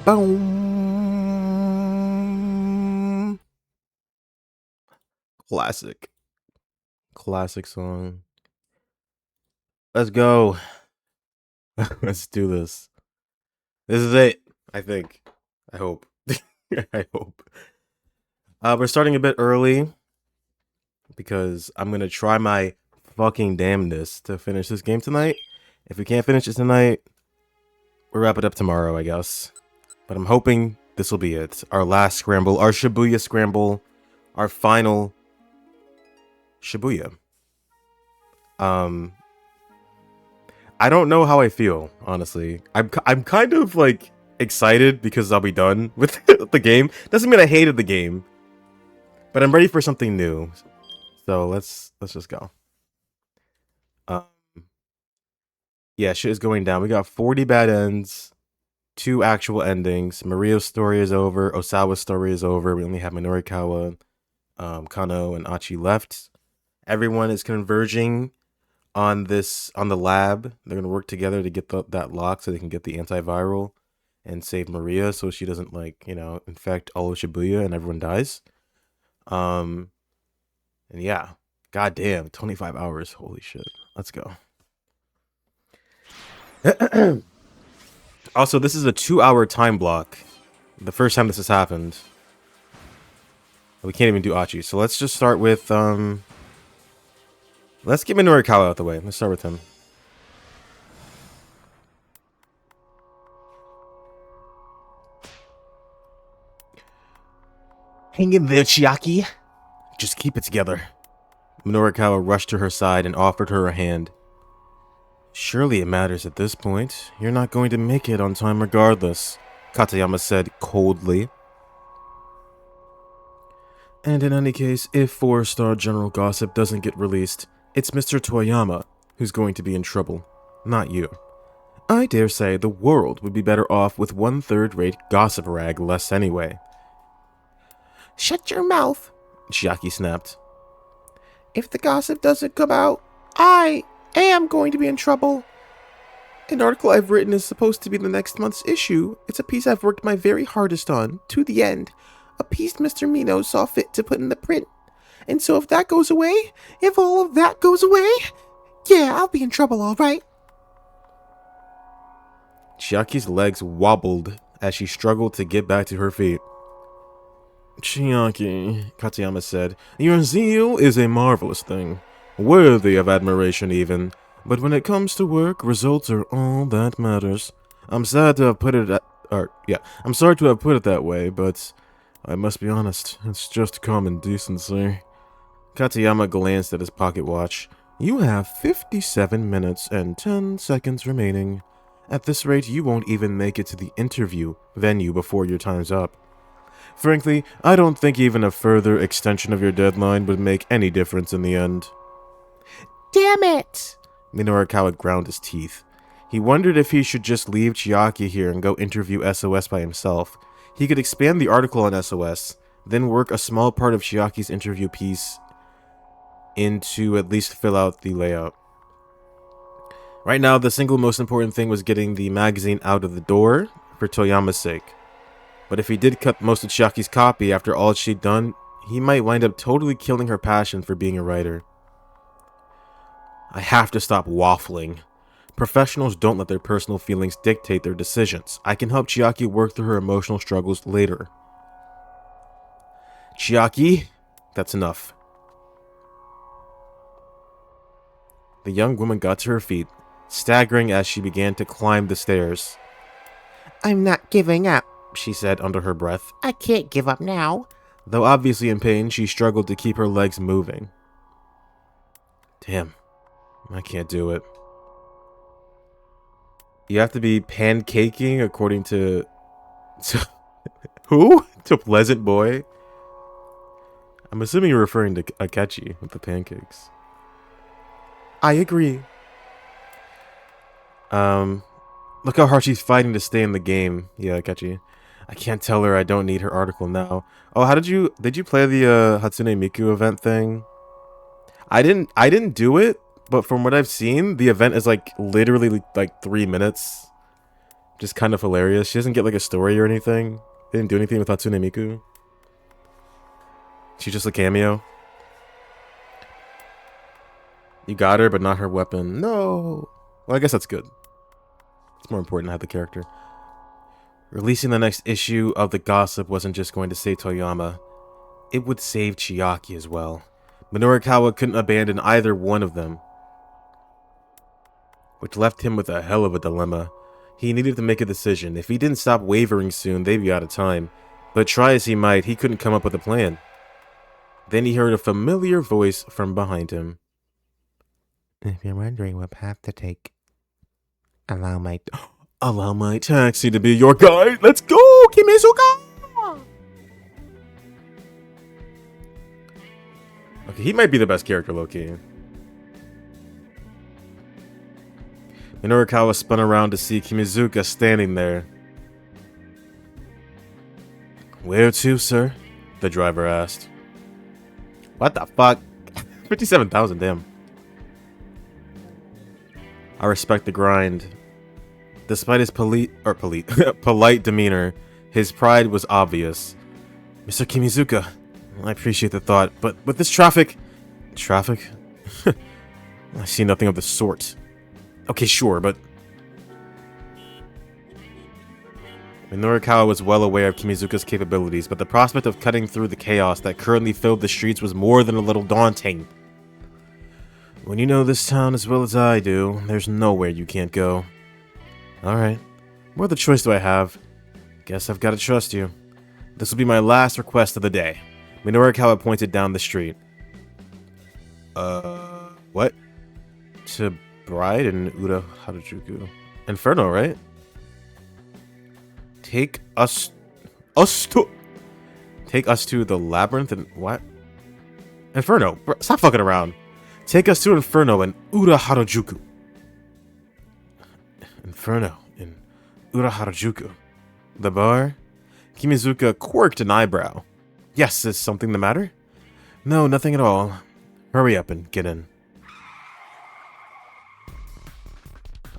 Boom. Classic. Classic song. Let's go. Let's do this. This is it. I think. I hope. I hope. We're starting a bit early because I'm gonna try my fucking damnedest to finish this game tonight. If we can't finish it tonight, we'll wrap it up tomorrow, I guess. But I'm hoping this will be it. Our last scramble, our Shibuya scramble, our final Shibuya. I don't know how I feel, honestly. I'm kind of like excited because I'll be done with the game. Doesn't mean I hated the game, but I'm ready for something new. So let's just go. Um, yeah, shit is going down. We got 40 bad ends, 2 actual endings. Maria's story is over. Osawa's story is over. We only have Minorikawa, Kano, and Achi left. Everyone is converging on the lab. They're gonna work together to get that lock so they can get the antiviral and save Maria so she doesn't infect all of Shibuya and everyone dies. And yeah, goddamn, 25 hours. Holy shit. Let's go. Also, this is a 2-hour time block. The first time this has happened. We can't even do Achi. So let's just start with let's get Minorikawa out the way. Let's start with him. Hang in there, Chiaki. Just keep it together. Minorikawa rushed to her side and offered her a hand. Surely it matters at this point. You're not going to make it on time regardless, Katayama said coldly. And in any case, if 4-star General Gossip doesn't get released, it's Mr. Toyama who's going to be in trouble, not you. I dare say the world would be better off with one third-rate gossip rag less anyway. Shut your mouth, Chiaki snapped. If the gossip doesn't come out, I am going to be in trouble. An article I've written is supposed to be the next month's issue. It's a piece I've worked my very hardest on, to the end. A piece Mr. Mino saw fit to put in the print. And so if that goes away, if all of that goes away, yeah, I'll be in trouble, all right. Chiaki's legs wobbled as she struggled to get back to her feet. Chiaki, Katayama said, your zeal is a marvelous thing, worthy of admiration even, but when it comes to work, results are all that matters. I'm sad to have put it I'm sorry to have put it that way, but I must be honest, it's just common decency. Katayama glanced at his pocket watch. You have 57 minutes and 10 seconds remaining. At this rate, you won't even make it to the interview venue before your time's up. Frankly, I don't think even a further extension of your deadline would make any difference in the end. Damn it! Minorikawa ground his teeth. He wondered if he should just leave Chiaki here and go interview SOS by himself. He could expand the article on SOS, then work a small part of Chiaki's interview piece in to at least fill out the layout. Right now, the single most important thing was getting the magazine out of the door for Toyama's sake. But if he did cut most of Chiaki's copy after all she'd done, he might wind up totally killing her passion for being a writer. I have to stop waffling. Professionals don't let their personal feelings dictate their decisions. I can help Chiaki work through her emotional struggles later. Chiaki, that's enough. The young woman got to her feet, staggering as she began to climb the stairs. I'm not giving up, she said under her breath. I can't give up now. Though obviously in pain, she struggled to keep her legs moving. Damn, I can't do it. You have to be pancaking according to who? To Pleasant Boy? I'm assuming you're referring to Akechi with the pancakes. I agree. Look how hard she's fighting to stay in the game. Yeah, Akechi. I can't tell her I don't need her article now. Oh, how did you play the Hatsune Miku event thing? I didn't do it, but from what I've seen, the event is like literally like 3 minutes. Just kind of hilarious. She doesn't get like a story or anything. They didn't do anything with Hatsune Miku. She's just a cameo. You got her, but not her weapon. No. Well, I guess that's good. It's more important to have the character. Releasing the next issue of The Gossip wasn't just going to save Toyama. It would save Chiaki as well. Minorikawa couldn't abandon either one of them, which left him with a hell of a dilemma. He needed to make a decision. If he didn't stop wavering soon, they'd be out of time. But try as he might, he couldn't come up with a plan. Then he heard a familiar voice from behind him. If you're wondering what path to take, allow my taxi to be your guide. Let's go, Kimizuka! Okay, he might be the best character, low-key. Minorikawa spun around to see Kimizuka standing there. Where to, sir? The driver asked. What the fuck? 57,000, damn. I respect the grind. Despite his polite demeanor, his pride was obvious. Mr. Kimizuka, I appreciate the thought, but with this traffic... Traffic? I see nothing of the sort. Okay, sure, but... Minorikawa was well aware of Kimizuka's capabilities, but the prospect of cutting through the chaos that currently filled the streets was more than a little daunting. When you know this town as well as I do, there's nowhere you can't go. Alright, what other choice do I have? Guess I've got to trust you. This will be my last request of the day. Minorikawa pointed down the street. What? To Bride and Ura Harajuku. Inferno, right? Take us to the labyrinth and what? Inferno. Stop fucking around. Take us to Inferno and Ura Harajuku. Inferno in Ura Harajuku. The bar? Kimizuka quirked an eyebrow. Yes, is something the matter? No, nothing at all. Hurry up and get in.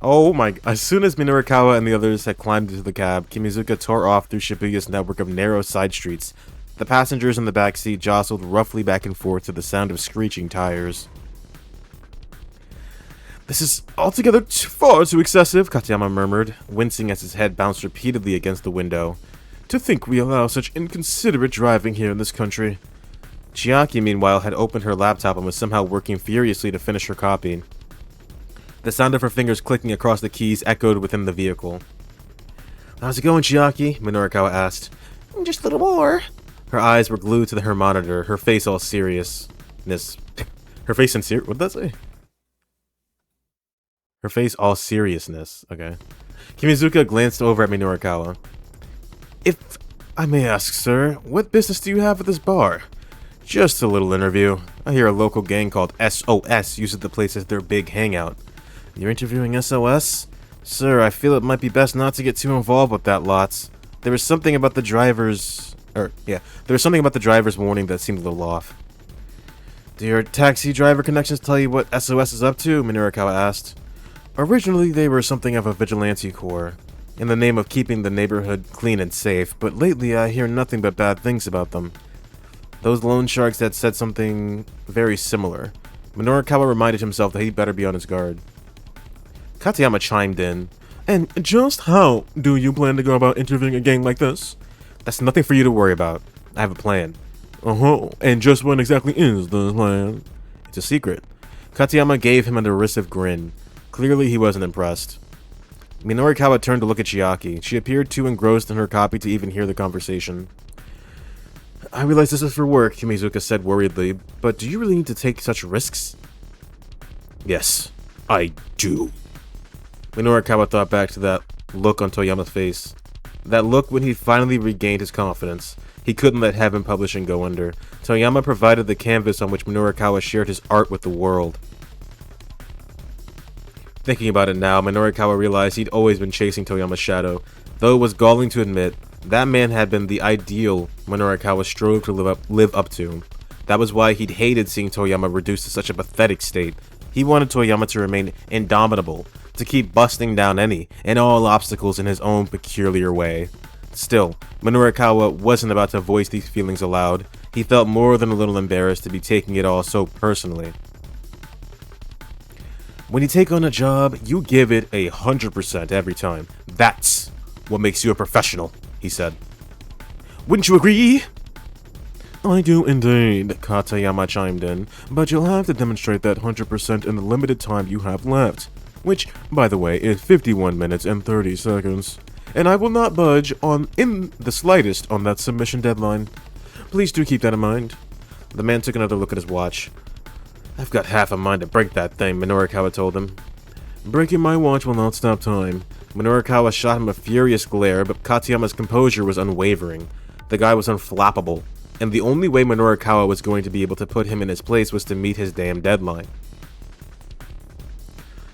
Oh my... As soon as Minorikawa and the others had climbed into the cab, Kimizuka tore off through Shibuya's network of narrow side streets. The passengers in the back seat jostled roughly back and forth to the sound of screeching tires. This is altogether far too excessive, Katayama murmured, wincing as his head bounced repeatedly against the window. To think we allow such inconsiderate driving here in this country. Chiaki, meanwhile, had opened her laptop and was somehow working furiously to finish her copy. The sound of her fingers clicking across the keys echoed within the vehicle. How's it going, Chiaki? Minorikawa asked. Just a little more. Her eyes were glued to her monitor, her face all seriousness. Her face sincere? What did that say? Her face all seriousness. Okay. Kimizuka glanced over at Minorikawa. If I may ask, sir, what business do you have at this bar? Just a little interview. I hear a local gang called SOS uses the place as their big hangout. You're interviewing SOS? Sir, I feel it might be best not to get too involved with that lots. There was something about the driver's... there was something about the driver's warning that seemed a little off. Do your taxi driver connections tell you what SOS is up to? Minorikawa asked. Originally, they were something of a vigilante corps, in the name of keeping the neighborhood clean and safe, but lately I hear nothing but bad things about them. Those loan sharks had said something very similar. Minorikawa reminded himself that he'd better be on his guard. Katayama chimed in. And just how do you plan to go about interviewing a gang like this? That's nothing for you to worry about. I have a plan. And just what exactly is the plan? It's a secret. Katayama gave him a derisive grin. Clearly he wasn't impressed. Minorikawa turned to look at Chiaki. She appeared too engrossed in her copy to even hear the conversation. I realize this is for work, Kimizuka said worriedly, but do you really need to take such risks? Yes, I do. Minorikawa thought back to that look on Toyama's face. That look when he finally regained his confidence. He couldn't let Heaven Publishing go under. Toyama provided the canvas on which Minorikawa shared his art with the world. Thinking about it now, Minorikawa realized he'd always been chasing Toyama's shadow. Though it was galling to admit, that man had been the ideal Minorikawa strove to live up to. That was why he'd hated seeing Toyama reduced to such a pathetic state. He wanted Toyama to remain indomitable, to keep busting down any and all obstacles in his own peculiar way. Still, Minorikawa wasn't about to voice these feelings aloud. He felt more than a little embarrassed to be taking it all so personally. When you take on a job, you give it 100% every time. That's what makes you a professional, he said. Wouldn't you agree? I do indeed, Katayama chimed in, but you'll have to demonstrate that 100% in the limited time you have left, which, by the way, is 51 minutes and 30 seconds. And I will not budge in the slightest on that submission deadline. Please do keep that in mind. The man took another look at his watch. I've got half a mind to break that thing, Minorikawa told him. Breaking my watch will not stop time. Minorikawa shot him a furious glare, but Katayama's composure was unwavering. The guy was unflappable, and the only way Minorikawa was going to be able to put him in his place was to meet his damn deadline.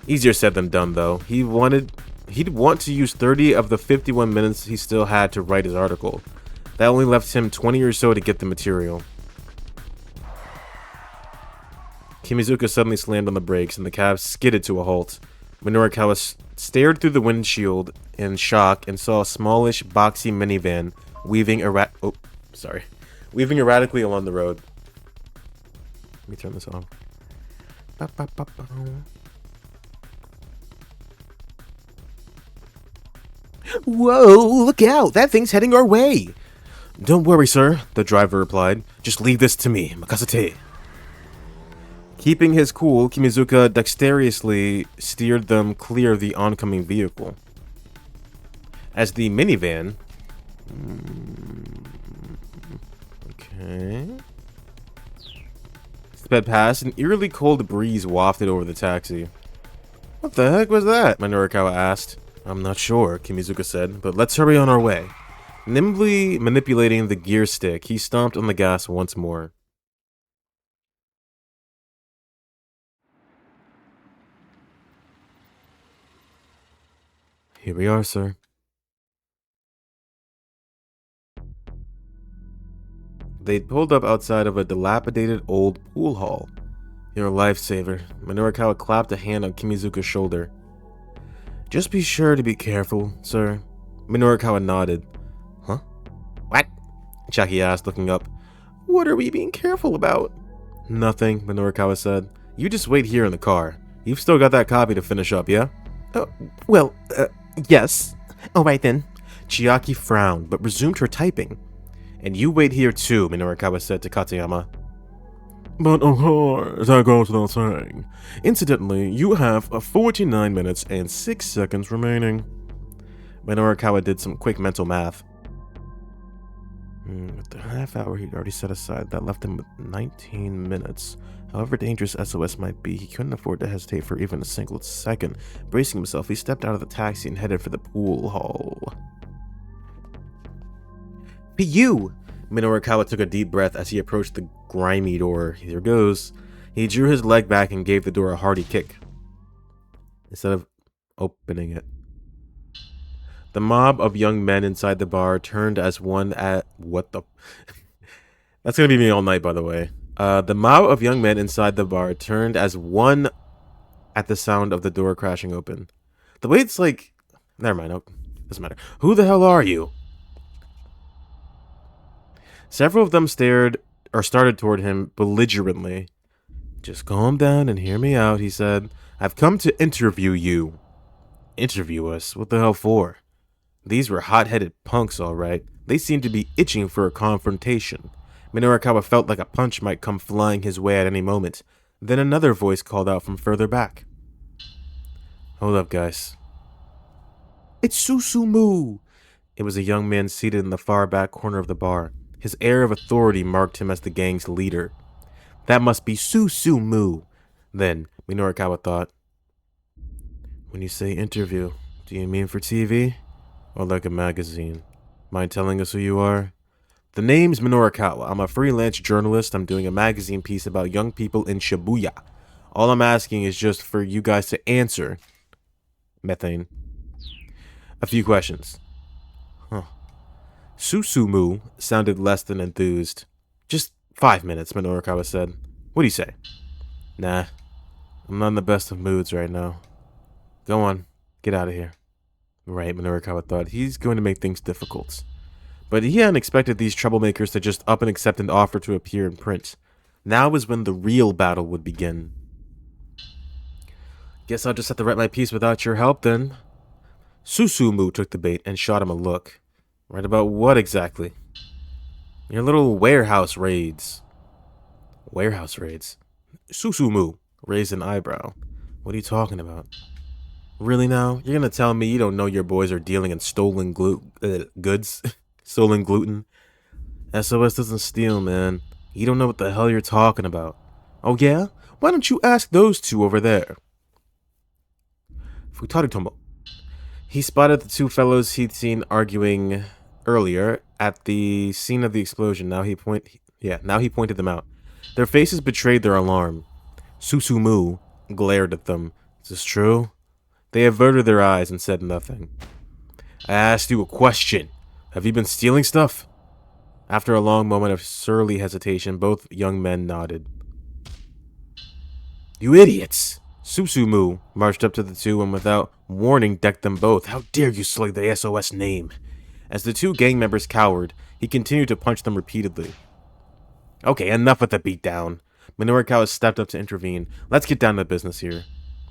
Easier said than done, though. He'd want to use 30 of the 51 minutes he still had to write his article. That only left him 20 or so to get the material. Kimizuka suddenly slammed on the brakes, and the cab skidded to a halt. Minorikawa stared through the windshield in shock and saw a smallish, boxy minivan weaving erratically along the road. Let me turn this on. Whoa, look out! That thing's heading our way! Don't worry, sir, the driver replied. Just leave this to me, makasete. Keeping his cool, Kimizuka dexterously steered them clear of the oncoming vehicle. As the minivan... Okay... sped past, an eerily cold breeze wafted over the taxi. What the heck was that? Minorikawa asked. I'm not sure, Kimizuka said, but let's hurry on our way. Nimbly manipulating the gear stick, he stomped on the gas once more. Here we are, sir. They'd pulled up outside of a dilapidated old pool hall. You're a lifesaver. Minorikawa clapped a hand on Kimizuka's shoulder. Just be sure to be careful, sir. Minorikawa nodded. Huh? What? Chaki asked, looking up. What are we being careful about? Nothing, Minorikawa said. You just wait here in the car. You've still got that copy to finish up, yeah? Yes. All right then. Chiaki frowned, but resumed her typing. And you wait here too, Minorikawa said to Katayama. But of course, that goes without saying. Incidentally, you have 49 minutes and 6 seconds remaining. Minorikawa did some quick mental math. With the half hour he'd already set aside, that left him with 19 minutes. However dangerous SOS might be, he couldn't afford to hesitate for even a single second. Bracing himself, he stepped out of the taxi and headed for the pool hall. P.U. Minorikawa took a deep breath as he approached the grimy door. Here goes. He drew his leg back and gave the door a hearty kick, instead of opening it. The mob of young men inside the bar turned as one at... What the... That's gonna be me all night, by the way. The mob of young men inside the bar turned as one at the sound of the door crashing open. The way it's like... Never mind, doesn't matter. Who the hell are you? Several of them started toward him belligerently. Just calm down and hear me out, he said. I've come to interview you. Interview us? What the hell for? These were hot-headed punks, all right. They seemed to be itching for a confrontation. Minorikawa felt like a punch might come flying his way at any moment. Then another voice called out from further back. Hold up, guys. It's Susumu! It was a young man seated in the far back corner of the bar. His air of authority marked him as the gang's leader. That must be Susumu. Then, Minorikawa thought. When you say interview, do you mean for TV? Or like a magazine? Mind telling us who you are? The name's Minorikawa. I'm a freelance journalist. I'm doing a magazine piece about young people in Shibuya. All I'm asking is just for you guys to answer. Methane. A few questions. Susumu sounded less than enthused. Just 5 minutes, Minorikawa said. What do you say? Nah, I'm not in the best of moods right now. Go on. Get out of here. Right, Minorikawa thought. He's going to make things difficult. But he hadn't expected these troublemakers to just up and accept an offer to appear in print. Now is when the real battle would begin. Guess I'll just have to write my piece without your help, then. Susumu took the bait and shot him a look. Right about what exactly? Your little warehouse raids. Warehouse raids? Susumu raised an eyebrow. What are you talking about? Really now? You're gonna tell me you don't know your boys are dealing in stolen goods? Stolen gluten? SOS doesn't steal, man. You don't know what the hell you're talking about. Oh yeah? Why don't you ask those two over there? Futaritomo. He spotted the two fellows he'd seen arguing earlier at the scene of the explosion. Now he pointed them out. Their faces betrayed their alarm. Susumu glared at them. Is this true? They averted their eyes and said nothing. I asked you a question. Have you been stealing stuff? After a long moment of surly hesitation, both young men nodded. You idiots! Susumu marched up to the two and without warning decked them both. How dare you sully the SOS name? As the two gang members cowered, he continued to punch them repeatedly. Okay, enough with the beatdown. Minorikawa stepped up to intervene. Let's get down to business here.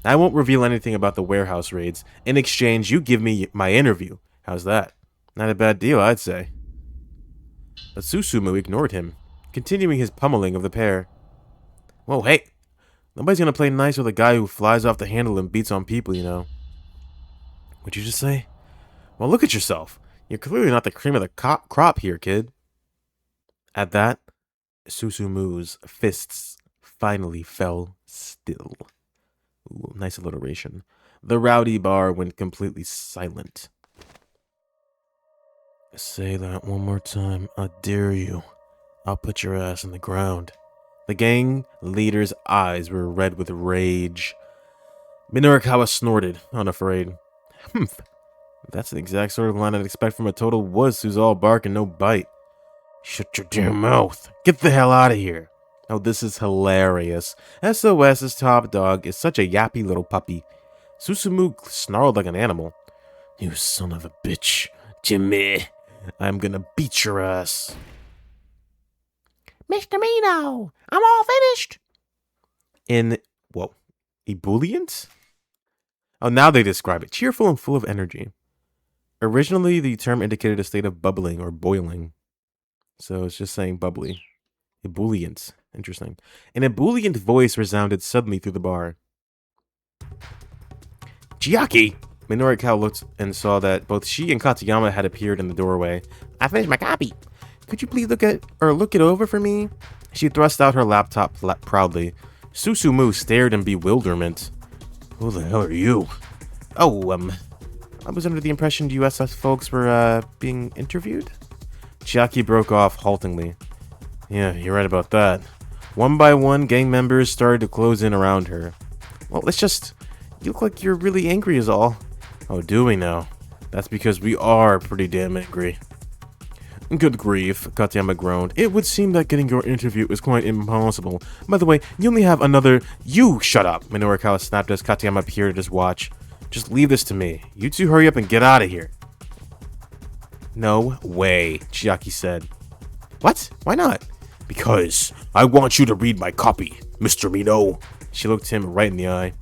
I won't reveal anything about the warehouse raids. In exchange, you give me my interview. How's that? Not a bad deal, I'd say. But Susumu ignored him, continuing his pummeling of the pair. Whoa, hey! Nobody's gonna play nice with a guy who flies off the handle and beats on people, you know. What'd you just say? Well, look at yourself. You're clearly not the cream of the crop here, kid. At that, Susumu's fists finally fell still. Ooh, nice alliteration. The rowdy bar went completely silent. Say that one more time, I dare you. I'll put your ass in the ground. The gang leader's eyes were red with rage. Minorikawa snorted, unafraid. Humph. That's the exact sort of line I'd expect from a total wuss who's all bark and no bite. Shut your damn mouth. Get the hell out of here. Oh, this is hilarious. SOS's top dog is such a yappy little puppy. Susumu snarled like an animal. You son of a bitch. Jimmy, I'm gonna beat your ass. Mr. Mino, I'm all finished. In, whoa, ebullient? Oh, now they describe it. Cheerful and full of energy. Originally, the term indicated a state of bubbling or boiling. So it's just saying bubbly. Ebullient. Interesting. An ebullient voice resounded suddenly through the bar. Chiaki! Minorikawa looked and saw that both she and Katayama had appeared in the doorway. I finished my copy. Could you please look it over for me? She thrust out her laptop proudly. Susumu stared in bewilderment. Who the hell are you? Oh, I was under the impression you SS folks were, being interviewed? Chiaki broke off haltingly. Yeah, you're right about that. One by one, gang members started to close in around her. Well, you look like you're really angry is all. Oh, do we now? That's because we are pretty damn angry. Good grief, Katayama groaned. It would seem that getting your interview is quite impossible. By the way, you only have another— You shut up! Minorikawa snapped as Katayama appeared at his watch. Just leave this to me. You two hurry up and get out of here. No way, Chiaki said. What? Why not? Because I want you to read my copy, Mr. Mino. She looked him right in the eye.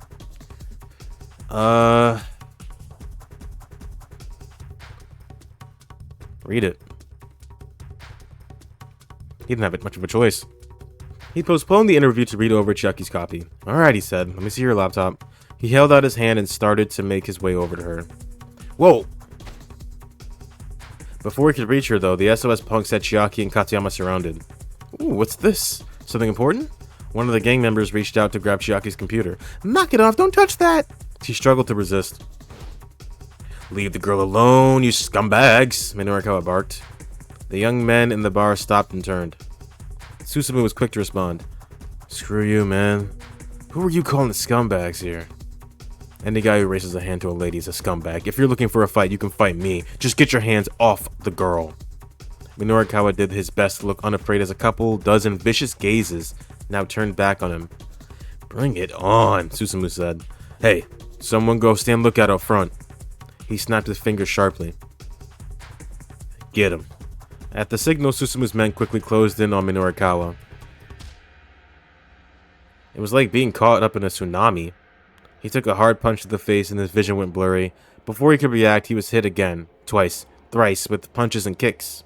Read it. He didn't have much of a choice. He postponed the interview to read over Chiaki's copy. Alright, he said. Let me see your laptop. He held out his hand and started to make his way over to her. Whoa! Before he could reach her, though, the SOS punks had Chiaki and Katayama surrounded. Ooh, what's this? Something important? One of the gang members reached out to grab Chiaki's computer. Knock it off! Don't touch that! She struggled to resist. Leave the girl alone, you scumbags! Minorikawa barked. The young men in the bar stopped and turned. Susumu was quick to respond. Screw you, man. Who are you calling scumbags here? Any guy who raises a hand to a lady is a scumbag. If you're looking for a fight, you can fight me. Just get your hands off the girl. Minorikawa did his best to look unafraid as a dozen vicious gazes now turned back on him. Bring it on, Susumu said. Hey, Someone go stand lookout out front. He snapped his fingers sharply. Get him. At the signal, Susumu's men quickly closed in on Minorikawa. It was like being caught up in a tsunami. He took a hard punch to the face and his vision went blurry. Before he could react, he was hit again, twice, thrice, with punches and kicks.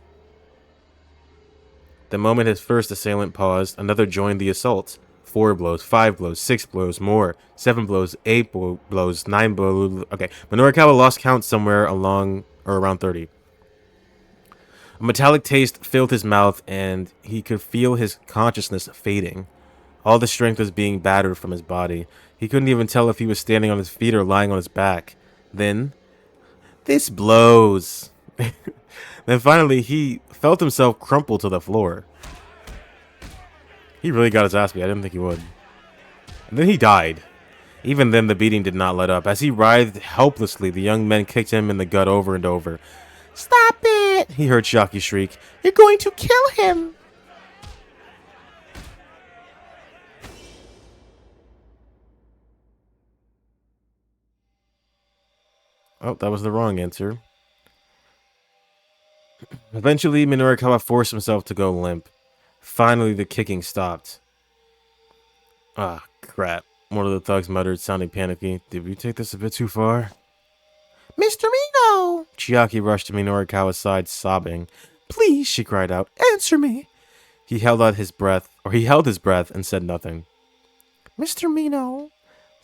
The moment his first assailant paused, another joined the assault. 4 blows, 5 blows, 6 blows, more, 7 blows, 8 blows, 9 blows. Okay, Minorikawa lost count somewhere along or around 30. A metallic taste filled his mouth and he could feel his consciousness fading. All the strength was being battered from his body. He couldn't even tell if he was standing on his feet or lying on his back. Then, this blows. Then finally, he felt himself crumple to the floor. He really got his ass beat. I didn't think he would. And then he died. Even then, the beating did not let up. As he writhed helplessly, the young men kicked him in the gut over and over. "Stop it!" he heard Shiaki shriek. "You're going to kill him!" Oh, that was the wrong answer. Eventually, Minorikawa forced himself to go limp. Finally, the kicking stopped. Ah, crap. One of the thugs muttered, sounding panicky. Did we take this a bit too far? "Mr. Mino!" Chiaki rushed to Minorikawa's side, sobbing. "Please," she cried out, "answer me!" He held his breath and said nothing. "Mr. Mino!"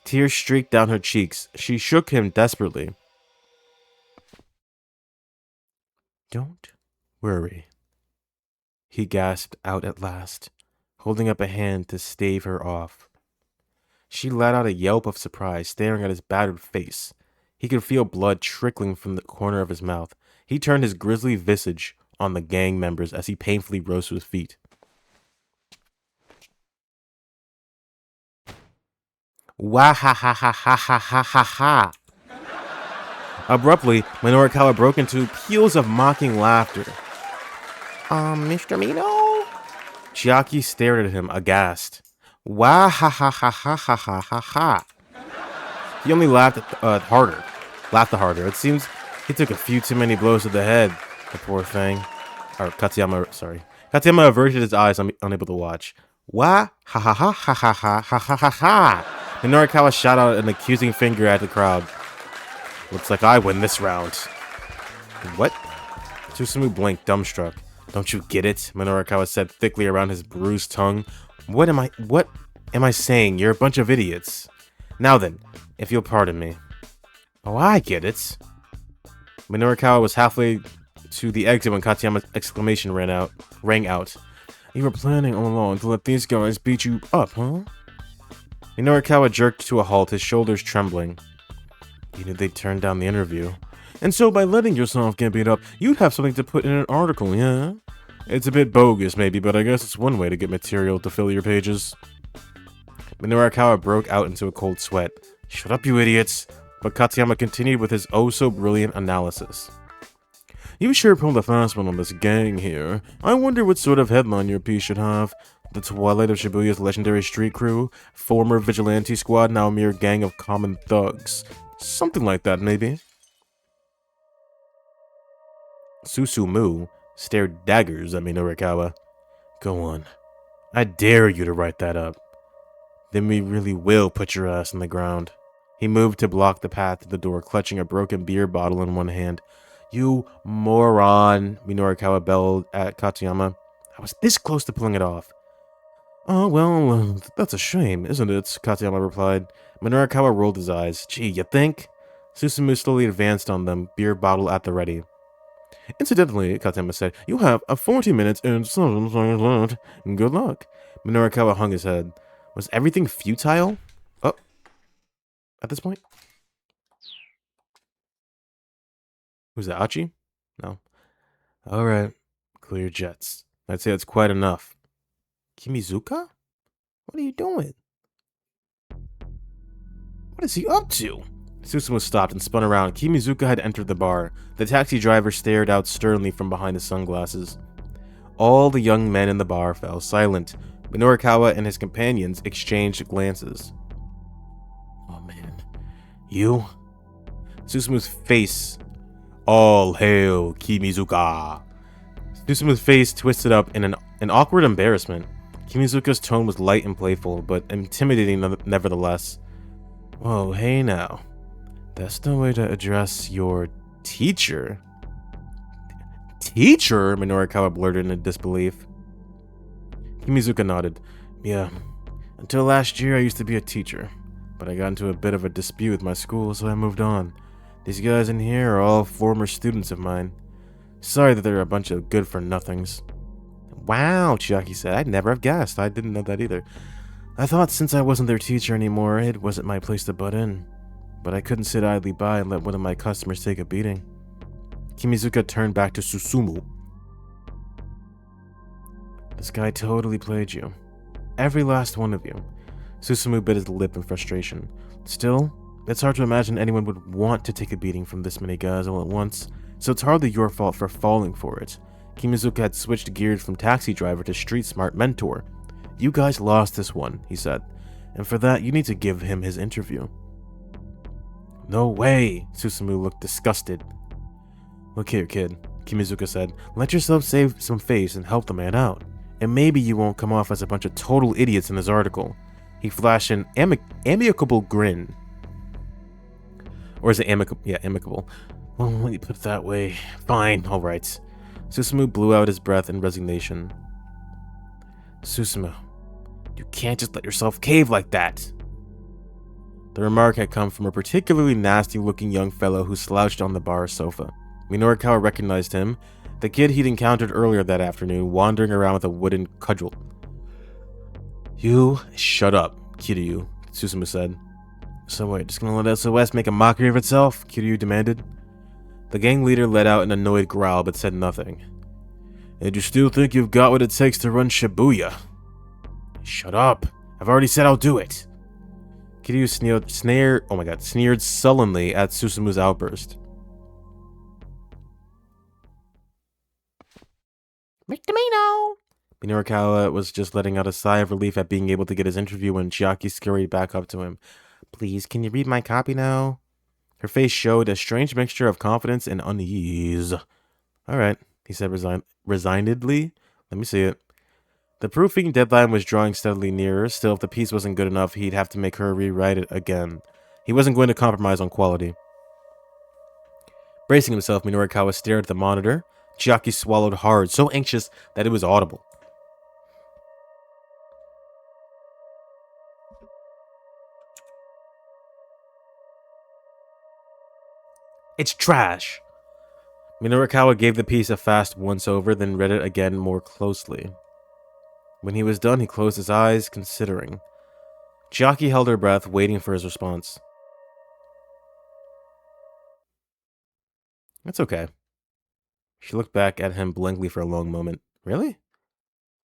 Tears streaked down her cheeks. She shook him desperately. "Don't worry," he gasped out at last, holding up a hand to stave her off. She let out a yelp of surprise, staring at his battered face. He could feel blood trickling from the corner of his mouth. He turned his grisly visage on the gang members as he painfully rose to his feet. Wah ha ha ha ha ha ha ha ha. Abruptly, Minorikawa broke into peals of mocking laughter. Mr. Mino? Chiaki stared at him, aghast. Wah ha ha ha ha ha ha ha ha. He only laughed harder. It seems he took a few too many blows to the head, the poor thing. Or Katayama averted his eyes, unable to watch. Wah ha ha ha ha ha ha ha ha ha ha. Minorikawa shot out an accusing finger at the crowd. Looks like I win this round. What? Susumu blinked, dumbstruck. Don't you get it? Minorikawa said thickly around his bruised tongue. What am I saying? You're a bunch of idiots. Now then, if you'll pardon me. Oh, I get it. Minorikawa was halfway to the exit when Katayama's exclamation rang out. You were planning all along to let these guys beat you up, huh? Minorikawa jerked to a halt, his shoulders trembling. You knew they'd turn down the interview. And so by letting yourself get beat up, you'd have something to put in an article, yeah? It's a bit bogus, maybe, but I guess it's one way to get material to fill your pages. Minorikawa broke out into a cold sweat. Shut up, you idiots! But Katayama continued with his oh-so-brilliant analysis. You sure pulled a fast one on this gang here. I wonder what sort of headline your piece should have. The twilight of Shibuya's legendary street crew, former vigilante squad, now a mere gang of common thugs. Something like that, maybe. Susumu stared daggers at Minorikawa. Go on. I dare you to write that up. Then we really will put your ass on the ground. He moved to block the path to the door, clutching a broken beer bottle in one hand. You moron, Minorikawa bellowed at Katayama. I was this close to pulling it off. Oh, well, that's a shame, isn't it? Katayama replied. Minorikawa rolled his eyes. Gee, you think? Susumu slowly advanced on them, beer bottle at the ready. Incidentally, Katayama said, you have 40 minutes and 7 seconds left. Good luck. Minorikawa hung his head. Was everything futile? Oh. At this point? Who's that, Achi? No. Alright. Clear jets. I'd say that's quite enough. Kimizuka? What are you doing? What is he up to? Susumu stopped and spun around. Kimizuka had entered the bar. The taxi driver stared out sternly from behind his sunglasses. All the young men in the bar fell silent. Minorikawa and his companions exchanged glances. Oh man, You? Susumu's face. All hail Kimizuka. Susumu's face twisted up in an awkward embarrassment. Kimizuka's tone was light and playful, but intimidating nevertheless. Whoa, hey now. That's no way to address your teacher. Teacher? Minorikawa blurted in disbelief. Kimizuka nodded. Yeah. Until last year, I used to be a teacher. But I got into a bit of a dispute with my school, so I moved on. These guys in here are all former students of mine. Sorry that they're a bunch of good-for-nothings. Wow, Chiaki said. I'd never have guessed. I didn't know that either. I thought since I wasn't their teacher anymore, it wasn't my place to butt in. But I couldn't sit idly by and let one of my customers take a beating. Kimizuka turned back to Susumu. This guy totally played you. Every last one of you. Susumu bit his lip in frustration. Still, it's hard to imagine anyone would want to take a beating from this many guys all at once, so it's hardly your fault for falling for it. Kimizuka had switched gears from taxi driver to street smart mentor. You guys lost this one, he said, and for that you need to give him his interview. No way, Susumu looked disgusted. Look here, kid, Kimizuka said. Let yourself save some face and help the man out, and maybe you won't come off as a bunch of total idiots in this article. He flashed an amicable grin. Or is it amicable? Yeah, amicable. Well, when you put it that way, fine, alright. Susumu blew out his breath in resignation. Susumu, you can't just let yourself cave like that. The remark had come from a particularly nasty-looking young fellow who slouched on the bar sofa. Minorikawa recognized him, the kid he'd encountered earlier that afternoon, wandering around with a wooden cudgel. You shut up, Kiryu, Susumu said. So wait, just gonna let SOS make a mockery of itself? Kiryu demanded. The gang leader let out an annoyed growl but said nothing. And you still think you've got what it takes to run Shibuya? Shut up. I've already said I'll do it. Kiryu sneered sullenly at Susumu's outburst. Misdemeanor! Minorikawa was just letting out a sigh of relief at being able to get his interview when Chiaki scurried back up to him. Please, can you read my copy now? Her face showed a strange mixture of confidence and unease. Alright, he said resignedly. Let me see it. The proofing deadline was drawing steadily nearer. Still, if the piece wasn't good enough, he'd have to make her rewrite it again. He wasn't going to compromise on quality. Bracing himself, Minorikawa stared at the monitor. Chiaki swallowed hard, so anxious that it was audible. It's trash. Minorikawa gave the piece a fast once-over, then read it again more closely. When he was done, he closed his eyes, considering. Chiaki held her breath, waiting for his response. It's okay. She looked back at him blankly for a long moment. Really?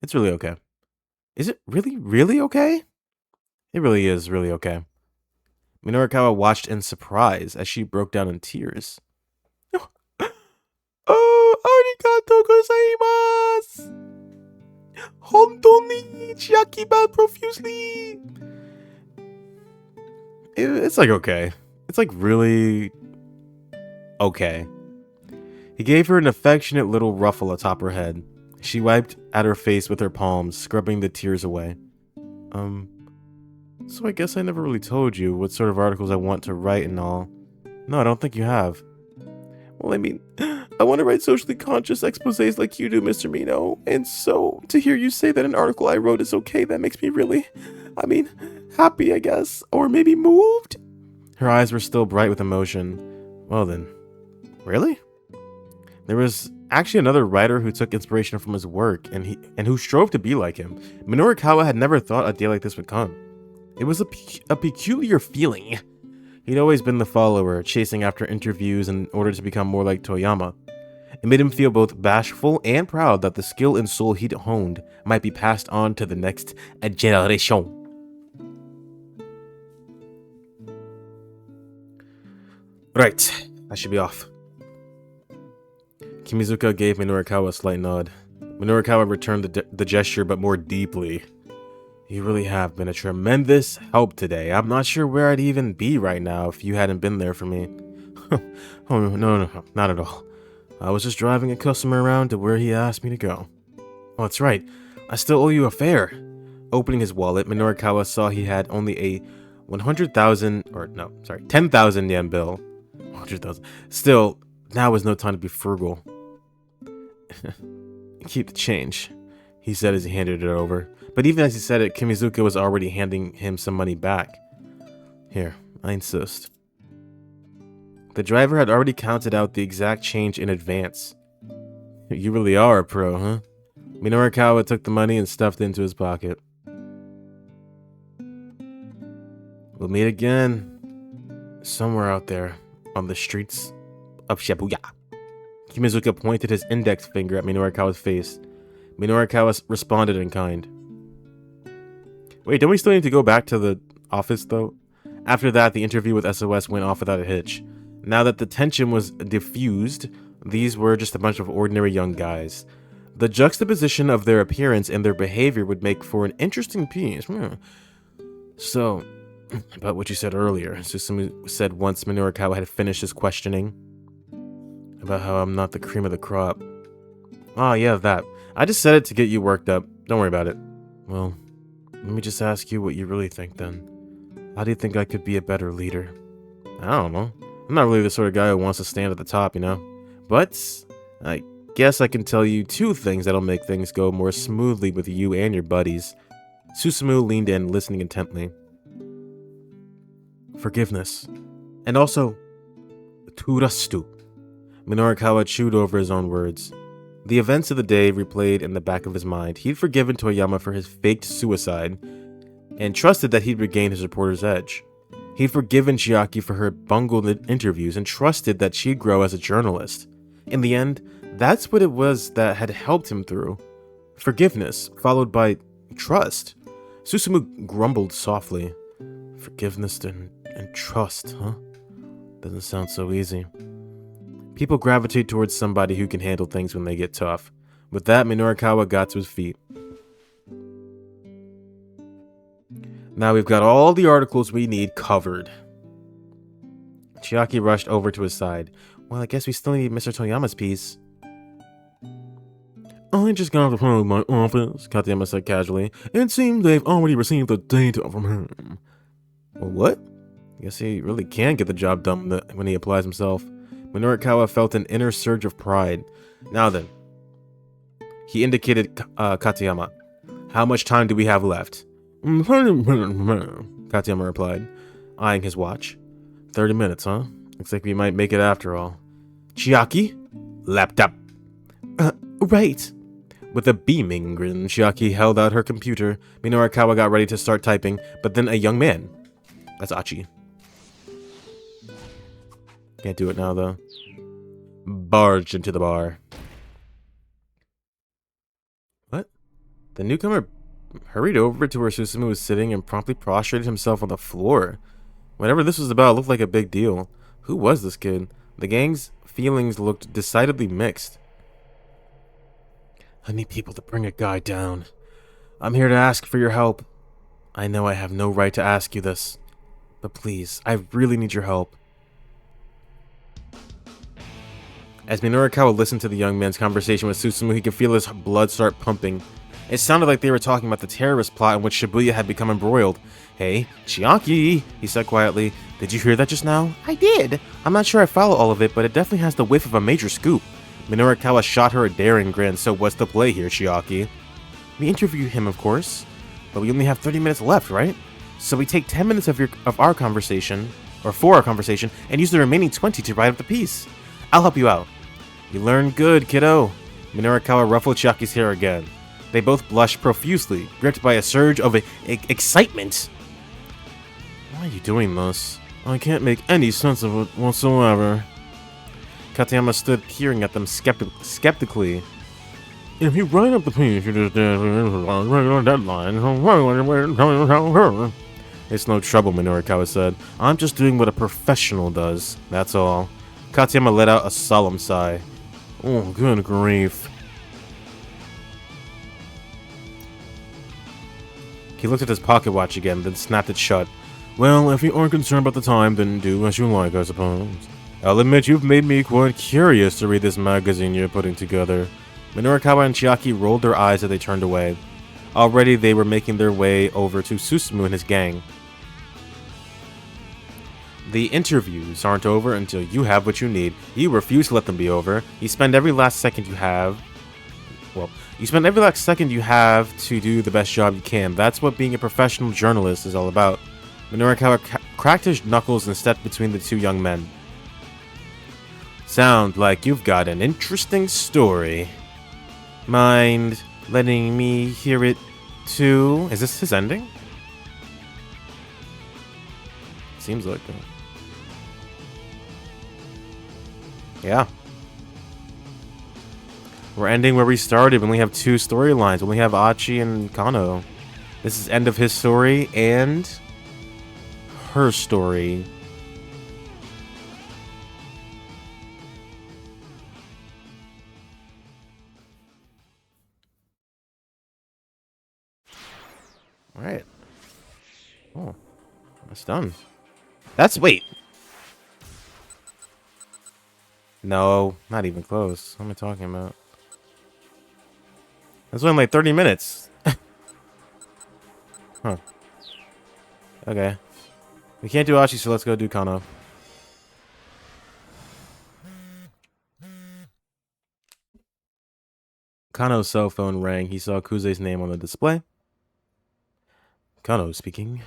It's really okay. Is it really, really okay? It really is really okay. Minorikawa watched in surprise as she broke down in tears. Oh, arigatou gozaimasu! Hontou ni Chiaki bowed profusely. It's like okay. It's like really okay. He gave her an affectionate little ruffle atop her head. She wiped at her face with her palms, scrubbing the tears away. So I guess I never really told you what sort of articles I want to write and all. No, I don't think you have. Well, I mean, I want to write socially conscious exposés like you do, Mr. Mino. And so, to hear you say that an article I wrote is okay, that makes me really, happy, I guess. Or maybe moved? Her eyes were still bright with emotion. Well then, really? There was actually another writer who took inspiration from his work, and who strove to be like him. Minorikawa had never thought a day like this would come. It was a peculiar feeling. He'd always been the follower, chasing after interviews in order to become more like Toyama. It made him feel both bashful and proud that the skill and soul he'd honed might be passed on to the next generation. Right, I should be off. Kimizuka gave Minorikawa a slight nod. Minorikawa returned the gesture, but more deeply. You really have been a tremendous help today. I'm not sure where I'd even be right now if you hadn't been there for me. Oh, no, not at all. I was just driving a customer around to where he asked me to go. Oh, that's right. I still owe you a fare. Opening his wallet, Minorikawa saw he had only a 10,000 yen bill. 100,000. Still, now was no time to be frugal. Keep the change, he said as he handed it over. But even as he said it, Kimizuka was already handing him some money back. Here, I insist. The driver had already counted out the exact change in advance. You really are a pro, huh? Minorikawa took the money and stuffed it into his pocket. We'll meet again. Somewhere out there, on the streets of Shibuya. Kimizuka pointed his index finger at Minorikawa's face. Minorikawa responded in kind. Wait, don't we still need to go back to the office, though? After that, the interview with SOS went off without a hitch. Now that the tension was diffused, these were just a bunch of ordinary young guys. The juxtaposition of their appearance and their behavior would make for an interesting piece. So, about what you said earlier, Susumu said once Minorikawa had finished his questioning. About how I'm not the cream of the crop. Oh, yeah, that. I just said it to get you worked up. Don't worry about it. Well, let me just ask you what you really think, then. How do you think I could be a better leader? I don't know. I'm not really the sort of guy who wants to stand at the top, you know? But I guess I can tell you two things that'll make things go more smoothly with you and your buddies. Susumu leaned in, listening intently. Forgiveness. And also, turastu. Minorikawa chewed over his own words. The events of the day replayed in the back of his mind. He'd forgiven Toyama for his faked suicide, and trusted that he'd regain his reporter's edge. He'd forgiven Chiaki for her bungled interviews, and trusted that she'd grow as a journalist. In the end, that's what it was that had helped him through. Forgiveness, followed by trust. Susumu grumbled softly. Forgiveness and trust, huh? Doesn't sound so easy. People gravitate towards somebody who can handle things when they get tough. With that, Minorikawa got to his feet. Now we've got all the articles we need covered. Chiaki rushed over to his side. Well, I guess we still need Mr. Toyama's piece. I just got off the phone with my office, Katayama said casually. It seems they've already received the data from him. Well, what? I guess he really can get the job done when he applies himself. Minorikawa felt an inner surge of pride. Now then. He indicated Katayama. How much time do we have left? 30 minutes, Katayama replied, eyeing his watch. 30 minutes, huh? Looks like we might make it after all. Chiaki? Laptop. Right. With a beaming grin, Chiaki held out her computer. Minorikawa got ready to start typing, but then a young man. That's Achi. Can't do it now, though. Barged into the bar. What? The newcomer hurried over to where Susumu was sitting and promptly prostrated himself on the floor. Whatever this was about looked like a big deal. Who was this kid? The gang's feelings looked decidedly mixed. I need people to bring a guy down. I'm here to ask for your help. I know I have no right to ask you this, but please, I really need your help. As Minorikawa listened to the young man's conversation with Susumu, he could feel his blood start pumping. It sounded like they were talking about the terrorist plot in which Shibuya had become embroiled. Hey, Chiaki, he said quietly. Did you hear that just now? I did. I'm not sure I follow all of it, but it definitely has the whiff of a major scoop. Minorikawa shot her a daring grin. So what's the play here, Chiaki? We interviewed him, of course, but we only have 30 minutes left, right? So we take 10 minutes of our conversation, or for our conversation, and use the remaining 20 to write up the piece. I'll help you out. You learned good, kiddo. Minorikawa ruffled Chiaki's hair again. They both blushed profusely, gripped by a surge of excitement. Why are you doing this? I can't make any sense of it whatsoever. Katayama stood peering at them skeptically. If you write up the piece you just did on regular deadline, it's no trouble, Minorikawa said. I'm just doing what a professional does, that's all. Katayama let out a solemn sigh. Oh, good grief. He looked at his pocket watch again, then snapped it shut. Well, if you aren't concerned about the time, then do as you like, I suppose. I'll admit you've made me quite curious to read this magazine you're putting together. Minorikawa and Chiaki rolled their eyes as they turned away. Already they were making their way over to Susumu and his gang. The interviews aren't over until you have what you need. You refuse to let them be over. You spend every last second you have... Well, you spend every last second you have to do the best job you can. That's what being a professional journalist is all about. Minorikawa cracked his knuckles and stepped between the two young men. Sound like you've got an interesting story. Mind letting me hear it too? Is this his ending? Seems like it. Yeah. We're ending where we started. We only have two storylines. We only have Achi and Kano. This is end of his story and her story. Alright. Oh. That's done. Wait. No, not even close. What am I talking about? That's only like 30 minutes. Huh. Okay. We can't do Ashi, so let's go do Kano. Kano's cell phone rang. He saw Kuze's name on the display. Kano speaking.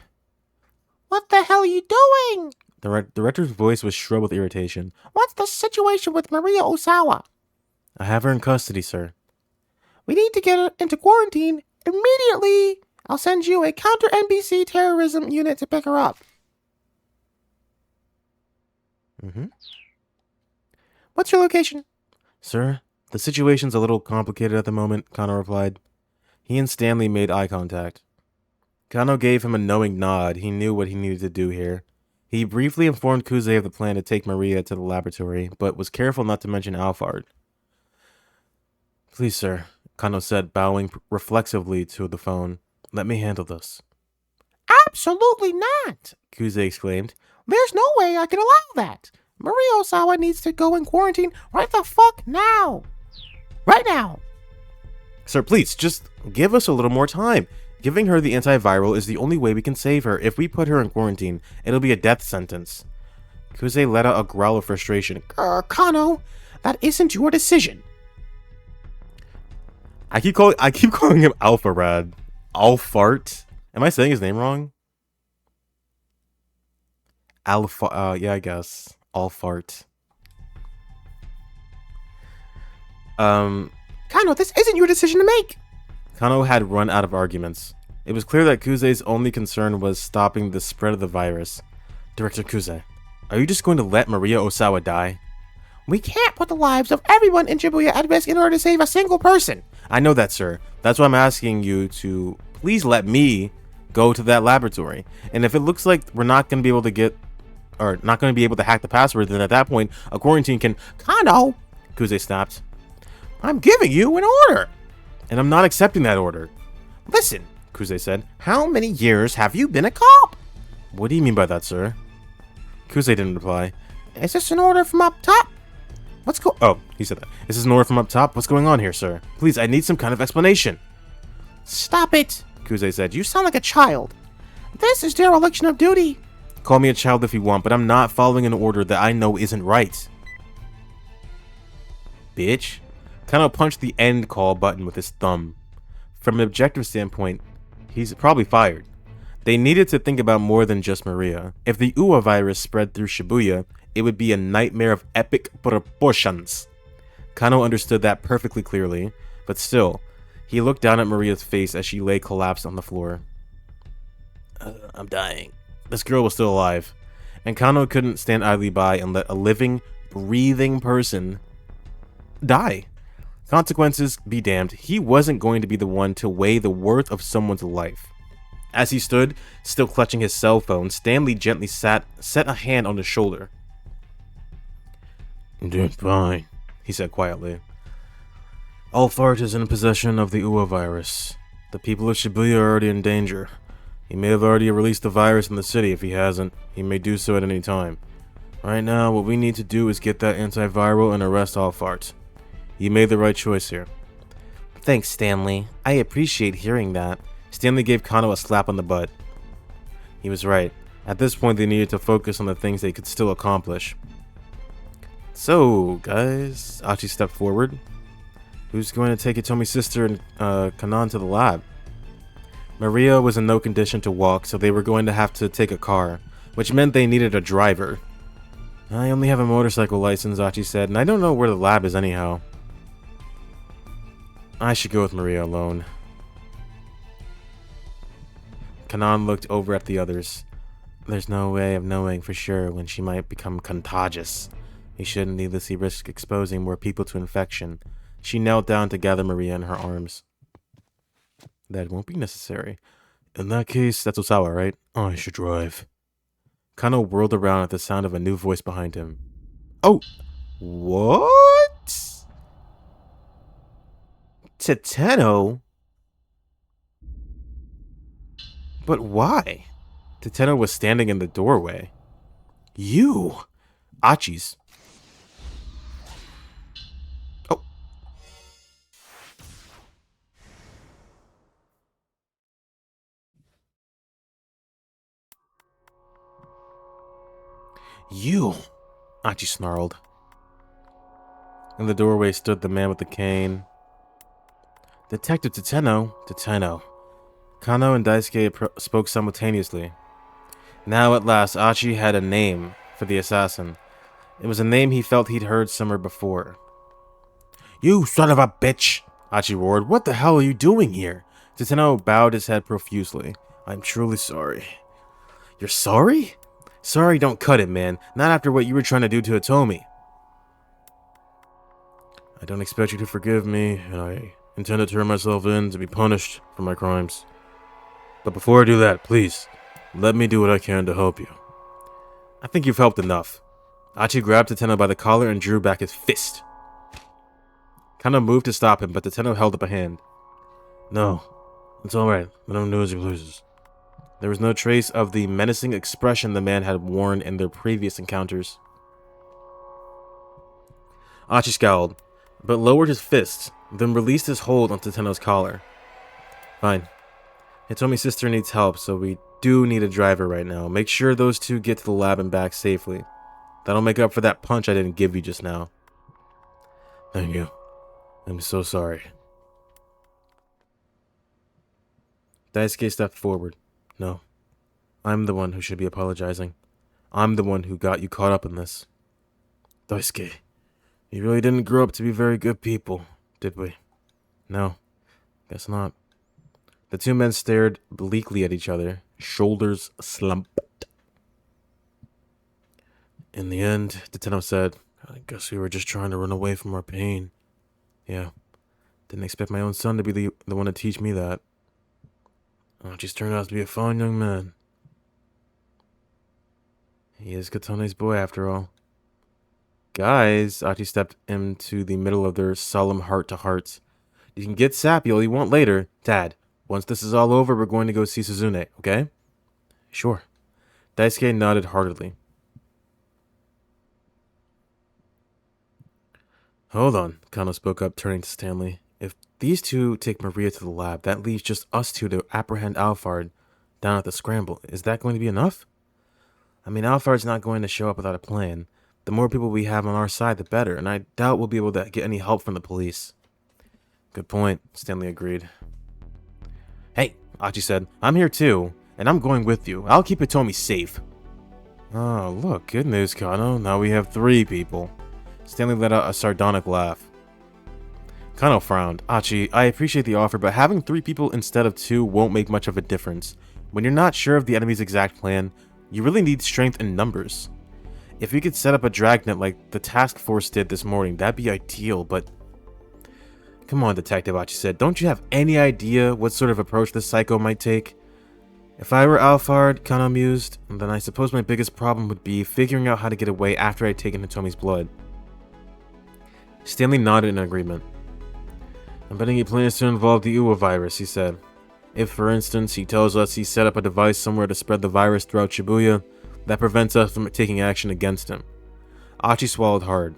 What the hell are you doing? The director's voice was shrill with irritation. What's the situation with Maria Osawa? I have her in custody, sir. We need to get her into quarantine immediately. I'll send you a counter-NBC terrorism unit to pick her up. What's your location? Sir, the situation's a little complicated at the moment, Kano replied. He and Stanley made eye contact. Kano gave him a knowing nod. He knew what he needed to do here. He briefly informed Kuze of the plan to take Maria to the laboratory, but was careful not to mention Alphard. Please, sir, Kano said, bowing reflexively to the phone. Let me handle this. Absolutely not, Kuze exclaimed. There's no way I can allow that. Maria Osawa needs to go in quarantine right the fuck now. Right now. Sir, please, just give us a little more time. Giving her the antiviral is the only way we can save her. If we put her in quarantine, it'll be a death sentence. Kuze let out a growl of frustration. Kano, that isn't your decision. I keep calling him Alpharad. Alfart? Am I saying his name wrong? Yeah, I guess. Alfart. Kano, this isn't your decision to make. Kano had run out of arguments. It was clear that Kuze's only concern was stopping the spread of the virus. Director Kuze, are you just going to let Maria Osawa die? We can't put the lives of everyone in Shibuya at risk in order to save a single person. I know that, sir. That's why I'm asking you to please let me go to that laboratory. And if it looks like we're not going to be able to not going to be able to hack the password, then at that point, a quarantine can... Kano! Kuze snapped. I'm giving you an order. And I'm not accepting that order. Listen, Kuze said. How many years have you been a cop? What do you mean by that, sir? Kuze didn't reply. Is this an order from up top? Oh, he said that. Is this an order from up top? What's going on here, sir? Please, I need some kind of explanation. Stop it, Kuze said. You sound like a child. This is dereliction of duty. Call me a child if you want, but I'm not following an order that I know isn't right. Bitch. Kano punched the end call button with his thumb. From an objective standpoint, he's probably fired. They needed to think about more than just Maria. If the Uwa virus spread through Shibuya, it would be a nightmare of epic proportions. Kano understood that perfectly clearly, but still, he looked down at Maria's face as she lay collapsed on the floor. I'm dying. This girl was still alive, and Kano couldn't stand idly by and let a living, breathing person die. Consequences be damned, he wasn't going to be the one to weigh the worth of someone's life. As he stood, still clutching his cell phone, Stanley gently set a hand on his shoulder. I'm doing fine, he said quietly. Alphard is in possession of the Uwa virus. The people of Shibuya are already in danger. He may have already released the virus in the city. If he hasn't, he may do so at any time. Right now, what we need to do is get that antiviral and arrest all farts. You made the right choice here. Thanks, Stanley. I appreciate hearing that. Stanley gave Kano a slap on the butt. He was right. At this point, they needed to focus on the things they could still accomplish. So, guys, Achi stepped forward. Who's going to take Itomi's sister and Kanan to the lab? Maria was in no condition to walk, so they were going to have to take a car, which meant they needed a driver. I only have a motorcycle license, Achi said, and I don't know where the lab is anyhow. I should go with Maria alone. Kanan looked over at the others. There's no way of knowing for sure when she might become contagious. We shouldn't needlessly risk exposing more people to infection. She knelt down to gather Maria in her arms. That won't be necessary. In that case, that's Osawa, right? I should drive. Kano whirled around at the sound of a new voice behind him. Oh! What? Teteno? But why? Teteno was standing in the doorway. You! Achi's. Oh. You! Achi snarled. In the doorway stood the man with the cane. Detective Teteno. Teteno. Kano and Daisuke spoke simultaneously. Now at last, Achi had a name for the assassin. It was a name he felt he'd heard somewhere before. You son of a bitch! Achi roared. What the hell are you doing here? Teteno bowed his head profusely. I'm truly sorry. You're sorry? Sorry don't cut it, man. Not after what you were trying to do to Hitomi. I don't expect you to forgive me, and I intend to turn myself in to be punished for my crimes. But before I do that, please, let me do what I can to help you. I think you've helped enough. Achi grabbed Teteno by the collar and drew back his fist. Kano moved to stop him, but Teteno held up a hand. No, it's alright. Let him do as he pleases. There was no trace of the menacing expression the man had worn in their previous encounters. Achi scowled, but lowered his fist, then released his hold on Teteno's collar. Fine. Hitomi's sister needs help, so we do need a driver right now. Make sure those two get to the lab and back safely. That'll make up for that punch I didn't give you just now. Thank you. I'm so sorry. Daisuke stepped forward. No. I'm the one who should be apologizing. I'm the one who got you caught up in this. Daisuke, you really didn't grow up to be very good people, did we? No. Guess not. The two men stared bleakly at each other, shoulders slumped. In the end, Teteno said, I guess we were just trying to run away from our pain. Yeah. Didn't expect my own son to be the one to teach me that. Just turned out to be a fine young man. He is Katone's boy, after all. Guys, Achi stepped into the middle of their solemn heart-to-hearts. You can get sappy all you want later. Dad, once this is all over, we're going to go see Suzune, okay? Sure. Daisuke nodded heartedly. Hold on, Kano spoke up, turning to Stanley. If these two take Maria to the lab, that leaves just us two to apprehend Alphard down at the Scramble. Is that going to be enough? I mean, Alphard's not going to show up without a plan. The more people we have on our side, the better, and I doubt we'll be able to get any help from the police. Good point, Stanley agreed. Hey, Achi said, I'm here too, and I'm going with you. I'll keep Hitomi safe. Oh, look, good news, Kano. Now we have 3 people. Stanley let out a sardonic laugh. Kano frowned. Achi, I appreciate the offer, but having 3 people instead of 2 won't make much of a difference. When you're not sure of the enemy's exact plan, you really need strength in numbers. If we could set up a dragnet like the task force did this morning, that'd be ideal, but... Come on, Detective, Achi said. Don't you have any idea what sort of approach this psycho might take? If I were Alphard, Kano mused, then I suppose my biggest problem would be figuring out how to get away after I'd taken Hitomi's blood. Stanley nodded in agreement. I'm betting he plans to involve the Uwa virus, he said. If, for instance, he tells us he set up a device somewhere to spread the virus throughout Shibuya, that prevents us from taking action against him. Achi swallowed hard.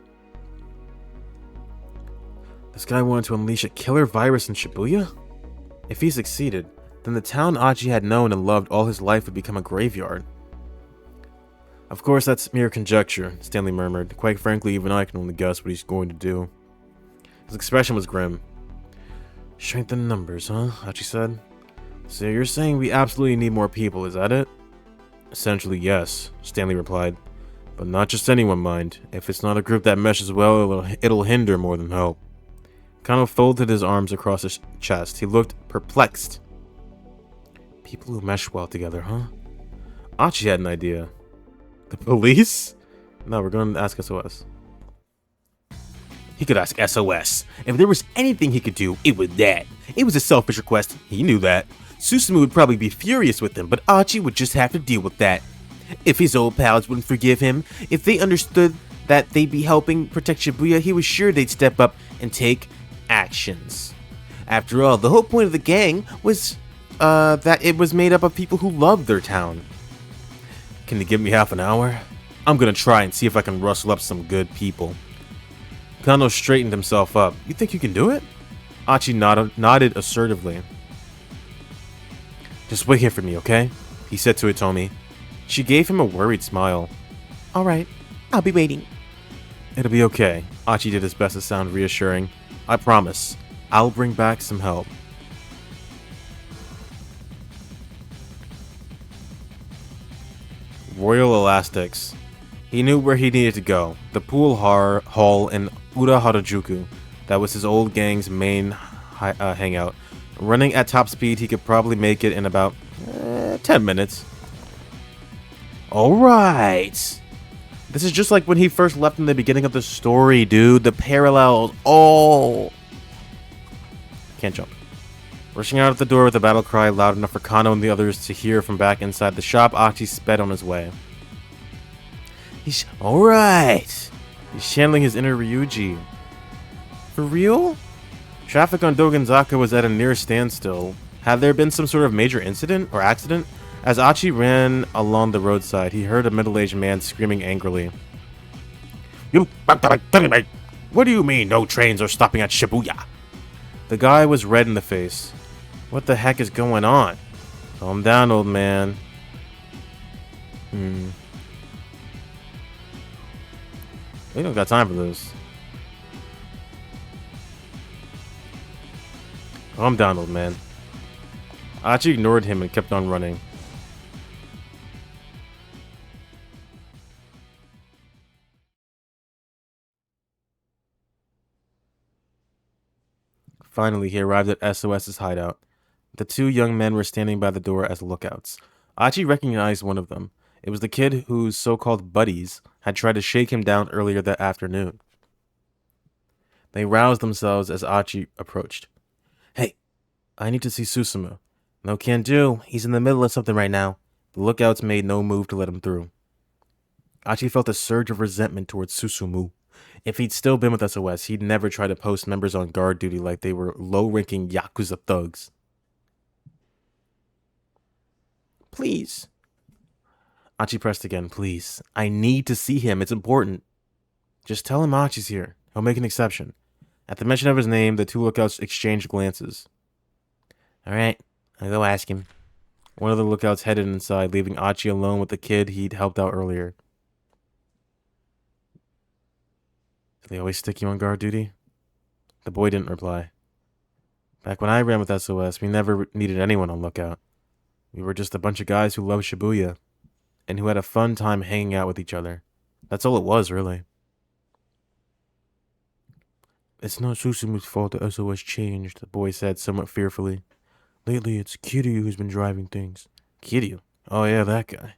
This guy wanted to unleash a killer virus in Shibuya? If he succeeded, then the town Achi had known and loved all his life would become a graveyard. Of course, that's mere conjecture, Stanley murmured. Quite frankly, even I can only guess what he's going to do. His expression was grim. Strength in numbers, huh? Achi said. So you're saying we absolutely need more people, is that it? Essentially, yes, Stanley replied. But not just anyone, mind. If it's not a group that meshes well, it'll hinder more than help. Kano folded his arms across his chest. He looked perplexed. People who mesh well together, huh? Achi had an idea. The police? No, we're going to ask SOS. He could ask SOS. If there was anything he could do, it was that. It was a selfish request. He knew that. Susumu would probably be furious with him, but Achi would just have to deal with that. If his old pals wouldn't forgive him, if they understood that they'd be helping protect Shibuya, he was sure they'd step up and take actions. After all, the whole point of the gang was that it was made up of people who loved their town. Can you give me half an hour? I'm gonna try and see if I can rustle up some good people. Kano straightened himself up. You think you can do it? Achi nodded assertively. Just wait here for me, okay? He said to Hitomi. She gave him a worried smile. Alright, I'll be waiting. It'll be okay. Achi did his best to sound reassuring. I promise. I'll bring back some help. Royal Elastics. He knew where he needed to go. The pool hall in Ura Harajuku. That was his old gang's main hangout. Running at top speed, he could probably make it in about 10 minutes. Alright. This is just like when he first left in the beginning of the story, dude. The parallels. Oh. Can't jump. Rushing out of the door with a battle cry loud enough for Kano and the others to hear from back inside the shop, Achi sped on his way. He's alright. He's channeling his inner Ryuji. For real? Traffic on Dogenzaka was at a near standstill. Had there been some sort of major incident or accident? As Achi ran along the roadside, he heard a middle-aged man screaming angrily. What do you mean no trains are stopping at Shibuya? The guy was red in the face. What the heck is going on? Calm down, old man. We don't got time for this. Calm down, old man. Achi ignored him and kept on running. Finally, he arrived at SOS's hideout. The two young men were standing by the door as lookouts. Achi recognized one of them. It was the kid whose so-called buddies had tried to shake him down earlier that afternoon. They roused themselves as Achi approached. Hey, I need to see Susumu. No can do. He's in the middle of something right now. The lookouts made no move to let him through. Achi felt a surge of resentment towards Susumu. If he'd still been with SOS, he'd never try to post members on guard duty like they were low-ranking Yakuza thugs. Please. Achi pressed again. Please. I need to see him. It's important. Just tell him Achi's here. He'll make an exception. At the mention of his name, the two lookouts exchanged glances. Alright, I'll go ask him. One of the lookouts headed inside, leaving Achi alone with the kid he'd helped out earlier. Do they always stick you on guard duty? The boy didn't reply. Back when I ran with SOS, we never needed anyone on lookout. We were just a bunch of guys who loved Shibuya, and who had a fun time hanging out with each other. That's all it was, really. It's not Susumu's fault that SOS changed, the boy said somewhat fearfully. Lately, it's Kiryu who's been driving things. Kiryu? Oh yeah, that guy.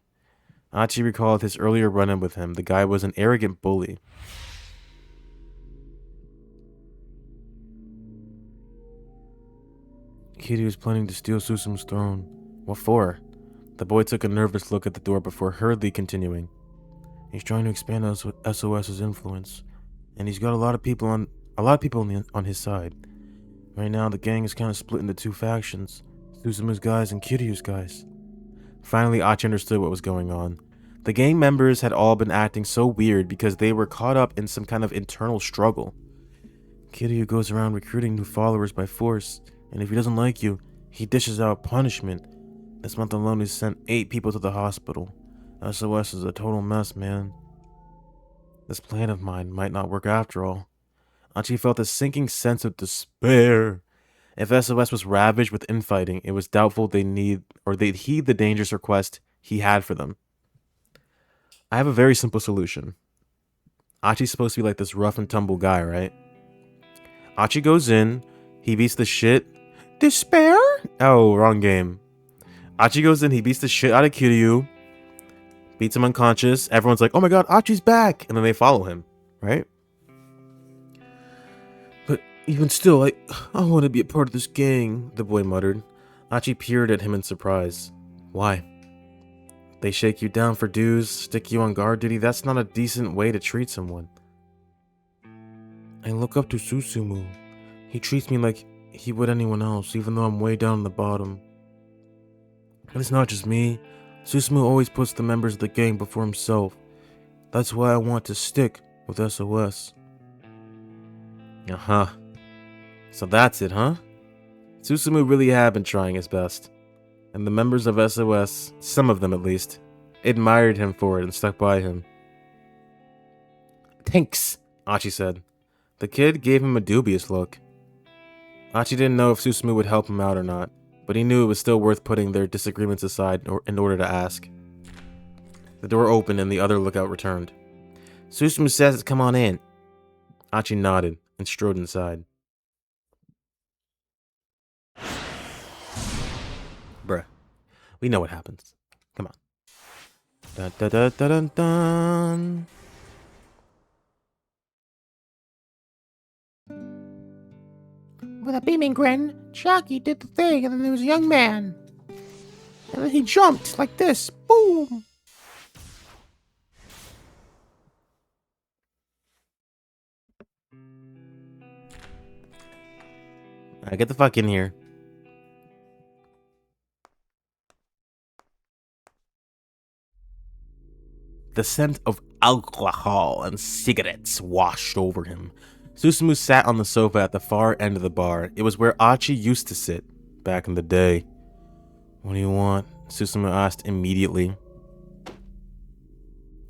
Achi recalled his earlier run-in with him. The guy was an arrogant bully. Kiryu's planning to steal Susumu's throne. What for? The boy took a nervous look at the door before hurriedly continuing. He's trying to expand SOS's influence, and he's got a lot of people on his side. Right now, the gang is kind of split into two factions. Susumu's guys and Kiryu's guys. Finally, Achi understood what was going on. The gang members had all been acting so weird because they were caught up in some kind of internal struggle. Kiryu goes around recruiting new followers by force, and if he doesn't like you, he dishes out punishment. This month alone, he sent 8 people to the hospital. SOS is a total mess, man. This plan of mine might not work after all. Achi felt a sinking sense of despair. If SOS was ravaged with infighting, it was doubtful they'd heed the dangerous request he had for them. I have a very simple solution. Achi's supposed to be like this rough and tumble guy, right? Achi goes in, he beats the shit. Despair? Oh, wrong game. Achi goes in, he beats the shit out of Kiryu, beats him unconscious. Everyone's like, oh my god, Achi's back! And then they follow him, right? But even still, I want to be a part of this gang, the boy muttered. Achi peered at him in surprise. Why? They shake you down for dues, stick you on guard duty. That's not a decent way to treat someone. I look up to Susumu. He treats me like he would anyone else, even though I'm way down in the bottom. And it's not just me. Susumu always puts the members of the gang before himself. That's why I want to stick with SOS. Uh-huh. So that's it, huh? Susumu really had been trying his best. And the members of SOS, some of them at least, admired him for it and stuck by him. Thanks, Achi said. The kid gave him a dubious look. Achi didn't know if Susumu would help him out or not, but he knew it was still worth putting their disagreements aside in order to ask. The door opened and the other lookout returned. Susumu says to come on in. Achi nodded and strode inside. Bruh, we know what happens. Come on. Dun dun dun dun dun dun. With a beaming grin, Chucky did the thing, and then there was a young man. And then he jumped like this. Boom! Alright, get the fuck in here. The scent of alcohol and cigarettes washed over him. Susumu sat on the sofa at the far end of the bar. It was where Achi used to sit back in the day. What do you want? Susumu asked immediately.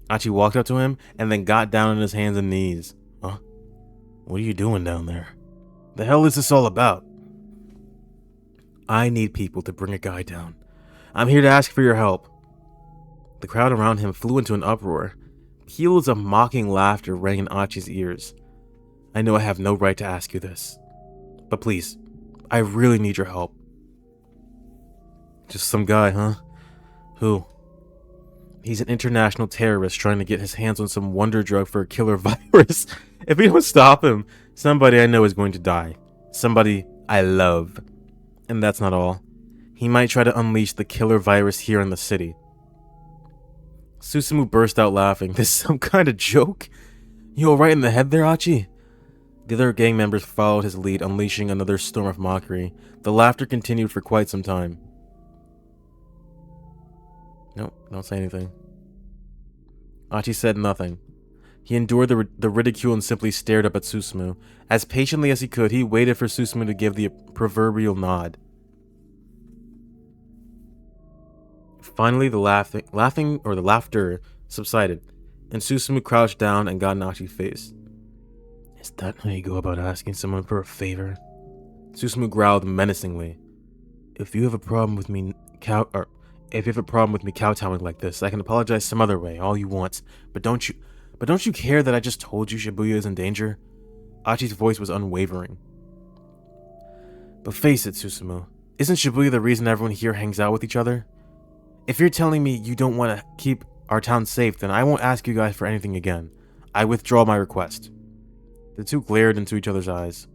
Achi walked up to him and then got down on his hands and knees. Huh? What are you doing down there? The hell is this all about? I need people to bring a guy down. I'm here to ask for your help. The crowd around him flew into an uproar. Peals of mocking laughter rang in Achi's ears. I know I have no right to ask you this, but please, I really need your help. Just some guy, huh? Who? He's an international terrorist trying to get his hands on some wonder drug for a killer virus. If we don't stop him, somebody I know is going to die. Somebody I love. And that's not all. He might try to unleash the killer virus here in the city. Susumu burst out laughing. This is some kind of joke? You alright in the head there, Achi? The other gang members followed his lead, unleashing another storm of mockery. The laughter continued for quite some time. Nope, don't say anything. Achi said nothing. He endured the ridicule and simply stared up at Susumu. As patiently as he could, he waited for Susumu to give the proverbial nod. Finally, the laughter subsided, and Susumu crouched down and got in Achi's face. Is that how you go about asking someone for a favor? Susumu growled menacingly. If you have a problem with me kowtowing like this, I can apologize some other way, all you want. But don't you care that I just told you Shibuya is in danger? Achi's voice was unwavering. But face it, Susumu, isn't Shibuya the reason everyone here hangs out with each other? If you're telling me you don't want to keep our town safe, then I won't ask you guys for anything again. I withdraw my request. The two glared into each other's eyes.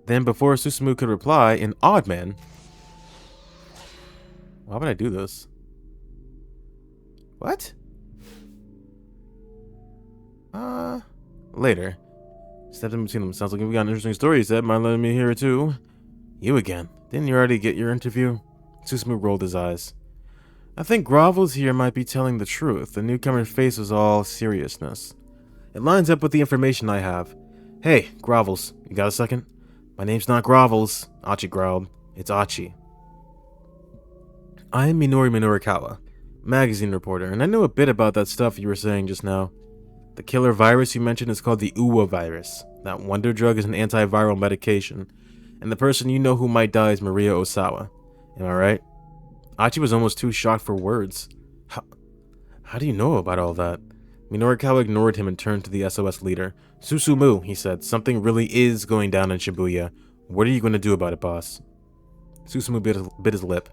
Then, before Susumu could reply, an odd man... Why would I do this? What? Later. Stepped in between them. Sounds like we got an interesting story, he said. Mind letting me hear it too? You again. Didn't you already get your interview? Susumu rolled his eyes. I think Grovels here might be telling the truth. The newcomer's face was all seriousness. It lines up with the information I have. Hey, Grovels, you got a second? My name's not Grovels, Achi growled. It's Achi. I am Minori Minorikawa, magazine reporter, and I know a bit about that stuff you were saying just now. The killer virus you mentioned is called the Uwa virus. That wonder drug is an antiviral medication, and the person you know who might die is Maria Osawa. Am I right? Achi was almost too shocked for words. How do you know about all that? Minorikawa ignored him and turned to the SOS leader. Susumu, he said, something really is going down in Shibuya. What are you going to do about it, boss? Susumu bit his lip.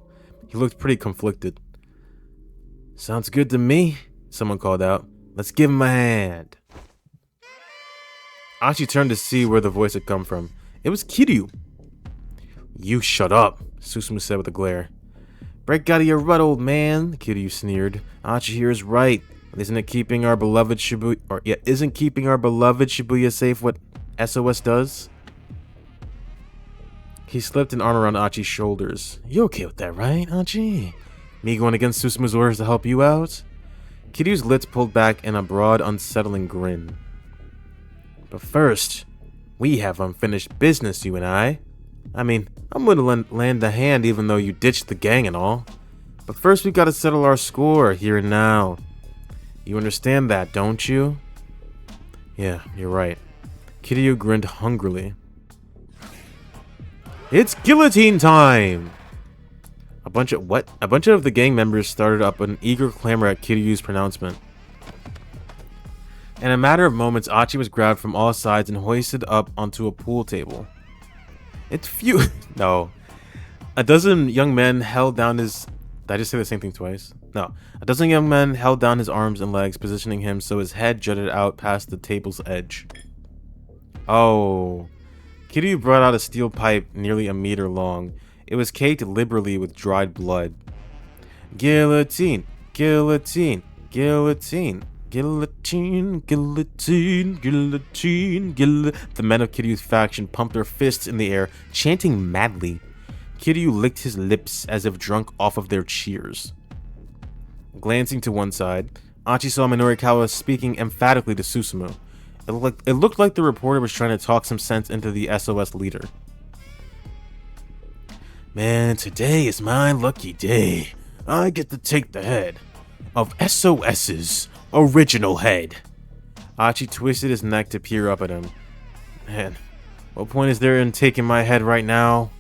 He looked pretty conflicted. Sounds good to me, someone called out. Let's give him a hand. Achi turned to see where the voice had come from. It was Kiryu. You shut up, Susumu said with a glare. Break out of your rut, old man, Kiryu sneered. Achi here is right. Isn't keeping our beloved Shibuya safe what SOS does? He slipped an arm around Achi's shoulders. You okay with that, right, Achi? Me going against Susumu's orders to help you out? Kiryu's lips pulled back in a broad, unsettling grin. But first, we have unfinished business, you and I. I mean, I'm gonna lend a hand even though you ditched the gang and all. But first we gotta settle our score here and now. You understand that, don't you? Yeah, you're right. Kiryu grinned hungrily. It's guillotine time! A bunch of the gang members started up an eager clamor at Kiryu's pronouncement. In a matter of moments, Achi was grabbed from all sides and hoisted up onto a pool table. No. A dozen young men held down his... Did I just say the same thing twice? No. A dozen young men held down his arms and legs, positioning him so his head jutted out past the table's edge. Oh. Kiryu brought out a steel pipe nearly a meter long. It was caked liberally with dried blood. Guillotine, guillotine, guillotine, guillotine, guillotine, guillotine, guillotine. The men of Kiryu's faction pumped their fists in the air, chanting madly. Kiryu licked his lips as if drunk off of their cheers. Glancing to one side, Achi saw Minorikawa speaking emphatically to Susumu. It looked like the reporter was trying to talk some sense into the SOS leader. Man, today is my lucky day. I get to take the head of SOS's original head. Achi twisted his neck to peer up at him. Man, what point is there in taking my head right now?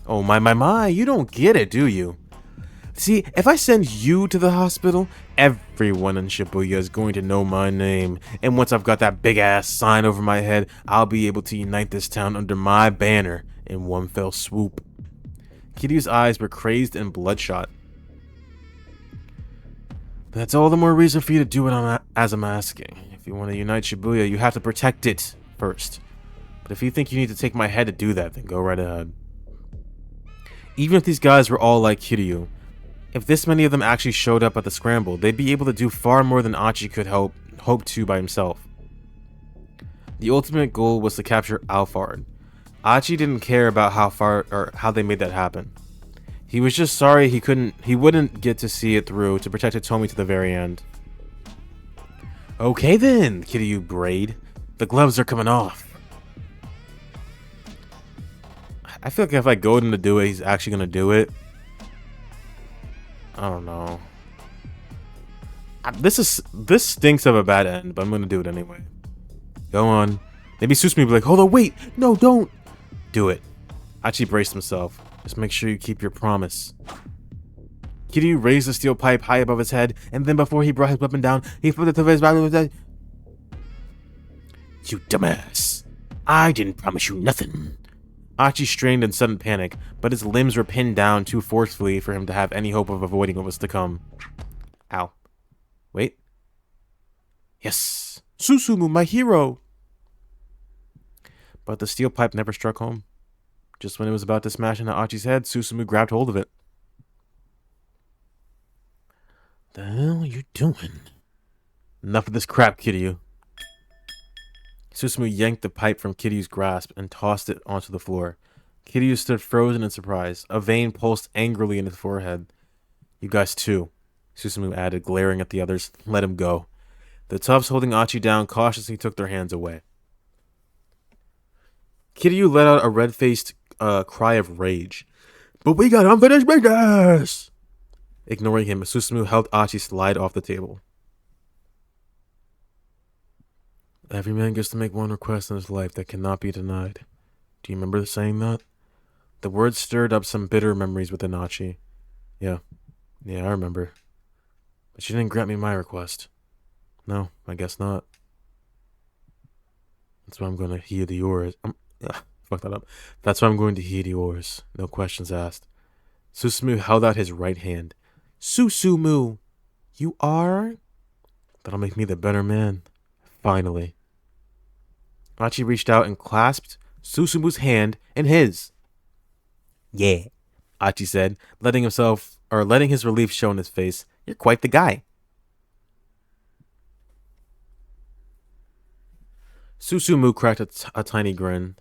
Oh my, you don't get it, do you? See, if I send you to the hospital, everyone in Shibuya is going to know my name. And once I've got that big-ass sign over my head, I'll be able to unite this town under my banner in one fell swoop. Kiryu's eyes were crazed and bloodshot. That's all the more reason for you to do it as I'm asking. If you want to unite Shibuya, you have to protect it first. But if you think you need to take my head to do that, then go right ahead. Even if these guys were all like Kiryu, if this many of them actually showed up at the Scramble, they'd be able to do far more than Achi could hope to by himself. The ultimate goal was to capture Alphard. Achi didn't care about how they made that happen. He was just sorry he wouldn't get to see it through to protect Hitomi to the very end. Okay then, Kiryu brayed. The gloves are coming off. I feel like if I goad him to do it, he's actually gonna do it. I don't know. This stinks of a bad end, but I'm gonna do it anyway. Go on. Maybe Susumu will be like, hold on, wait, no, don't. Do it. Achi braced himself. Just make sure you keep your promise. Kiryu raised the steel pipe high above his head, and then before he brought his weapon down, he flipped it to his back. You dumbass. I didn't promise you nothing. Achi strained in sudden panic, but his limbs were pinned down too forcefully for him to have any hope of avoiding what was to come. Ow. Wait. Yes. Susumu, my hero. But the steel pipe never struck home. Just when it was about to smash into Achi's head, Susumu grabbed hold of it. The hell are you doing? Enough of this crap, Kiryu. Susumu yanked the pipe from Kiryu's grasp and tossed it onto the floor. Kiryu stood frozen in surprise. A vein pulsed angrily in his forehead. You guys too, Susumu added, glaring at the others. Let him go. The toughs holding Achi down cautiously took their hands away. Kiryu let out a red-faced cry of rage. But we got unfinished business! Ignoring him, Susumu helped Achi slide off the table. Every man gets to make one request in his life that cannot be denied. Do you remember saying that? The words stirred up some bitter memories within Achi. Yeah, I remember. But she didn't grant me my request. No, I guess not. That's why I'm going to heed yours. Fuck that up. That's why I'm going to heed yours. No questions asked. Susumu held out his right hand. Susumu! You are? That'll make me the better man. Finally. Achi reached out and clasped Susumu's hand in his. Yeah, Achi said, letting his relief show in his face. You're quite the guy. Susumu cracked a tiny grin.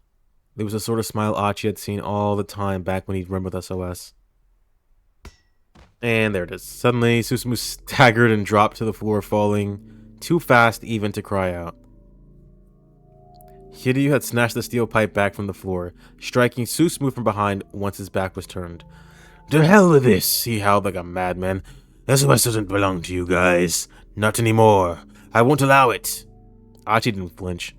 It was the sort of smile Achi had seen all the time back when he'd run with SOS. And there it is. Suddenly, Susumu staggered and dropped to the floor, falling too fast even to cry out. Kiryu had snatched the steel pipe back from the floor, striking Susumu from behind once his back was turned. To hell with this, he howled like a madman. SOS doesn't belong to you guys. Not anymore. I won't allow it. Achi didn't flinch.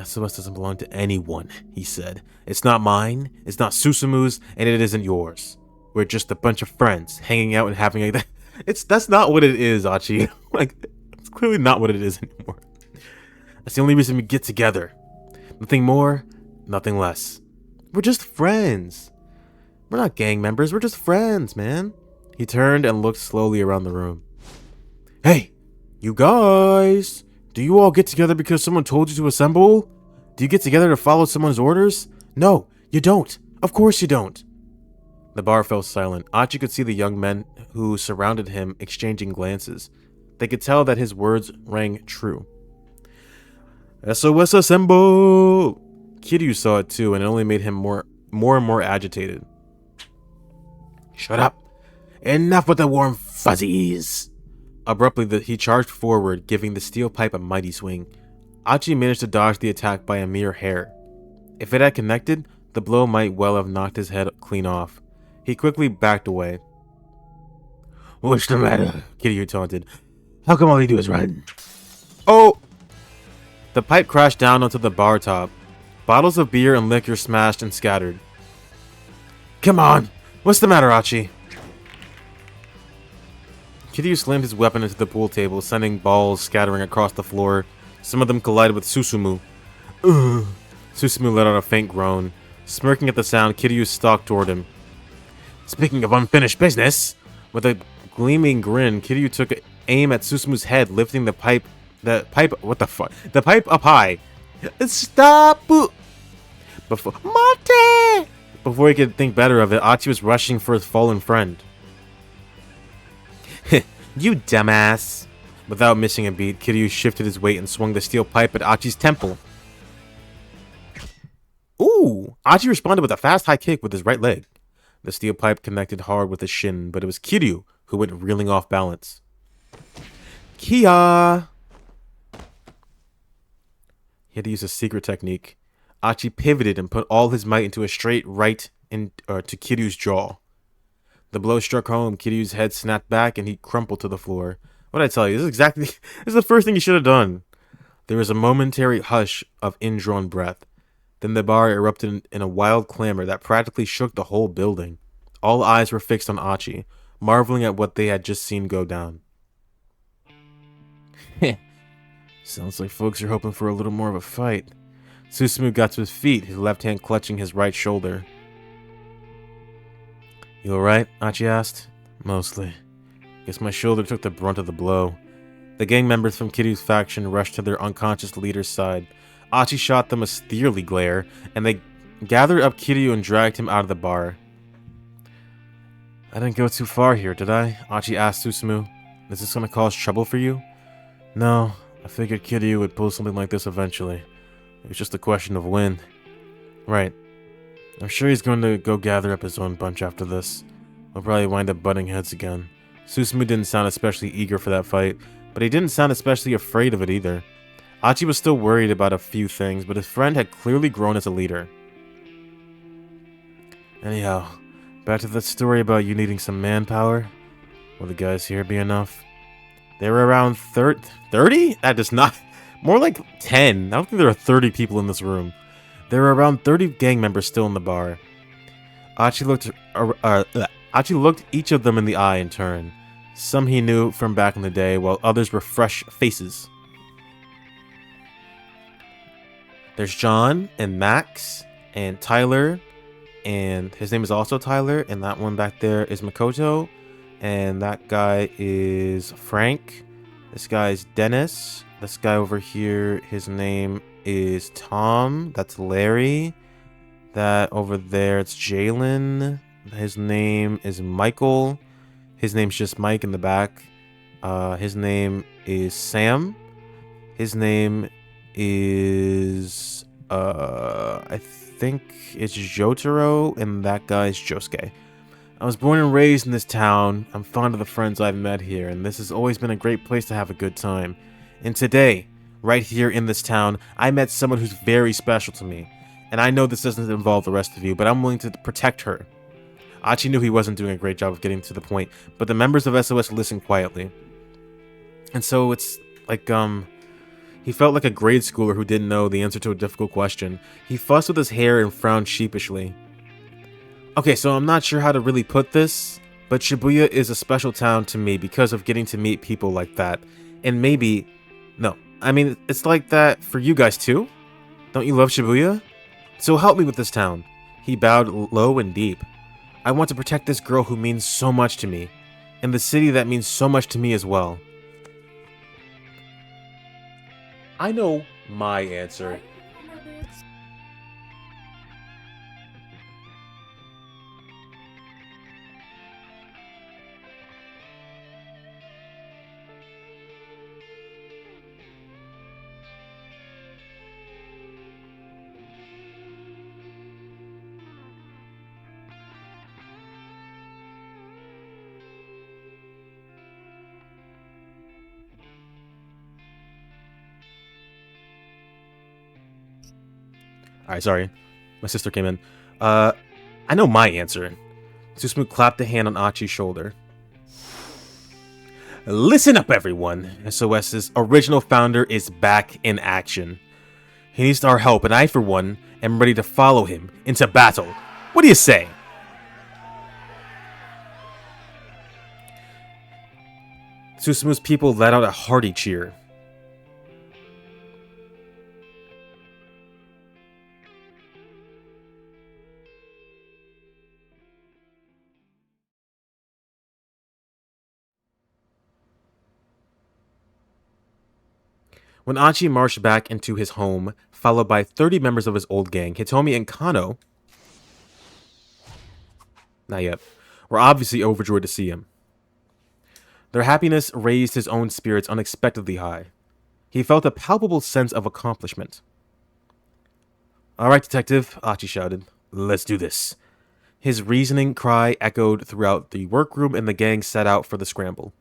SOS doesn't belong to anyone, he said. It's not mine, it's not Susumu's, and it isn't yours. We're just a bunch of friends, hanging out and having a... That's not what it is, Achi. It's clearly not what it is anymore. That's the only reason we get together. Nothing more, nothing less. We're just friends. We're not gang members, we're just friends, man. He turned and looked slowly around the room. Hey, you guys! Do you all get together because someone told you to assemble? Do you get together to follow someone's orders? No, you don't. Of course you don't. The bar fell silent. Achi could see the young men who surrounded him exchanging glances. They could tell that his words rang true. SOS assemble! Kiryu saw it too, and it only made him more and more agitated. Shut up! Enough with the warm fuzzies! Abruptly, he charged forward, giving the steel pipe a mighty swing. Achi managed to dodge the attack by a mere hair. If it had connected, the blow might well have knocked his head clean off. He quickly backed away. What's the matter? Kiryu taunted. How come all you do is run? Oh! The pipe crashed down onto the bar top. Bottles of beer and liquor smashed and scattered. Come on! What's the matter, Achi? Kiryu slammed his weapon into the pool table, sending balls scattering across the floor. Some of them collided with Susumu. Ugh. Susumu let out a faint groan. Smirking at the sound, Kiryu stalked toward him. Speaking of unfinished business, with a gleaming grin, Kiryu took aim at Susumu's head, lifting the pipe what the fuck? The pipe up high. Stop! Before he could think better of it, Achi was rushing for his fallen friend. You dumbass. Without missing a beat, Kiryu shifted his weight and swung the steel pipe at Achi's temple. Ooh! Achi responded with a fast high kick with his right leg. The steel pipe connected hard with his shin, but it was Kiryu who went reeling off balance. Kia! He had to use a secret technique. Achi pivoted and put all his might into a straight right to Kiryu's jaw. The blow struck home. Kiryu's head snapped back and he crumpled to the floor. What did I tell you? This is the first thing you should have done. There was a momentary hush of indrawn breath. Then the bar erupted in a wild clamor that practically shook the whole building. All eyes were fixed on Achi, marveling at what they had just seen go down. Sounds like folks are hoping for a little more of a fight. Susumu got to his feet, his left hand clutching his right shoulder. You alright? Achi asked. Mostly. Guess my shoulder took the brunt of the blow. The gang members from Kiryu's faction rushed to their unconscious leader's side. Achi shot them a steely glare, and they gathered up Kiryu and dragged him out of the bar. I didn't go too far here, did I? Achi asked Susumu. Is this gonna cause trouble for you? No, I figured Kiryu would pull something like this eventually. It was just a question of when. Right. I'm sure he's going to go gather up his own bunch after this. We'll probably wind up butting heads again. Susumu didn't sound especially eager for that fight, but he didn't sound especially afraid of it either. Achi was still worried about a few things, but his friend had clearly grown as a leader. Anyhow, back to that story about you needing some manpower. Will the guys here be enough? They were around 30? That is not... More like 10. I don't think there are 30 people in this room. There were around 30 gang members still in the bar. Achi looked each of them in the eye in turn. Some he knew from back in the day, while others were fresh faces. There's John and Max and Tyler, and his name is also Tyler, and that one back there is Makoto, and that guy is Frank. This guy's Dennis. This guy over here, his name is Tom. That's Larry. That over there, it's Jalen. His name is Michael. His name's just Mike in the back. His name is Sam. His name is I think it's Jotaro, and that guy's Josuke. I was born and raised in this town. I'm fond of the friends I've met here, and this has always been a great place to have a good time. And today, right here in this town, I met someone who's very special to me. And I know this doesn't involve the rest of you, but I'm willing to protect her. Achi knew he wasn't doing a great job of getting to the point, but the members of SOS listened quietly. And so it's like, he felt like a grade schooler who didn't know the answer to a difficult question. He fussed with his hair and frowned sheepishly. Okay, so I'm not sure how to really put this, but Shibuya is a special town to me because of getting to meet people like that. And maybe... No, I mean, it's like that for you guys too? Don't you love Shibuya? So help me with this town. He bowed low and deep. I want to protect this girl who means so much to me, and the city that means so much to me as well. I know my answer. Alright, sorry. My sister came in. I know my answer. Susumu clapped a hand on Achi's shoulder. Listen up, everyone. SOS's original founder is back in action. He needs our help, and I, for one, am ready to follow him into battle. What do you say? Susumu's people let out a hearty cheer. When Achi marched back into his home, followed by 30 members of his old gang, Hitomi and Kano, not yet, were obviously overjoyed to see him. Their happiness raised his own spirits unexpectedly high. He felt a palpable sense of accomplishment. All right, detective, Achi shouted. Let's do this. His reasoning cry echoed throughout the workroom, and the gang set out for the scramble.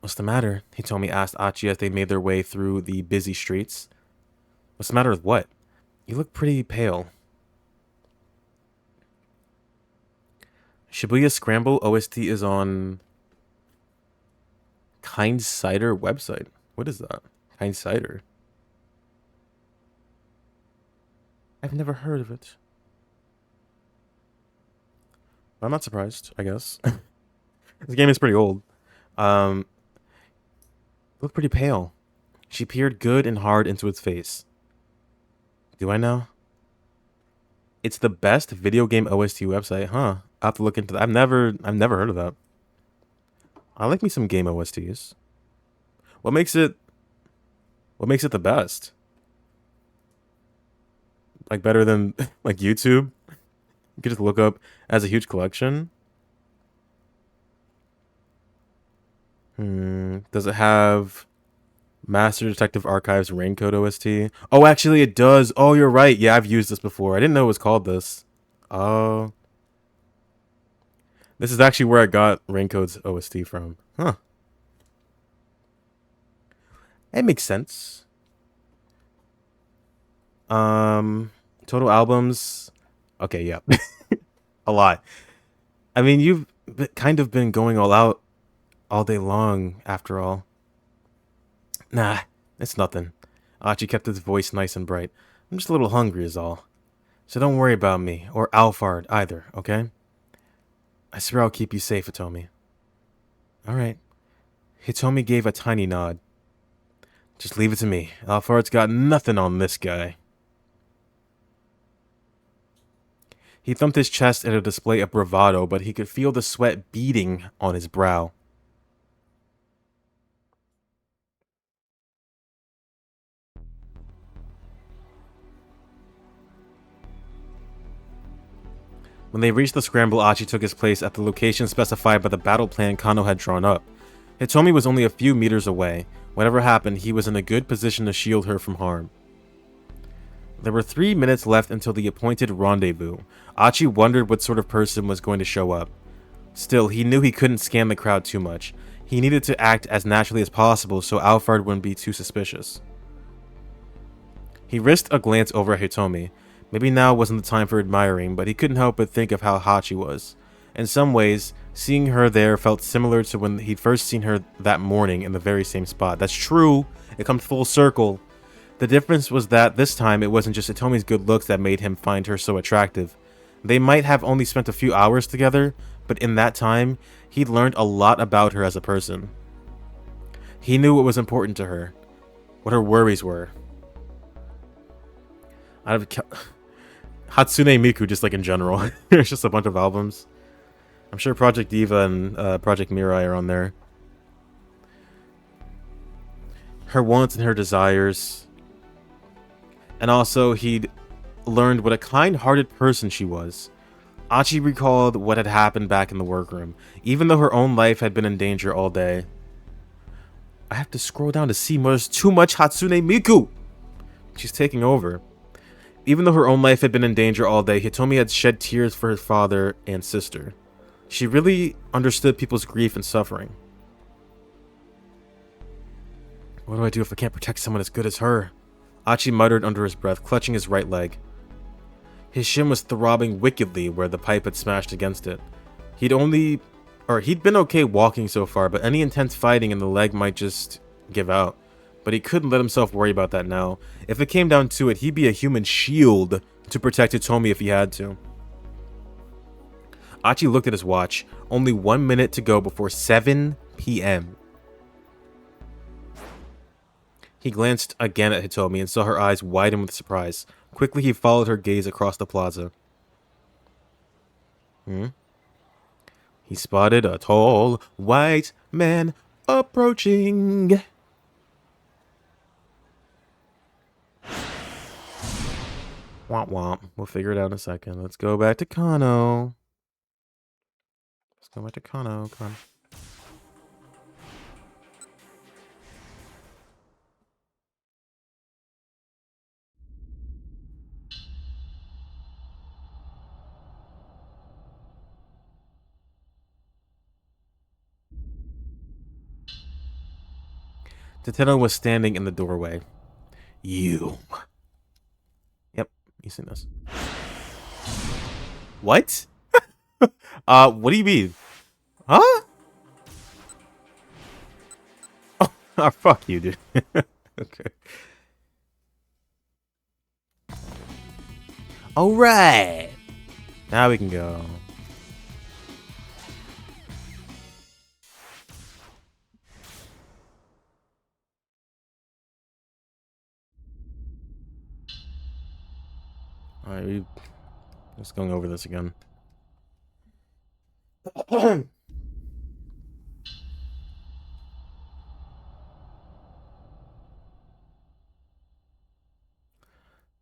What's the matter? Hitomi asked Achi as they made their way through the busy streets. What's the matter with what? You look pretty pale. Shibuya Scramble OST is on Kind Cider website. What is that? Kind Cider. I've never heard of it. I'm not surprised, I guess. This game is pretty old. Look pretty pale. She peered good and hard into its face. Do I know? It's the best video game OST website, huh? I'll have to look into that. I've never heard of that. I like me some game OSTs. What makes it the best? Like better than like YouTube? You could just look up as a huge collection. Does it have Master Detective Archives Raincoat OST. Oh, actually, it does. Oh, you're right. Yeah, I've used this before. I didn't know it was called this. Oh. This is actually where I got Raincoat's OST from. Huh. It makes sense. Total albums. Okay, yeah. A lot. I mean, you've kind of been going all out all day long, after all. Nah, it's nothing. Archie kept his voice nice and bright. I'm just a little hungry is all. So don't worry about me, or Alphard either, okay? I swear I'll keep you safe, Hitomi. Alright. Hitomi gave a tiny nod. Just leave it to me. Alphard's got nothing on this guy. He thumped his chest in a display of bravado, but he could feel the sweat beading on his brow. When they reached the Scramble, Achi took his place at the location specified by the battle plan Kano had drawn up. Hitomi was only a few meters away. Whatever happened, he was in a good position to shield her from harm. There were 3 minutes left until the appointed rendezvous. Achi wondered what sort of person was going to show up. Still, he knew he couldn't scan the crowd too much. He needed to act as naturally as possible so Alphard wouldn't be too suspicious. He risked a glance over at Hitomi. Maybe now wasn't the time for admiring, but he couldn't help but think of how hot she was. In some ways, seeing her there felt similar to when he'd first seen her that morning in the very same spot. That's true. It comes full circle. The difference was that this time it wasn't just Hitomi's good looks that made him find her so attractive. They might have only spent a few hours together, but in that time, he'd learned a lot about her as a person. He knew what was important to her, what her worries were. Out of Hatsune Miku, just like in general. There's just a bunch of albums. I'm sure Project Diva and Project Mirai are on there. Her wants and her desires. And also, he'd learned what a kind-hearted person she was. Achi recalled what had happened back in the workroom, even though her own life had been in danger all day. I have to scroll down to see more. There's too much Hatsune Miku! She's taking over. Even though her own life had been in danger all day, Hitomi had shed tears for her father and sister. She really understood people's grief and suffering. What do I do if I can't protect someone as good as her? Achi muttered under his breath, clutching his right leg. His shin was throbbing wickedly where the pipe had smashed against it. He'd been okay walking so far, but any intense fighting and the leg might just give out. But he couldn't let himself worry about that now. If it came down to it, he'd be a human shield to protect Hitomi if he had to. Achi looked at his watch. Only 1 minute to go before 7 p.m. He glanced again at Hitomi and saw her eyes widen with surprise. Quickly, he followed her gaze across the plaza. He spotted a tall, white man approaching. Womp womp. We'll figure it out in a second. Let's go back to Kano. Come on. Teteno was standing in the doorway. You. Yep, you seen this. What? What do you mean? Huh? Oh, fuck you, dude. Okay. Alright. Now we can go. Alright, we just going over this again.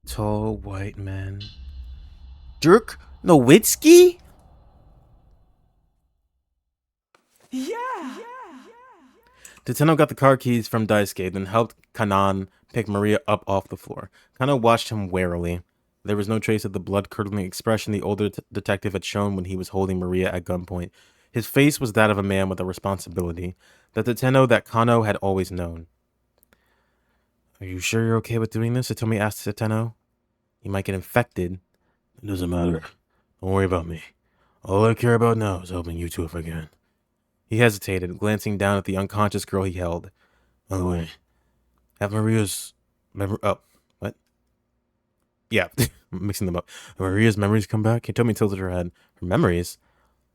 Tall white man. Dirk Nowitzki? Yeah. Teteno got the car keys from Daisuke, then helped Kanan pick Maria up off the floor. Kanan watched him warily. There was no trace of the blood-curdling expression the older detective had shown when he was holding Maria at gunpoint. His face was that of a man with a responsibility, the Teteno that Kano had always known. Are you sure you're okay with doing this? Hitomi asked Teteno. You might get infected. It doesn't matter. Don't worry about me. All I care about now is helping you two if I can. He hesitated, glancing down at the unconscious girl he held. By the way, have Maria's memory... Oh, what? Yeah, I'm mixing them up. Have Maria's memories come back? Hitomi tilted her head. Her memories?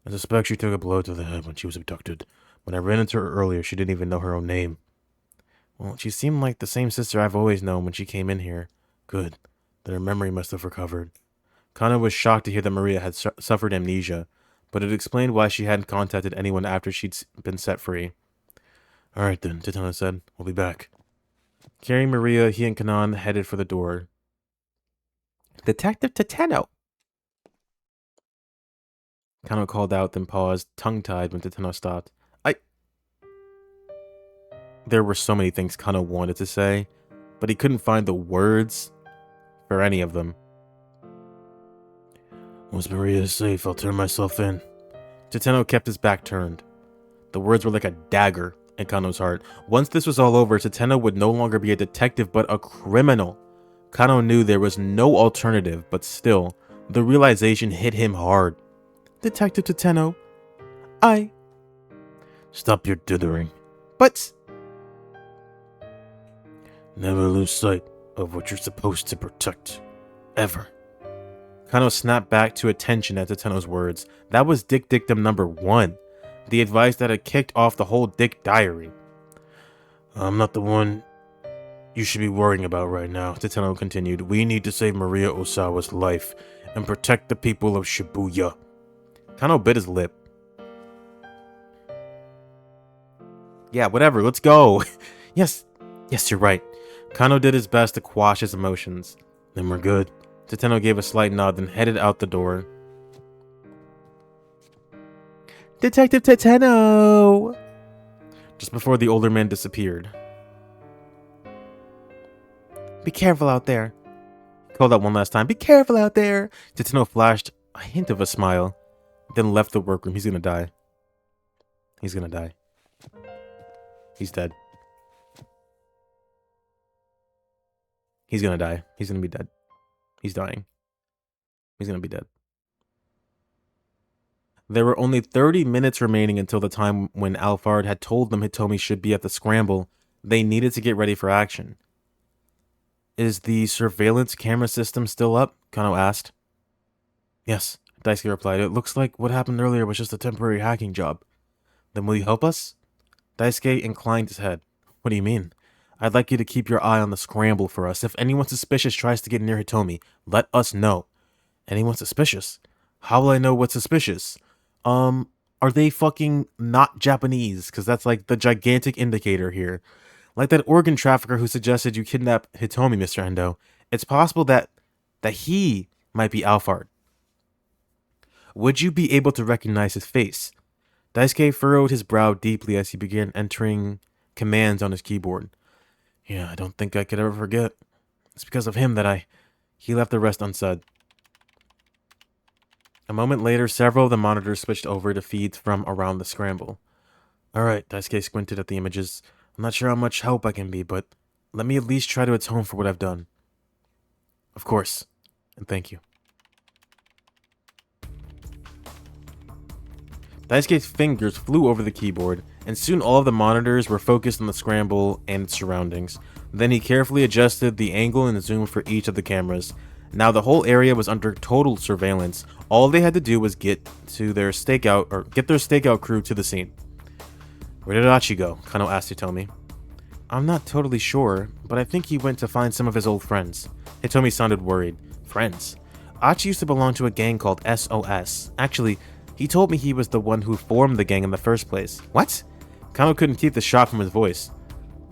I suspect she took a blow to the head when she was abducted. When I ran into her earlier, she didn't even know her own name. Well, she seemed like the same sister I've always known when she came in here. Good. Then her memory must have recovered. Kana was shocked to hear that Maria had suffered amnesia, but it explained why she hadn't contacted anyone after she'd been set free. All right then, Teteno said. We'll be back. Carrying Maria, he and Kanan headed for the door. Detective Teteno! Kano called out, then paused, tongue-tied when Teteno stopped. There were so many things Kano wanted to say, but he couldn't find the words for any of them. Once Maria is safe, I'll turn myself in. Teteno kept his back turned. The words were like a dagger in Kano's heart. Once this was all over, Teteno would no longer be a detective, but a criminal. Kano knew there was no alternative, but still, the realization hit him hard. Detective Teteno, Stop your dithering. But... Never lose sight of what you're supposed to protect. Ever. Kano snapped back to attention at Teteno's words. That was Dick Dictum number 1. The advice that had kicked off the whole Dick diary. I'm not the one you should be worrying about right now, Teteno continued. We need to save Maria Osawa's life and protect the people of Shibuya. Kano bit his lip. Yeah, whatever, let's go. Yes, you're right. Kano did his best to quash his emotions. Then we're good. Teteno gave a slight nod, then headed out the door. Detective Teteno! Just before the older man disappeared. Be careful out there. He called out one last time. Be careful out there! Teteno flashed a hint of a smile, then left the workroom. He's gonna die. He's gonna die. He's dead. He's gonna die. He's gonna be dead. He's dying. He's gonna be dead. There were only 30 minutes remaining until the time when Alphard had told them Hitomi should be at the Scramble. They needed to get ready for action. Is the surveillance camera system still up? Kano asked. Yes, Daisuke replied. It looks like what happened earlier was just a temporary hacking job. Then will you help us? Daisuke inclined his head. What do you mean? I'd like you to keep your eye on the Scramble for us. If anyone suspicious tries to get near Hitomi, let us know. Anyone suspicious? How will I know what's suspicious? Are they fucking not Japanese? Because that's like the gigantic indicator here. Like that organ trafficker who suggested you kidnap Hitomi, Mr. Endo. It's possible that he might be Alphard. Would you be able to recognize his face? Daisuke furrowed his brow deeply as he began entering commands on his keyboard. Yeah, I don't think I could ever forget. It's because of him that he left the rest unsaid. A moment later, several of the monitors switched over to feeds from around the Scramble. Alright, Daisuke squinted at the images. I'm not sure how much help I can be, but let me at least try to atone for what I've done. Of course, and thank you. Daisuke's fingers flew over the keyboard, and soon all of the monitors were focused on the Scramble and its surroundings. Then he carefully adjusted the angle and zoom for each of the cameras. Now the whole area was under total surveillance. All they had to do was get their stakeout crew to the scene. Where did Achi go? Kano asked Hitomi. I'm not totally sure, but I think he went to find some of his old friends. Hitomi sounded worried. Friends? Achi used to belong to a gang called SOS. Actually, he told me he was the one who formed the gang in the first place. What? Kano couldn't keep the shock from his voice.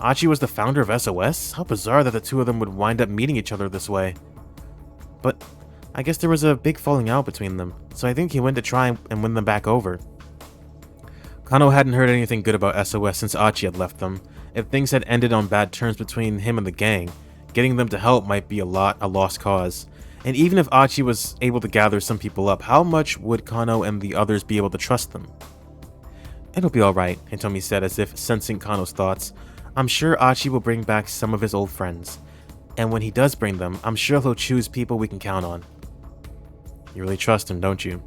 Achi was the founder of SOS? How bizarre that the two of them would wind up meeting each other this way. But I guess there was a big falling out between them, so I think he went to try and win them back over. Kano hadn't heard anything good about SOS since Achi had left them. If things had ended on bad terms between him and the gang, getting them to help might be a lost cause. And even if Achi was able to gather some people up, how much would Kano and the others be able to trust them? It'll be alright, Hitomi said as if sensing Kano's thoughts. I'm sure Achi will bring back some of his old friends. And when he does bring them, I'm sure he'll choose people we can count on. You really trust him, don't you?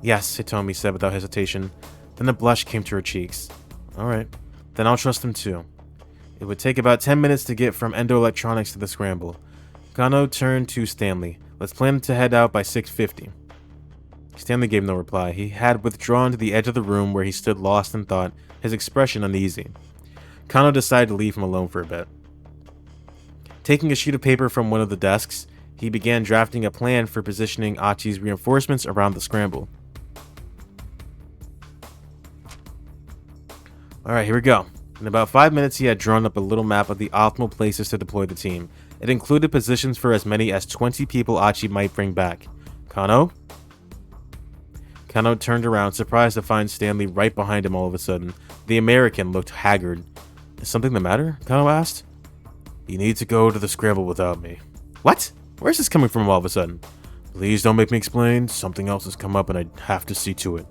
Yes, Hitomi said without hesitation. Then a blush came to her cheeks. Alright, then I'll trust him too. It would take about 10 minutes to get from Endo Electronics to the Scramble. Kano turned to Stanley. Let's plan to head out by 6:50. Stanley gave no reply. He had withdrawn to the edge of the room where he stood lost in thought, his expression uneasy. Kano decided to leave him alone for a bit. Taking a sheet of paper from one of the desks, he began drafting a plan for positioning Achi's reinforcements around the Scramble. Alright, here we go. In about 5 minutes, he had drawn up a little map of the optimal places to deploy the team. It included positions for as many as 20 people Achi might bring back. Kano? Kano turned around, surprised to find Stanley right behind him all of a sudden. The American looked haggard. Is something the matter? Kano asked. You need to go to the Scramble without me. What? Where's this coming from all of a sudden? Please don't make me explain. Something else has come up and I have to see to it.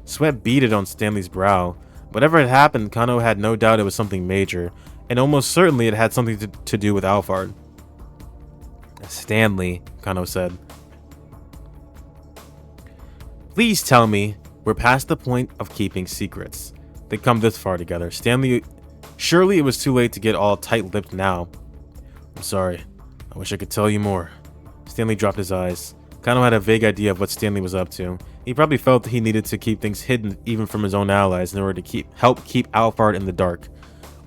Sweat beaded on Stanley's brow. Whatever had happened, Kano had no doubt it was something major, and almost certainly it had something to do with Alphard. Stanley, Kano said. Please tell me we're past the point of keeping secrets. They'd come this far together. Stanley, surely it was too late to get all tight-lipped now. I'm sorry. I wish I could tell you more. Stanley dropped his eyes. Kano had a vague idea of what Stanley was up to. He probably felt that he needed to keep things hidden even from his own allies in order to help keep Alphard in the dark.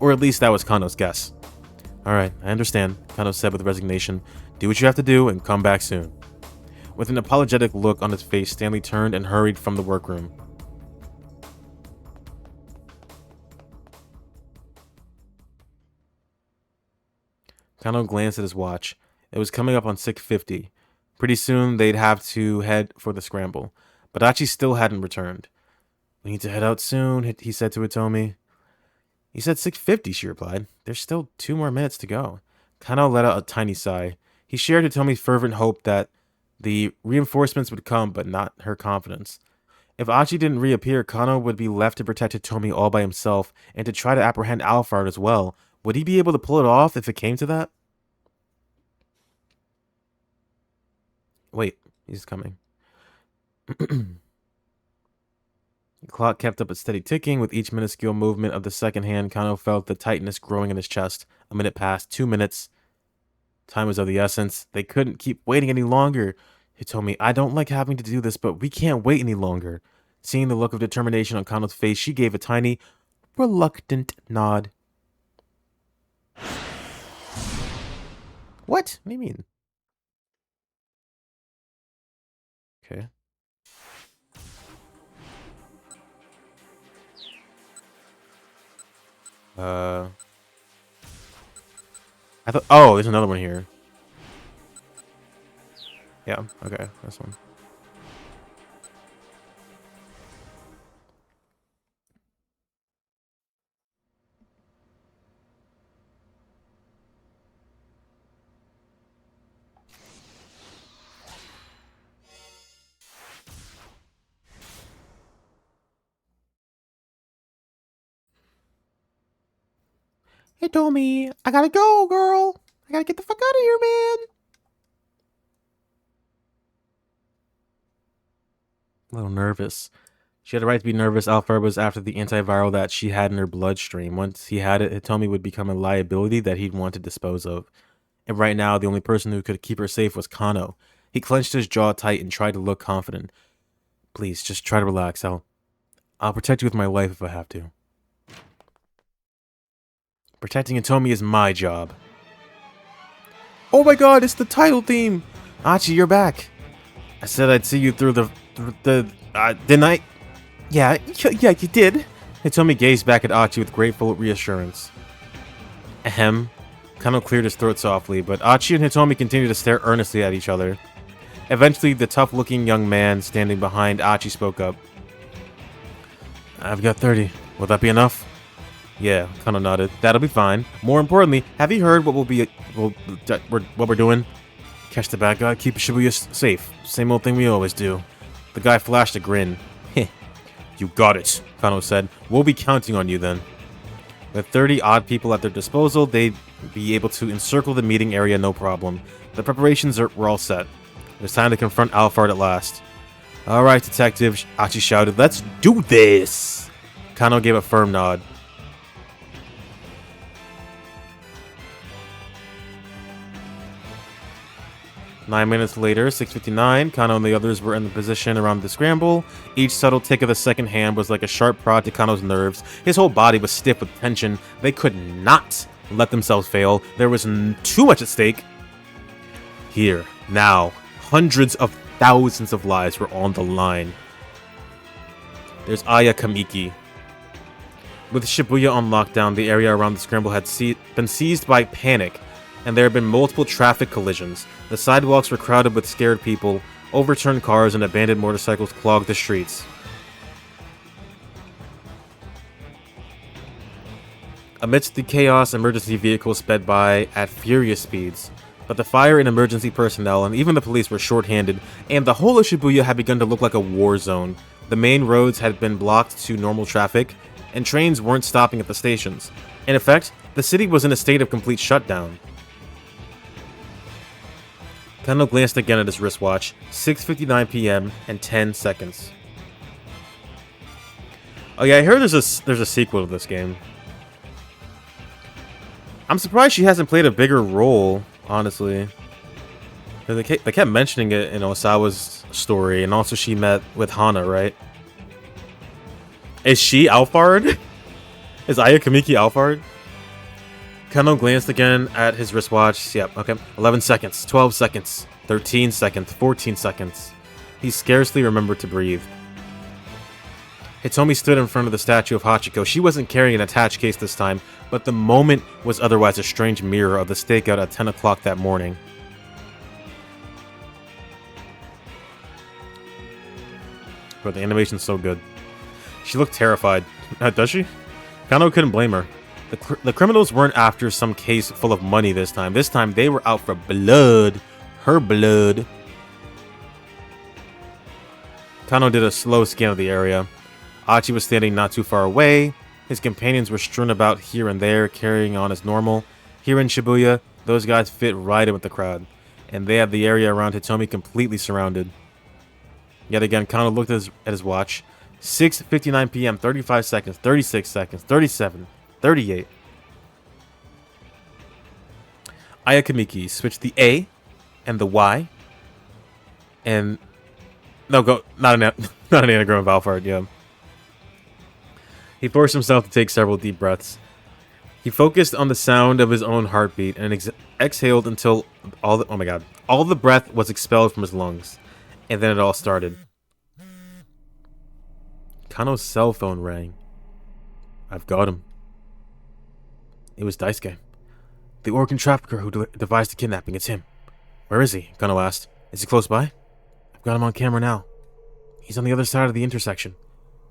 Or at least that was Kano's guess. Alright, I understand, Kano said with resignation. Do what you have to do and come back soon. With an apologetic look on his face, Stanley turned and hurried from the workroom. Kano glanced at his watch. It was coming up on 6:50. Pretty soon, they'd have to head for the Scramble. But Achi still hadn't returned. We need to head out soon, he said to Hitomi. You said 6:50, she replied. There's still 2 more minutes to go. Kano let out a tiny sigh. He shared Hitomi's fervent hope that the reinforcements would come, but not her confidence. If Achi didn't reappear, Kano would be left to protect Hitomi all by himself and to try to apprehend Alphard as well. Would he be able to pull it off if it came to that? Wait, he's coming. The clock kept up a steady ticking. With each minuscule movement of the second hand, Kano felt the tightness growing in his chest. A minute passed, 2 minutes. Time was of the essence. They couldn't keep waiting any longer. He told me, I don't like having to do this, but we can't wait any longer. Seeing the look of determination on Kano's face, she gave a tiny, reluctant nod. What? What do you mean? Okay. I thought, oh, there's another one here. Yeah, okay, this one. Hey, Tommy, I gotta go, girl. I gotta get the fuck out of here, man. A little nervous. She had a right to be nervous. Alphard was after the antiviral that she had in her bloodstream. Once he had it, Hitomi would become a liability that he'd want to dispose of. And right now, the only person who could keep her safe was Kano. He clenched his jaw tight and tried to look confident. Please, just try to relax. I'll protect you with my life if I have to. Protecting Hitomi is my job. Oh my god, it's the title theme! Achi, you're back. I said I'd see you through didn't I? Yeah, you did. Hitomi gazed back at Achi with grateful reassurance. Ahem. Kano cleared his throat softly, but Achi and Hitomi continued to stare earnestly at each other. Eventually, the tough-looking young man standing behind Achi spoke up. I've got 30. Will that be enough? Yeah, Kano nodded. That'll be fine. More importantly, have you heard what we're doing? Catch the bad guy, keep Shibuya safe. Same old thing we always do. The guy flashed a grin. Heh. You got it, Kano said. We'll be counting on you then. With 30 odd people at their disposal, they'd be able to encircle the meeting area no problem. The preparations were all set. It was time to confront Alphard at last. Alright, detective, Achi shouted. Let's do this! Kano gave a firm nod. Nine minutes later, 6:59, Kano and the others were in the position around the scramble. Each subtle tick of the second hand was like a sharp prod to Kano's nerves. His whole body was stiff with tension. They could not let themselves fail. There was too much at stake. Here, now, hundreds of thousands of lives were on the line. There's Aya Kamiki. With Shibuya on lockdown, the area around the scramble had been seized by panic, and there had been multiple traffic collisions. The sidewalks were crowded with scared people, overturned cars and abandoned motorcycles clogged the streets. Amidst the chaos, emergency vehicles sped by at furious speeds. But the fire and emergency personnel and even the police were short-handed, and the whole of Shibuya had begun to look like a war zone. The main roads had been blocked to normal traffic, and trains weren't stopping at the stations. In effect, the city was in a state of complete shutdown. Kano glanced again at his wristwatch. 6:59 p.m. and 10 seconds. Oh yeah, I heard there's a sequel to this game. I'm surprised she hasn't played a bigger role, honestly. They kept mentioning it in Osawa's story, and also she met with Hana, right? Is she Alphard? Is Aya Kamiki Alphard? Kano glanced again at his wristwatch. Yep, okay. 11 seconds, 12 seconds, 13 seconds, 14 seconds. He scarcely remembered to breathe. Hitomi stood in front of the statue of Hachiko. She wasn't carrying an attached case this time, but the moment was otherwise a strange mirror of the stakeout at 10 o'clock that morning. But the animation's so good. She looked terrified. Does she? Kano couldn't blame her. The criminals weren't after some case full of money this time. This time they were out for blood. Her blood. Kano did a slow scan of the area. Achi was standing not too far away. His companions were strewn about here and there, carrying on as normal. Here in Shibuya, those guys fit right in with the crowd, and they had the area around Hitomi completely surrounded. Yet again, Kano looked at his watch. 6:59 p.m., 35 seconds, 36 seconds, 37, 38. Aya Kamiki switched the A and the Y. And no, go not an anagram of Alphard, yeah. He forced himself to take several deep breaths. He focused on the sound of his own heartbeat and exhaled until all the breath was expelled from his lungs. And then it all started. Kano's cell phone rang. I've got him. It was Daisuke. The organ trafficker who devised the kidnapping. It's him. Where is he? Kano asked. Is he close by? I've got him on camera now. He's on the other side of the intersection.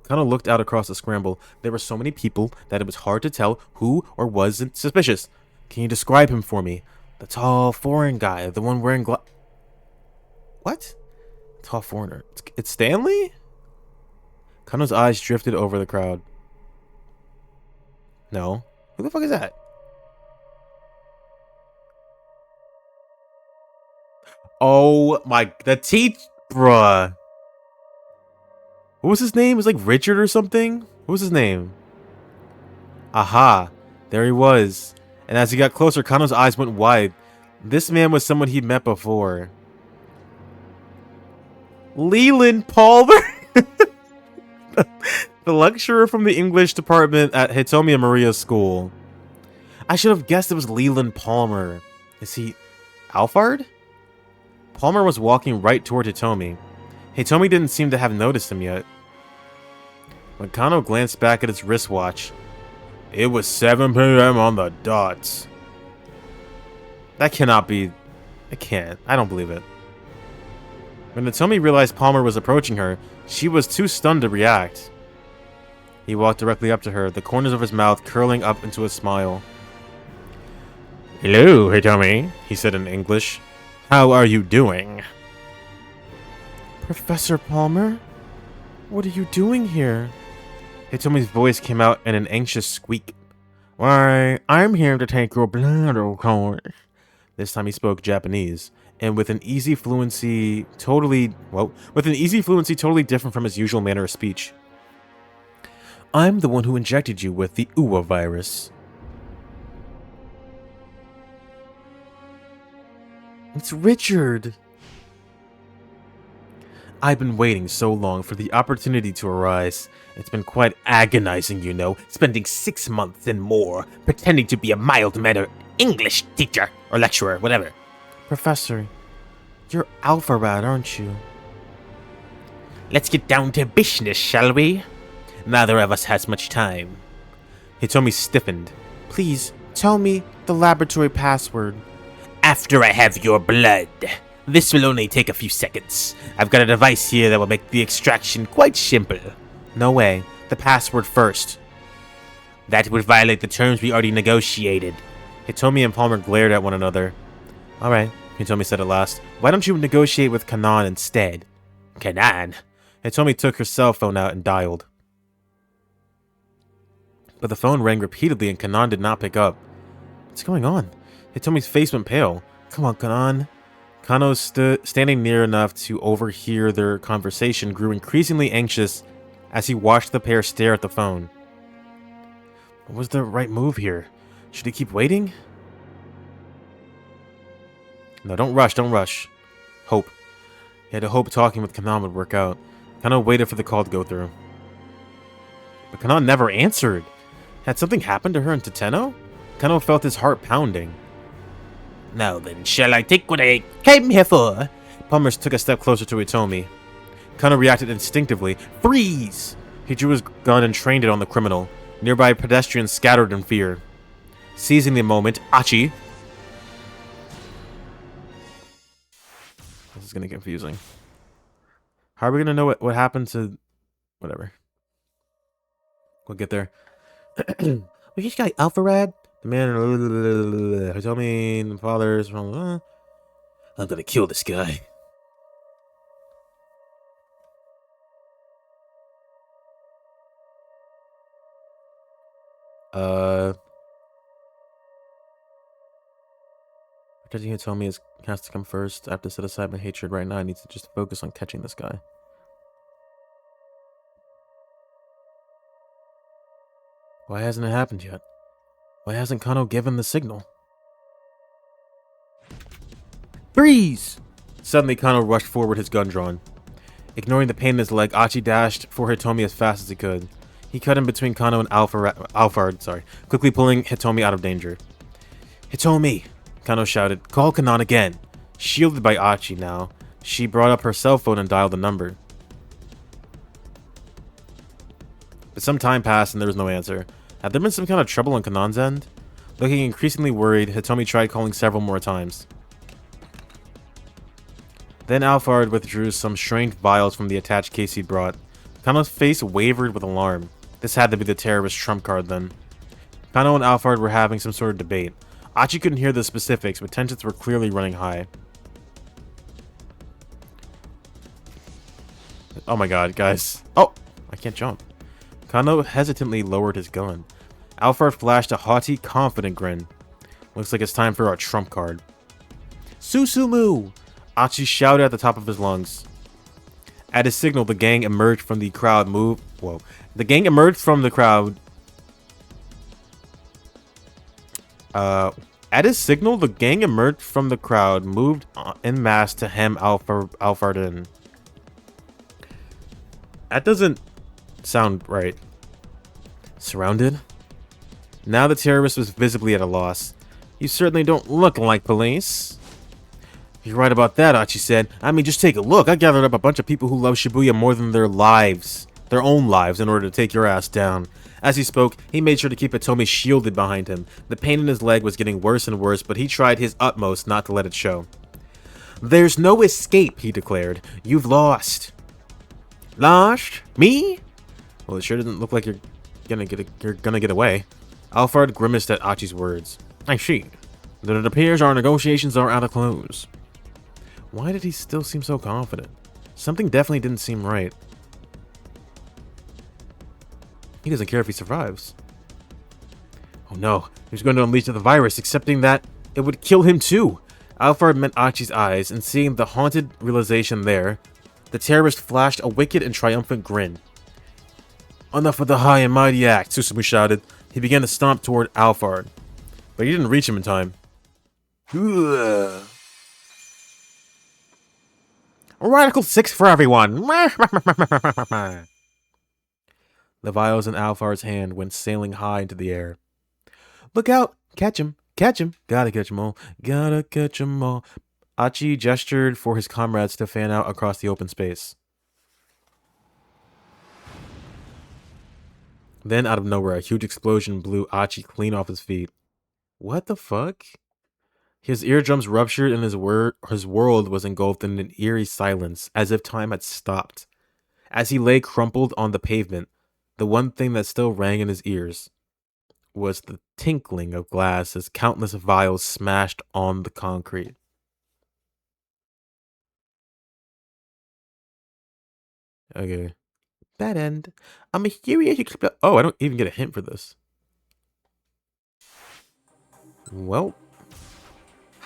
Kano looked out across the scramble. There were so many people that it was hard to tell who or wasn't suspicious. Can you describe him for me? The tall foreign guy, the one wearing What? Tall foreigner. It's Stanley? Kano's eyes drifted over the crowd. No. Who the fuck is that? Oh my, bruh. What was his name? It was like Richard or something? What was his name? Aha. There he was. And as he got closer, Kano's eyes went wide. This man was someone he'd met before. Leland Palmer! The lecturer from the English department at Hitomi and Maria's school. I should have guessed it was Leland Palmer. Is he Alphard? Palmer was walking right toward Hitomi. Hitomi didn't seem to have noticed him yet. When Kano glanced back at his wristwatch, it was 7 p.m. on the dot. That cannot be... It can't. I don't believe it. When Hitomi realized Palmer was approaching her, she was too stunned to react. He walked directly up to her, the corners of his mouth curling up into a smile. "Hello, Hitomi," he said in English. "How are you doing?" "Professor Palmer? What are you doing here?" Hitomi's voice came out in an anxious squeak. "Why, I'm here to take your blood, of course." This time he spoke Japanese, and with an easy fluency totally different from his usual manner of speech. "I'm the one who injected you with the Uwa virus." "It's Richard." "I've been waiting so long for the opportunity to arise. It's been quite agonizing, you know, spending 6 months and more pretending to be a mild-mannered English teacher or lecturer, whatever." "Professor, you're Alpha Rat, aren't you?" "Let's get down to business, shall we? Neither of us has much time." Hitomi stiffened. "Please, tell me the laboratory password." "After I have your blood. This will only take a few seconds. I've got a device here that will make the extraction quite simple." "No way. The password first." "That would violate the terms we already negotiated." Hitomi and Palmer glared at one another. "Alright," Hitomi said at last. "Why don't you negotiate with Kanan instead?" "Kanan?" Hitomi took her cell phone out and dialed. But the phone rang repeatedly and Kanan did not pick up. "What's going on?" Hitomi's face went pale. "Come on, Kanan." Kano, standing near enough to overhear their conversation, grew increasingly anxious as he watched the pair stare at the phone. What was the right move here? Should he keep waiting? No, don't rush. Hope. He had to hope talking with Kanan would work out. Kano waited for the call to go through. But Kanan never answered. Had something happened to her in Toteno? Kano felt his heart pounding. "Now then, shall I take what I came here for?" Palmer took a step closer to Hitomi. Kano reacted instinctively. "Freeze!" He drew his gun and trained it on the criminal. Nearby pedestrians scattered in fear. Seizing the moment, Achi... This is gonna get confusing. How are we gonna know what happened to... Whatever. We'll get there. We just got Alpharad? The man who told me the father's from... I'm gonna kill this guy. Protecting Hitomi has to come first. I have to set aside my hatred right now. I need to just focus on catching this guy. Why hasn't it happened yet? Why hasn't Kano given the signal? Freeze! Suddenly, Kano rushed forward, his gun drawn. Ignoring the pain in his leg, Achi dashed for Hitomi as fast as he could. He cut in between Kano and Alphard, quickly pulling Hitomi out of danger. "Hitomi!" Kano shouted. "Call Kanan again." Shielded by Achi now, she brought up her cell phone and dialed the number. But some time passed and there was no answer. Had there been some kind of trouble on Kanan's end? Looking increasingly worried, Hitomi tried calling several more times. Then Alphard withdrew some strained vials from the attached case he'd brought. Kano's face wavered with alarm. This had to be the terrorist trump card then. Kano and Alphard were having some sort of debate. Achi couldn't hear the specifics, but tensions were clearly running high. Oh my god, guys. Oh! I can't jump. Kano hesitantly lowered his gun. Alphard flashed a haughty, confident grin. Looks like it's time for our trump card. "Susumu!" Achi shouted at the top of his lungs. At his signal, the gang emerged from the crowd moved... Whoa. The gang emerged from the crowd... At his signal, the gang emerged from the crowd, moved en masse to hem Alphard in. That doesn't sound right. Surrounded? Now the terrorist was visibly at a loss. "You certainly don't look like police." "You're right about that," Achi said. "I mean, just take a look. I gathered up a bunch of people who love Shibuya more than their own lives, in order to take your ass down." As he spoke, he made sure to keep Hitomi shielded behind him. The pain in his leg was getting worse and worse, but he tried his utmost not to let it show. "There's no escape," he declared. "You've lost." "Lost? Me?" "Well, it sure doesn't look like you're you're gonna get away. Alphard grimaced at Achi's words. I see. Then it appears our negotiations are at a close. Why did he still seem so confident? Something definitely didn't seem right. He doesn't care if he survives. Oh no, he's going to unleash the virus, accepting that it would kill him too. Alphard met Achi's eyes, and seeing the haunted realization there, the terrorist flashed a wicked and triumphant grin. Enough of the high and mighty act, Susumu shouted. He began to stomp toward Alphard, but he didn't reach him in time. Ugh. Radical 6 for everyone! The vials in Alphard's hand went sailing high into the air. Look out! Catch him! Catch him! Gotta catch 'em all! Gotta catch 'em all! Achi gestured for his comrades to fan out across the open space. Then, out of nowhere, a huge explosion blew Achi clean off his feet. What the fuck? His eardrums ruptured and his world was engulfed in an eerie silence, as if time had stopped. As he lay crumpled on the pavement, the one thing that still rang in his ears was the tinkling of glass as countless vials smashed on the concrete. Okay. That end. A mysterious explosion. Oh, I don't even get a hint for this. Well,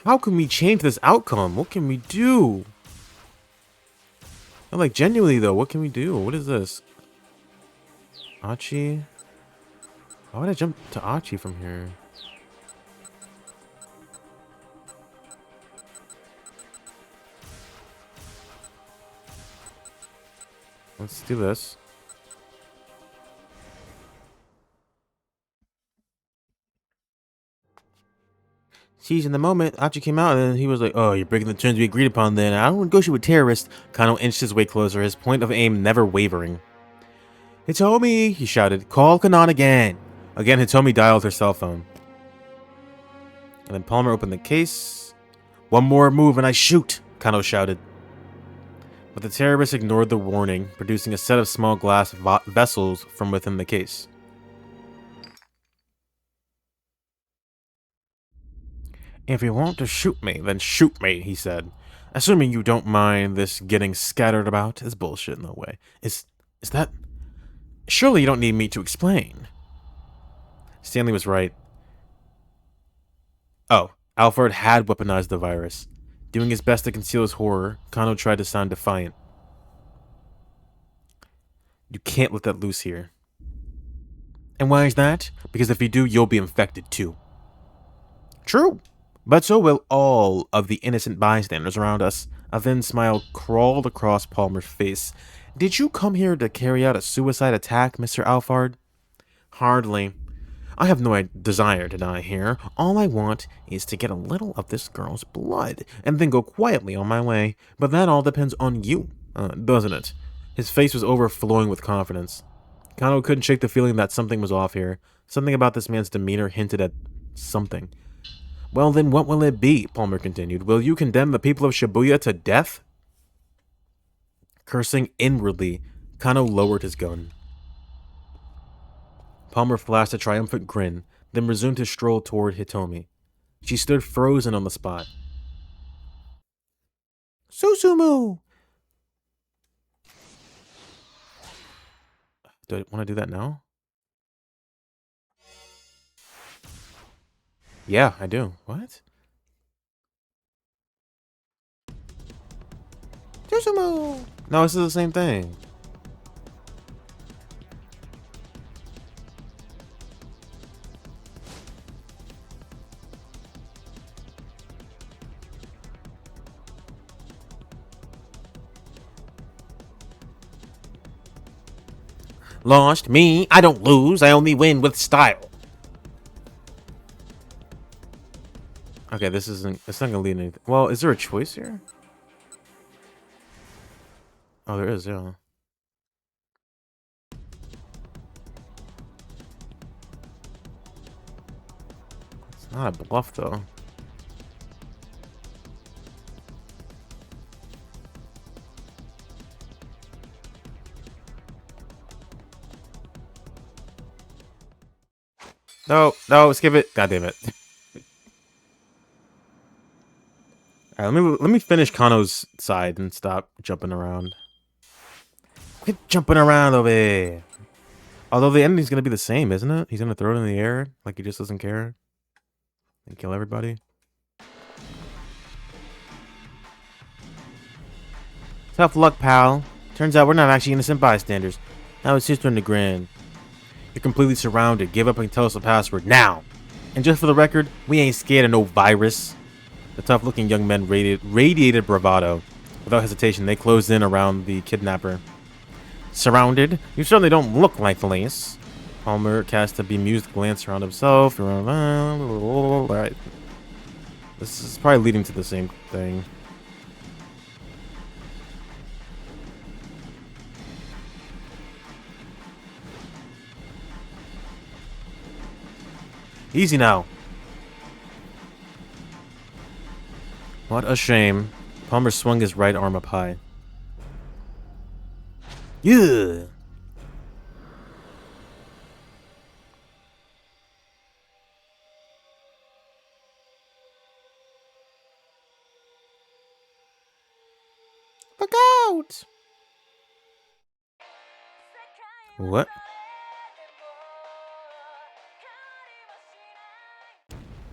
how can we change this outcome? What can we do? Like, genuinely, though, what can we do? What is this? Achi? Why would I jump to Achi from here? Let's do this. Seizing the moment, Achi came out and he was like, oh, you're breaking the terms we agreed upon then. I don't negotiate with terrorists. Kano inched his way closer, his point of aim never wavering. Hitomi, he shouted. Call Kanan again. Again, Hitomi dialed her cell phone. And then Palmer opened the case. One more move and I shoot, Kano shouted. But the terrorists ignored the warning, producing a set of small glass vessels from within the case. If you want to shoot me, then shoot me, he said. Assuming you don't mind this getting scattered about. It's bullshit, no way. Is that... Surely you don't need me to explain. Stanley was right. Oh, Alphard had weaponized the virus. Doing his best to conceal his horror, Kano tried to sound defiant. You can't let that loose here. And why is that? Because if you do, you'll be infected too. True. But so will all of the innocent bystanders around us. A thin smile crawled across Palmer's face. Did you come here to carry out a suicide attack, Mr. Alphard? Hardly. I have no desire to die here. All I want is to get a little of this girl's blood, and then go quietly on my way. But that all depends on you, doesn't it? His face was overflowing with confidence. Kano couldn't shake the feeling that something was off here. Something about this man's demeanor hinted at something. Well, then what will it be? Palmer continued. Will you condemn the people of Shibuya to death? Cursing inwardly, Kano lowered his gun. Palmer flashed a triumphant grin, then resumed his stroll toward Hitomi. She stood frozen on the spot. Susumu! Do I want to do that now? Yeah, I do. What? Susumu! No, this is the same thing. Lost? Me? I don't lose. I only win with style. Okay, this isn't... It's not gonna lead anything. Well, is there a choice here? Oh, there is, yeah. It's not a bluff, though. No, no, skip it. God damn it. Alright, let me finish Kano's side and stop jumping around. Quit jumping around over here. Although the ending's gonna be the same, isn't it? He's gonna throw it in the air like he just doesn't care and kill everybody. Tough luck, pal. Turns out we're not actually innocent bystanders. Now it's just on the ground. You're completely surrounded. Give up and tell us the password now. And just for the record, we ain't scared of no virus. The tough-looking young men radiated bravado. Without hesitation, they closed in around the kidnapper. Surrounded? You certainly don't look like Lace. Palmer cast a bemused glance around himself. Alright. This is probably leading to the same thing. Easy now. What a shame. Palmer swung his right arm up high. Yeah. Look out! What?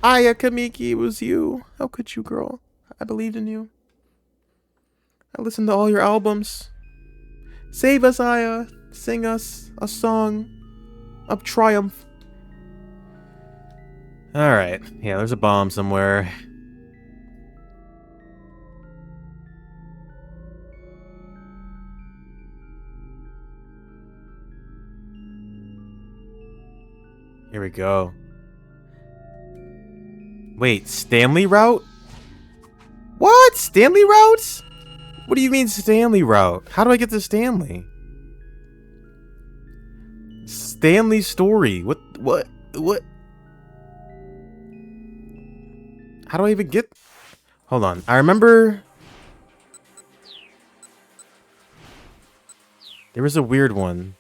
Aya Kamiki, it was you. How could you, girl? I believed in you. I listened to all your albums. Save us, Aya. Sing us a song of triumph. Alright. Yeah, there's a bomb somewhere. Here we go. Wait, Stanley route? What? Stanley routes? What do you mean Stanley route? How do I get to Stanley? Stanley story. What? How do I even get... Hold on. I remember... There was a weird one.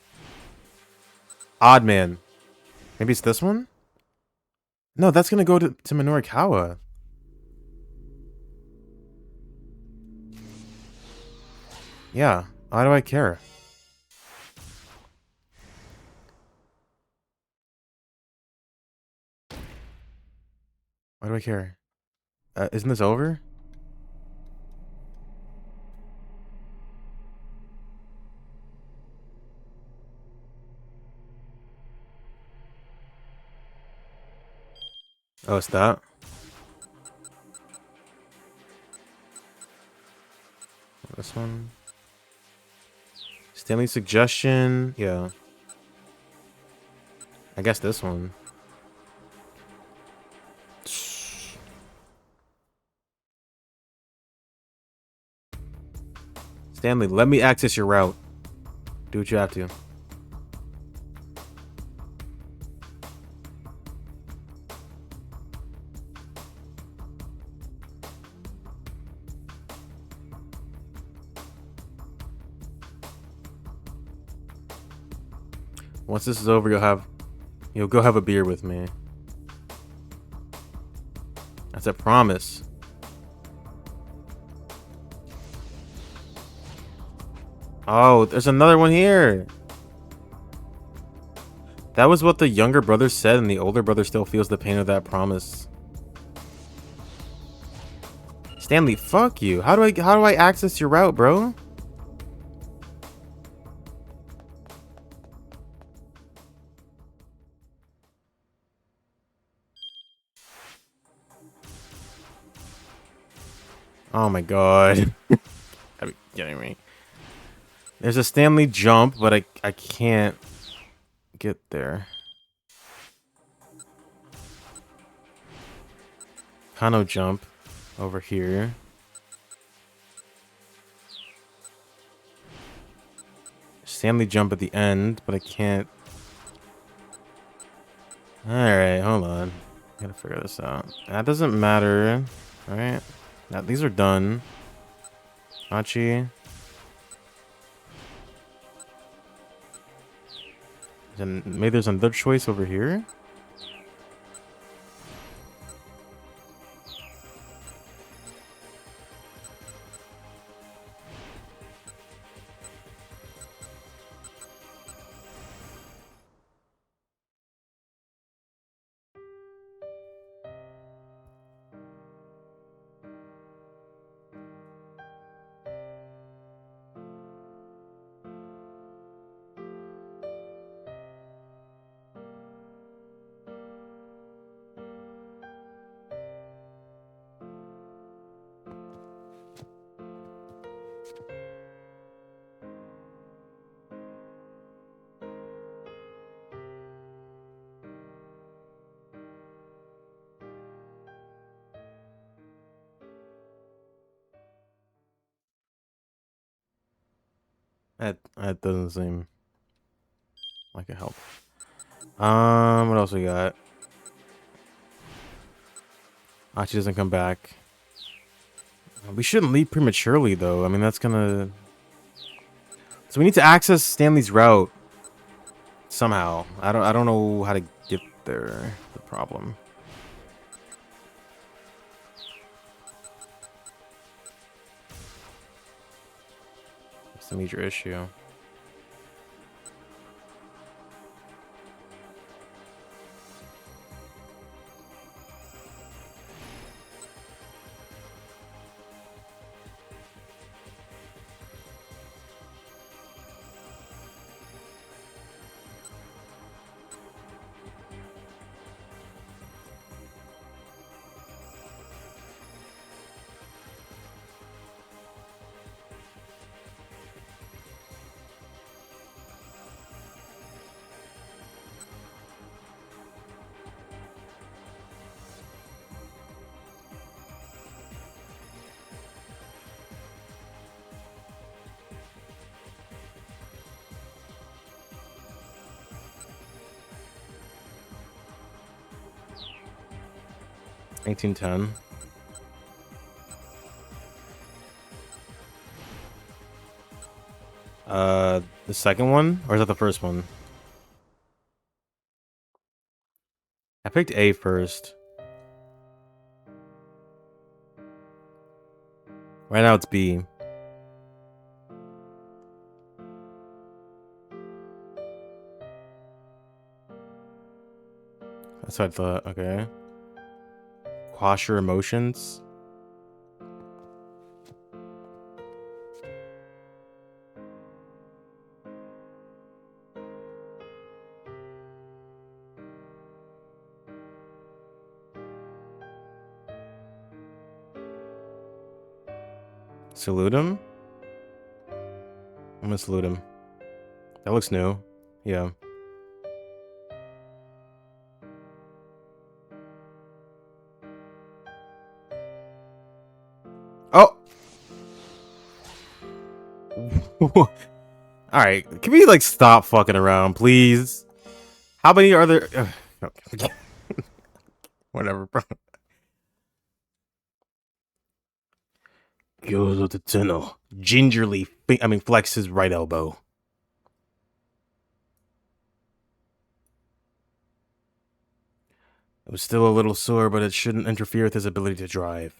Odd Man. Maybe it's this one? No, that's gonna go to Minorikawa. Yeah. Why do I care? Why do I care? Isn't this over? Oh, it's that? This one? Stanley's suggestion? Yeah. I guess this one. Stanley, let me access your route. Do what you have to. Once this is over, you'll go have a beer with me. That's a promise. Oh, there's another one here. That was what the younger brother said, and the older brother still feels the pain of that promise. Stanley, fuck you. How do I access your route, bro? Oh my god. Are you kidding me? There's a Stanley jump, but I can't get there. Kano jump over here. Stanley jump at the end, but I can't. Alright, hold on. I gotta figure this out. That doesn't matter. Alright. Now these are done. Hachi. Then maybe there's another choice over here. That doesn't seem like a help. What else we got? Achi doesn't come back. We shouldn't leave prematurely, though. I mean, that's gonna... So we need to access Stanley's route somehow. I don't know how to get there. The problem. It's a major issue. $18.10. The second one? Or is that the first one? I picked A first. Right now it's B. That's what I thought. Okay. Quash your emotions. Salute him? I'm gonna salute him. That looks new. Yeah. Oh! Alright, can we, like, stop fucking around, please? How many are there? Whatever, bro. Gyozo Tetsuno gingerly, flex his right elbow. It was still a little sore, but it shouldn't interfere with his ability to drive.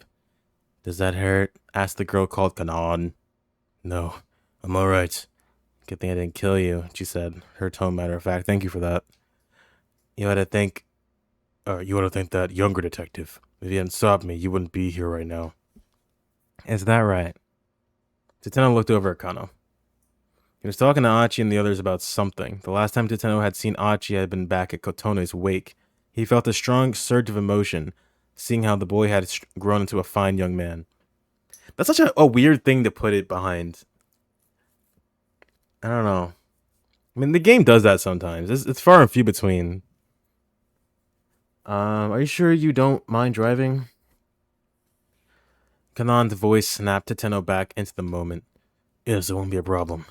Does that hurt? Asked the girl called Kanan. No, I'm alright. Good thing I didn't kill you, she said, her tone matter of fact. Thank you for that. You ought to think that younger detective. If you hadn't stopped me, you wouldn't be here right now. Is that right? Tetsuno looked over at Kano. He was talking to Achi and the others about something. The last time Tetsuno had seen Achi had been back at Kotone's wake. He felt a strong surge of emotion, seeing how the boy had grown into a fine young man. That's such a weird thing to put it behind. I don't know. I mean, the game does that sometimes. It's far and few between. Are you sure you don't mind driving? Kanan's voice snapped Tetsuno back into the moment. Yes, it won't be a problem.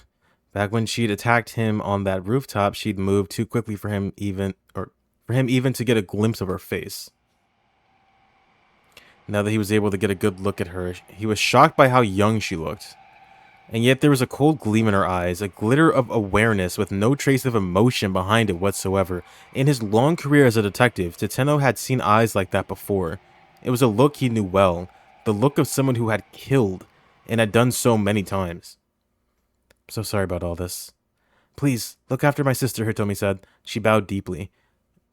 Back when she'd attacked him on that rooftop, she'd moved too quickly for him even to get a glimpse of her face. Now that he was able to get a good look at her, he was shocked by how young she looked. And yet there was a cold gleam in her eyes, a glitter of awareness with no trace of emotion behind it whatsoever. In his long career as a detective, Tetsuno had seen eyes like that before. It was a look he knew well, the look of someone who had killed, and had done so many times. I'm so sorry about all this. Please, look after my sister, Hitomi said. She bowed deeply.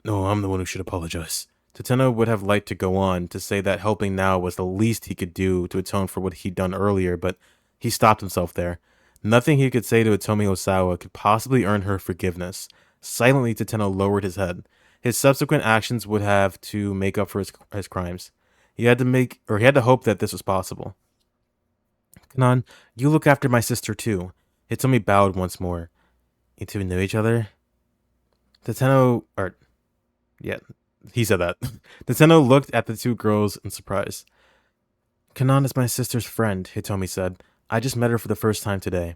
No, I'm the one who should apologize. Tetsuno would have liked to go on, to say that helping now was the least he could do to atone for what he'd done earlier, but he stopped himself there. Nothing he could say to Hitomi Osawa could possibly earn her forgiveness. Silently, Tetsuno lowered his head. His subsequent actions would have to make up for his crimes. He had to hope that this was possible. Kanan, you look after my sister too. Hitomi bowed once more. You two know each other? Yeah, he said that. Tetsuno looked at the two girls in surprise. Kanan is my sister's friend, Hitomi said. I just met her for the first time today.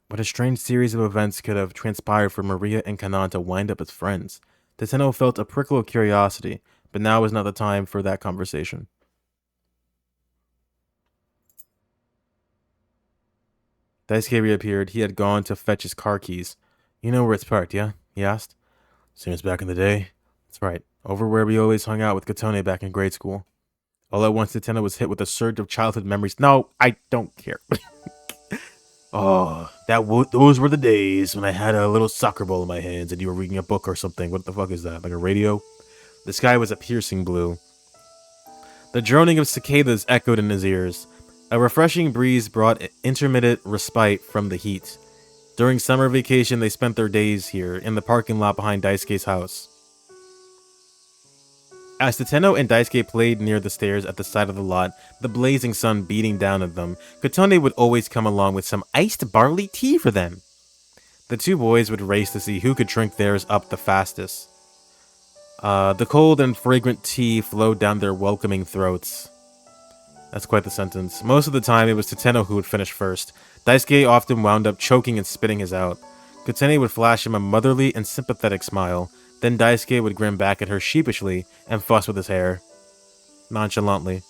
What a strange series of events could have transpired for Maria and Kanan to wind up as friends. Tetsuno felt a prickle of curiosity, but now was not the time for that conversation. Daisuke reappeared. He had gone to fetch his car keys. You know where it's parked, yeah? He asked. Same as back in the day. That's right. Over where we always hung out with Katone back in grade school. All at once, Tetsuno was hit with a surge of childhood memories. No, I don't care. Oh, those were the days when I had a little soccer ball in my hands and you were reading a book or something. What the fuck is that? Like a radio? The sky was a piercing blue. The droning of cicadas echoed in his ears. A refreshing breeze brought intermittent respite from the heat. During summer vacation, they spent their days here, in the parking lot behind Daisuke's house. As Tetsuno and Daisuke played near the stairs at the side of the lot, the blazing sun beating down at them, Katone would always come along with some iced barley tea for them. The two boys would race to see who could drink theirs up the fastest. The cold and fragrant tea flowed down their welcoming throats. That's quite the sentence. Most of the time, it was Tetsuno who would finish first. Daisuke often wound up choking and spitting his out. Katone would flash him a motherly and sympathetic smile. Then Daisuke would grin back at her sheepishly and fuss with his hair. Nonchalantly.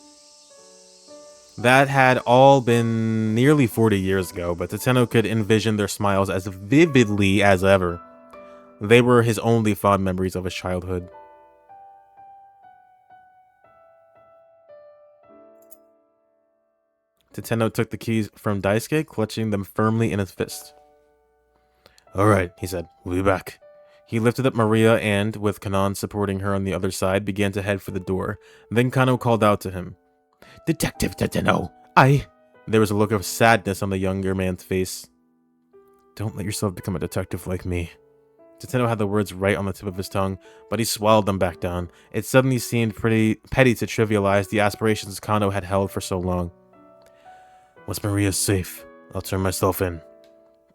That had all been nearly 40 years ago, but Tetsuno could envision their smiles as vividly as ever. They were his only fond memories of his childhood. Tetsuno took the keys from Daisuke, clutching them firmly in his fist. Alright, he said. We'll be back. He lifted up Maria and, with Kanan supporting her on the other side, began to head for the door. Then Kano called out to him. Detective Tetsuno, There was a look of sadness on the younger man's face. Don't let yourself become a detective like me. Tetsuno had the words right on the tip of his tongue, but he swallowed them back down. It suddenly seemed pretty petty to trivialize the aspirations Kano had held for so long. Once Maria's safe, I'll turn myself in.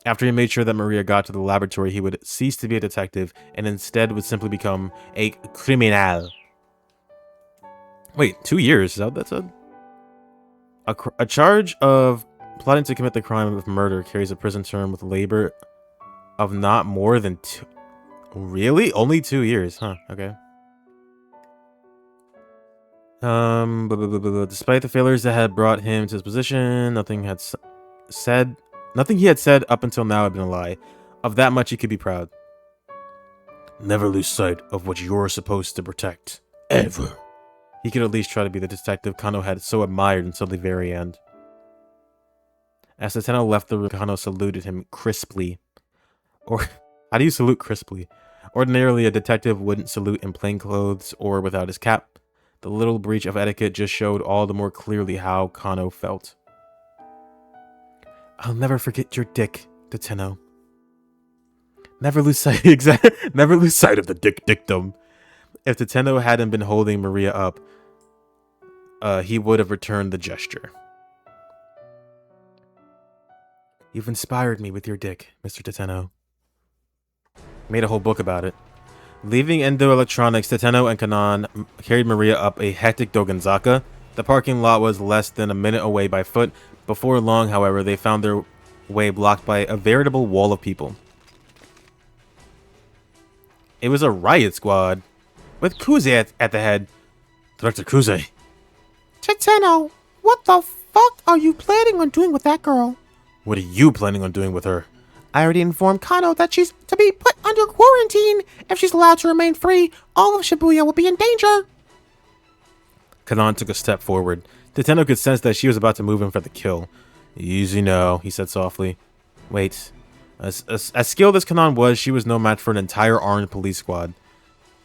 After he made sure that Maria got to the laboratory, he would cease to be a detective and instead would simply become a criminal. Wait, 2 years? That's a charge of plotting to commit the crime of murder carries a prison term with labor of not more than 2. Really? Only 2 years? Huh? Okay. Despite the failures that had brought him to his position, nothing he had said up until now had been a lie. Of that much he could be proud. Never lose sight of what you're supposed to protect. Ever. He could at least try to be the detective Kano had so admired until the very end. As Tetsuno left the room, Kano saluted him crisply. Or, how do you salute crisply? Ordinarily, a detective wouldn't salute in plain clothes or without his cap. The little breach of etiquette just showed all the more clearly how Kano felt. I'll never forget your dick, Tetsuno. Never lose sight of the dickdom. If Tetsuno hadn't been holding Maria up, he would have returned the gesture. You've inspired me with your dick, Mr. Tetsuno. Made a whole book about it. Leaving Endo Electronics, Tetsuno and Kanan carried Maria up a hectic Dogenzaka. The parking lot was less than a minute away by foot. Before long, however, they found their way blocked by a veritable wall of people. It was a riot squad, with Kuze at the head. Director Kuze. Tetsuno, what the fuck are you planning on doing with that girl? What are you planning on doing with her? I already informed Kano that she's to be put under quarantine. If she's allowed to remain free, all of Shibuya will be in danger. Kanan took a step forward. Tetsuno could sense that she was about to move in for the kill. Easy now, he said softly. Wait. As skilled as Kanan was, she was no match for an entire armed police squad.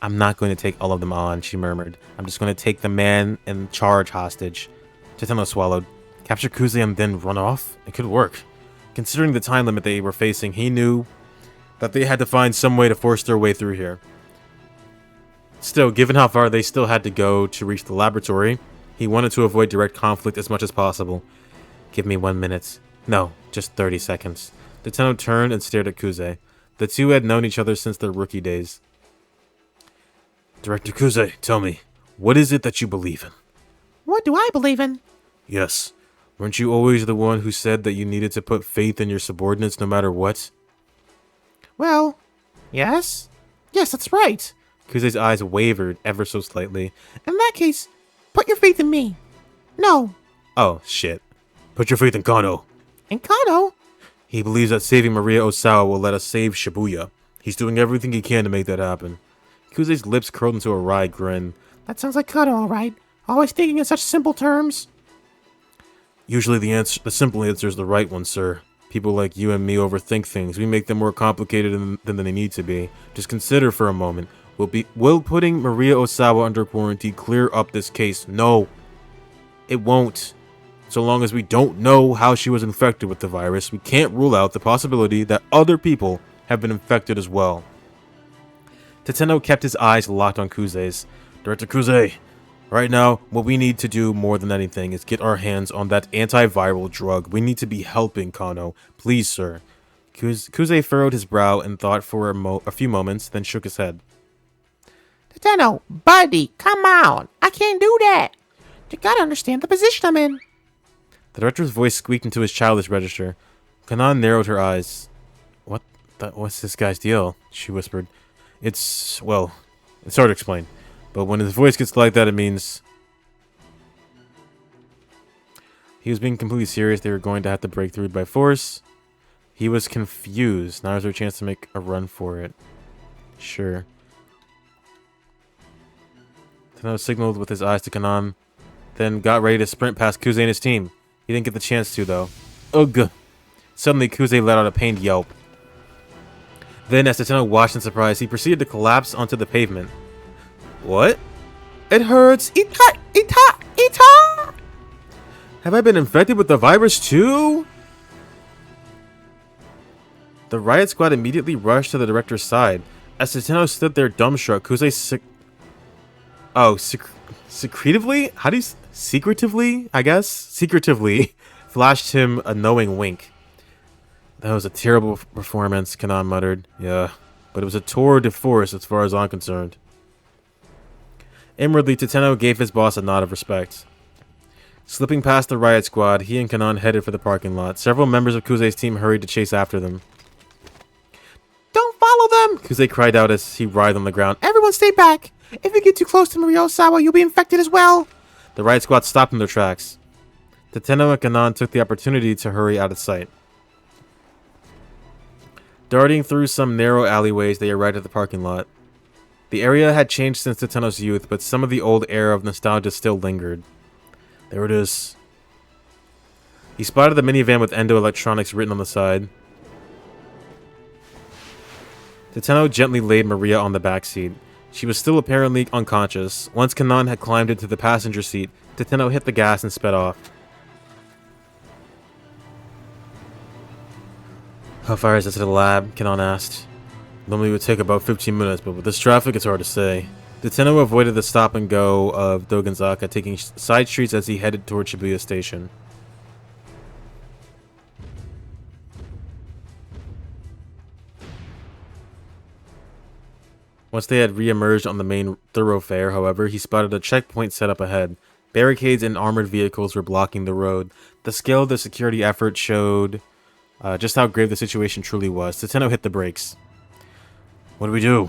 I'm not going to take all of them on, she murmured. I'm just going to take the man in charge hostage. Tetsuno swallowed. Capture Kuze and then run off? It could work. Considering the time limit they were facing, he knew that they had to find some way to force their way through here. Still, given how far they still had to go to reach the laboratory, he wanted to avoid direct conflict as much as possible. Give me 1 minute. No, just 30 seconds. Tetsuno turned and stared at Kuze. The two had known each other since their rookie days. Director Kuze, tell me, what is it that you believe in? What do I believe in? Yes. Weren't you always the one who said that you needed to put faith in your subordinates no matter what? Well, yes. Yes, that's right. Kuze's eyes wavered ever so slightly. In that case, put your faith in me. No. Oh, shit. Put your faith in Kano. In Kano? He believes that saving Maria Osawa will let us save Shibuya. He's doing everything he can to make that happen. Kuze's lips curled into a wry grin. That sounds like Kano, all right. Always thinking in such simple terms. Usually the simple answer is the right one, sir. People like you and me overthink things. We make them more complicated than they need to be. Just consider for a moment. Will putting Maria Osawa under quarantine clear up this case? No. It won't. So long as we don't know how she was infected with the virus, we can't rule out the possibility that other people have been infected as well. Tateno kept his eyes locked on Kuze's. Director Kuze, right now, what we need to do more than anything is get our hands on that antiviral drug. We need to be helping Kano. Please, sir. Kuze furrowed his brow and thought for a few moments, then shook his head. Tateno, buddy, come on. I can't do that. You gotta understand the position I'm in. The director's voice squeaked into his childish register. Kanan narrowed her eyes. What's this guy's deal? She whispered. It's hard to explain. But when his voice gets like that, it means... He was being completely serious. They were going to have to break through by force. He was confused. Now is their chance to make a run for it. Sure. Tano signaled with his eyes to Kanan, then got ready to sprint past Kuze and his team. He didn't get the chance to, though. Ugh! Suddenly, Kuze let out a pained yelp. Then, as Tateno watched in surprise, he proceeded to collapse onto the pavement. What? It hurts! Ita! Ita! Ita! Have I been infected with the virus too? The riot squad immediately rushed to the director's side. As Tateno stood there dumbstruck, Kuze secretively? How do you... Secretively, I guess? Secretively flashed him a knowing wink. That was a terrible performance, Kanan muttered. Yeah, but it was a tour de force as far as I'm concerned. Inwardly, Tateno gave his boss a nod of respect. Slipping past the riot squad, he and Kanan headed for the parking lot. Several members of Kuze's team hurried to chase after them. Don't follow them! Kuze cried out as he writhed on the ground. Everyone stay back! If you get too close to Maria Osawa, you'll be infected as well! The riot squad stopped in their tracks. Tateno and Kanan took the opportunity to hurry out of sight. Darting through some narrow alleyways, they arrived at the parking lot. The area had changed since Tateno's youth, but some of the old air of nostalgia still lingered. There it is. He spotted the minivan with Endo Electronics written on the side. Tateno gently laid Maria on the back seat. She was still apparently unconscious. Once Kanan had climbed into the passenger seat, Tateno hit the gas and sped off. How far is it to the lab? Kanan asked. Normally it would take about 15 minutes, but with this traffic, it's hard to say. Tateno avoided the stop and go of Doganzaka, taking side streets as he headed toward Shibuya Station. Once they had re-emerged on the main thoroughfare, however, he spotted a checkpoint set up ahead. Barricades and armored vehicles were blocking the road. The scale of the security effort showed just how grave the situation truly was. Tateno hit the brakes. What do we do?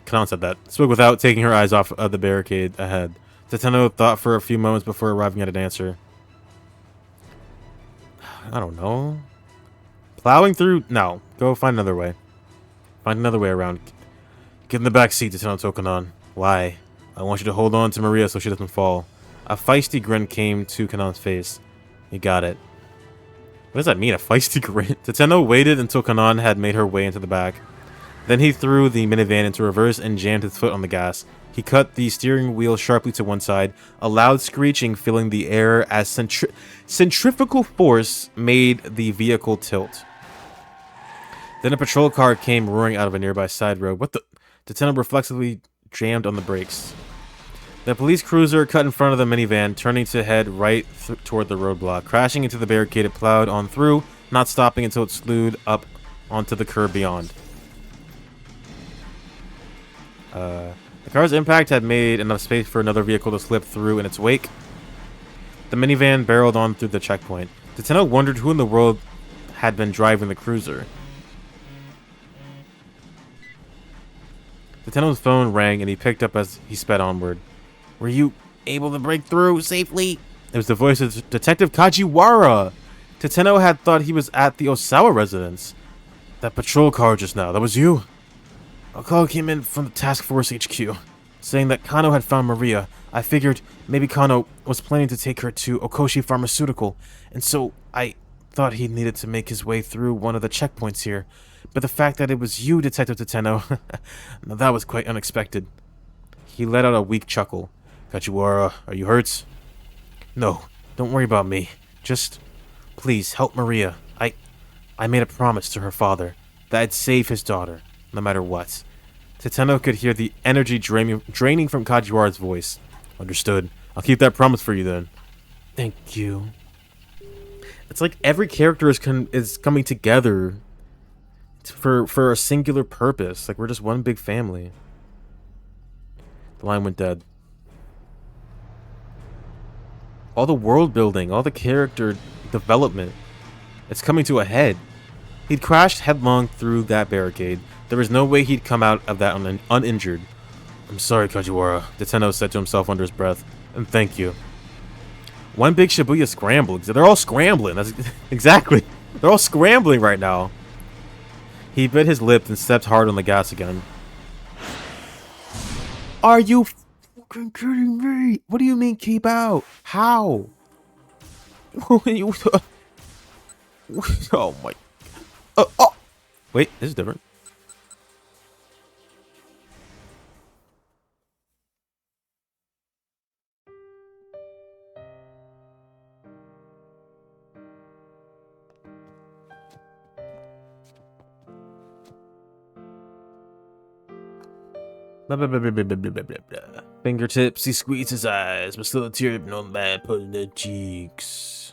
Kanan said that. Spoke without taking her eyes off of the barricade ahead. Tateno thought for a few moments before arriving at an answer. I don't know. Plowing through? No. Go find another way. Find another way around. Get in the back seat, Tateno told Kanan. Why? I want you to hold on to Maria so she doesn't fall. A feisty grin came to Kanan's face. You got it. What does that mean, a feisty grin? Tateno waited until Kanan had made her way into the back. Then he threw the minivan into reverse and jammed his foot on the gas. He cut the steering wheel sharply to one side, a loud screeching filling the air as centrifugal force made the vehicle tilt. Then a patrol car came roaring out of a nearby side road. What the... Tateno reflexively jammed on the brakes. The police cruiser cut in front of the minivan, turning to head right toward the roadblock. Crashing into the barricade, it plowed on through, not stopping until it slewed up onto the curb beyond. The car's impact had made enough space for another vehicle to slip through in its wake. The minivan barreled on through the checkpoint. Tateno wondered who in the world had been driving the cruiser. Tateno's phone rang and he picked up as he sped onward. Were you able to break through safely? It was the voice of Detective Kajiwara. Tateno had thought he was at the Osawa residence. That patrol car just now, that was you? A call came in from the Task Force HQ, saying that Kano had found Maria. I figured maybe Kano was planning to take her to Okoshi Pharmaceutical, and so I thought he needed to make his way through one of the checkpoints here. But the fact that it was you, Detective Tateno, now that was quite unexpected. He let out a weak chuckle. Kajiwara, are you hurt? No, don't worry about me. Just, please, help Maria. I made a promise to her father that I'd save his daughter, no matter what. Tateno could hear the energy draining from Kajiwara's voice. Understood. I'll keep that promise for you then. Thank you. It's like every character is coming together for a singular purpose. Like we're just one big family. The line went dead. All the world building, all the character development, it's coming to a head. He'd crashed headlong through that barricade. There was no way he'd come out of that uninjured. I'm sorry, Kajiwara, Tateno said to himself under his breath. And thank you. One big Shibuya scramble. They're all scrambling. That's exactly. They're all scrambling right now. He bit his lip and stepped hard on the gas again. Are you fucking kidding me? What do you mean keep out? How? Oh my. Oh. Wait, this is different. Blah, blah, blah, blah, blah, blah, blah, blah, blah. Fingertips, he squeezed his eyes, but still a tear of no man put in their cheeks.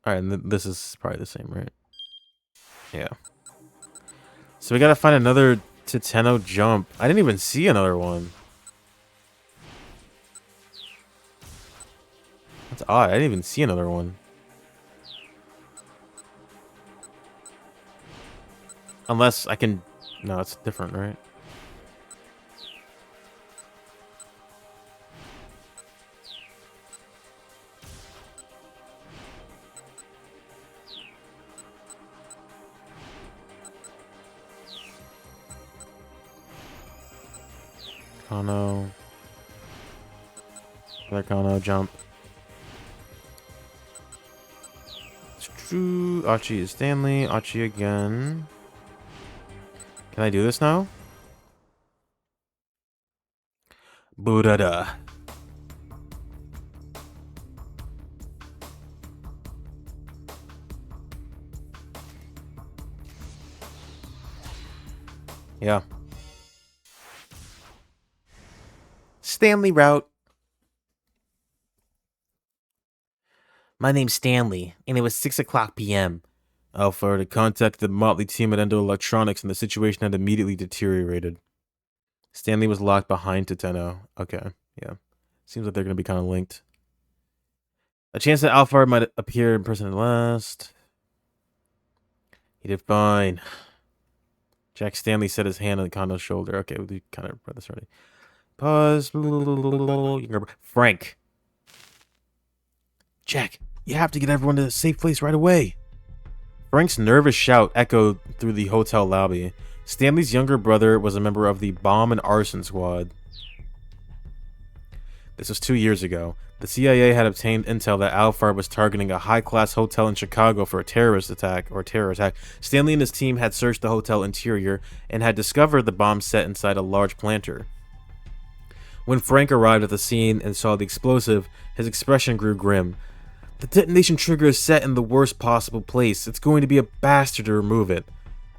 Alright, and this is probably the same, right? Yeah. So we gotta find another Tateno jump. I didn't even see another one. That's odd. I didn't even see another one. Unless I can... No, it's different, right? Kano. Other Kano, jump. Achi is Stanley. Achi again. Can I do this now? Budada. Yeah. Stanley route. My name's Stanley, and it was 6 o'clock p.m. Alpha had contacted the motley team at Endo Electronics, and the situation had immediately deteriorated. Stanley was locked behind Tateno. Okay, yeah. Seems like they're going to be kind of linked. A chance that Alpha might appear in person at last. He did fine. Jack Stanley set his hand on Kondo's shoulder. Okay, we kind of read this already. Pause. Frank. Jack, you have to get everyone to a safe place right away. Frank's nervous shout echoed through the hotel lobby. Stanley's younger brother was a member of the bomb and arson squad. This was 2 years ago. The CIA had obtained intel that Alphard was targeting a high-class hotel in Chicago for a terror attack. Stanley and his team had searched the hotel interior and had discovered the bomb set inside a large planter. When Frank arrived at the scene and saw the explosive, his expression grew grim. The detonation trigger is set in the worst possible place. It's going to be a bastard to remove it.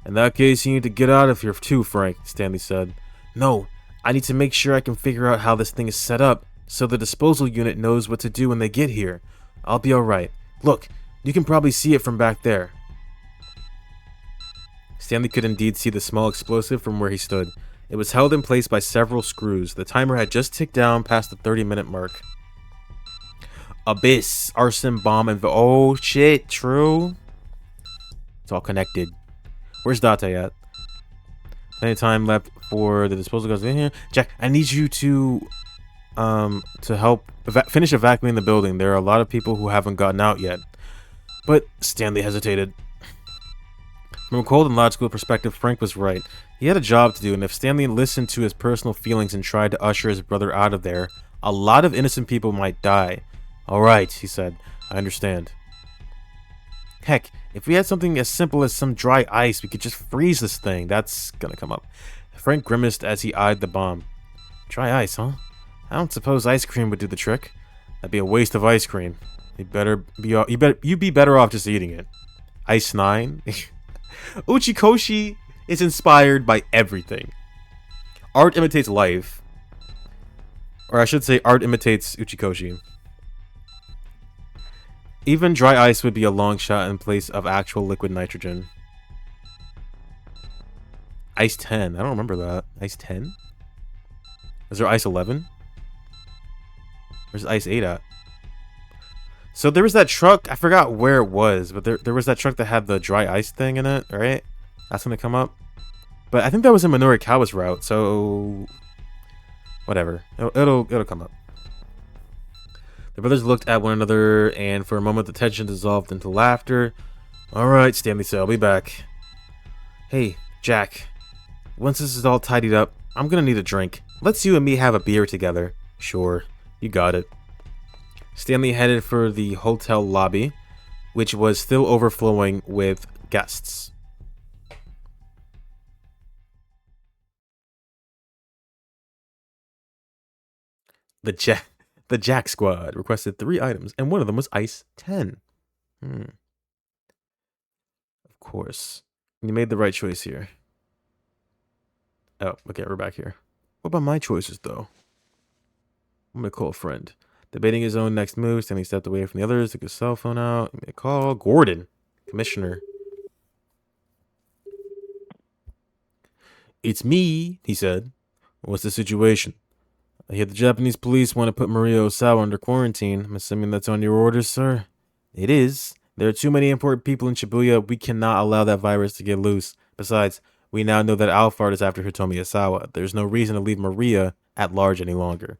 In that case, you need to get out of here too, Frank, Stanley said. No, I need to make sure I can figure out how this thing is set up, so the disposal unit knows what to do when they get here. I'll be alright. Look, you can probably see it from back there. Stanley could indeed see the small explosive from where he stood. It was held in place by several screws. The timer had just ticked down past the 30-minute mark. Abyss, arson bomb, and oh shit, true. It's all connected. Where's Date at? Plenty of time left for the disposal goes in here. Jack, I need you to help finish evacuating the building. There are a lot of people who haven't gotten out yet. But Stanley hesitated. From a cold and logical perspective, Frank was right. He had a job to do, and if Stanley listened to his personal feelings and tried to usher his brother out of there, a lot of innocent people might die. All right, he said. I understand. Heck, if we had something as simple as some dry ice, we could just freeze this thing. That's gonna come up. Frank grimaced as he eyed the bomb. Dry ice, huh? I don't suppose ice cream would do the trick. That'd be a waste of ice cream. You'd be better off just eating it. Ice 9? Uchikoshi is inspired by everything. Art imitates life. Or I should say art imitates Uchikoshi. Even dry ice would be a long shot in place of actual liquid nitrogen. Ice 10. I don't remember that. Ice 10? Is there Ice 11? Where's Ice 8 at? So there was that truck. I forgot where it was, but there was that truck that had the dry ice thing in it, right? That's going to come up. But I think that was in Minorikawa's route, so... whatever. It'll come up. The brothers looked at one another, and for a moment the tension dissolved into laughter. Alright, Stanley said, I'll be back. Hey, Jack. Once this is all tidied up, I'm gonna need a drink. Let's you and me have a beer together. Sure, you got it. Stanley headed for the hotel lobby, which was still overflowing with guests. The Jack Squad requested 3 items, and one of them was Ice 10. Of course. You made the right choice here. Oh, okay, we're back here. What about my choices, though? I'm gonna call a friend. Debating his own next move, Stanley stepped away from the others, took his cell phone out, made a call. Gordon, Commissioner. It's me, he said. What's the situation? I hear the Japanese police want to put Maria Osawa under quarantine. I'm assuming that's on your orders, sir? It is. There are too many important people in Shibuya. We cannot allow that virus to get loose. Besides, we now know that Alphard is after Hitomi Osawa. There's no reason to leave Maria at large any longer.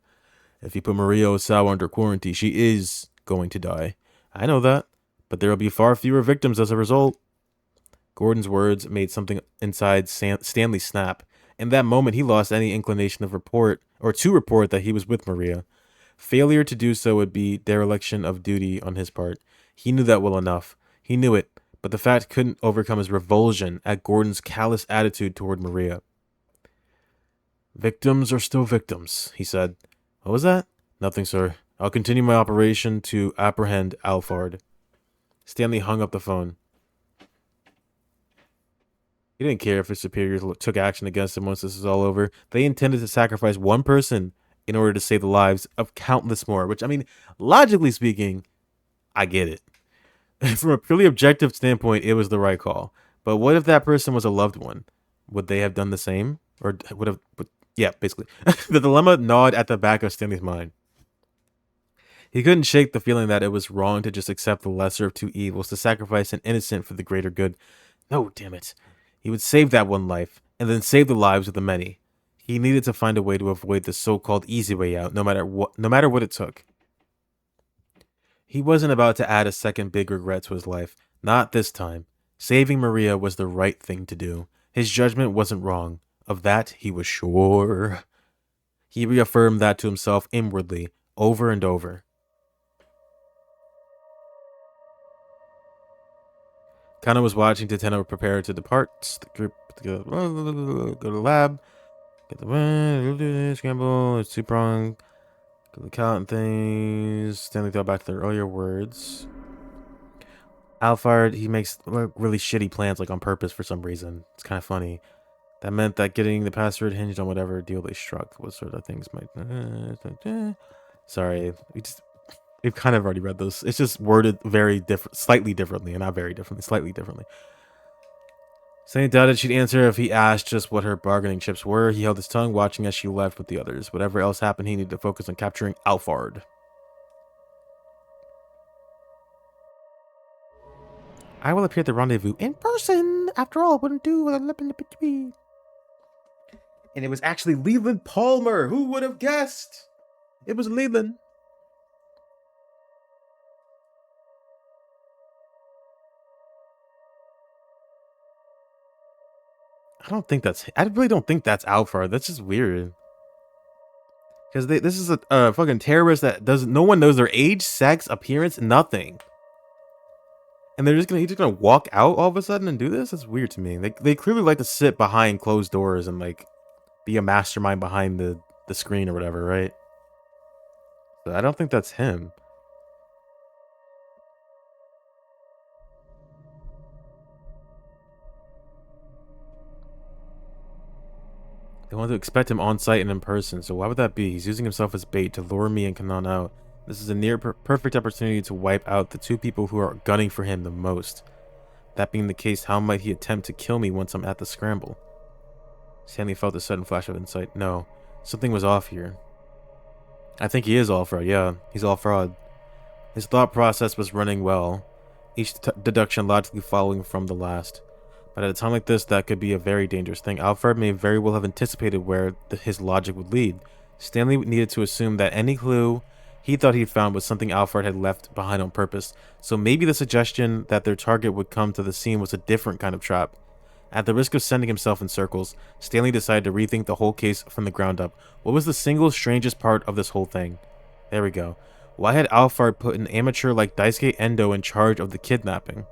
If you put Maria Osawa under quarantine, she is going to die. I know that, but there will be far fewer victims as a result. Gordon's words made something inside Stanley snap. In that moment, he lost any inclination to report that he was with Maria. Failure to do so would be dereliction of duty on his part. He knew that well enough. He knew it, but the fact couldn't overcome his revulsion at Gordon's callous attitude toward Maria. Victims are still victims, he said. What was that? Nothing, sir. I'll continue my operation to apprehend Alphard. Stanley hung up the phone. He didn't care if his superiors took action against him once this was all over. They intended to sacrifice one person in order to save the lives of countless more, which, I mean, logically speaking, I get it. From a purely objective standpoint, it was the right call. But what if that person was a loved one? Would they have done the same? Or would have... yeah, basically. The dilemma gnawed at the back of Stanley's mind. He couldn't shake the feeling that it was wrong to just accept the lesser of two evils, to sacrifice an innocent for the greater good. No, damn it. He would save that one life, and then save the lives of the many. He needed to find a way to avoid the so-called easy way out, no matter what it took. He wasn't about to add a second big regret to his life. Not this time. Saving Maria was the right thing to do. His judgment wasn't wrong. Of that, he was sure. He reaffirmed that to himself inwardly, over and over. Kana was watching Teteno prepare to depart. The group go to the lab. Get the scramble. It's two-pronged. Go to the count and things. Stanley thought back to their earlier words. Alphard, he makes really shitty plans, like on purpose for some reason. It's kind of funny. That meant that getting the password hinged on whatever deal they struck. What sort of things might... Sorry. We've kind of already read those. It's just worded very different, slightly differently, and not very differently, slightly differently. Stanley doubted she'd answer if he asked just what her bargaining chips were. He held his tongue, watching as she left with the others. Whatever else happened, he needed to focus on capturing Alphard. I will appear at the rendezvous in person. After all, wouldn't do with a lip in the. And it was actually Leland Palmer. Who would have guessed? It was Leland. I really don't think that's Alphard. That's just weird. Because this is a fucking terrorist that doesn't. No one knows their age, sex, appearance, nothing. And he's just gonna walk out all of a sudden and do this? That's weird to me. They clearly like to sit behind closed doors and like be a mastermind behind the screen or whatever, right? So I don't think that's him. They want to expect him on site and in person, so why would that be? He's using himself as bait to lure me and Kanan out. This is a near perfect opportunity to wipe out the two people who are gunning for him the most. That being the case, how might he attempt to kill me once I'm at the scramble? Stanley felt a sudden flash of insight. No, something was off here. I think he is all fraud, yeah. He's all fraud. His thought process was running well, each deduction logically following from the last. But at a time like this, that could be a very dangerous thing. Alphard may very well have anticipated where his logic would lead. Stanley needed to assume that any clue he thought he'd found was something Alphard had left behind on purpose. So maybe the suggestion that their target would come to the scene was a different kind of trap. At the risk of sending himself in circles, Stanley decided to rethink the whole case from the ground up. What was the single strangest part of this whole thing? There we go. Why had Alphard put an amateur like Daisuke Endo in charge of the kidnapping?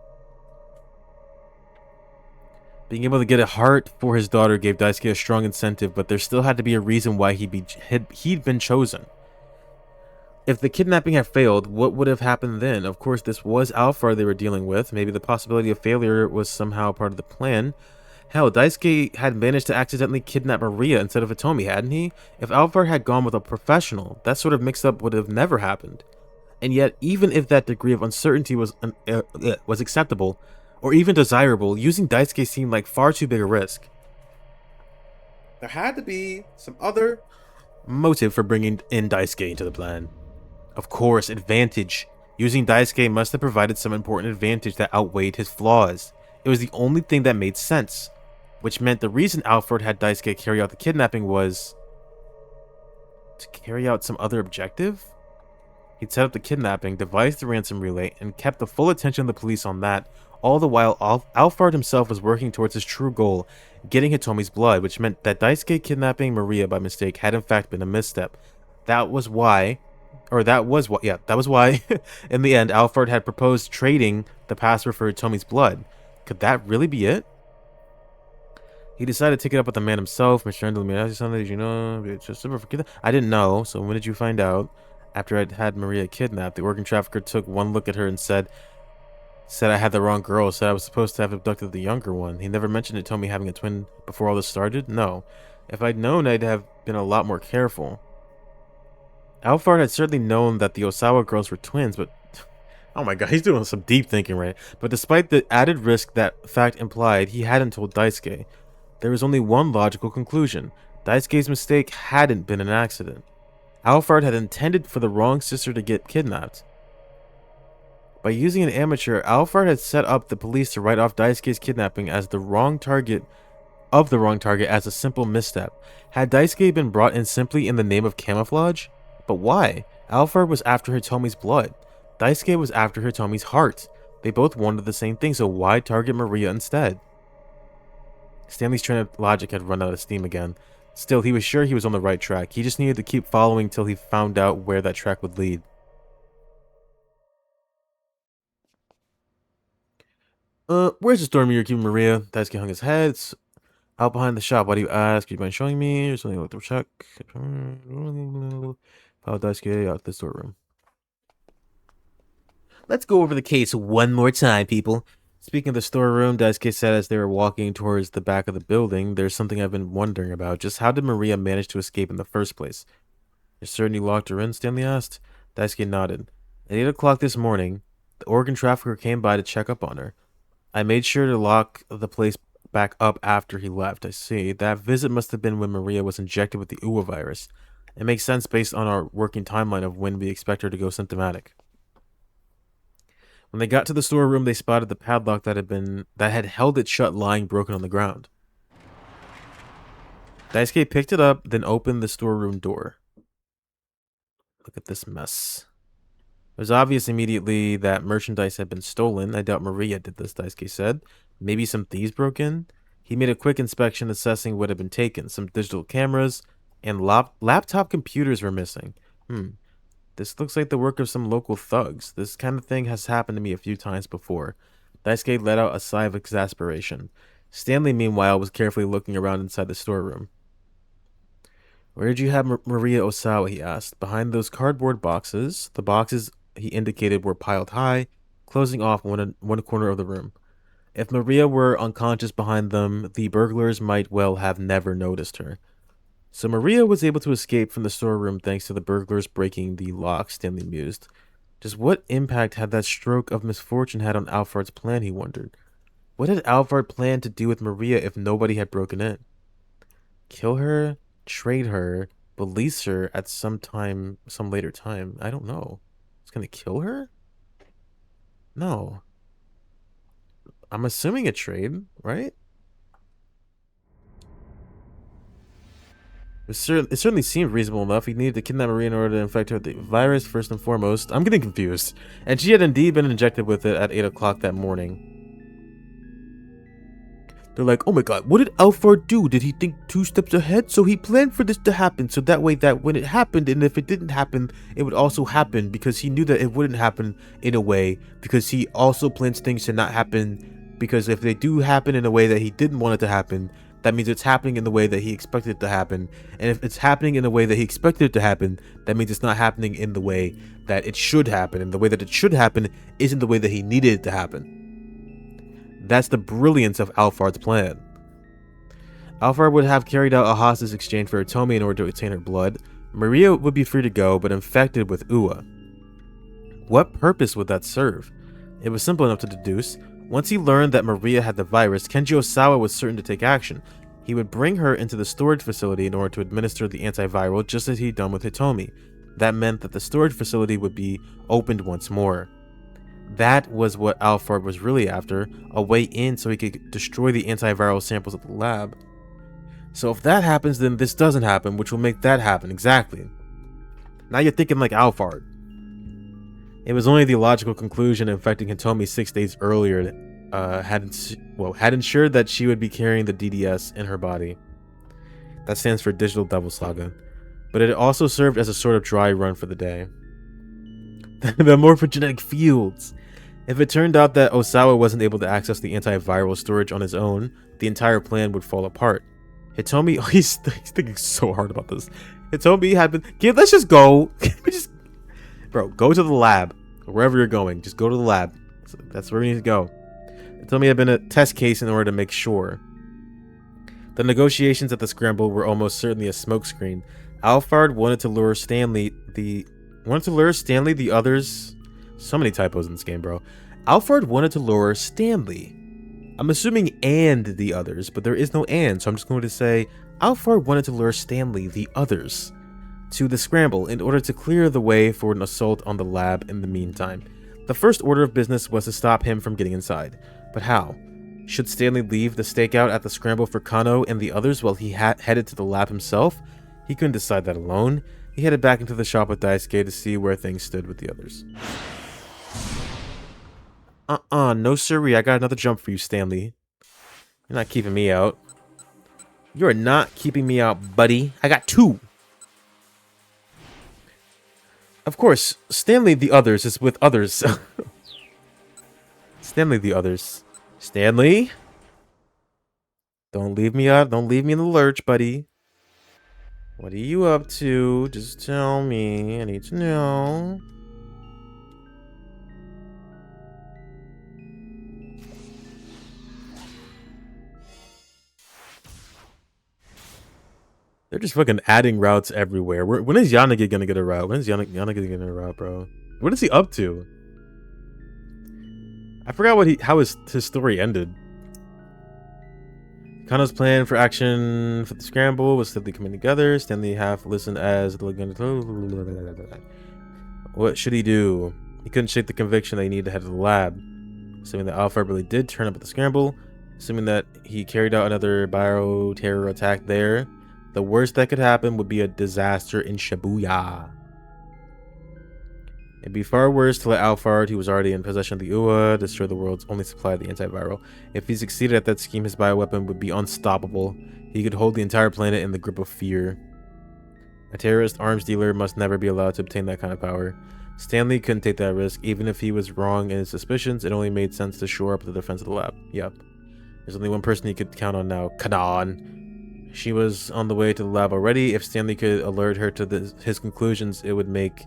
Being able to get a heart for his daughter gave Daisuke a strong incentive, but there still had to be a reason why he'd been chosen. If the kidnapping had failed, what would have happened then? Of course, this was Alphard they were dealing with. Maybe the possibility of failure was somehow part of the plan. Hell, Daisuke had managed to accidentally kidnap Maria instead of Hitomi, hadn't he? If Alphard had gone with a professional, that sort of mix-up would have never happened. And yet, even if that degree of uncertainty was acceptable, or even desirable, using Daisuke seemed like far too big a risk. There had to be some other motive for bringing in Daisuke into the plan. Of course, advantage. Using Daisuke must have provided some important advantage that outweighed his flaws. It was the only thing that made sense, which meant the reason Alphard had Daisuke carry out the kidnapping was to carry out some other objective? He'd set up the kidnapping, devised the ransom relay, and kept the full attention of the police on that. All the while, Alphard himself was working towards his true goal, getting Hitomi's blood, which meant that Daisuke kidnapping Maria by mistake had in fact been a misstep. That was why, in the end, Alphard had proposed trading the password for Hitomi's blood. Could that really be it? He decided to take it up with the man himself. Mr. Endo, let me ask you something. Did you know? I didn't know, so when did you find out? After I'd had Maria kidnapped, the organ trafficker took one look at her and said I had the wrong girl, said I was supposed to have abducted the younger one. He never mentioned Hitomi having a twin before all this started? No. If I'd known, I'd have been a lot more careful. Alphard had certainly known that the Osawa girls were twins, but oh my god, he's doing some deep thinking, right? But despite the added risk that fact implied, he hadn't told Daisuke. There was only one logical conclusion. Daisuke's mistake hadn't been an accident. Alphard had intended for the wrong sister to get kidnapped. By using an amateur, Alphard had set up the police to write off Daisuke's kidnapping as the wrong target as a simple misstep. Had Daisuke been brought in simply in the name of camouflage? But why? Alphard was after Hitomi's blood. Daisuke was after Hitomi's heart. They both wanted the same thing, so why target Maria instead? Stanley's train of logic had run out of steam again. Still, he was sure he was on the right track. He just needed to keep following till he found out where that track would lead. Where's the storm you're keeping Maria? Daisuke hung his head. It's out behind the shop. Why do you ask? Do you mind showing me? Or something like the check? Follow Daisuke out the storeroom. Let's go over the case one more time, people. Speaking of the storeroom, Daisuke said as they were walking towards the back of the building, there's something I've been wondering about. Just how did Maria manage to escape in the first place? You're certain you locked her in? Stanley asked. Daisuke nodded. At 8 o'clock this morning, the organ trafficker came by to check up on her. I made sure to lock the place back up after he left. I see. That visit must have been when Maria was injected with the Uwa virus. It makes sense based on our working timeline of when we expect her to go symptomatic. When they got to the storeroom, they spotted the padlock that had held it shut lying broken on the ground. Daisuke picked it up, then opened the storeroom door. Look at this mess. It was obvious immediately that merchandise had been stolen. I doubt Maria did this, Daisuke said. Maybe some thieves broke in? He made a quick inspection assessing what had been taken. Some digital cameras and laptop computers were missing. This looks like the work of some local thugs. This kind of thing has happened to me a few times before. Daisuke let out a sigh of exasperation. Stanley, meanwhile, was carefully looking around inside the storeroom. Where did you have Maria Osawa, he asked. Behind those cardboard boxes. The boxes he indicated were piled high, closing off one corner of the room. If Maria were unconscious behind them, the burglars might well have never noticed her. So Maria was able to escape from the storeroom thanks to the burglars breaking the lock, Stanley mused. Just what impact had that stroke of misfortune had on Alphard's plan, he wondered. What had Alphard planned to do with Maria if nobody had broken in? Kill her, trade her, release her at some later time. I don't know. It's gonna kill her? No. I'm assuming a trade, right? It certainly seemed reasonable enough. He needed to kidnap Maria in order to infect her with the virus, first and foremost. I'm getting confused. And she had indeed been injected with it at 8 o'clock that morning. They're like, oh my god, what did Alphard do? Did he think 2 steps ahead? So he planned for this to happen, so that way that when it happened, and if it didn't happen, it would also happen, because he knew that it wouldn't happen in a way, because he also plans things to not happen, because if they do happen in a way that he didn't want it to happen, that means it's happening in the way that he expected it to happen, and if it's happening in the way that he expected it to happen, that means it's not happening in the way that it should happen, and the way that it should happen isn't the way that he needed it to happen. That's the brilliance of Alphard's plan. Alphard would have carried out a hostage exchange for Hitomi in order to obtain her blood. Maria would be free to go, but infected with Uwa. What purpose would that serve? It was simple enough to deduce. Once he learned that Maria had the virus, Kenji Osawa was certain to take action. He would bring her into the storage facility in order to administer the antiviral, just as he'd done with Hitomi. That meant that the storage facility would be opened once more. That was what Alphard was really after, a way in so he could destroy the antiviral samples at the lab. So if that happens, then this doesn't happen, which will make that happen, exactly. Now you're thinking like Alphard. It was only the logical conclusion infecting Hitomi 6 days earlier had ensured that she would be carrying the DDS in her body. That stands for Digital Devil Saga. But it also served as a sort of dry run for the day. The morphogenetic fields. If it turned out that Osawa wasn't able to access the antiviral storage on his own, the entire plan would fall apart. Hitomi, he's thinking so hard about this. Hitomi had been, let's just go. Bro, go to the lab. Wherever you're going, just go to the lab. That's where we need to go. Hitomi had been a test case in order to make sure. The negotiations at the Scramble were almost certainly a smokescreen. Alphard wanted to lure Stanley, the others. So many typos in this game, bro. Alphard wanted to lure Stanley. I'm assuming and the others, but there is no and, so I'm just going to say Alphard wanted to lure Stanley, the others, to the Scramble in order to clear the way for an assault on the lab in the meantime. The first order of business was to stop him from getting inside. But how? Should Stanley leave the stakeout at the Scramble for Kano and the others while he headed to the lab himself? He couldn't decide that alone. He headed back into the shop with Daisuke to see where things stood with the others. No siree, I got another jump for you, Stanley. You're not keeping me out. You're not keeping me out, buddy. I got 2. Of course, Stanley the others is with others. Stanley the others. Stanley? Don't leave me out. Don't leave me in the lurch, buddy. What are you up to? Just tell me. I need to know. They're just fucking adding routes everywhere. When is Yanagi gonna get a route? When is Yanagi gonna get a route, bro? What is he up to? I forgot how his story ended. Kano's plan for action for the scramble was steadily coming together. Stanley half listened as what should he do? He couldn't shake the conviction that he needed to head to the lab. Assuming that Alpha really did turn up at the scramble, assuming that he carried out another bio-terror attack there, the worst that could happen would be a disaster in Shibuya. It'd be far worse to let Alphard, who was already in possession of the UA, destroy the world's only supply of the antiviral. If he succeeded at that scheme, his bioweapon would be unstoppable. He could hold the entire planet in the grip of fear. A terrorist arms dealer must never be allowed to obtain that kind of power. Stanley couldn't take that risk. Even if he was wrong in his suspicions, it only made sense to shore up the defense of the lab. Yep. There's only one person he could count on now, Kanan. She was on the way to the lab already. If Stanley could alert her to his conclusions, it would make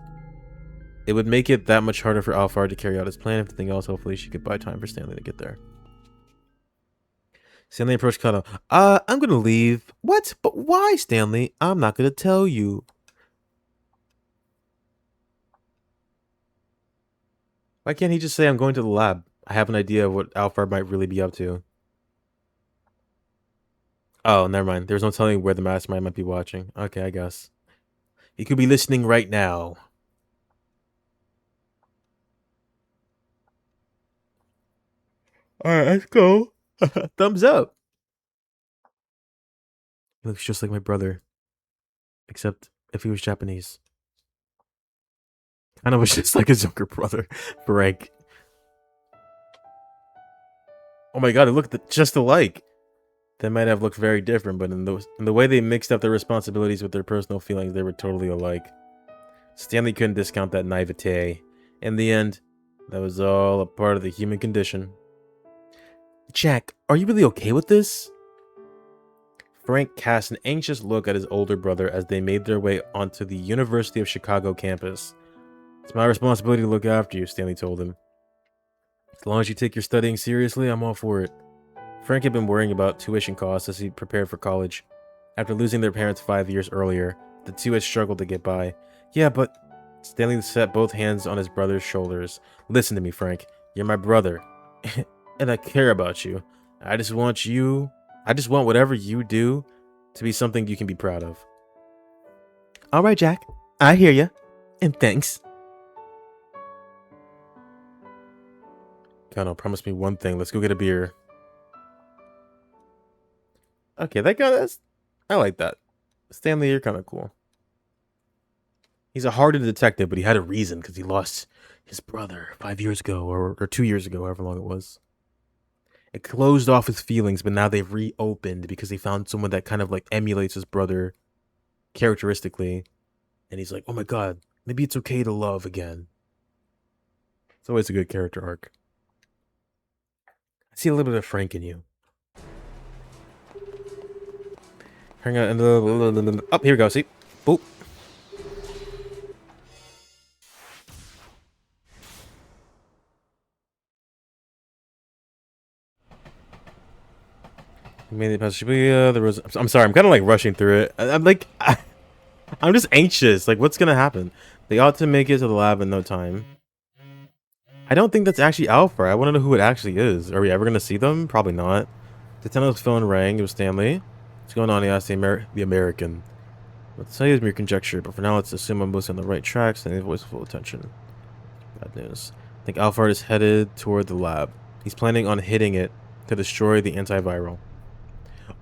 it that much harder for Alphard to carry out his plan. If nothing else, hopefully she could buy time for Stanley to get there. Stanley approached Kano. I'm gonna leave. What? But why, Stanley? I'm not gonna tell you. Why can't he just say I'm going to the lab? I have an idea of what Alphard might really be up to. Oh, never mind. There's no telling where the mastermind might be watching. Okay, I guess. He could be listening right now. Alright, let's go. Thumbs up. He looks just like my brother. Except if he was Japanese. Kind of was just like his younger brother, Frank. Oh my god, they look just alike. They might have looked very different, but in the way they mixed up their responsibilities with their personal feelings, they were totally alike. Stanley couldn't discount that naivete. In the end, that was all a part of the human condition. Jack, are you really okay with this? Frank cast an anxious look at his older brother as they made their way onto the University of Chicago campus. It's my responsibility to look after you, Stanley told him. As long as you take your studying seriously, I'm all for it. Frank had been worrying about tuition costs as he prepared for college. After losing their parents 5 years earlier, the two had struggled to get by. Yeah, but... Stanley set both hands on his brother's shoulders. Listen to me, Frank. You're my brother. And I care about you. I just want whatever you do to be something you can be proud of. Alright, Jack. I hear ya. And thanks. Kano, promise me one thing. Let's go get a beer. Okay, I like that. Stanley, you're kind of cool. He's a hardened detective, but he had a reason because he lost his brother 5 years ago or 2 years ago, however long it was. It closed off his feelings, but now they've reopened because he found someone that kind of like emulates his brother characteristically. And he's like, oh my god, maybe it's okay to love again. It's always a good character arc. I see a little bit of Frank in you. Hang on. Up, here we go. See? Boop. Made it past Shibuya. There was. I'm sorry. I'm kind of like rushing through it. I'm just anxious. Like, what's gonna happen? They ought to make it to the lab in no time. I don't think that's actually Alpha. I want to know who it actually is. Are we ever gonna see them? Probably not. Tateno's phone rang. It was Stanley. What's going on? He asked the American. Let's say it's mere conjecture, but for now, let's assume I'm mostly on the right tracks and voice full attention. Bad news. I think Alphard is headed toward the lab. He's planning on hitting it to destroy the antiviral.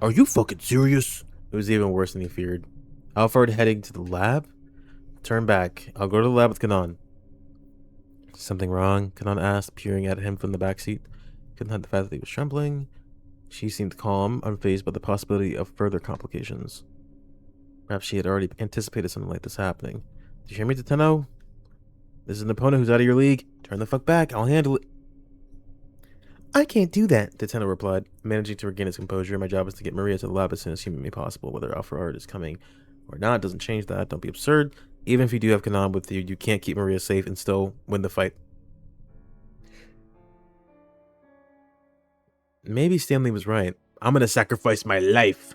Are you fucking serious? It was even worse than he feared. Alphard heading to the lab? Turn back. I'll go to the lab with Kanan. Something wrong? Kanan asked, peering at him from the backseat. Couldn't hide the fact that he was trembling. She seemed calm, unfazed by the possibility of further complications. Perhaps she had already anticipated something like this happening. Did you hear me, Tateno? This is an opponent who's out of your league. Turn the fuck back. I'll handle it. I can't do that, Tateno replied, managing to regain his composure. My job is to get Maria to the lab as soon as humanly possible. Whether Alphard is coming or not doesn't change that. Don't be absurd. Even if you do have Kanan with you, you can't keep Maria safe and still win the fight. Maybe Stanley was right. I'm gonna sacrifice my life.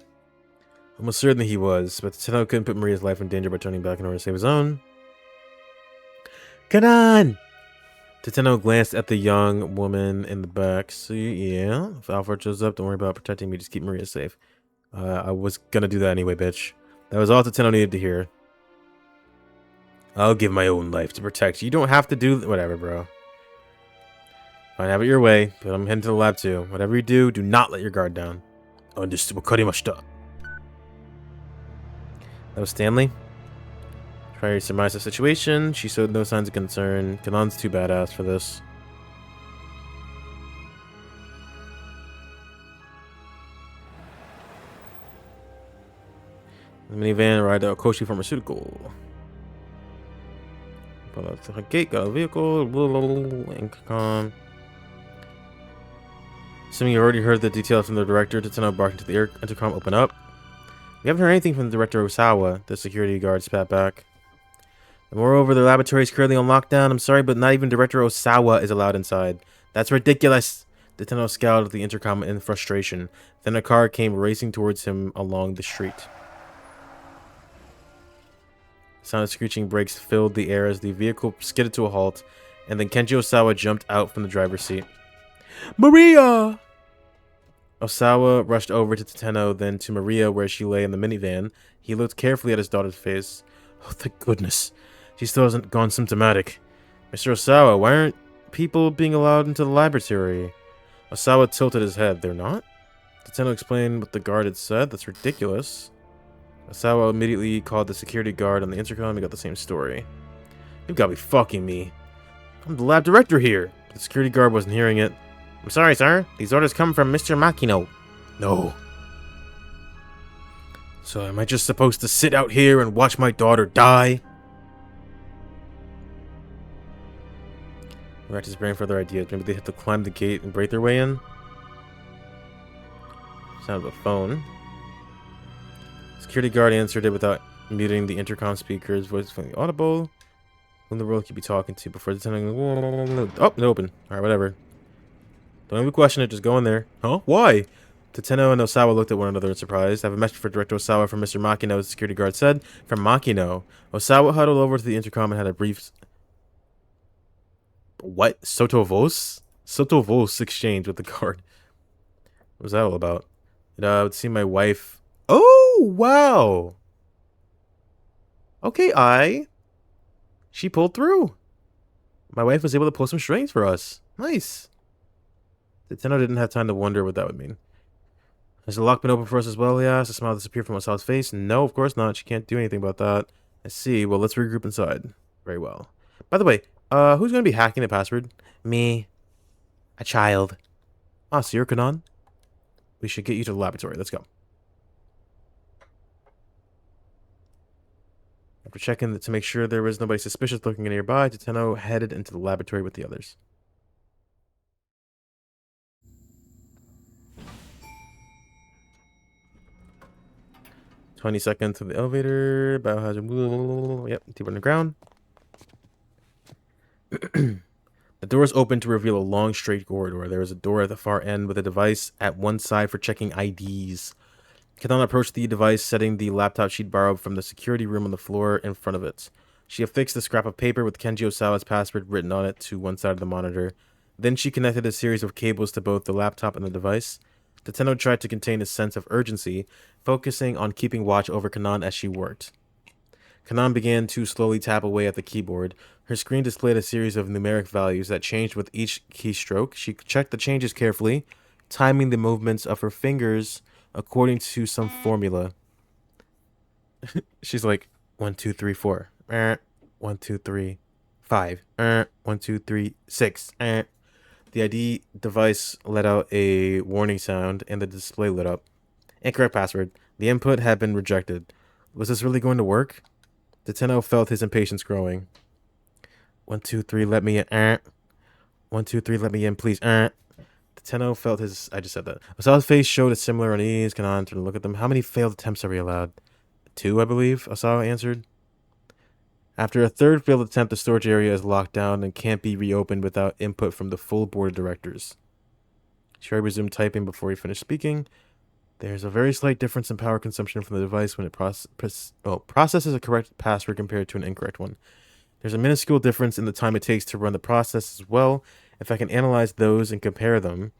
Almost certainly he was, but Tateno couldn't put Maria's life in danger by turning back in order to save his own. Kanan! Tateno glanced at the young woman in the back. See, yeah, if Alfred shows up, don't worry about protecting me. Just keep Maria safe. I was gonna do that anyway, bitch. That was all Tateno needed to hear. I'll give my own life to protect you. You don't have to do whatever, bro. Fine, have it your way, but I'm heading to the lab too. Whatever you do, do not let your guard down. Understood. That was Stanley. Try to surmise the situation. She showed no signs of concern. Kanan's too badass for this. The minivan ride to Okoshi Pharmaceutical. Pull out the gate, got a vehicle. Incom. Assuming you already heard the details from the director, Tatsuno barked into the intercom. Open up. We haven't heard anything from the director Osawa. The security guard spat back. And moreover, the laboratory is currently on lockdown. I'm sorry, but not even Director Osawa is allowed inside. That's ridiculous. Tatsuno scowled at the intercom in frustration. Then a car came racing towards him along the street. The sound of screeching brakes filled the air as the vehicle skidded to a halt, and then Kenji Osawa jumped out from the driver's seat. Maria! Osawa rushed over to Tateno, then to Maria where she lay in the minivan. He looked carefully at his daughter's face. Oh, thank goodness. She still hasn't gone symptomatic. Mr. Osawa, why aren't people being allowed into the laboratory? Osawa tilted his head. They're not? Tateno explained what the guard had said. That's ridiculous. Osawa immediately called the security guard on the intercom and got the same story. You've got to be fucking me. I'm the lab director here. The security guard wasn't hearing it. I'm sorry, sir. These orders come from Mr. Makino. No. So am I just supposed to sit out here and watch my daughter die? Racked his brain for other ideas. Maybe they have to climb the gate and break their way in? Sound of a phone. Security guard answered it without muting the intercom speaker's voice feeling audible. Who in the world could be talking to before the telling? Oh, it opened. Alright, whatever. Don't even question it, just go in there. Huh? Why? Tateno and Osawa looked at one another in surprise. I have a message for Director Osawa from Mr. Makino, the security guard said. From Makino. Osawa huddled over to the intercom and had a brief... What? Sotovos exchange with the guard. What was that all about? I would see my wife... Oh, wow! Okay, She pulled through. My wife was able to pull some strings for us. Nice. Tateno didn't have time to wonder what that would mean. Has the lock been open for us as well? He asked. A smile disappeared from Osawa's face. No, of course not. She can't do anything about that. I see. Well, let's regroup inside. Very well. By the way, who's going to be hacking the password? Me. A child. Ah, so you're Kanan? We should get you to the laboratory. Let's go. After checking to make sure there was nobody suspicious lurking nearby, Tateno headed into the laboratory with the others. $20 to the elevator. Biohazard. Yep, deep underground. The doors open to reveal a long, straight corridor. There is a door at the far end with a device at one side for checking IDs. Katana approached the device, setting the laptop she'd borrowed from the security room on the floor in front of it. She affixed a scrap of paper with Kenji Osawa's password written on it to one side of the monitor. Then she connected a series of cables to both the laptop and the device. Tateno tried to contain a sense of urgency, focusing on keeping watch over Kanan as she worked. Kanan began to slowly tap away at the keyboard. Her screen displayed a series of numeric values that changed with each keystroke. She checked the changes carefully, timing the movements of her fingers according to some formula. She's like, 1, 2, 3, 4. 1, 2, 3, 5. 1, 2, 3, 6. The ID device let out a warning sound, and the display lit up. Incorrect password. The input had been rejected. Was this really going to work? Tateno felt his impatience growing. 1, 2, 3, let me in. 1, 2, 3, let me in, please. Tateno felt his... I just said that. Osawa's face showed a similar unease. Kanan turned to look at them. How many failed attempts are we allowed? 2, I believe, Osawa answered. After a third failed attempt, the storage area is locked down and can't be reopened without input from the full board of directors. Sherry resumed typing before he finished speaking. There's a very slight difference in power consumption from the device when it processes a correct password compared to an incorrect one. There's a minuscule difference in the time it takes to run the process as well. If I can analyze those and compare them.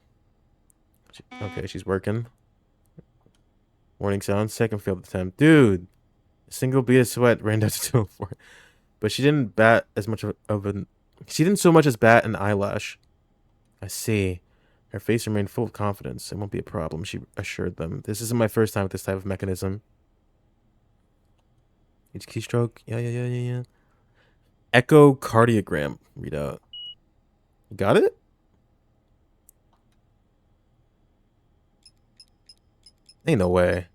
Okay, she's working. Warning sound. Second failed attempt. Dude! A single bead of sweat ran down to 204. But she didn't bat as much of an... She didn't so much as bat an eyelash. I see. Her face remained full of confidence. It won't be a problem, she assured them. This isn't my first time with this type of mechanism. Each keystroke. Yeah. Echocardiogram. Read out. Got it? Ain't no way.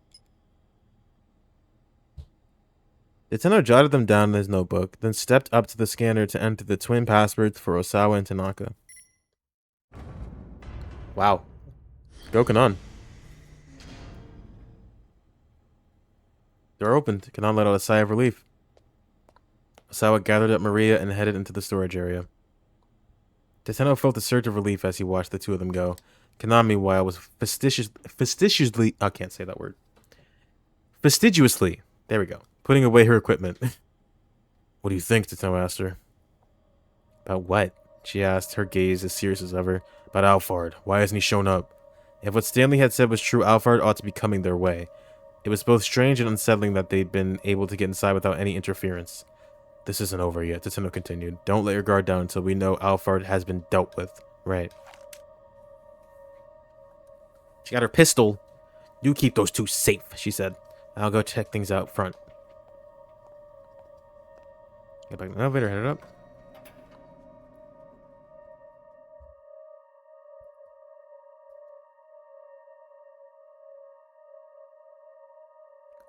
Nintendo jotted them down in his notebook, then stepped up to the scanner to enter the twin passwords for Osawa and Tanaka. Wow. Go Kanan. Door opened. Kanan let out a sigh of relief. Osawa gathered up Maria and headed into the storage area. Nintendo felt a surge of relief as he watched the two of them go. Kanan, meanwhile, was fastidiously... I can't say that word. Fastidiously. There we go. Putting away her equipment. What do you think? Nintendo asked her. About what? She asked, her gaze as serious as ever. About Alphard. Why hasn't he shown up? If what Stanley had said was true, Alphard ought to be coming their way. It was both strange and unsettling that they'd been able to get inside without any interference. This isn't over yet, Nintendo continued. Don't let your guard down until we know Alphard has been dealt with. Right. She got her pistol. You keep those two safe, she said. I'll go check things out front. Get back in the elevator, head it up.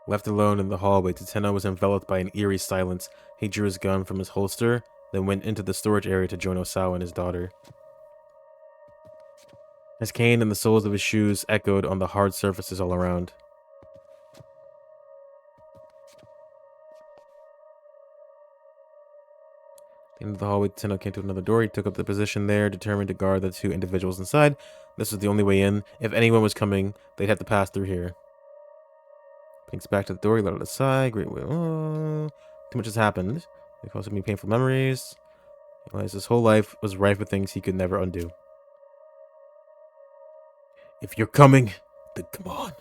Left alone in the hallway, Tetsuno was enveloped by an eerie silence. He drew his gun from his holster, then went into the storage area to join Osawa and his daughter. His cane and the soles of his shoes echoed on the hard surfaces all around. At the end of the hallway, Tetsuno came to another door. He took up the position there, determined to guard the two individuals inside. This was the only way in. If anyone was coming, they'd have to pass through here. Pinks back to the door, he let it aside. Great way. Oh, too much has happened. It caused me painful memories. He realized his whole life was rife with things he could never undo. If you're coming, then come on.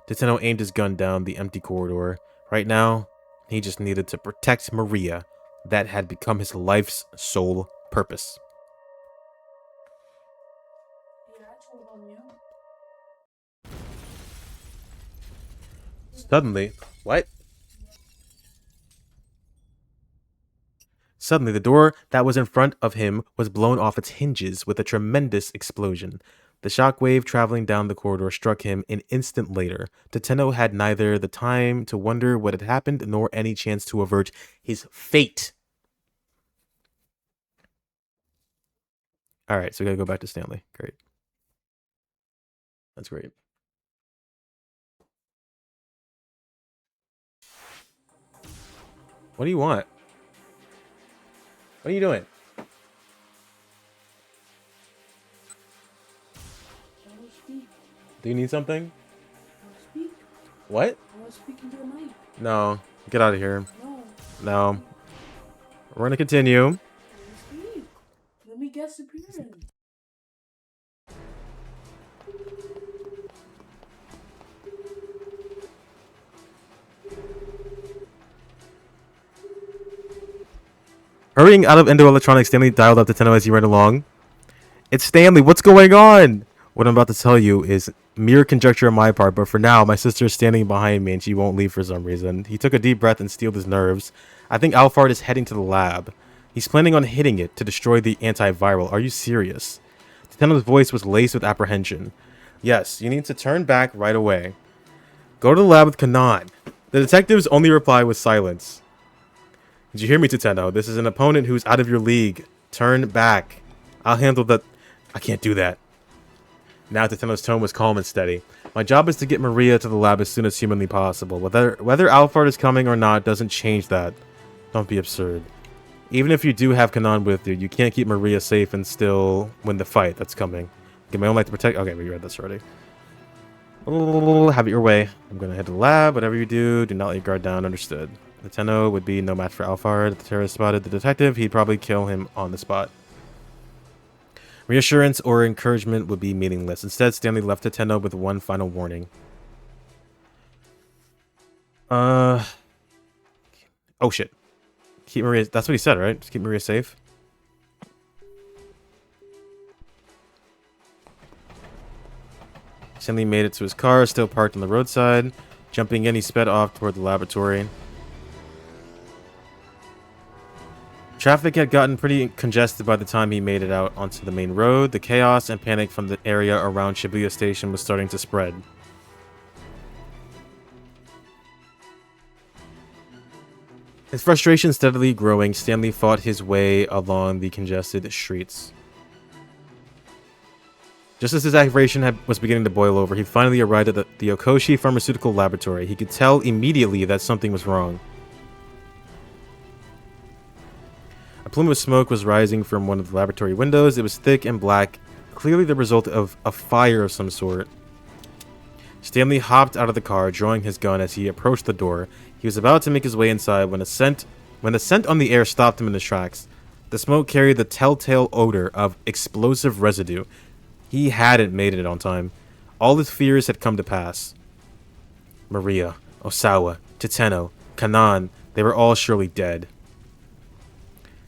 Tetsuno aimed his gun down the empty corridor. Right now, he just needed to protect Maria. That had become his life's sole purpose. Suddenly, Suddenly, the door that was in front of him was blown off its hinges with a tremendous explosion. The shockwave traveling down the corridor struck him an instant later. Tetsuno had neither the time to wonder what had happened nor any chance to avert his fate. Alright, so we gotta go back to Stanley. Great. That's great. What do you want? What are you doing? Do you need something? What? I was speaking to the mic. No. Get out of here. No. No. We're gonna continue. Speak. Let me guess appearance. Hurrying out of Endo Electronics, Stanley dialed up to Tetsuno as he ran along. It's Stanley, what's going on? What I'm about to tell you is mere conjecture on my part, but for now, my sister is standing behind me and she won't leave for some reason. He took a deep breath and steeled his nerves. I think Alphard is heading to the lab. He's planning on hitting it to destroy the antiviral. Are you serious? Tetsuno's voice was laced with apprehension. Yes, you need to turn back right away. Go to the lab with Kanan. The detective's only reply was silence. Did you hear me, Tetsuno? This is an opponent who's out of your league. Turn back. I'll handle that. I can't do that. Now Tetsuno's tone was calm and steady. My job is to get Maria to the lab as soon as humanly possible. Whether Alphard is coming or not doesn't change that. Don't be absurd. Even if you do have Kanan with you, you can't keep Maria safe and still win the fight that's coming. Get my own life to protect. Okay, we read this already. Have it your way. I'm gonna head to the lab. Whatever you do, do not let your guard down. Understood. The Tenno would be no match for Alphard. If the terrorist spotted the detective, he'd probably kill him on the spot. Reassurance or encouragement would be meaningless. Instead, Stanley left the Tenno with one final warning. Oh shit. Keep Maria. That's what he said, right? Just keep Maria safe. Stanley made it to his car, still parked on the roadside. Jumping in, he sped off toward the laboratory. Traffic had gotten pretty congested by the time he made it out onto the main road. The chaos and panic from the area around Shibuya Station was starting to spread. His frustration steadily growing, Stanley fought his way along the congested streets. Just as his aggravation was beginning to boil over, he finally arrived at the Okoshi Pharmaceutical Laboratory. He could tell immediately that something was wrong. A plume of smoke was rising from one of the laboratory windows. It was thick and black, clearly the result of a fire of some sort. Stanley hopped out of the car, drawing his gun as he approached the door. He was about to make his way inside when the scent on the air stopped him in his tracks. The smoke carried the telltale odor of explosive residue. He hadn't made it on time. All his fears had come to pass. Maria, Osawa, Toteno, Kanan, they were all surely dead.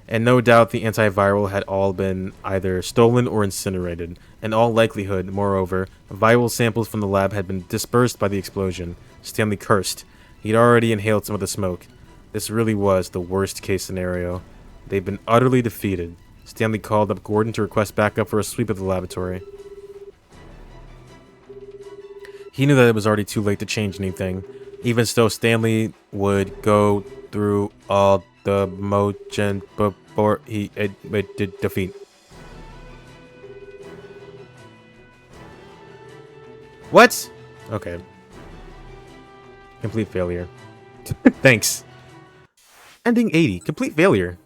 And no doubt the antiviral had all been either stolen or incinerated. In all likelihood, moreover, viral samples from the lab had been dispersed by the explosion. Stanley cursed. He'd already inhaled some of the smoke. This really was the worst case scenario. They'd been utterly defeated. Stanley called up Gordon to request backup for a sweep of the laboratory. He knew that it was already too late to change anything. Even so, Stanley would go through all the motion before he admitted defeat. What? Okay. Complete failure. Thanks. Ending 80. Complete failure.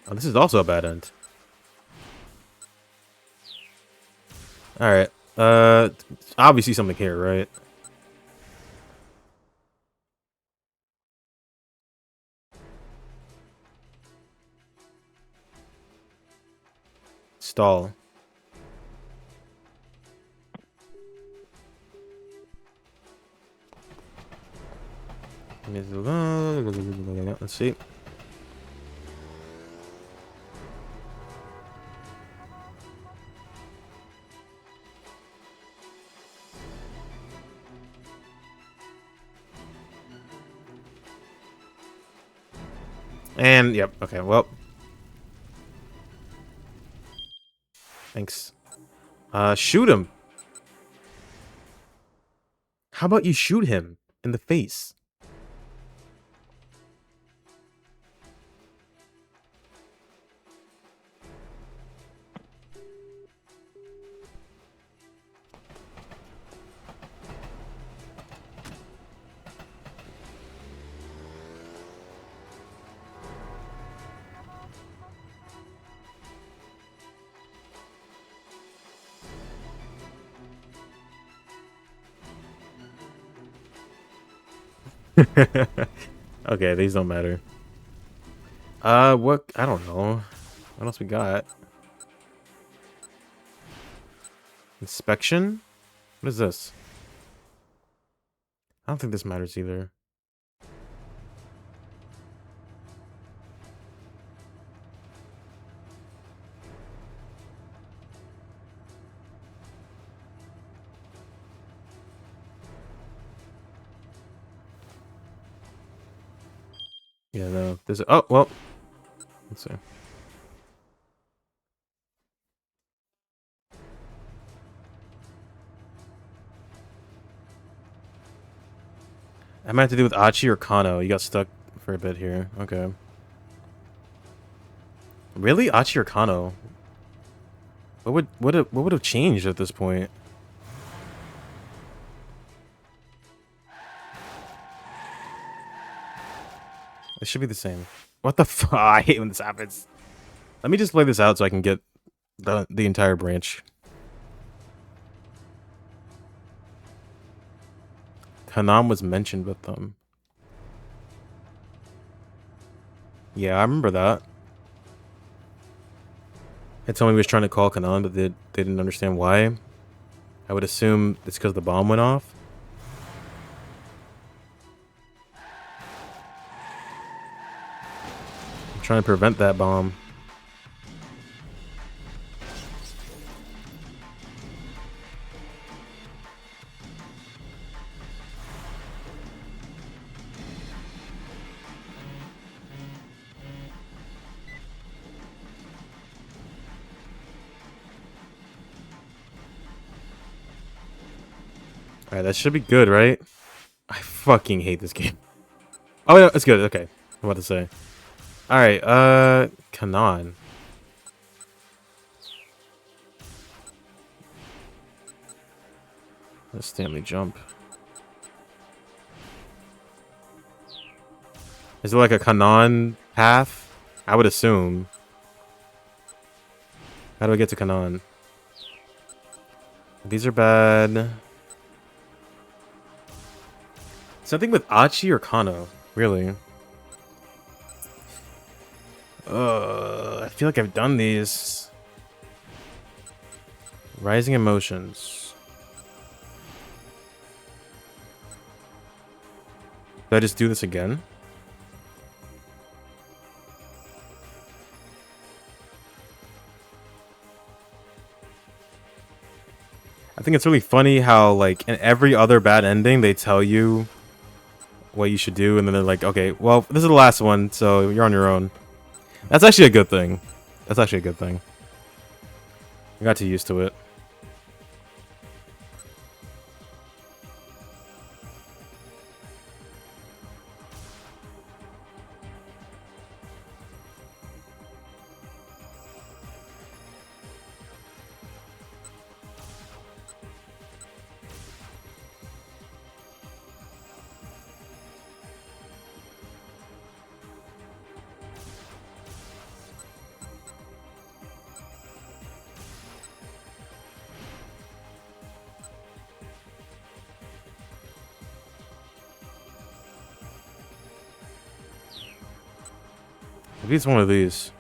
Oh, this is also a bad end. Alright. Obviously something here, right? Stall. Let's see. And, yep, okay, well. Thanks. Shoot him. How about you shoot him in the face? Okay, these don't matter. What? I don't know. What else we got? Inspection? What is this? I don't think this matters either. Yeah, no. There's oh well. Let's see. I might have to do with Achi or Kano. You got stuck for a bit here. Okay. Really, Achi or Kano? What would have changed at this point? It should be the same. What the fuck? I hate when this happens. Let me just play this out so I can get the entire branch. Hanam was mentioned with them. Yeah, I remember that. It told me he was trying to call Kanan, but they didn't understand why. I would assume it's because the bomb went off. I'm trying to prevent that bomb. Alright, that should be good, right? I fucking hate this game. Oh, yeah, it's good. Okay. I'm about to say. Alright, Kanan. Let's Stanley jump. Is it like a Kanan path? I would assume. How do I get to Kanan? These are bad. Something with Achi or Kano, really. I feel like I've done these. Rising emotions. Do I just do this again? I think it's really funny how, like, in every other bad ending, they tell you what you should do, and then they're like, okay, well, this is the last one, so you're on your own. That's actually a good thing. That's actually a good thing. I got too used to it. Maybe it's one of these.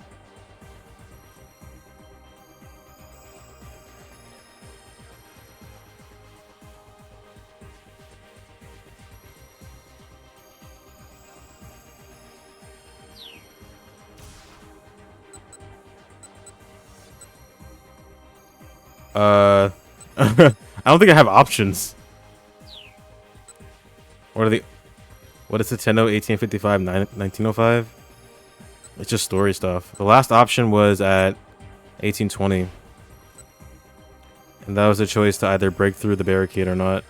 I don't think I have options. What are the... What is Nintendo 1855, 1905? It's just story stuff. The last option was at 1820. And that was a choice to either break through the barricade or not.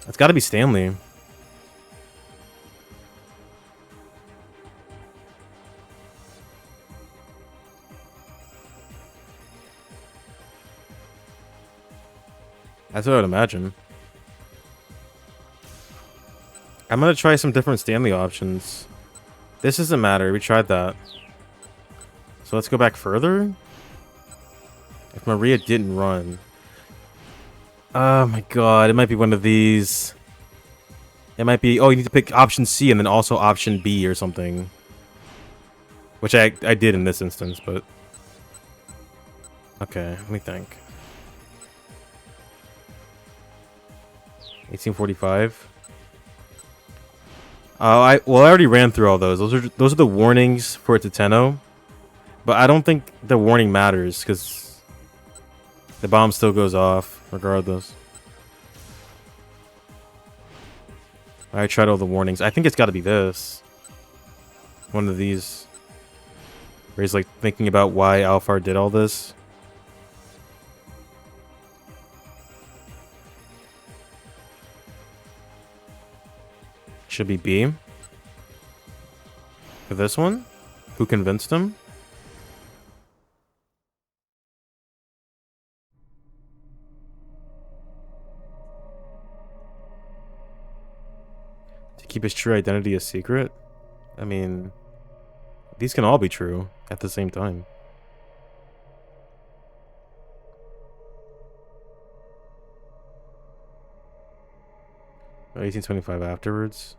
It's gotta be Stanley. That's what I would imagine. I'm gonna try some different Stanley options. This doesn't matter. We tried that. So let's go back further. If Maria didn't run. Oh my god. It might be one of these. It might be... Oh, you need to pick option C and then also option B or something. Which I did in this instance, but... Okay, let me think. 1845. I already ran through all those. Those are the warnings for it to Tenno. But I don't think the warning matters because the bomb still goes off regardless. I tried all the warnings. I think it's got to be this. One of these. Where he's like thinking about why Alphard did all this. Should be B. For this one? Who convinced him? To keep his true identity a secret? I mean, these can all be true at the same time. 1825 afterwards.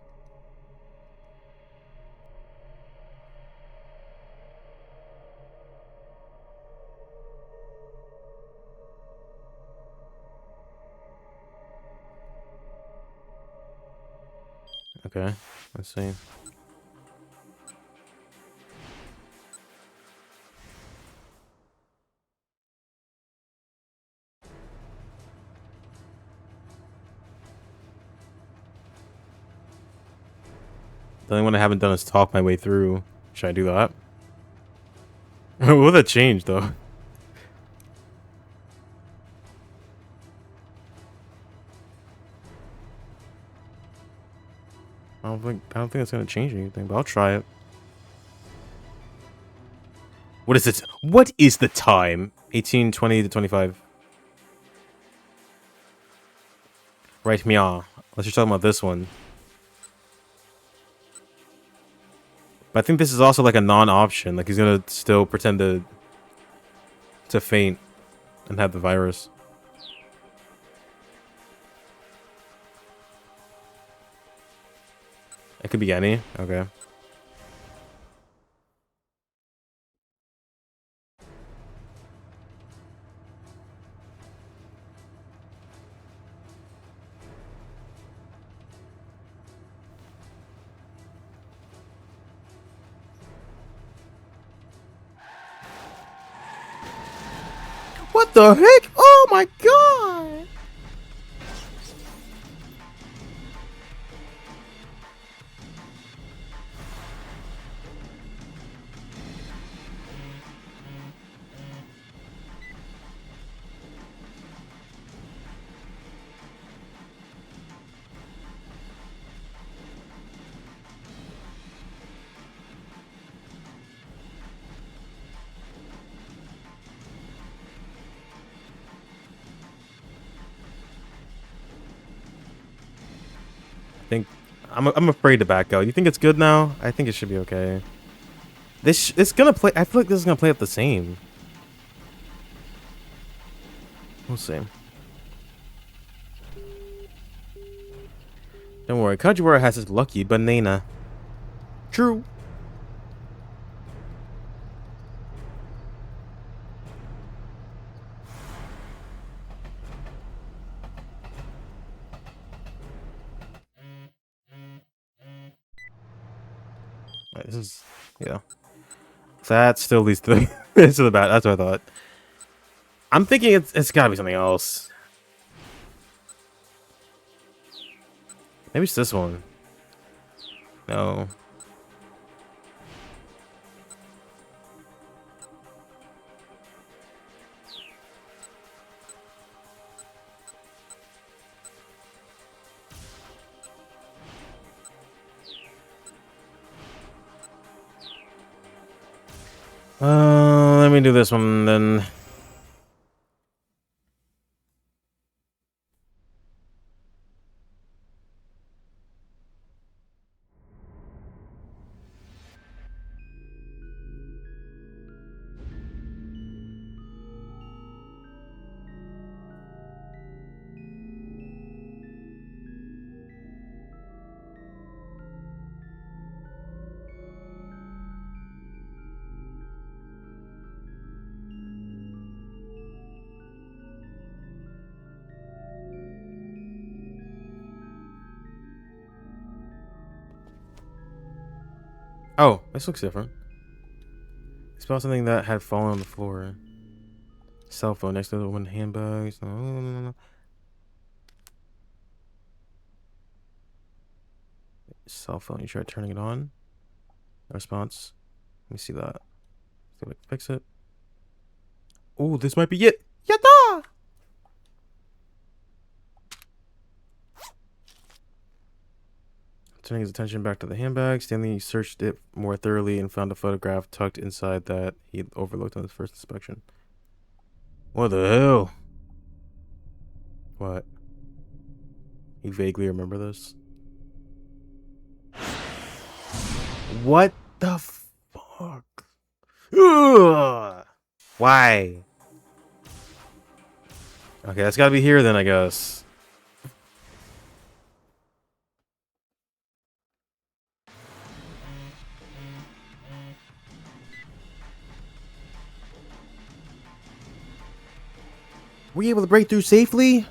Okay, let's see. The only one I haven't done is talk my way through. Should I do that? Will that change though? I don't think it's gonna change anything, but I'll try it. What is it? What is the time? 1820 to 25. Right, meow. Let's just talk about this one. But I think this is also like a non-option. Like he's gonna still pretend to faint and have the virus. It could be any. Okay. What the heck? Oh my god! I think I'm afraid to back out. You think it's good now? I think it should be okay. It's gonna play. I feel like this is gonna play out the same. We'll see. Don't worry, Kajiwara has his lucky banana. True. Right, this is, yeah. That still leads to to the bat. That's what I thought. I'm thinking it's gotta be something else. Maybe it's this one. No. Let me do this one then. Oh, this looks different. Spell something that had fallen on the floor. Cell phone next to the woman handbags. No. Cell phone. You try turning it on. No response. Let me see that. See if I can fix it. Oh, this might be it. Yatta! Turning his attention back to the handbag, Stanley searched it more thoroughly and found a photograph tucked inside that he overlooked on his first inspection. What the hell? What? You vaguely remember this? What the fuck? Ugh! Why? Okay, that's gotta be here then, I guess. Were you able to break through safely?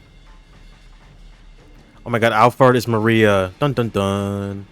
Oh my god, Alphard is Maria. Dun dun dun.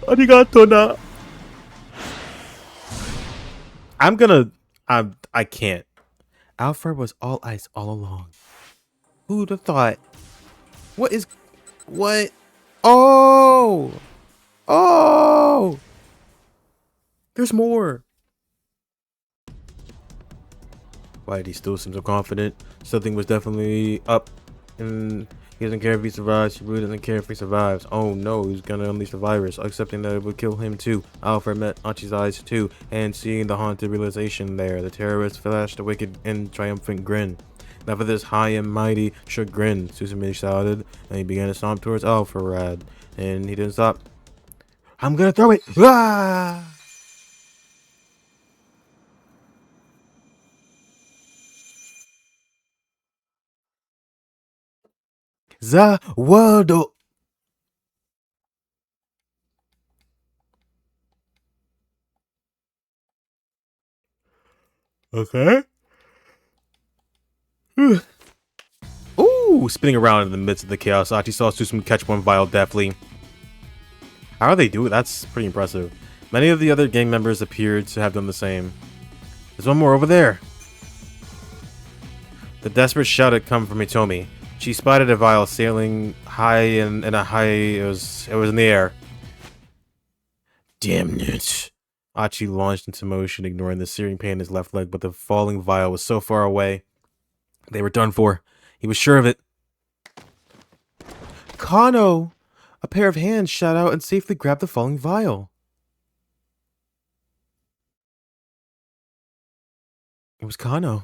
Arigato na. I can't. Alfred was all ice all along. Who'd have thought? What? Oh! Oh! There's more. Why did he still seem so confident? Something was definitely up, and he doesn't care if he survives. Shibuya doesn't care if he survives. Oh no, he's gonna unleash the virus, accepting that it would kill him too. Alfred met Achi's eyes too, and seeing the haunted realization there, the terrorist flashed a wicked and triumphant grin. Now for this high and mighty chagrin, Susume shouted, and he began to stomp towards Alfred, and he didn't stop. I'm gonna throw it! Ah! The world. Okay. Ooh, spinning around in the midst of the chaos, Achi saw Susumu catch one vial deftly. How are they doing? That's pretty impressive. Many of the other gang members appeared to have done the same. There's one more over there. The desperate shout had come from Hitomi. She spotted a vial sailing high in a high. It was in the air. Damn it! Achi launched into motion, ignoring the searing pain in his left leg, but the falling vial was so far away. They were done for. He was sure of it. Kano! A pair of hands shot out and safely grabbed the falling vial. It was Kano.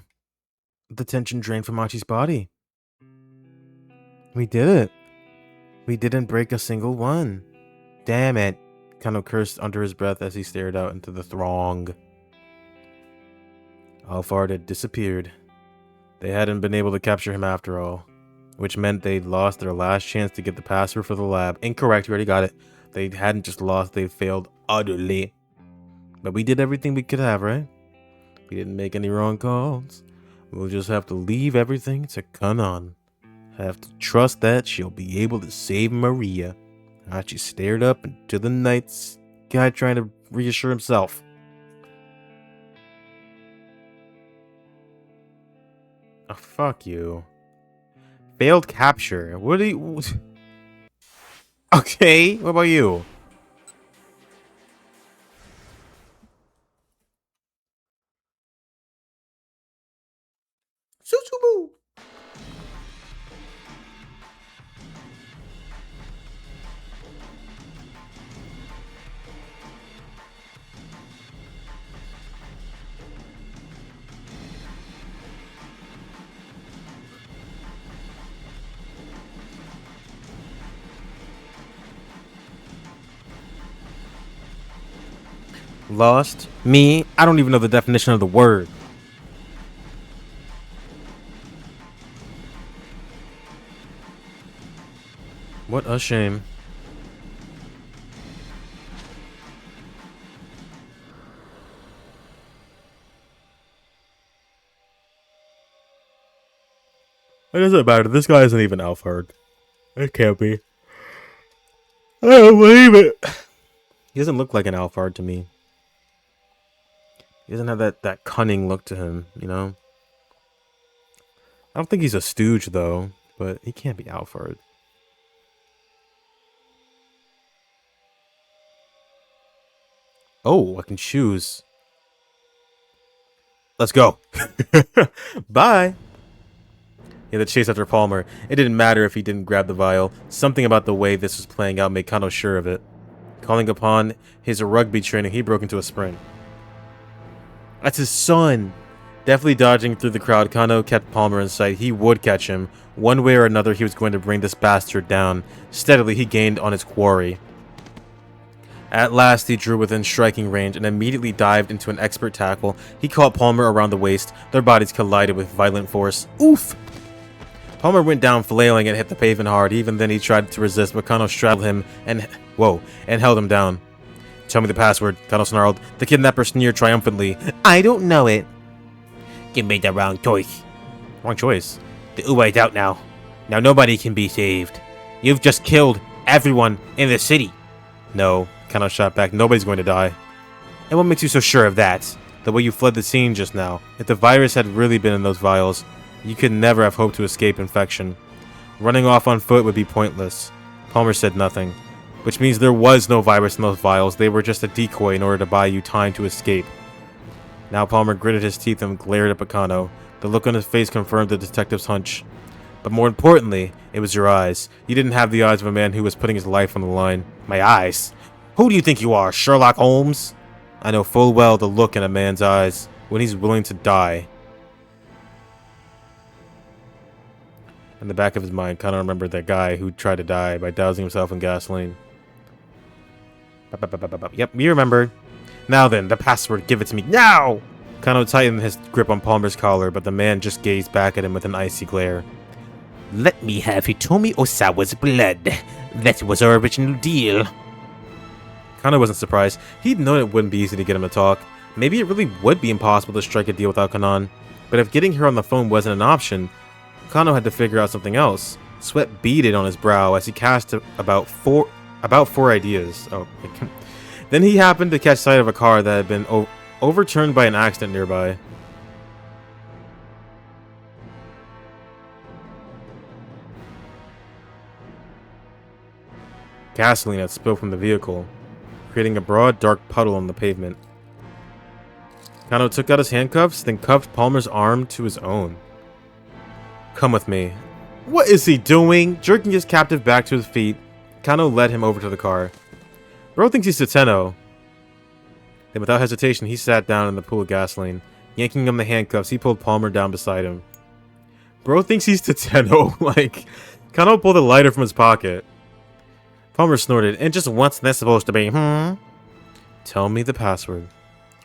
The tension drained from Achi's body. We did it. We didn't break a single one. Damn it. Kano cursed under his breath as he stared out into the throng. Alphard had disappeared. They hadn't been able to capture him after all, which meant they'd lost their last chance to get the password for the lab. Incorrect, we already got it. They hadn't just lost, they failed utterly. But we did everything we could have, right? We didn't make any wrong calls. We'll just have to leave everything to Kanan. Have to trust that she'll be able to save Maria. Achi stared up into the night sky, trying to reassure himself. Oh, fuck you. Failed capture. What do you... Okay, what about you? Susumu! Lost? Me? I don't even know the definition of the word. What a shame. It doesn't matter. This guy isn't even Alphard. It can't be. I don't believe it. He doesn't look like an Alphard to me. He doesn't have that cunning look to him, you know? I don't think he's a stooge, though. But he can't be Alphard. Oh, I can choose. Let's go. Bye. Yeah, the chase after Palmer. It didn't matter if he didn't grab the vial. Something about the way this was playing out made Kano sure of it. Calling upon his rugby training, he broke into a sprint. That's his son. Definitely dodging through the crowd, Kano kept Palmer in sight. He would catch him. One way or another, he was going to bring this bastard down. Steadily, he gained on his quarry. At last, he drew within striking range and immediately dived into an expert tackle. He caught Palmer around the waist. Their bodies collided with violent force. Oof! Palmer went down flailing and hit the pavement hard. Even then, he tried to resist, but Kano straddled him and held him down. Tell me the password, Kano snarled. The kidnapper sneered triumphantly. I don't know it. You made the wrong choice. Wrong choice? The Uwai's out now. Now nobody can be saved. You've just killed everyone in the city. No, Kano shot back. Nobody's going to die. And what makes you so sure of that? The way you fled the scene just now. If the virus had really been in those vials, you could never have hoped to escape infection. Running off on foot would be pointless. Palmer said nothing. Which means there was no virus in those vials. They were just a decoy in order to buy you time to escape. Now Palmer gritted his teeth and glared up at Kano. The look on his face confirmed the detective's hunch. But more importantly, it was your eyes. You didn't have the eyes of a man who was putting his life on the line. My eyes? Who do you think you are, Sherlock Holmes? I know full well the look in a man's eyes when he's willing to die. In the back of his mind, Kano remembered that guy who tried to die by dousing himself in gasoline. Yep, you remember. Now then, the password, give it to me now! Kano tightened his grip on Palmer's collar, but the man just gazed back at him with an icy glare. Let me have Hitomi Osawa's blood. That was our original deal. Kano wasn't surprised. He'd known it wouldn't be easy to get him to talk. Maybe it really would be impossible to strike a deal without Kanan. But if getting her on the phone wasn't an option, Kano had to figure out something else. Sweat beaded on his brow as he cast about four ideas. Then he happened to catch sight of a car that had been overturned by an accident nearby. Gasoline had spilled from the vehicle, creating a broad, dark puddle on the pavement. Kano took out his handcuffs, then cuffed Palmer's arm to his own. Come with me. What is he doing? Jerking his captive back to his feet, Kano led him over to the car. Bro thinks he's Teteno. Then without hesitation, he sat down in the pool of gasoline. Yanking him the handcuffs, he pulled Palmer down beside him. Bro thinks he's Teteno. Like, Kano pulled a lighter from his pocket. Palmer snorted. And just what's that supposed to be, Tell me the password.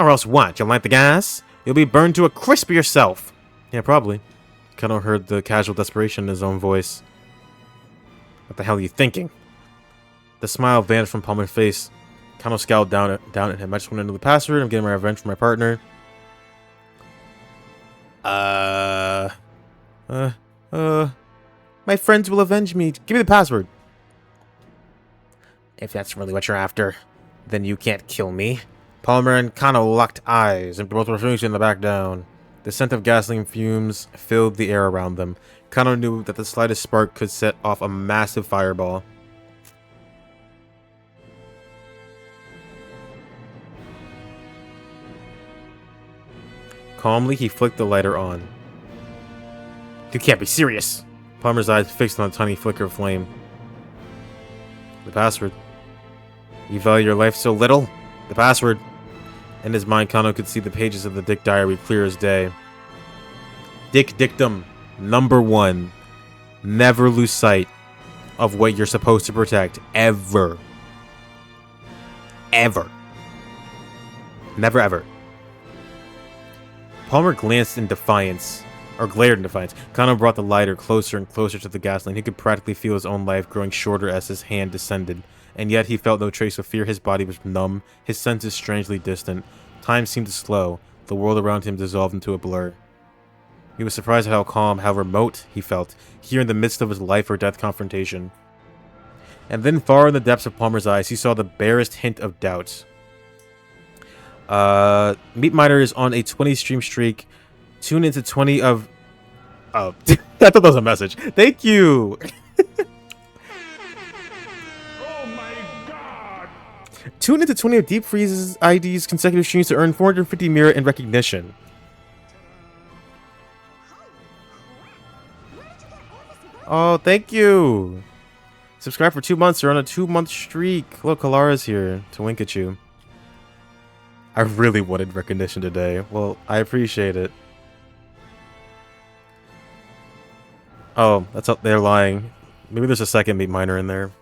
Or else what? You'll light the gas? You'll be burned to a crisp yourself. Yeah, probably. Kano heard the casual desperation in his own voice. What the hell are you thinking? The smile vanished from Palmer's face. Kano scowled down at him. I just want to know the password. I'm getting my revenge for my partner. My friends will avenge me. Give me the password. If that's really what you're after, then you can't kill me. Palmer and Kano locked eyes and both refusing to back down. The scent of gasoline fumes filled the air around them. Kano knew that the slightest spark could set off a massive fireball. Calmly, he flicked the lighter on. You can't be serious! Palmer's eyes fixed on a tiny flicker of flame. The password. You value your life so little? The password. In his mind, Kano could see the pages of the Dick Diary clear as day. Dick Dictum. Number 1. Never lose sight of what you're supposed to protect. Ever. Ever. Never ever. Palmer glanced in defiance. Or glared in defiance. Kano brought the lighter closer and closer to the gasoline. He could practically feel his own life growing shorter as his hand descended. And yet he felt no trace of fear. His body was numb. His senses strangely distant. Time seemed to slow. The world around him dissolved into a blur. He was surprised at how calm, how remote he felt, here in the midst of his life or death confrontation. And then far in the depths of Palmer's eyes, he saw the barest hint of doubt. Meat Miner is on a 20-stream streak. Tune into 20 of... Oh, I thought that was a message. Thank you! Oh my god! Tune into 20 of Deep Freeze's ID's consecutive streams to earn 450 merit and recognition. Oh, thank you! Subscribe for 2 months. You're on a 2-month streak. Look, Kalara's here to wink at you. I really wanted recognition today. Well, I appreciate it. Oh, that's up. They're lying. Maybe there's a second meat miner in there.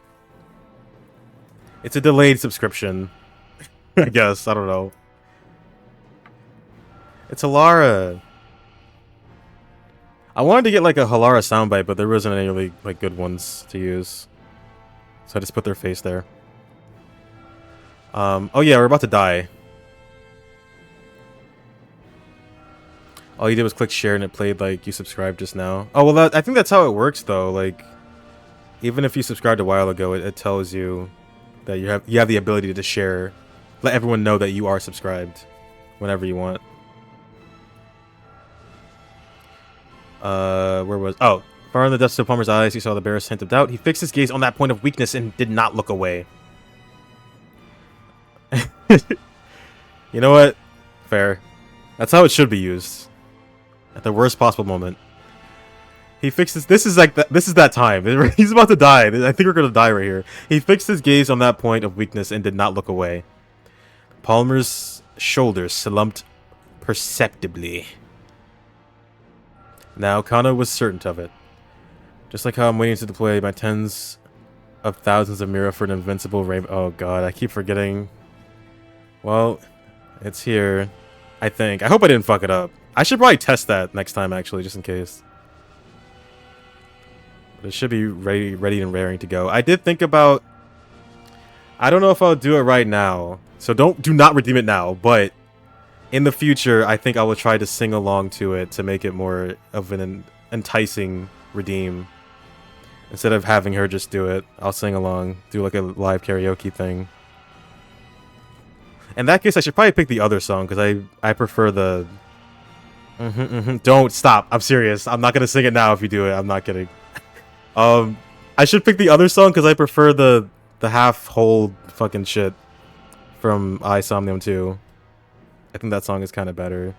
It's a delayed subscription. I guess. I don't know. It's Halara. I wanted to get like a Halara soundbite, but there wasn't any really like good ones to use. So I just put their face there. Oh yeah, we're about to die. All you did was click share and it played like you subscribed just now. Oh well, I think that's how it works though. Like, even if you subscribed a while ago, it tells you that you have the ability to share, let everyone know that you are subscribed, whenever you want. Where was? Oh, far in the depths of Palmer's eyes, he saw the barest hint of doubt. He fixed his gaze on that point of weakness and did not look away. You know what? Fair. That's how it should be used. At the worst possible moment. He fixed his... This is like... This is that time. He's about to die. I think we're gonna die right here. He fixed his gaze on that point of weakness and did not look away. Palmer's shoulders slumped perceptibly. Now, Kano was certain of it. Just like how I'm waiting to deploy my tens of thousands of Mira for an invincible rainbow... Oh god, I keep forgetting. Well, it's here. I think. I hope I didn't fuck it up. I should probably test that next time, actually, just in case. But it should be ready and raring to go. I did think about... I don't know if I'll do it right now. So do not redeem it now. But in the future, I think I will try to sing along to it to make it more of an enticing redeem. Instead of having her just do it, I'll sing along. Do like a live karaoke thing. In that case, I should probably pick the other song, because I prefer the... Don't stop. I'm serious. I'm not going to sing it now if you do it. I'm not kidding. I should pick the other song, because I prefer the half-whole fucking shit from I Somnium 2. I think that song is kind of better.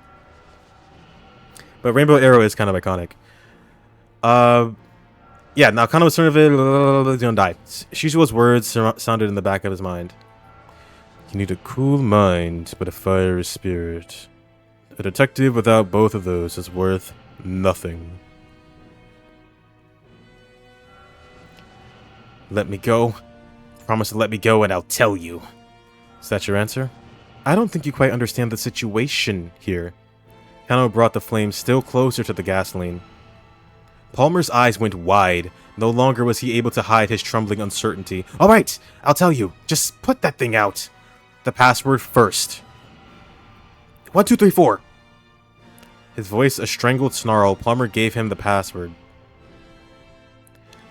But Rainbow Arrow is kind of iconic. Yeah, now Kano was certain of it, gonna die. Shishuo's words sounded in the back of his mind. You need a cool mind, but a fiery spirit. A detective without both of those is worth nothing. Let me go. Promise to let me go and I'll tell you. Is that your answer? I don't think you quite understand the situation here. Kano brought the flame still closer to the gasoline. Palmer's eyes went wide. No longer was he able to hide his trembling uncertainty. Alright, I'll tell you. Just put that thing out. The password first. 1, 2, 3, 4. His voice a strangled snarl. Palmer gave him the password.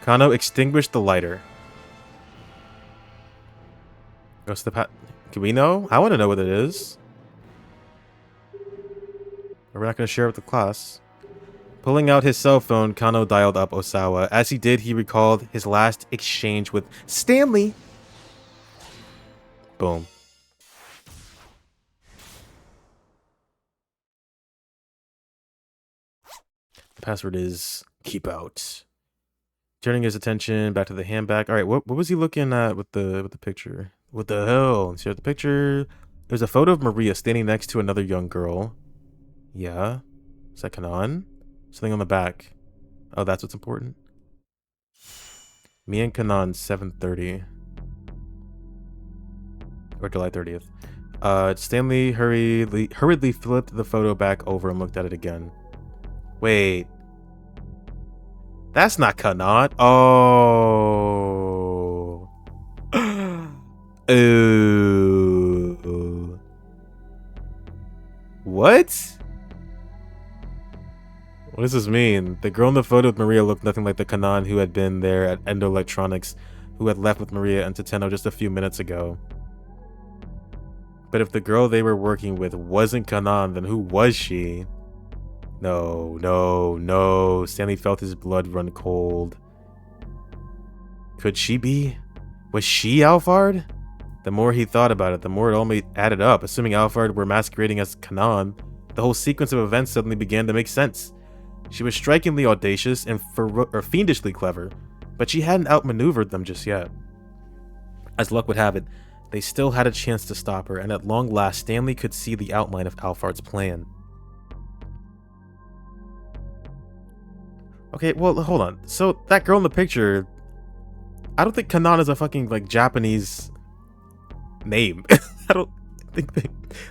Kano extinguished the lighter. What's the Can we know? I want to know what it is. We're not going to share it with the class. Pulling out his cell phone, Kano dialed up Osawa. As he did, he recalled his last exchange with Stanley. Boom. The password is keep out. Turning his attention back to the handbag. All right, what was he looking at with the picture? What the hell? Let's see the picture. There's a photo of Maria standing next to another young girl. Yeah. Is that Kanan? Something on the back. Oh, that's what's important. Me and Kanan, 7:30. Or July 30th. Stanley hurriedly flipped the photo back over and looked at it again. Wait. That's not Kanan. Oh. Ooh. What? What does this mean? The girl in the photo with Maria looked nothing like the Kanan who had been there at Endo Electronics, who had left with Maria and Tateno just a few minutes ago. But if the girl they were working with wasn't Kanan, then who was she? No, no, no. Stanley felt his blood run cold. Could she be? Was she Alphard? The more he thought about it, the more it all added up. Assuming Alphard were masquerading as Kanan, the whole sequence of events suddenly began to make sense. She was strikingly audacious and fiendishly clever, but she hadn't outmaneuvered them just yet. As luck would have it, they still had a chance to stop her, and at long last, Stanley could see the outline of Alphard's plan. Okay, well, hold on. So, that girl in the picture, I don't think Kanan is a fucking, like, Japanese name. I don't think they...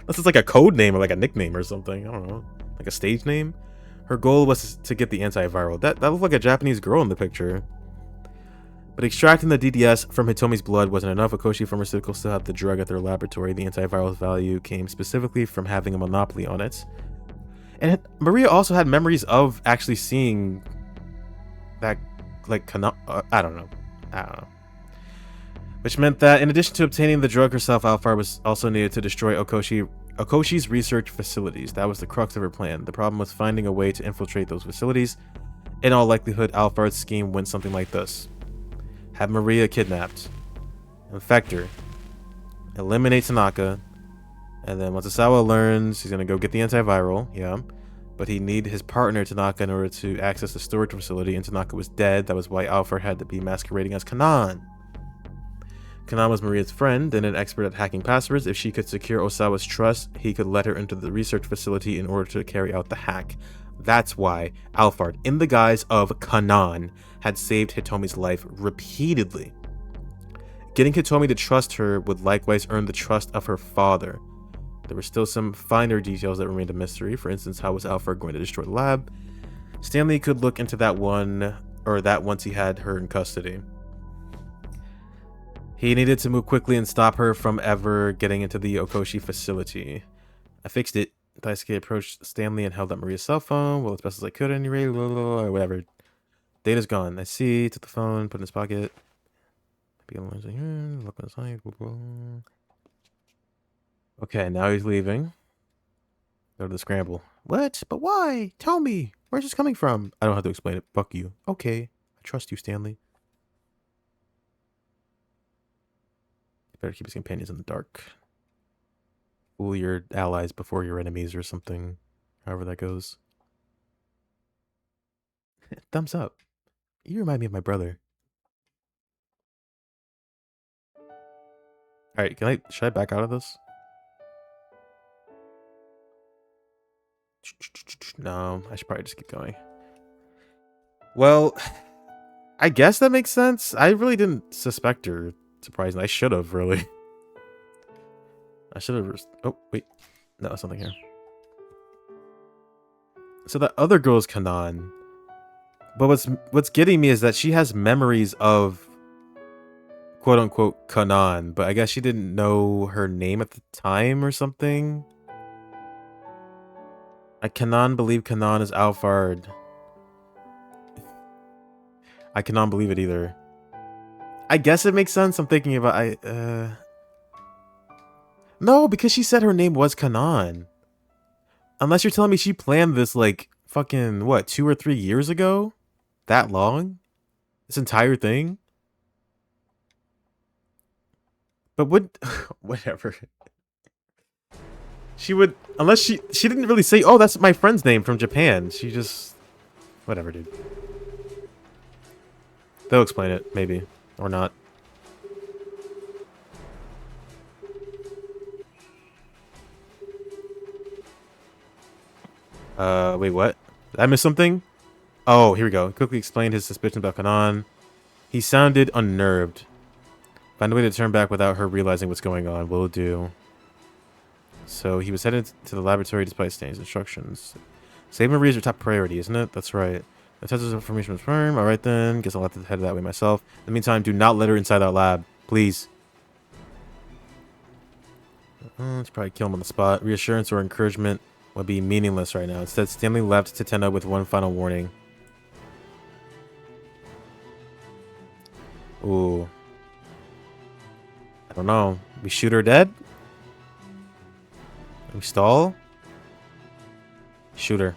This is like a code name or like a nickname or something. I don't know. Like a stage name. Her goal was to get the antiviral. That looked like a Japanese girl in the picture. But extracting the DDS from Hitomi's blood wasn't enough. Okoshi Pharmaceuticals still had the drug at their laboratory. The antiviral's value came specifically from having a monopoly on it. And Maria also had memories of actually seeing that, like, I don't know. Which meant that, in addition to obtaining the drug herself, Alphard was also needed to destroy Okoshi's research facilities. That was the crux of her plan. The problem was finding a way to infiltrate those facilities. In all likelihood, Alphard's scheme went something like this. Have Maria kidnapped. Infect her. Eliminate Tanaka. And then once Asawa learns, he's going to go get the antiviral. Yeah. But he needed his partner, Tanaka, in order to access the storage facility. And Tanaka was dead. That was why Alphard had to be masquerading as Kanan. Kanan was Maria's friend and an expert at hacking passwords. If she could secure Osawa's trust, he could let her into the research facility in order to carry out the hack. That's why Alphard, in the guise of Kanan, had saved Hitomi's life repeatedly. Getting Hitomi to trust her would likewise earn the trust of her father. There were still some finer details that remained a mystery. For instance, how was Alphard going to destroy the lab? Stanley could look into that once he had her in custody. He needed to move quickly and stop her from ever getting into the Okoshi facility. I fixed it. Daisuke approached Stanley and held up Maria's cell phone. Well, as best as I could at any rate, or whatever. Data's gone. I see. Took the phone, put it in his pocket. Look on his side. Okay, now he's leaving. Go to the scramble. What? But why? Tell me. Where's this coming from? I don't have to explain it. Fuck you. Okay. I trust you, Stanley. Better keep his companions in the dark. Fool your allies before your enemies or something. However that goes. Thumbs up. You remind me of my brother. Alright, should I back out of this? No, I should probably just keep going. Well, I guess that makes sense. I really didn't suspect her. Surprisingly, I should have, really. I should have... Oh, wait. No, something here. So that other girl's Kanan. But what's getting me is that she has memories of quote-unquote Kanan. But I guess she didn't know her name at the time or something. I cannot believe Kanan is Alphard. I cannot believe it either. I guess it makes sense. I'm thinking about no, because she said her name was Kanan. Unless you're telling me she planned this like fucking what, 2 or 3 years ago? That long? This entire thing? But whatever. She would, unless she didn't really say, "Oh, that's my friend's name from Japan." She just whatever, dude. They'll explain it, maybe. Or not. Wait, what? Did I miss something? Oh, here we go. He quickly explained his suspicions about Kanan. He sounded unnerved. Find a way to turn back without her realizing what's going on. Will do. So he was headed to the laboratory despite Stanley's instructions. Save Maria is your top priority, isn't it? That's right. The test information was firm. Alright then. Guess I'll have to head that way myself. In the meantime, do not let her inside that lab. Please. Let's probably kill him on the spot. Reassurance or encouragement would be meaningless right now. Instead, Stanley left Tetena with one final warning. Ooh. I don't know. We shoot her dead? We stall? Shoot her.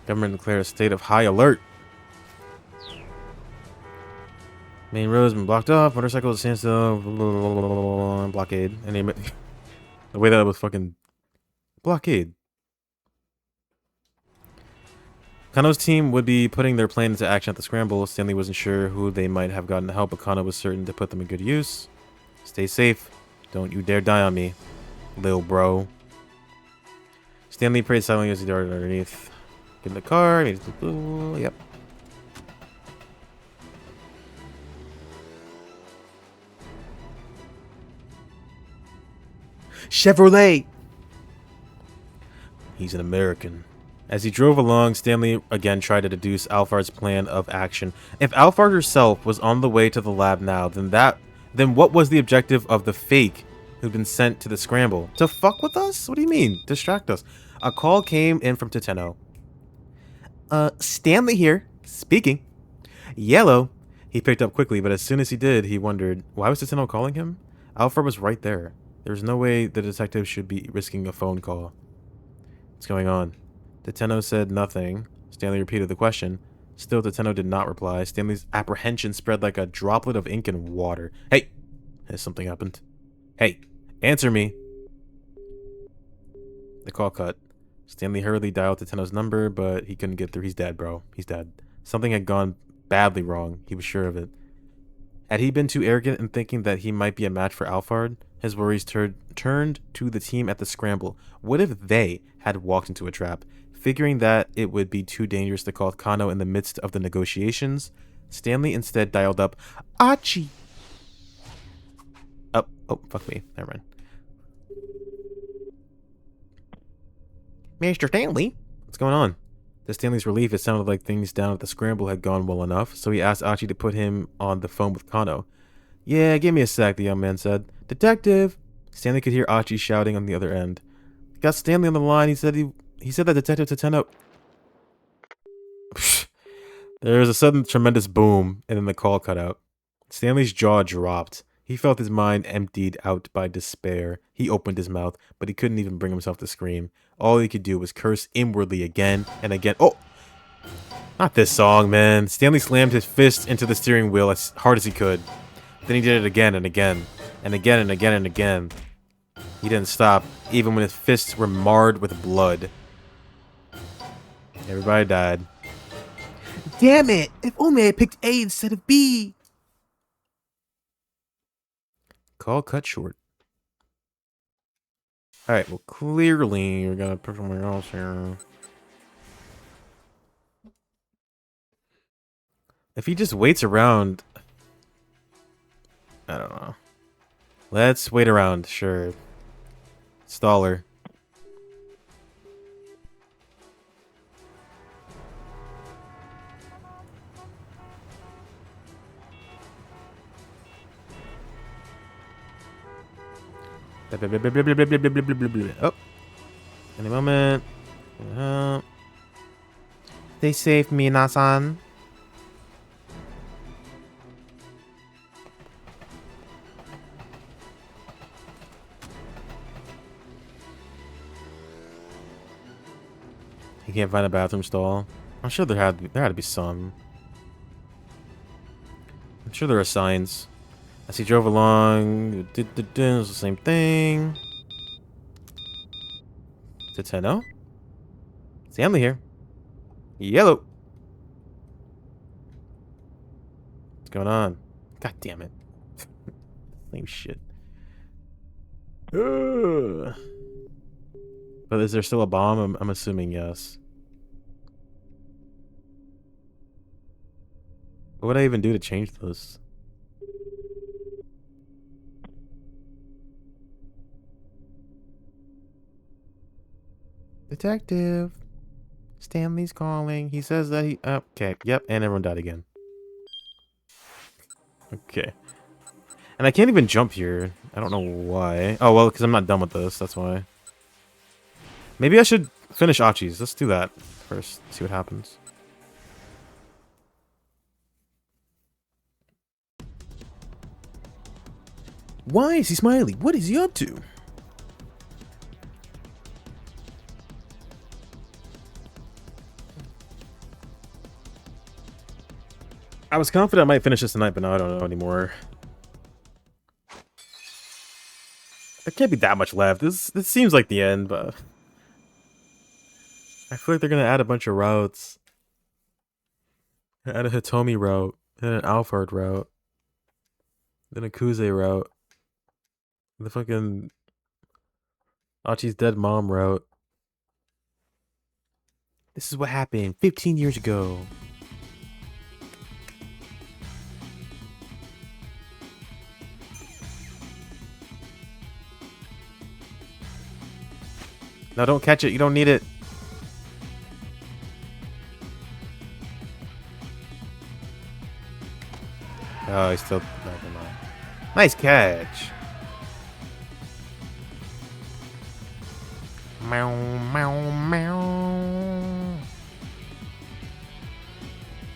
Government declared a state of high alert. Main roads been blocked off. Motorcycles standstill. Blockade. And the way that was fucking blockade. Kano's team would be putting their plan into action at the Scramble. Stanley wasn't sure who they might have gotten to help, but Kano was certain to put them in good use. Stay safe. Don't you dare die on me, lil bro. Stanley prayed silently as he darted underneath. Get in the car. Yep. Chevrolet. He's an American. As he drove along, Stanley again tried to deduce Alphard's plan of action. If Alphard herself was on the way to the lab now, then what was the objective of the fake who'd been sent to the Scramble? To fuck with us? What do you mean? Distract us. A call came in from Teteno. Stanley here. Speaking. Yellow. He picked up quickly, but as soon as he did, he wondered, why was Teteno calling him? Alphard was right there. There was no way the detective should be risking a phone call. What's going on? Teteno said nothing. Stanley repeated the question. Still, Teteno did not reply. Stanley's apprehension spread like a droplet of ink in water. Hey! Has something happened? Hey! Answer me! The call cut. Stanley hurriedly dialed Teteno's number, but he couldn't get through. He's dead, bro. He's dead. Something had gone badly wrong. He was sure of it. Had he been too arrogant in thinking that he might be a match for Alphard? His worries turned to the team at the Scramble. What if they had walked into a trap? Figuring that it would be too dangerous to call Kano in the midst of the negotiations, Stanley instead dialed up Achi. Oh, fuck me. Never mind. Mr. Stanley? What's going on? To Stanley's relief, it sounded like things down at the Scramble had gone well enough, so he asked Achi to put him on the phone with Kano. Yeah, give me a sec, the young man said. Detective! Stanley could hear Achi shouting on the other end. Got Stanley on the line. He said that Detective Teteno... There was a sudden tremendous boom, and then the call cut out. Stanley's jaw dropped. He felt his mind emptied out by despair. He opened his mouth, but he couldn't even bring himself to scream. All he could do was curse inwardly again and again. Oh! Not this song, man. Stanley slammed his fist into the steering wheel as hard as he could. Then he did it again and again. And again and again and again. He didn't stop, even when his fists were marred with blood. Everybody died. Damn it! If only I picked A instead of B! Call cut short. Alright, well clearly we're gonna put somewhere else here. If he just waits around... I don't know. Let's wait around, sure. Staller. Oh. Any moment. Stay safe, Minasan. You can't find a bathroom stall. I'm sure there had to be some. I'm sure there are signs. As he drove along, it was the same thing. Teteno? Stanley here. Yellow. What's going on? God damn it. Same shit. Ugh. But is there still a bomb? I'm assuming yes. What would I even do to change this? Detective. Stanley's calling. He says that he... Okay, yep, and everyone died again. Okay. And I can't even jump here. I don't know why. Oh, well, because I'm not done with this. That's why. Maybe I should finish Achi's. Let's do that first. See what happens. Why is he smiling? What is he up to? I was confident I might finish this tonight, but now I don't know anymore. There can't be that much left. This seems like the end, but... I feel like they're gonna add a bunch of routes. And a Hitomi route. Then an Alphard route. Then a Kuze route. The fucking Achi's dead mom route. This is what happened 15 years ago. No, don't catch it. You don't need it. Oh, he's still... Never mind. Nice catch. Meow, meow, meow.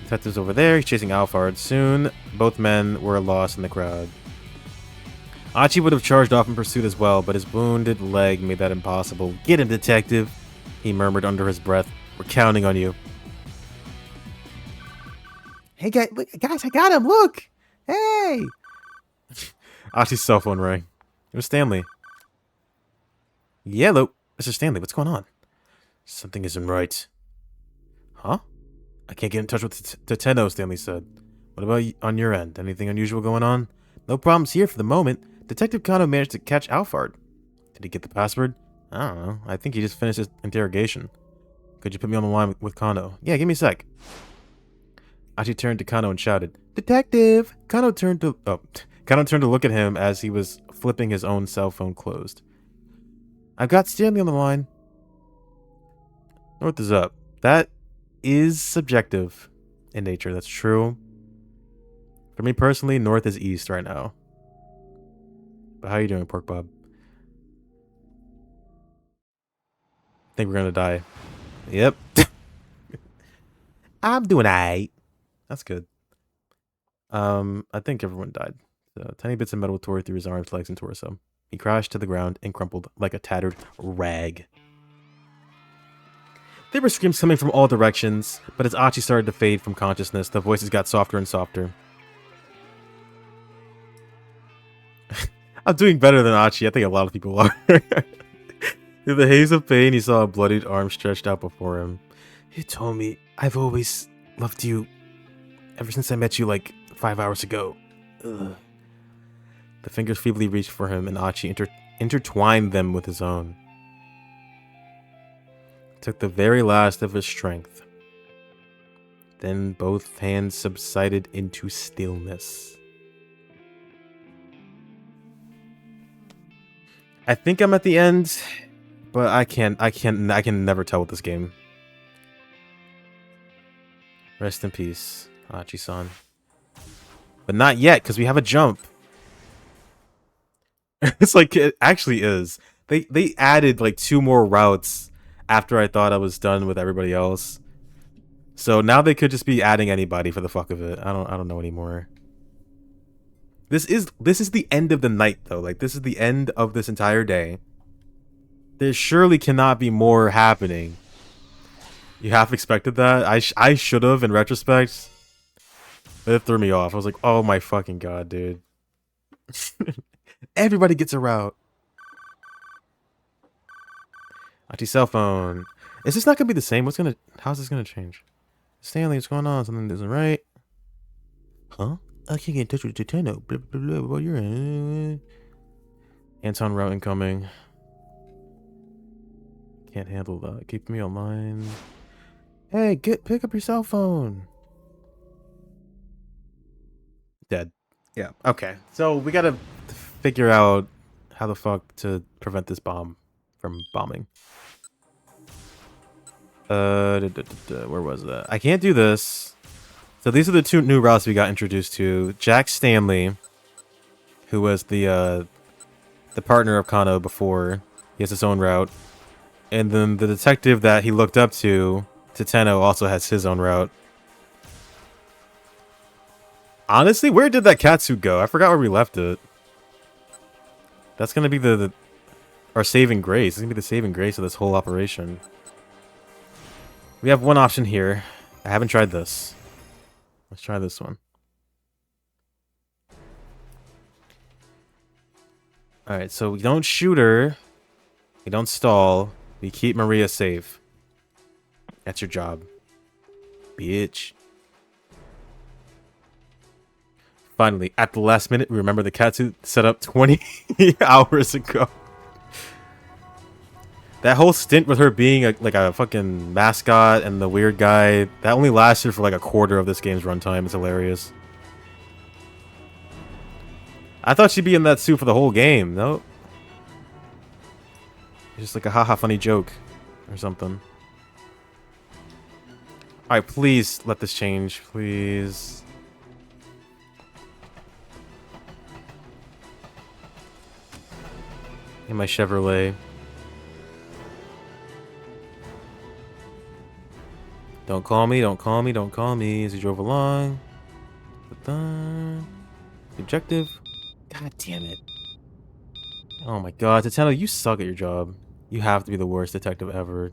Detective's over there. He's chasing Alphard. Soon, both men were lost in the crowd. Achi would have charged off in pursuit as well, but his wounded leg made that impossible. Get him, detective, he murmured under his breath. We're counting on you. Hey, guys, I got him. Look. Hey. Achi's cell phone rang. It was Stanley. Hello, Mr. Stanley, what's going on? Something isn't right. Huh? I can't get in touch with Tenno, Stanley said. What about on your end? Anything unusual going on? No problems here for the moment. Detective Kano managed to catch Alphard. Did he get the password? I don't know. I think he just finished his interrogation. Could you put me on the line with Kano? Yeah, give me a sec. Achi turned to Kano and shouted, Detective! Kano turned to look at him as he was flipping his own cell phone closed. I've got Stanley on the line. North is up. That is subjective in nature. That's true. For me personally, north is east right now. But how are you doing, Pork Bob? Think we're gonna die. Yep. I'm doing aight. That's good. I think everyone died. Tiny bits of metal tore through his arms, legs, and torso. He crashed to the ground and crumpled like a tattered rag. There were screams coming from all directions, but as Achi started to fade from consciousness, the voices got softer and softer. I'm doing better than Achi. I think a lot of people are. Through the haze of pain, he saw a bloodied arm stretched out before him. You told me I've always loved you ever since I met you like 5 hours ago. Ugh. The fingers feebly reached for him, and Achi intertwined them with his own. Took the very last of his strength. Then both hands subsided into stillness. I think I'm at the end, but I can never tell with this game. Rest in peace, Achi-san. But not yet, because we have a jump. It's like, it actually is. They added like 2 more routes after I thought I was done with everybody else. So now they could just be adding anybody for the fuck of it. I don't know anymore. This is the end of the night though. Like, this is the end of this entire day. There surely cannot be more happening. You half expected that? I should have in retrospect. But it threw me off. I was like, oh my fucking god, dude. Everybody gets a route. Achi's cell phone. Is this not gonna be the same? How's this gonna change? Stanley, what's going on? Something isn't right. Huh? I can't get in touch with Tenno. Blah blah blah. Well, you're in. Anton route incoming. Can't handle that. Keep me online. Hey, pick up your cell phone. Dead. Yeah. Okay. So we gotta figure out how the fuck to prevent this bomb from bombing. Where was that? I can't do this. So these are the 2 new routes we got introduced to. Jack Stanley, who was the partner of Kano before. He has his own route. And then the detective that he looked up to Tenno, also has his own route. Honestly, where did that catsuit go? I forgot where we left it. That's gonna be our saving grace. It's gonna be the saving grace of this whole operation. We have one option here. I haven't tried this. Let's try this one. Alright, so we don't shoot her. We don't stall. We keep Maria safe. That's your job. Bitch. Finally, at the last minute, we remember the catsuit set up 20 hours ago. That whole stint with her being like a fucking mascot and the weird guy, that only lasted for like a quarter of this game's runtime. It's hilarious. I thought she'd be in that suit for the whole game. Nope. It's just like a haha funny joke or something. Alright, please let this change. Please. In my Chevrolet. Don't call me, don't call me, don't call me as he drove along. The objective. God damn it. Oh my god, Tateno, you suck at your job. You have to be the worst detective ever.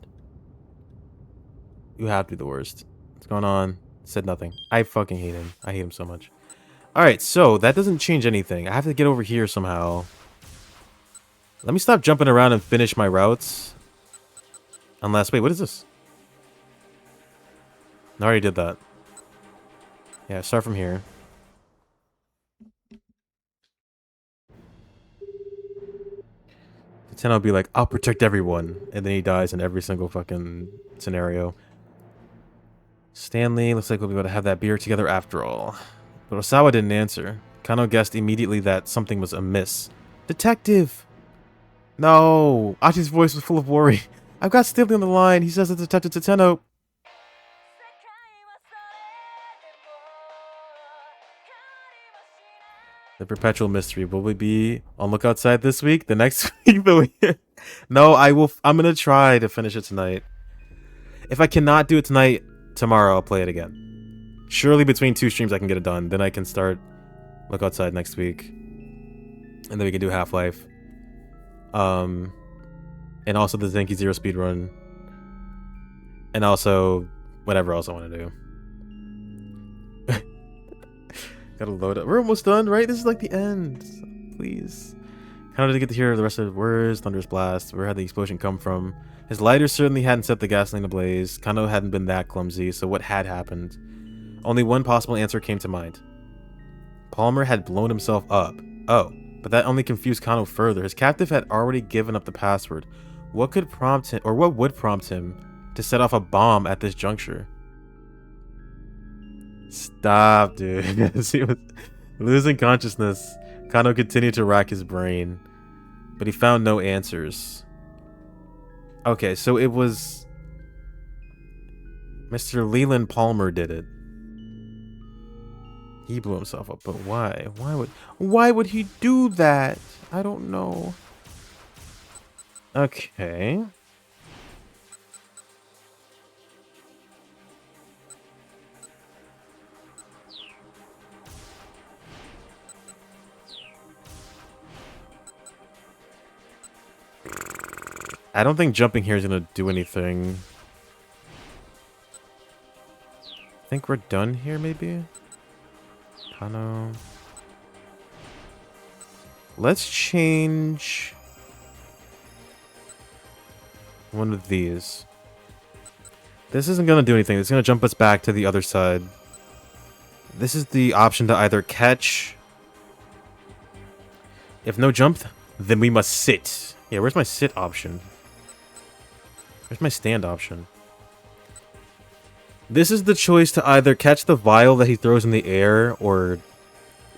You have to be the worst. What's going on? Said nothing. I fucking hate him. I hate him so much. Alright, so that doesn't change anything. I have to get over here somehow. Let me stop jumping around and finish my routes. Unless, wait, what is this? I already did that. Yeah, start from here. Then I'll be like, I'll protect everyone. And then he dies in every single fucking scenario. Stanley, looks like we'll be able to have that beer together after all. But Osawa didn't answer. Kano guessed immediately that something was amiss. Detective! No! Achi's voice was full of worry. I've got Stanley on the line. He says it's Detective Tateno. The perpetual mystery. Will we be on look outside this week? The next week? No, I will. I'm gonna try to finish it tonight. If I cannot do it tonight, tomorrow I'll play it again. Surely between 2 streams I can get it done. Then I can start look outside next week, and then we can do Half-Life. And also the Zenki Zero speedrun, and also whatever else I want to do. Gotta load up. We're almost done, right? This is like the end. Please. Kano didn't get to hear the rest of the words. Thunderous blast. Where had the explosion come from? His lighter certainly hadn't set the gasoline ablaze. Kano hadn't been that clumsy, so what had happened? Only one possible answer came to mind. Palmer had blown himself up. Oh, but that only confused Kano further. His captive had already given up the password. What could prompt him, or what would prompt him to set off a bomb at this juncture? Stop, dude. As he was losing consciousness, Kano continued to rack his brain, but he found no answers. Okay, so it was Mr. Leland Palmer did it. He blew himself up, but why? Why would he do that? I don't know. Okay. I don't think jumping here is going to do anything. I think we're done here, maybe? Kano. Let's change one of these. This isn't going to do anything. It's going to jump us back to the other side. This is the option to either catch. If no jump, then we must sit. Yeah, where's my sit option? Where's my stand option? This is the choice to either catch the vial that he throws in the air or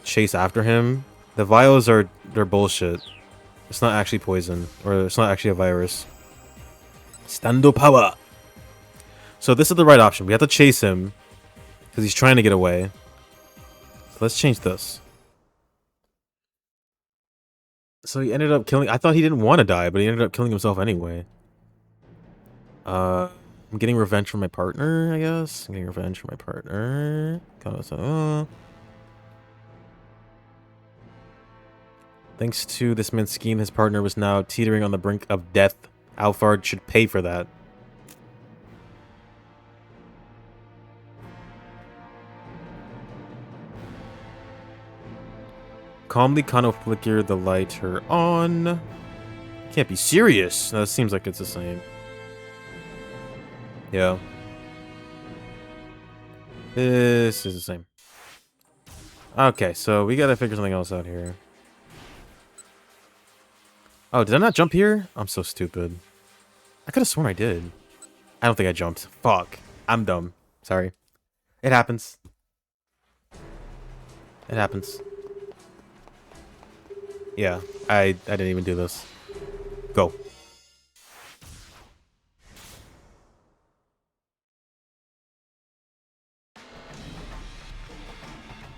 chase after him. The vials they're bullshit. It's not actually poison, or it's not actually a virus. Stando power. So this is the right option. We have to chase him because he's trying to get away. So let's change this. So he ended up killing. I thought he didn't want to die, but he ended up killing himself anyway. I'm getting revenge for my partner, I guess. I'm getting revenge for my partner. Thanks to this man's scheme, his partner was now teetering on the brink of death. Alphard should pay for that. Calmly, Kano flickered the lighter on. Can't be serious. No, it seems like it's the same. Yeah. This is the same. Okay, so we gotta figure something else out here. Oh, did I not jump here? I'm so stupid. I could have sworn I did. I don't think I jumped. Fuck. I'm dumb. Sorry. It happens. It happens. Yeah, I didn't even do this. Go.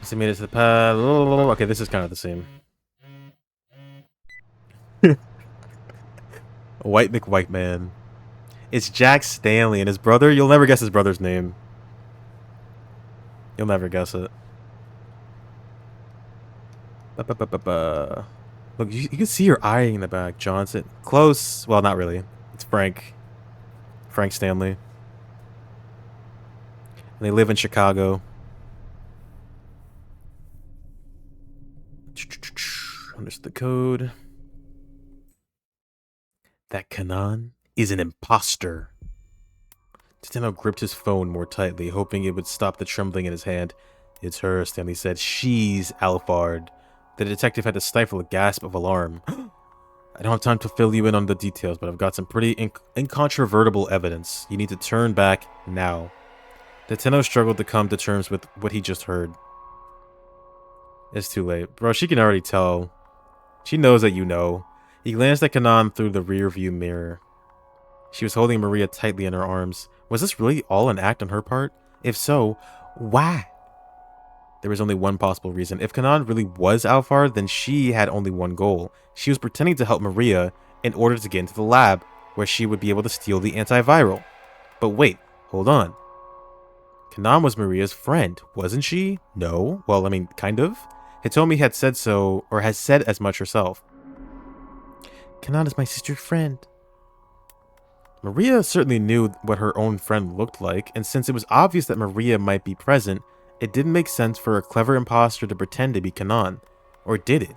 So made it to the path. Okay, this is kind of the same. White McWhite Man. It's Jack Stanley and his brother. You'll never guess his brother's name. You'll never guess it. Ba-ba-ba-ba-ba. Look, you can see her eyeing in the back, Johnson. Close. Well, not really. It's Frank. Frank Stanley. And they live in Chicago. Understood the code. That Kanan is an imposter. Titano gripped his phone more tightly, hoping it would stop the trembling in his hand. It's her, Stanley said. She's Alphard. The detective had to stifle a gasp of alarm. I don't have time to fill you in on the details, but I've got some pretty incontrovertible evidence. You need to turn back now. Titano struggled to come to terms with what he just heard. It's too late. Bro, she can already tell. She knows that you know. He glanced at Kanan through the rearview mirror. She was holding Maria tightly in her arms. Was this really all an act on her part? If so, why? There was only one possible reason. If Kanan really was Alphard, then she had only one goal. She was pretending to help Maria in order to get into the lab, where she would be able to steal the antiviral. But wait, hold on. Kanan was Maria's friend, wasn't she? No? Well, I mean, kind of. Hitomi had said so, or has said as much herself. Kanan is my sister's friend. Maria certainly knew what her own friend looked like, and since it was obvious that Maria might be present, it didn't make sense for a clever imposter to pretend to be Kanan. Or did it?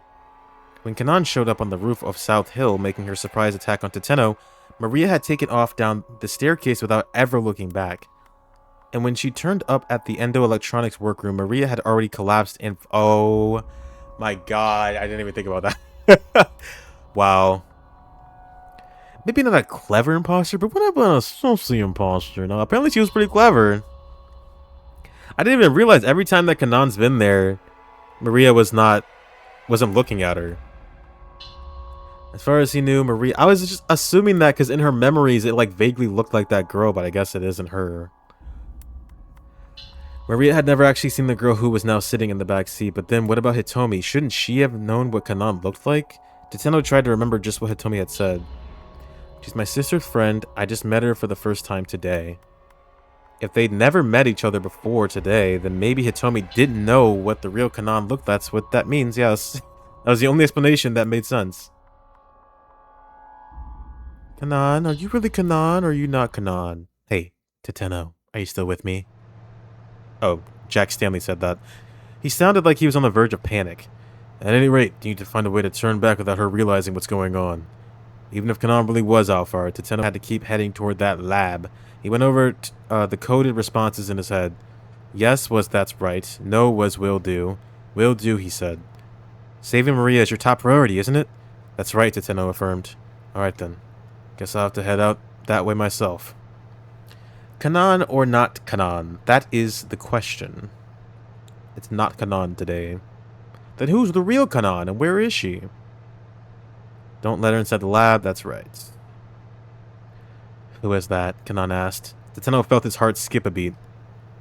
When Kanan showed up on the roof of South Hill making her surprise attack on Toteno, Maria had taken off down the staircase without ever looking back. And when she turned up at the Endo Electronics workroom, Maria had already collapsed in... Oh my god, I didn't even think about that. Wow. Maybe not a clever imposter, but what about a saucy imposter? Now, apparently she was pretty clever. I didn't even realize every time that Kanan's been there, Maria wasn't looking at her. As far as he knew, Maria... I was just assuming that because in her memories, it like vaguely looked like that girl, but I guess it isn't her. Maria had never actually seen the girl who was now sitting in the back seat, but then what about Hitomi? Shouldn't she have known what Kanan looked like? Toteno tried to remember just what Hitomi had said. She's my sister's friend. I just met her for the first time today. If they'd never met each other before today, then maybe Hitomi didn't know what the real Kanan looked like. That's what that means, yes. That was the only explanation that made sense. Kanan, are you really Kanan or are you not Kanan? Hey, Toteno, are you still with me? Oh, Jack Stanley said that. He sounded like he was on the verge of panic. At any rate, you need to find a way to turn back without her realizing what's going on. Even if Kanan really was Alphard, Toteno had to keep heading toward that lab. He went over the coded responses in his head. Yes was that's right. No was will do. Will do, he said. Saving Maria is your top priority, isn't it? That's right, Toteno affirmed. Alright then. Guess I'll have to head out that way myself. Kanan or not Kanan? That is the question. It's not Kanan today. Then who's the real Kanan and where is she? Don't let her inside the lab, that's right. Who is that? Kanan asked. Toteno felt his heart skip a beat.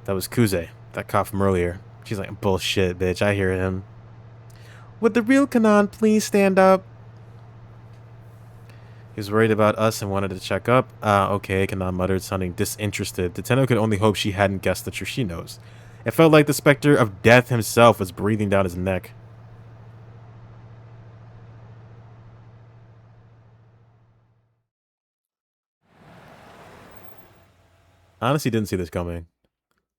That was Kuze, that cop from earlier. She's like, bullshit, bitch, I hear him. Would the real Kanan please stand up? He was worried about us and wanted to check up. Okay, Kanan muttered, sounding disinterested. Toteno could only hope she hadn't guessed the truth. She knows. It felt like the specter of death himself was breathing down his neck. I honestly didn't see this coming.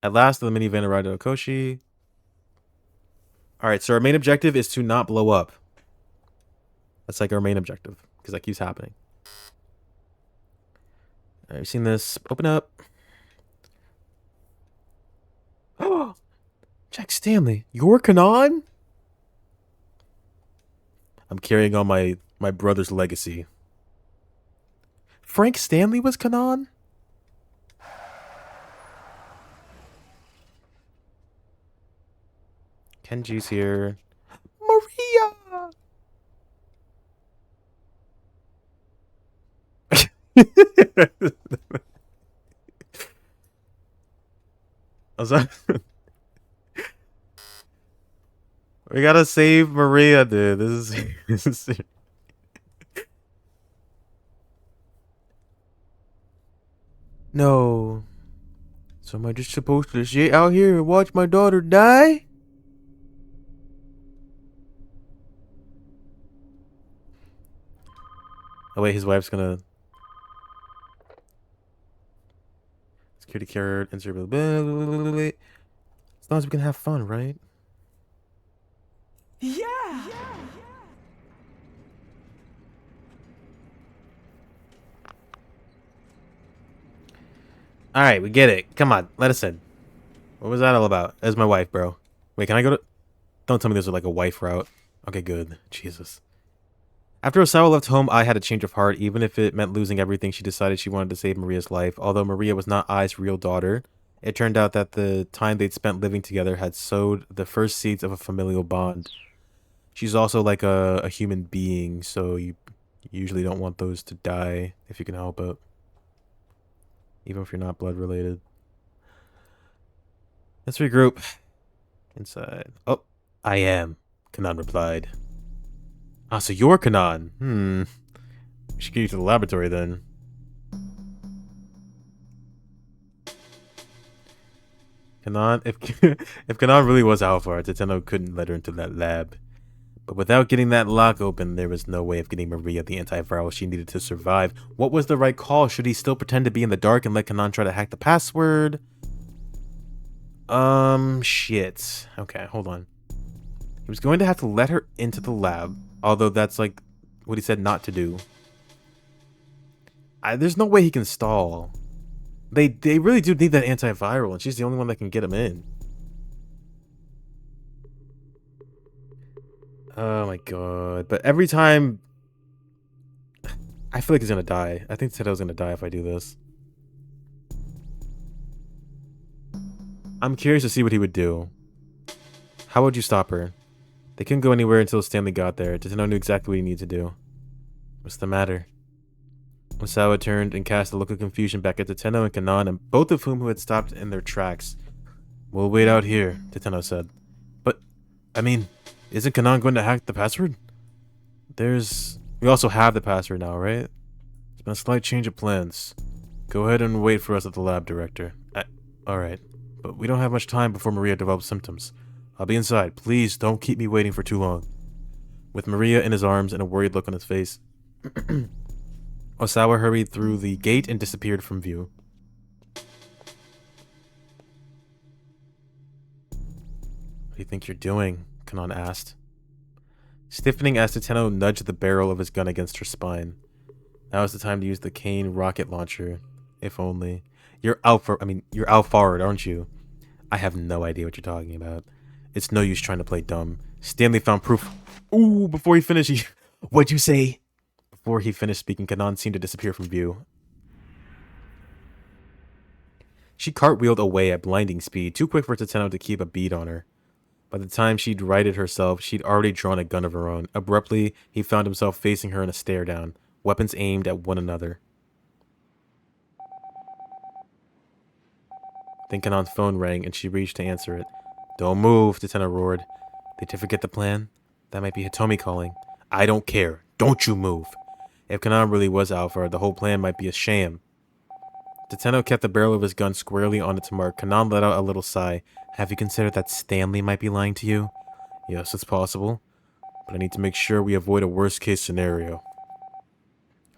At last, the minivan arrived at Okoshi. Alright, so our main objective is to not blow up. That's like our main objective, because that keeps happening. Alright, you've seen this. Open up. Oh! Jack Stanley, you're Kanan? I'm carrying on my brother's legacy. Frank Stanley was Kanan? Kenji's here. Maria! Was that? We gotta save Maria, dude. This is No. So am I just supposed to sit out here and watch my daughter die? Oh wait, his wife's gonna security card, insert as long as we can have fun, right? Yeah. Alright, we get it. Come on, let us in. What was that all about? That's my wife, bro. Wait, can I go to... Don't tell me there's like a wife route. Okay, good. Jesus. After Osawa left home, I had a change of heart. Even if it meant losing everything, she decided she wanted to save Maria's life. Although Maria was not Ai's real daughter, it turned out that the time they'd spent living together had sowed the first seeds of a familial bond. She's also like a human being, so you usually don't want those to die if you can help it. Even if you're not blood related. Let's regroup. Inside. Oh, I am, Kanan replied. Ah, so you're Kanan. We should get you to the laboratory then. Kanan, if Kanan really was Alpha, Teteno couldn't let her into that lab. But without getting that lock open, there was no way of getting Maria the antiviral she needed to survive. What was the right call? Should he still pretend to be in the dark and let Kanan try to hack the password? Shit. Okay, hold on. He was going to have to let her into the lab, although that's like what he said not to do. There's no way he can stall. They really do need that antiviral, and she's the only one that can get him in. Oh my god. But every time... I feel like he's gonna die. I think Teto's gonna die if I do this. I'm curious to see what he would do. How would you stop her? They couldn't go anywhere until Stanley got there. Teteno knew exactly what he needed to do. What's the matter? Osawa turned and cast a look of confusion back at Teteno and Kanan, and both of whom had stopped in their tracks. We'll wait out here, Teteno said. But, I mean, isn't Kanan going to hack the password? We also have the password now, right? It's been a slight change of plans. Go ahead and wait for us at the lab, Director. Alright. But we don't have much time before Maria develops symptoms. I'll be inside. Please don't keep me waiting for too long. With Maria in his arms and a worried look on his face, Osawa hurried through the gate and disappeared from view. What do you think you're doing? Kanan asked. Stiffening as Teteno nudged the barrel of his gun against her spine. Now is the time to use the cane rocket launcher. If only. You're Alphard, aren't you? I have no idea what you're talking about. It's no use trying to play dumb. Stanley found proof. Ooh, before he finished, what'd you say? Before he finished speaking, Kanan seemed to disappear from view. She cartwheeled away at blinding speed, too quick for Teteno to keep a bead on her. By the time she'd righted herself, she'd already drawn a gun of her own. Abruptly, he found himself facing her in a stare-down, weapons aimed at one another. Then Kanan's phone rang, and she reached to answer it. Don't move, Teteno roared. Did you forget the plan? That might be Hitomi calling. I don't care. Don't you move. If Kanan really was Alpha, the whole plan might be a sham. Teteno kept the barrel of his gun squarely on its mark. Kanan let out a little sigh. Have you considered that Stanley might be lying to you? Yes, it's possible. But I need to make sure we avoid a worst-case scenario.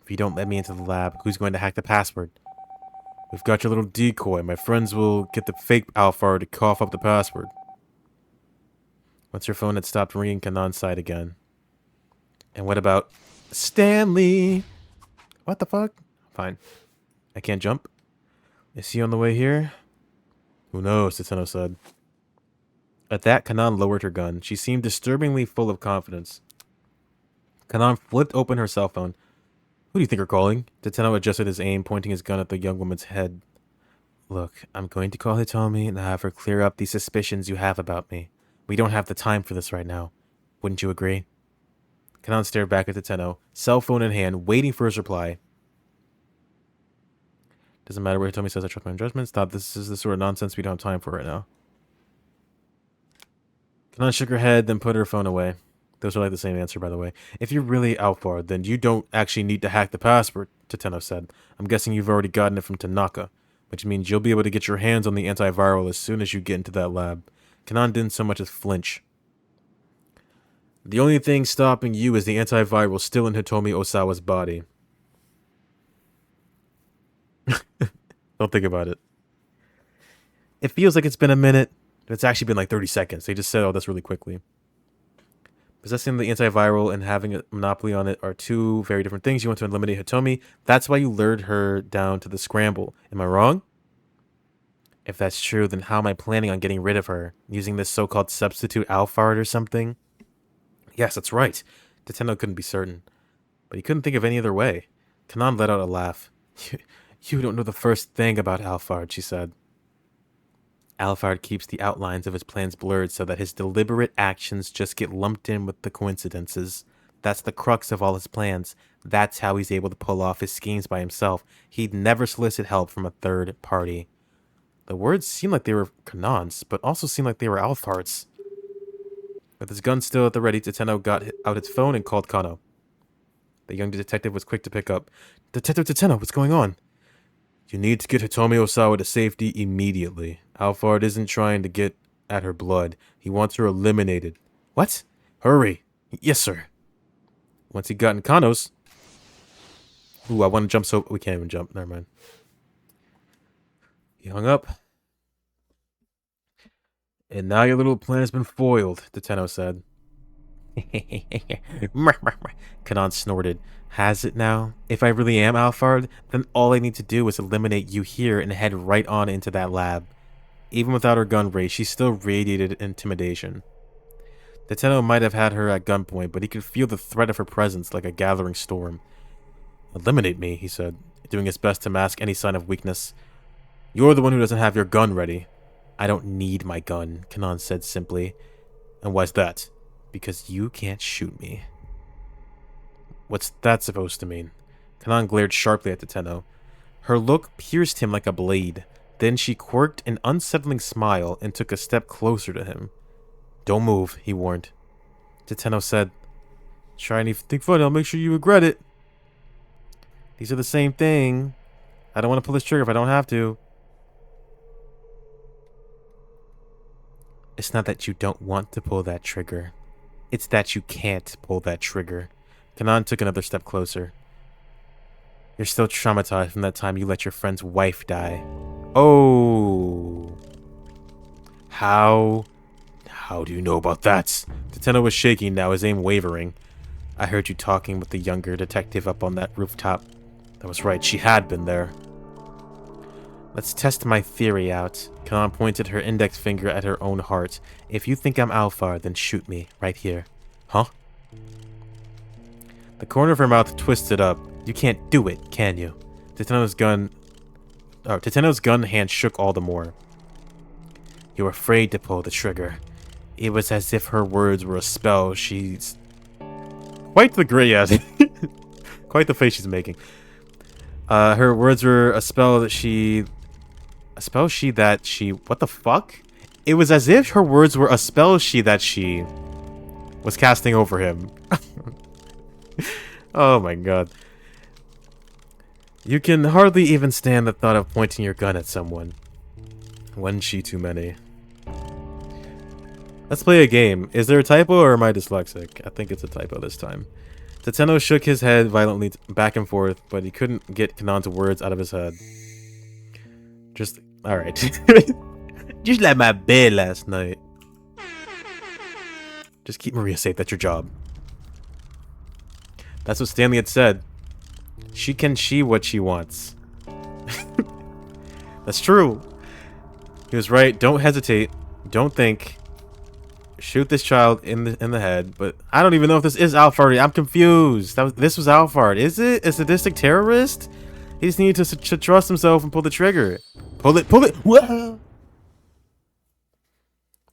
If you don't let me into the lab, who's going to hack the password? We've got your little decoy. My friends will get the fake Alpha to cough up the password. Once her phone had stopped ringing, Kanan sighed again. And what about Stanley? What the fuck? Fine. I can't jump? Is he on the way here? Who knows, Teteno said. At that, Kanan lowered her gun. She seemed disturbingly full of confidence. Kanan flipped open her cell phone. Who do you think are calling? Tateno adjusted his aim, pointing his gun at the young woman's head. Look, I'm going to call Hitomi and have her clear up these suspicions you have about me. We don't have the time for this right now. Wouldn't you agree? Kanan stared back at Tateno, cell phone in hand, waiting for his reply. Doesn't matter what Hitomi says, I trust my own judgment. Stop, this is the sort of nonsense we don't have time for right now. Kanan shook her head, then put her phone away. Those are like the same answer, by the way. If you're really Alphard, then you don't actually need to hack the password, Tateno said. I'm guessing you've already gotten it from Tanaka, which means you'll be able to get your hands on the antiviral as soon as you get into that lab. Kanan didn't so much as flinch. The only thing stopping you is the antiviral still in Hitomi Osawa's body. Don't think about it. It feels like it's been a minute, but it's actually been like 30 seconds. They just said all this really quickly. Possessing the antiviral and having a monopoly on it are two very different things. You want to eliminate Hitomi. That's why you lured her down to the Scramble. Am I wrong? If that's true, then how am I planning on getting rid of her? Using this so-called substitute Alphard or something? Yes, that's right. Tateno couldn't be certain. But he couldn't think of any other way. Kanan let out a laugh. You don't know the first thing about Alphard, she said. Alphard keeps the outlines of his plans blurred so that his deliberate actions just get lumped in with the coincidences. That's the crux of all his plans. That's how he's able to pull off his schemes by himself. He'd never solicit help from a third party. The words seemed like they were Kanan's, but also seemed like they were Alphard's. With his gun still at the ready, Tateno got out his phone and called Kano. The young detective was quick to pick up. Detective Tateno, what's going on? You need to get Hitomi Osawa to safety immediately. Alphard isn't trying to get at her blood. He wants her eliminated. What? Hurry. Yes, sir. Once he got in Kano's... Ooh, I want to jump so... We can't even jump. Never mind. He hung up. And now your little plan has been foiled, Tateno said. Kanan snorted. Has it now? If I really am Alphard, then all I need to do is eliminate you here and head right on into that lab. Even without her gun raised, she still radiated intimidation. Tateno might have had her at gunpoint, but he could feel the threat of her presence like a gathering storm. Eliminate me, he said, doing his best to mask any sign of weakness. You're the one who doesn't have your gun ready. I don't need my gun, Kanan said simply. And why's that? Because you can't shoot me. What's that supposed to mean? Kanan glared sharply at Tateno. Her look pierced him like a blade. Then she quirked an unsettling smile and took a step closer to him. Don't move, he warned. Tateno said, Try anything funny, I'll make sure you regret it. These are the same thing. I don't want to pull this trigger if I don't have to. It's not that you don't want to pull that trigger. It's that you can't pull that trigger. Kanan took another step closer. You're still traumatized from that time you let your friend's wife die. Oh. How do you know about that? Tateno was shaking now, his aim wavering. I heard you talking with the younger detective up on that rooftop. That was right, she had been there. Let's test my theory out. Kanan pointed her index finger at her own heart. If you think I'm Alphard, then shoot me, right here. Huh? The corner of her mouth twisted up. You can't do it, can you? Tateno's gun hand shook all the more. You're afraid to pull the trigger. It was as if her words were a spell she's... Quite the gray ass. Quite the face she's making. Her words were a spell that she... What the fuck? It was as if her words were a spell that she was casting over him. Oh my god. You can hardly even stand the thought of pointing your gun at someone. One she too many. Let's play a game. Is there a typo or am I dyslexic? I think it's a typo this time. Tateno shook his head violently back and forth, but he couldn't get Kanan's words out of his head. Just... Alright. Just like my bed last night. Just keep Maria safe, that's your job. That's what Stanley had said. She can what she wants. That's true. He was right. Don't hesitate. Don't think. shoot this child in the head, but I don't even know if this is Alphard. I'm confused. This was Alphard. Is it a sadistic terrorist? He just needed to trust himself and pull the trigger. Pull it, pull it. Whoa!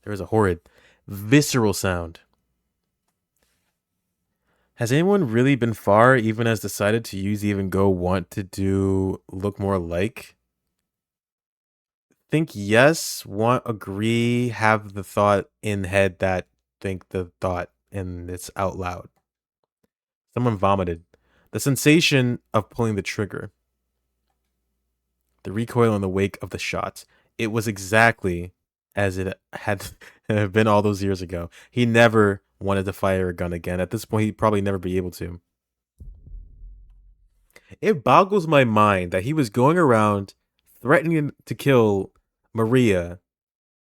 There was a horrid, visceral sound. Has anyone really been far, even has decided to use even go want to do look more like? Think yes, want, agree, have the thought in head that think the thought and it's out loud. Someone vomited. The sensation of pulling the trigger. The recoil in the wake of the shot. It was exactly as it had been all those years ago. He never wanted to fire a gun again. At this point, he'd probably never be able to. It boggles my mind that he was going around threatening to kill Maria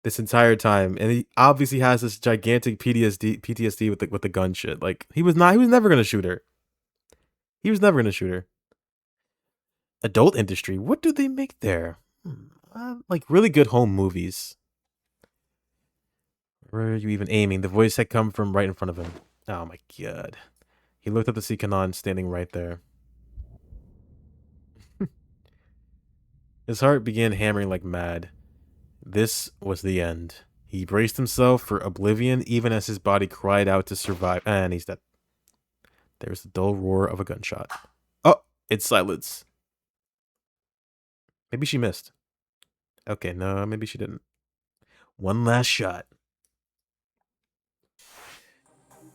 this entire time, and he obviously has this gigantic PTSD with the gun shit. Like he was never gonna shoot her. He was never gonna shoot her. Adult industry, what do they make there? Like really good home movies. Where are you even aiming? The voice had come from right in front of him. Oh my god. He looked up to see Kanan standing right there. His heart began hammering like mad. This was the end. He braced himself for oblivion even as his body cried out to survive. And he's dead. There's the dull roar of a gunshot. Oh, it's silence. Maybe she missed. Okay, no, maybe she didn't. One last shot.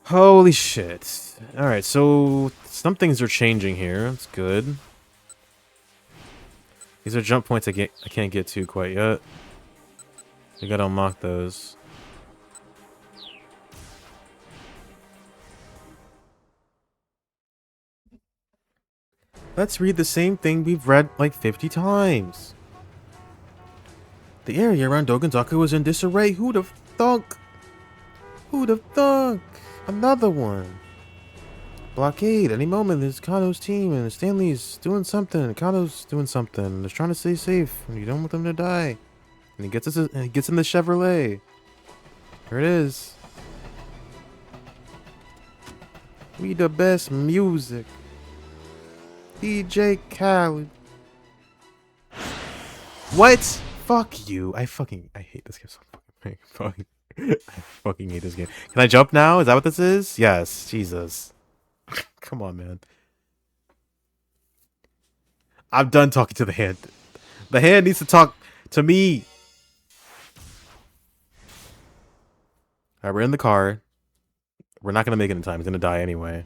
Holy shit. Alright, so some things are changing here. That's good. These are jump points I can't get to quite yet. I gotta unlock those. Let's read the same thing we've read like 50 times. The area around Dogonzaku was in disarray. Who'd have thunk? Who'd have thunk? Another one. Blockade. Any moment, there's Kano's team and Stanley's doing something. Kano's doing something. They're trying to stay safe. And you don't want them to die. And he gets in the Chevrolet. Here it is. We the best music. DJ Khaled. What? Fuck you. I hate this game so fucking. I fucking hate this game. Can I jump now? Is that what this is? Yes. Jesus. Come on, man. I'm done talking to the hand. The hand needs to talk to me. Alright, we're in the car. We're not going to make it in time. He's going to die anyway.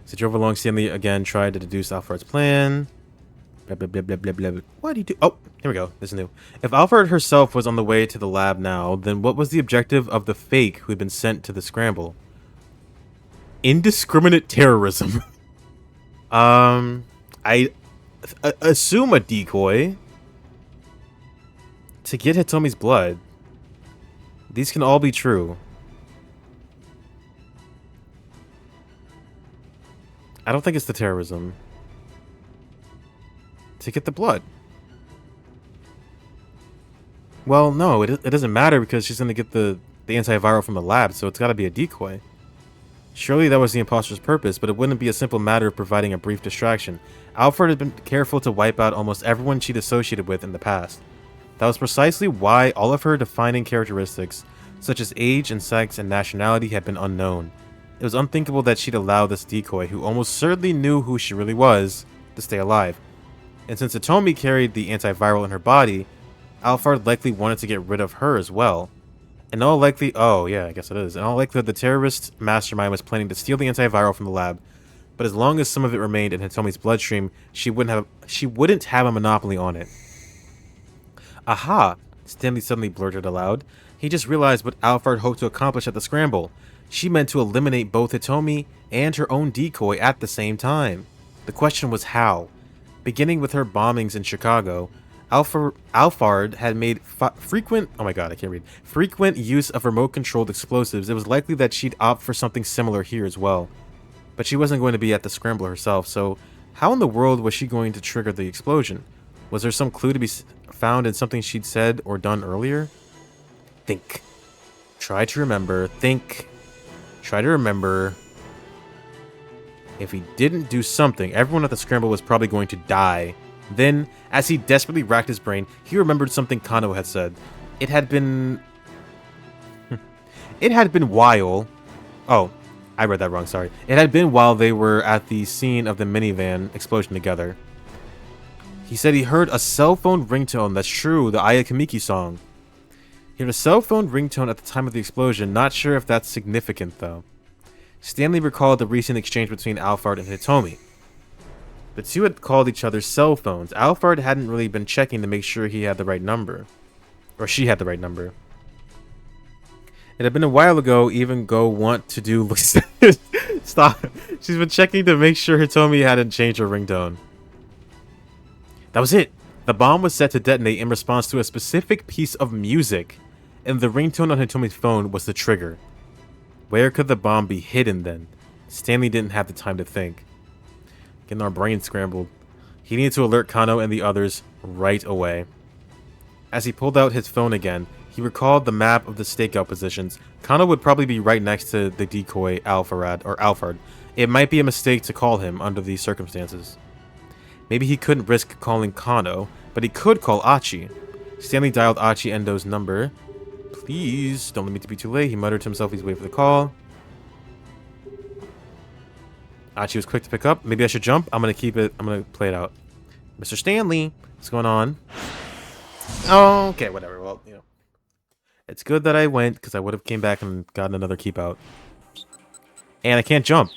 So drove along. Stanley again tried to deduce Alfred's plan. Blah, blah, blah, blah, blah, blah. What did he do? Oh, here we go. This is new. If Alfred herself was on the way to the lab now, then what was the objective of the fake who had been sent to the Scramble? Indiscriminate terrorism. I assume a decoy to get Hitomi's blood. These can all be true. I don't think it's the terrorism. To get the blood. Well, no, it doesn't matter because she's going to get the antiviral from the lab, so it's got to be a decoy. Surely that was the imposter's purpose, but it wouldn't be a simple matter of providing a brief distraction. Alfred had been careful to wipe out almost everyone she'd associated with in the past. That was precisely why all of her defining characteristics, such as age and sex and nationality, had been unknown. It was unthinkable that she'd allow this decoy, who almost certainly knew who she really was, to stay alive. And since Hitomi carried the antiviral in her body, Alfred likely wanted to get rid of her as well. In all likely, oh yeah, I guess it is. In all likelihood, the terrorist mastermind was planning to steal the antiviral from the lab, but as long as some of it remained in Hitomi's bloodstream, she wouldn't have a monopoly on it. Aha! Stanley suddenly blurted aloud. He just realized what Alfred hoped to accomplish at the Scramble. She meant to eliminate both Hitomi and her own decoy at the same time. The question was how. Beginning with her bombings in Chicago, Alfard had made frequent use of remote-controlled explosives. It was likely that she'd opt for something similar here as well. But she wasn't going to be at the Scramble herself, so how in the world was she going to trigger the explosion? Was there some clue to be found in something she'd said or done earlier? Think. Try to remember. Think. Try to remember. If he didn't do something, everyone at the Scramble was probably going to die. Then, as he desperately racked his brain, he remembered something Kano had said. It had been... It had been while... Oh, I read that wrong, sorry. It had been while they were at the scene of the minivan explosion together. He said he heard a cell phone ringtone. That's true, the Ayakamiki song. He heard a cell phone ringtone at the time of the explosion. Not sure if that's significant, though. Stanley recalled the recent exchange between Alphard and Hitomi. The two had called each other's cell phones. Alphard hadn't really been checking to make sure he had the right number. Or she had the right number. It had been a while ago, even go want to do... Stop. She's been checking to make sure Hitomi hadn't changed her ringtone. That was it. The bomb was set to detonate in response to a specific piece of music. And the ringtone on Hitomi's phone was the trigger. Where could the bomb be hidden then? Stanley didn't have the time to think. Getting our brains scrambled. He needed to alert Kano and the others right away. As he pulled out his phone again, he recalled the map of the stakeout positions. Kano would probably be right next to the decoy Alphard. It might be a mistake to call him under these circumstances. Maybe he couldn't risk calling Kano, but he could call Achi. Stanley dialed Achi Endo's number. Please, don't let me be too late. He muttered to himself he's waiting for the call. Achi was quick to pick up. Maybe I should jump. I'm going to keep it. I'm going to play it out. Mr. Stanley, what's going on? Oh, okay, whatever. Well, you know. It's good that I went, because I would have came back and gotten another keep out. And I can't jump.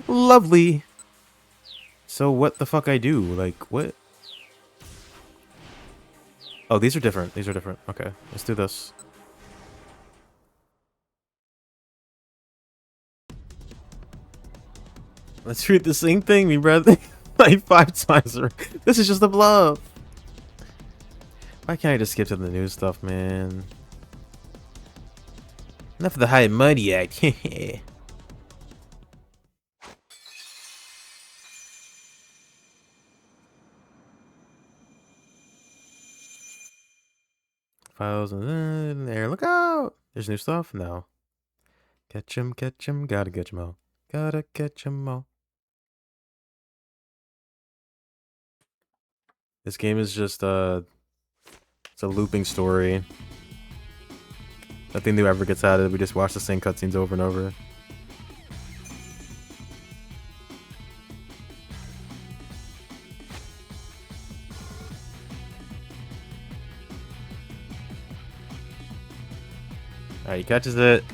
Lovely. So what the fuck I do? Like, what? Oh, these are different. These are different. Okay, let's do this. Let's read the same thing, me brother. Like 5 times. This is just a bluff. Why can't I just skip to the new stuff, man? Enough of the high and muddy act. 1,000 in there. Look out! There's new stuff? No. Catch 'em, gotta catch 'em all. Gotta catch 'em all. This game is just, it's a looping story. Nothing new ever gets added. We just watch the same cutscenes over and over. Alright, he catches it.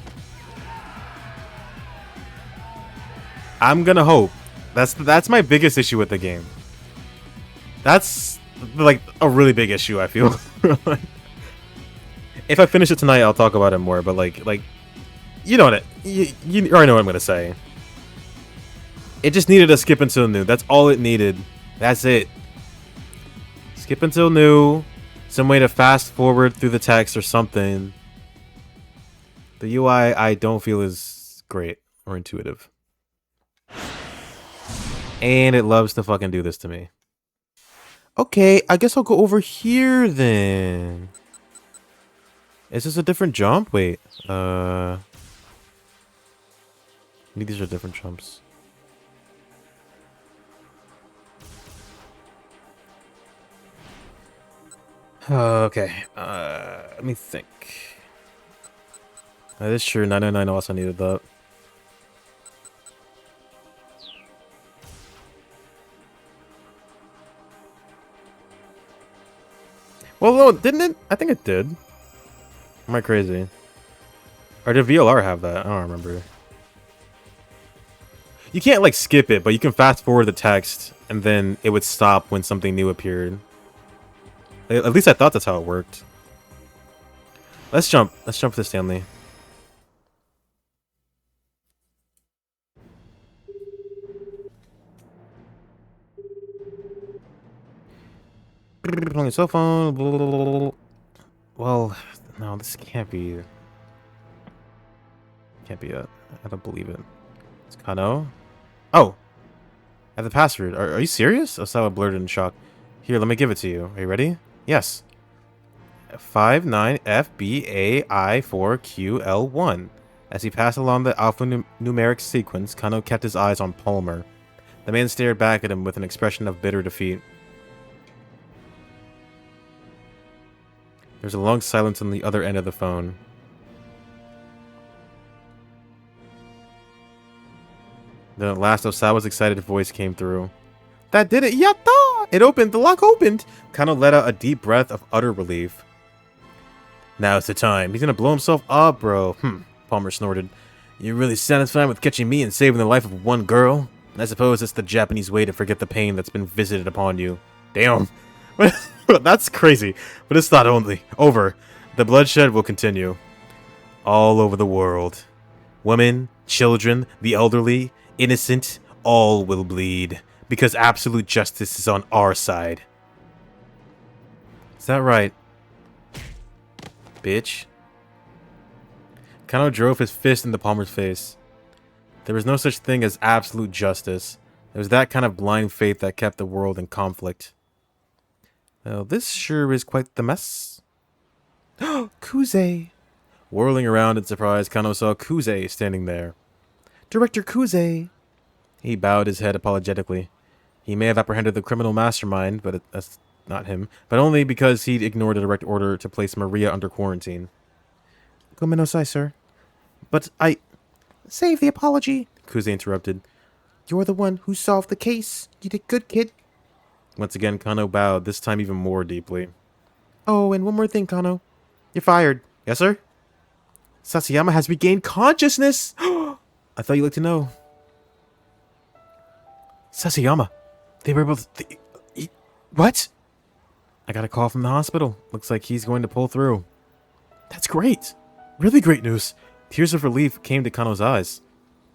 I'm gonna hope. That's my biggest issue with the game. That's like a really big issue, I feel. If I finish it tonight, I'll talk about it more, but like you know what you already know what I'm gonna say. It just needed a skip until new. That's all it needed. That's it. Skip until new. Some way to fast forward through the text or something. The UI I don't feel is great or intuitive. And it loves to fucking do this to me. Okay, I guess I'll go over here then. Is this a different jump? Wait. Maybe these are different jumps. Okay. Let me think. That is true. 999 also needed that. Well, no, didn't it? I think it did. Am I crazy? Or did VLR have that? I don't remember. You can't, like, skip it, but you can fast forward the text, and then it would stop when something new appeared. At least I thought that's how it worked. Let's jump. Let's jump to Stanley. On your cell phone. Well, no, this can't be. Can't be it. I don't believe it. It's Kano. Oh, I have the password. Are you serious? Osawa blurted in shock. Here, let me give it to you. Are you ready? Yes. 59FBAI4QL1. As he passed along the alphanumeric sequence, Kano kept his eyes on Palmer. The man stared back at him with an expression of bitter defeat. There's a long silence on the other end of the phone. Then at last, Osawa's excited voice came through. That did it! Yatta! It opened! The lock opened! Kano let out a deep breath of utter relief. Now's the time. He's gonna blow himself up, bro. Palmer snorted. You're really satisfied with catching me and saving the life of one girl? I suppose it's the Japanese way to forget the pain that's been visited upon you. Damn. That's crazy. But it's not only over. The bloodshed will continue. All over the world. Women, children, the elderly, innocent, all will bleed. Because absolute justice is on our side. Is that right? Bitch. Kano drove his fist into Palmer's face. There was no such thing as absolute justice. It was that kind of blind faith that kept the world in conflict. Well, this sure is quite the mess. Kuze! Whirling around in surprise, Kano saw Kuze standing there. Director Kuze! He bowed his head apologetically. He may have apprehended the criminal mastermind, but that's not him. But only because he'd ignored a direct order to place Maria under quarantine. Gomenosai, sir. But I... Save the apology. Kuze interrupted. You're the one who solved the case. You did good, kid. Once again, Kano bowed, this time even more deeply. Oh, and one more thing, Kano. You're fired. Yes, sir? Sasayama has regained consciousness! I thought you'd like to know. Sasayama. They were able to... What? I got a call from the hospital. Looks like he's going to pull through. That's great. Really great news. Tears of relief came to Kano's eyes.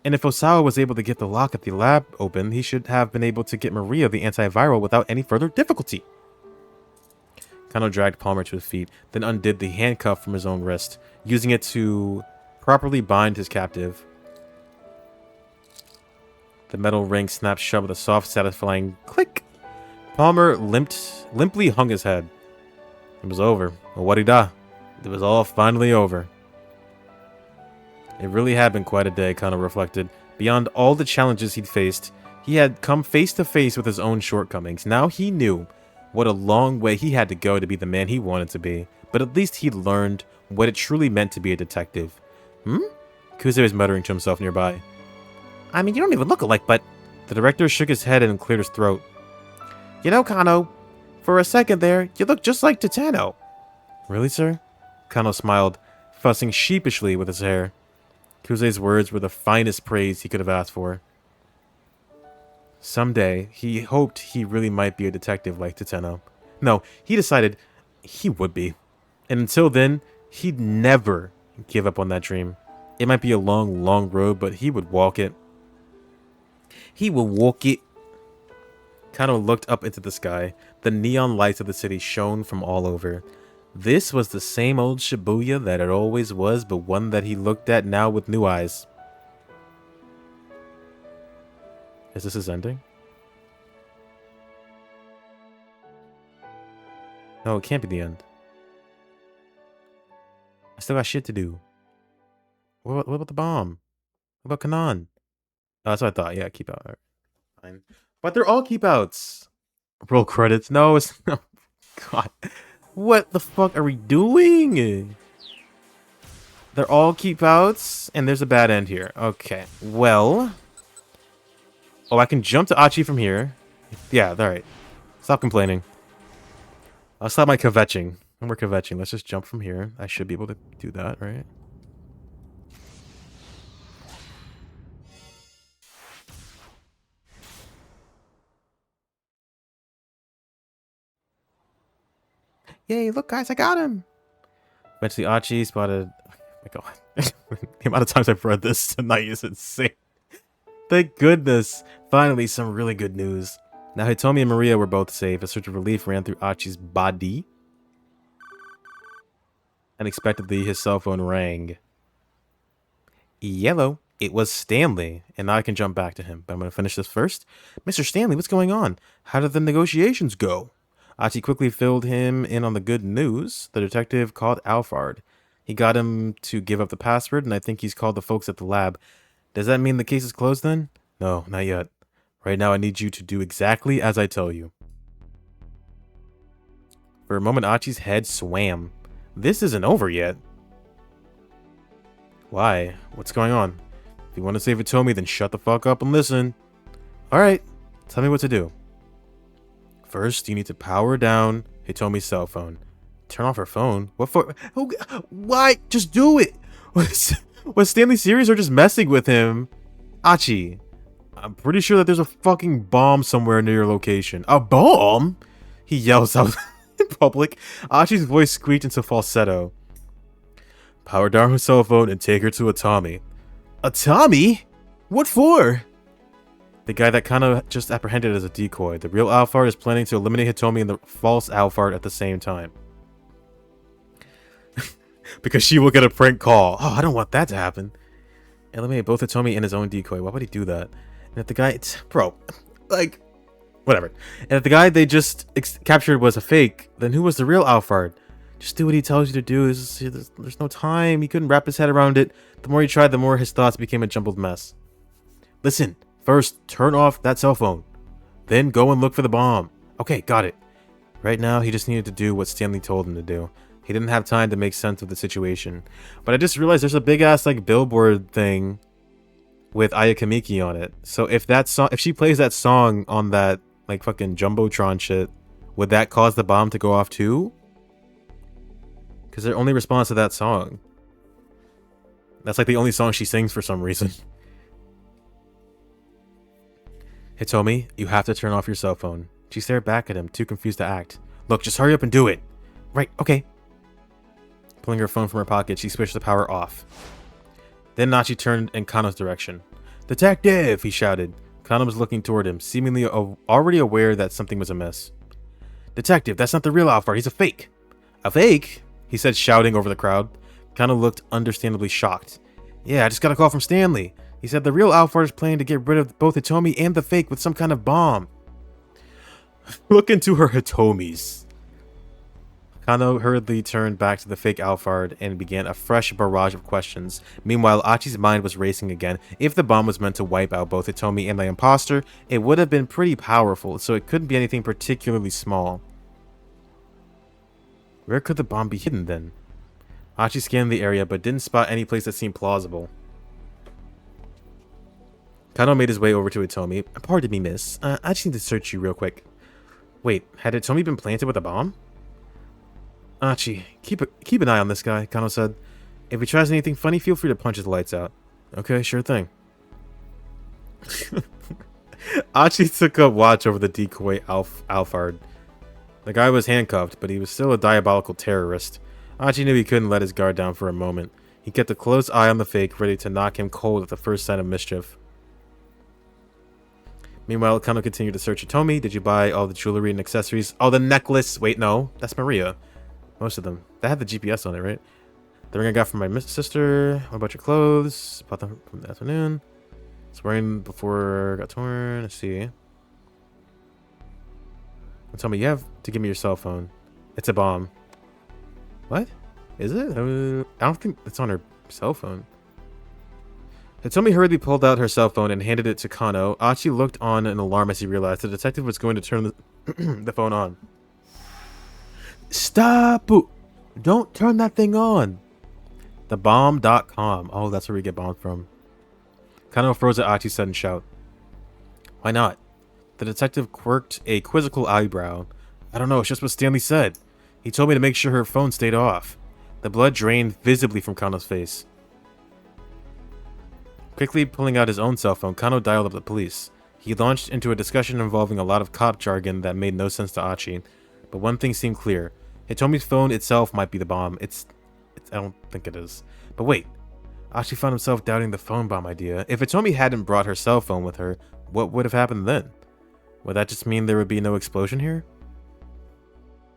And if Osawa was able to get the lock at the lab open, he should have been able to get Maria the antiviral without any further difficulty. Kano dragged Palmer to his feet, then undid the handcuff from his own wrist, using it to properly bind his captive. The metal ring snapped shut with a soft, satisfying click. Palmer limply hung his head. It was over. Warida. It was all finally over. It really had been quite a day, Kano reflected. Beyond all the challenges he'd faced, he had come face to face with his own shortcomings. Now he knew what a long way he had to go to be the man he wanted to be. But at least he'd learned what it truly meant to be a detective. Kuze was muttering to himself nearby. I mean, you don't even look alike, but... The director shook his head and cleared his throat. You know, Kano, for a second there, you look just like Titano. Really, sir? Kano smiled, fussing sheepishly with his hair. Kuze's words were the finest praise he could have asked for. Someday, he hoped he really might be a detective like Titano. No, he decided he would be. And until then, he'd never give up on that dream. It might be a long, long road, but he would walk it. He would walk it. Kano looked up into the sky. The neon lights of the city shone from all over. This was the same old Shibuya that it always was, but one that he looked at now with new eyes. Is this his ending? No, it can't be the end. I still got shit to do. What about the bomb? What about Kanan? Oh, that's what I thought. Yeah, keep out. All right. Fine. But they're all keep outs. Roll credits. No, it's no. God. What the fuck are we doing? They're all keep outs, and there's a bad end here. Okay. Well. Oh, I can jump to Achi from here. Yeah, alright. Stop complaining. I'll stop my kvetching. No more kvetching. Let's just jump from here. I should be able to do that, right? Yay, look guys, I got him. Eventually Achi spotted... Oh my god. The amount of times I've read this tonight is insane. Thank goodness. Finally, some really good news. Now Hitomi and Maria were both safe. A surge of relief ran through Achi's body. Unexpectedly, his cell phone rang. Yellow. It was Stanley. And now I can jump back to him. But I'm going to finish this first. Mr. Stanley, what's going on? How did the negotiations go? Achi quickly filled him in on the good news. The detective called Alphard. He got him to give up the password, and I think he's called the folks at the lab. Does that mean the case is closed then? No, not yet. Right now I need you to do exactly as I tell you. For a moment, Achi's head swam. This isn't over yet. Why? What's going on? If you want to save Hitomi, then shut the fuck up and listen. Alright, tell me what to do. First, you need to power down Hitomi's cell phone. Turn off her phone? What for? Why? Just do it! Was Stanley serious or just messing with him? Achi, I'm pretty sure that there's a fucking bomb somewhere near your location. A bomb? He yells out in public. Achi's voice squeaked into falsetto. Power down her cell phone and take her to a Tommy. A Tommy? What for? The guy that kind of just apprehended as a decoy. The real Alphard is planning to eliminate Hitomi and the false Alphard at the same time. Because she will get a prank call. Oh, I don't want that to happen. Eliminate both Hitomi and his own decoy. Why would he do that? And if the guy... Bro, like... Whatever. And if the guy they just captured was a fake, then who was the real Alphard? Just do what he tells you to do. There's no time. He couldn't wrap his head around it. The more he tried, the more his thoughts became a jumbled mess. Listen. First, turn off that cell phone. Then go and look for the bomb. Okay, got it. Right now, he just needed to do what Stanley told him to do. He didn't have time to make sense of the situation. But I just realized there's a big-ass, like, billboard thing with Ayakamiki on it. So if she plays that song on that, like, fucking Jumbotron shit, would that cause the bomb to go off too? Because it only responds to that song. That's, like, the only song she sings for some reason. Hitomi, you have to turn off your cell phone. She stared back at him, too confused to act. Look, just hurry up and do it. Right, okay. Pulling her phone from her pocket, she switched the power off. Then Nachi turned in Kano's direction. Detective, he shouted. Kano was looking toward him, seemingly already aware that something was amiss. Detective, that's not the real Alphard, he's a fake. A fake? He said, shouting over the crowd. Kano looked understandably shocked. Yeah, I just got a call from Stanley. He said the real Alphard is planning to get rid of both Hitomi and the fake with some kind of bomb. Look into her Hitomis. Kano hurriedly turned back to the fake Alphard and began a fresh barrage of questions. Meanwhile, Achi's mind was racing again. If the bomb was meant to wipe out both Hitomi and the imposter, it would have been pretty powerful, so it couldn't be anything particularly small. Where could the bomb be hidden then? Achi scanned the area but didn't spot any place that seemed plausible. Kano made his way over to Hitomi. Pardon me, miss. I just need to search you real quick. Wait, had Hitomi been planted with a bomb? Achi, keep an eye on this guy, Kano said. If he tries anything funny, feel free to punch his lights out. Okay, sure thing. Achi took up watch over the decoy Alphard. The guy was handcuffed, but he was still a diabolical terrorist. Achi knew he couldn't let his guard down for a moment. He kept a close eye on the fake, ready to knock him cold at the first sign of mischief. Meanwhile, Kano continued to search Hitomi. Did you buy all the jewelry and accessories? Oh, the necklace! Wait, no. That's Maria. Most of them. That had the GPS on it, right? The ring I got from my sister. What about your clothes? Bought them from the afternoon. It's wearing before it got torn. Let's see. Tell me, you have to give me your cell phone. It's a bomb. What? Is it? I don't think it's on her cell phone. Hitomi hurriedly pulled out her cell phone and handed it to Kano. Achi looked on in alarm as he realized the detective was going to turn the phone on. Stop! Don't turn that thing on! Thebomb.com. Oh, that's where we get bombed from. Kano froze at Achi's sudden shout. Why not? The detective quirked a quizzical eyebrow. I don't know, it's just what Stanley said. He told me to make sure her phone stayed off. The blood drained visibly from Kano's face. Quickly pulling out his own cell phone, Kano dialed up the police. He launched into a discussion involving a lot of cop jargon that made no sense to Achi. But one thing seemed clear. Hitomi's phone itself might be the bomb. I don't think it is. But wait. Achi found himself doubting the phone bomb idea. If Hitomi hadn't brought her cell phone with her, what would have happened then? Would that just mean there would be no explosion here?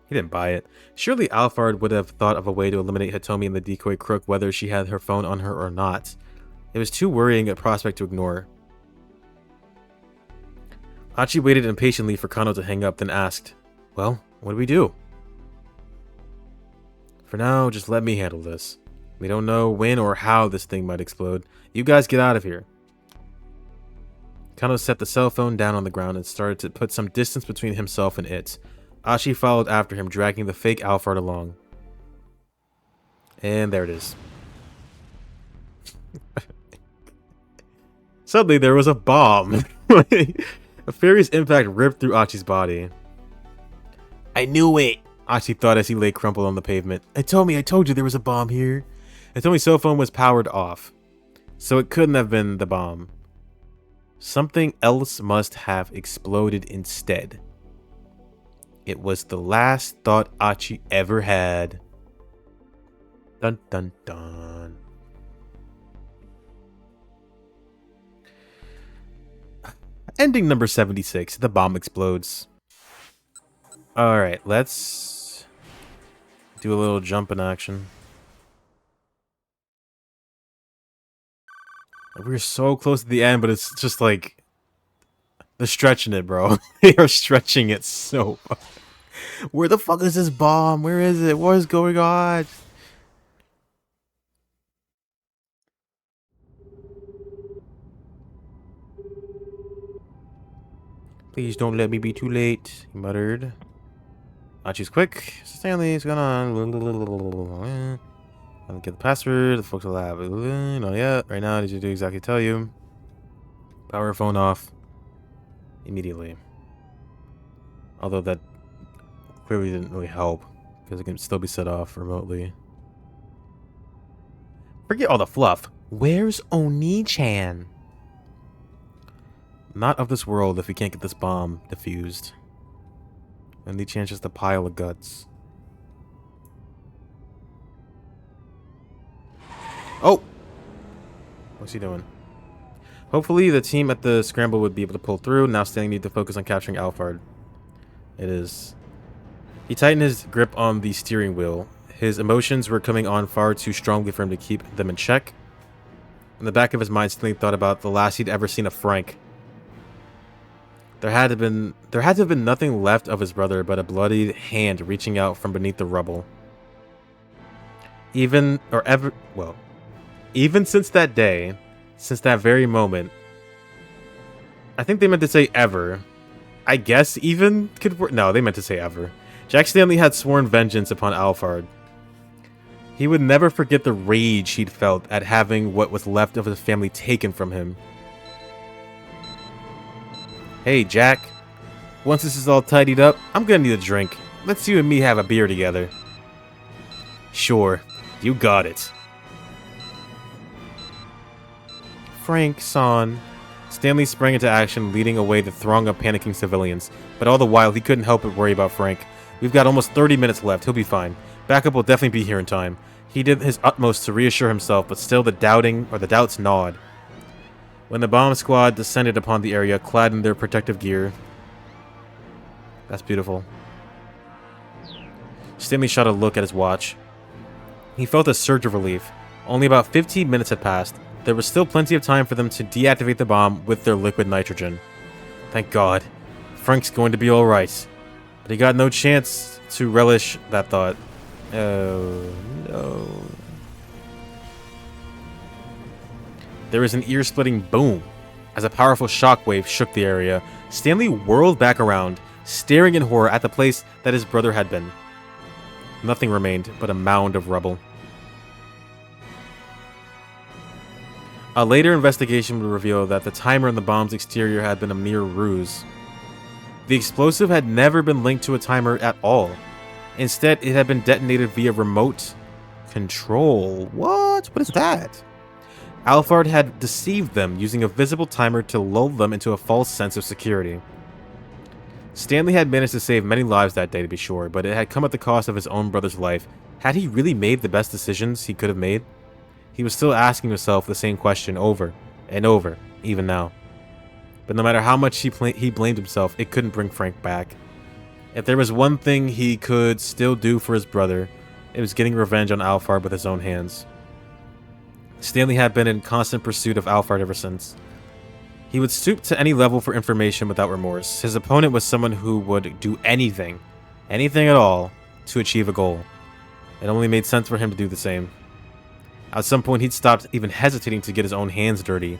He didn't buy it. Surely Alphard would have thought of a way to eliminate Hitomi and the decoy crook whether she had her phone on her or not. It was too worrying a prospect to ignore. Achi waited impatiently for Kano to hang up, then asked, Well, What do we do? For now, just let me handle this. We don't know when or how this thing might explode. You guys get out of here. Kano set the cell phone down on the ground and started to put some distance between himself and it. Ashi followed after him, dragging the fake Alphard along. And there it is. Suddenly, there was a bomb. A furious impact ripped through Achi's body. I knew it, Achi thought as he lay crumpled on the pavement. I told you there was a bomb here. And Tomi's cell phone was powered off. So it couldn't have been the bomb. Something else must have exploded instead. It was the last thought Achi ever had. Dun dun dun. Ending number 76. The bomb explodes. Alright, let's do a little jump in action. We're so close to the end, but it's just like... They're stretching it, bro. They are stretching it so much. Where the fuck is this bomb? Where is it? What is going on? Please don't let me be too late, he muttered. Achi's quick. Stanley's gonna... I'll get the password. The folks will have it. Not yet. Right now, I need you to exactly tell you. Power phone off. Immediately. Although that clearly didn't really help. Because it can still be set off remotely. Forget all the fluff. Where's Oni-chan? Not of this world if we can't get this bomb defused. Oni-chan's just a pile of guts. Oh! What's he doing? Hopefully the team at the Scramble would be able to pull through. Now Stanley needs to focus on capturing Alphard. It is. He tightened his grip on the steering wheel. His emotions were coming on far too strongly for him to keep them in check. In the back of his mind, Stanley thought about the last he'd ever seen of Frank. There had to have been nothing left of his brother but a bloodied hand reaching out from beneath the rubble. Even since that day, since that very moment, I think they meant to say ever. I guess even could work. No, they meant to say ever. Jack Stanley had sworn vengeance upon Alphard. He would never forget the rage he'd felt at having what was left of his family taken from him. Hey, Jack. Once this is all tidied up, I'm gonna need a drink. Let's you and me have a beer together. Sure. You got it. Frank-san. Stanley sprang into action, leading away the throng of panicking civilians. But all the while, he couldn't help but worry about Frank. We've got almost 30 minutes left. He'll be fine. Backup will definitely be here in time. He did his utmost to reassure himself, but still the doubts gnawed. When the bomb squad descended upon the area, clad in their protective gear. That's beautiful. Stanley shot a look at his watch. He felt a surge of relief. Only about 15 minutes had passed. There was still plenty of time for them to deactivate the bomb with their liquid nitrogen. Thank God. Frank's going to be alright. But he got no chance to relish that thought. Oh, no. There was an ear-splitting boom. As a powerful shockwave shook the area, Stanley whirled back around, staring in horror at the place that his brother had been. Nothing remained but a mound of rubble. A later investigation would reveal that the timer on the bomb's exterior had been a mere ruse. The explosive had never been linked to a timer at all. Instead, it had been detonated via remote control. What? What is that? Alphard had deceived them using a visible timer to lull them into a false sense of security. Stanley had managed to save many lives that day, to be sure, but it had come at the cost of his own brother's life. Had he really made the best decisions he could have made? He was still asking himself the same question over and over, even now. But no matter how much he blamed himself, it couldn't bring Frank back. If there was one thing he could still do for his brother, it was getting revenge on Alphard with his own hands. Stanley had been in constant pursuit of Alphard ever since. He would stoop to any level for information without remorse. His opponent was someone who would do anything anything at all, to achieve a goal. It only made sense for him to do the same. At some point, he'd stopped even hesitating to get his own hands dirty.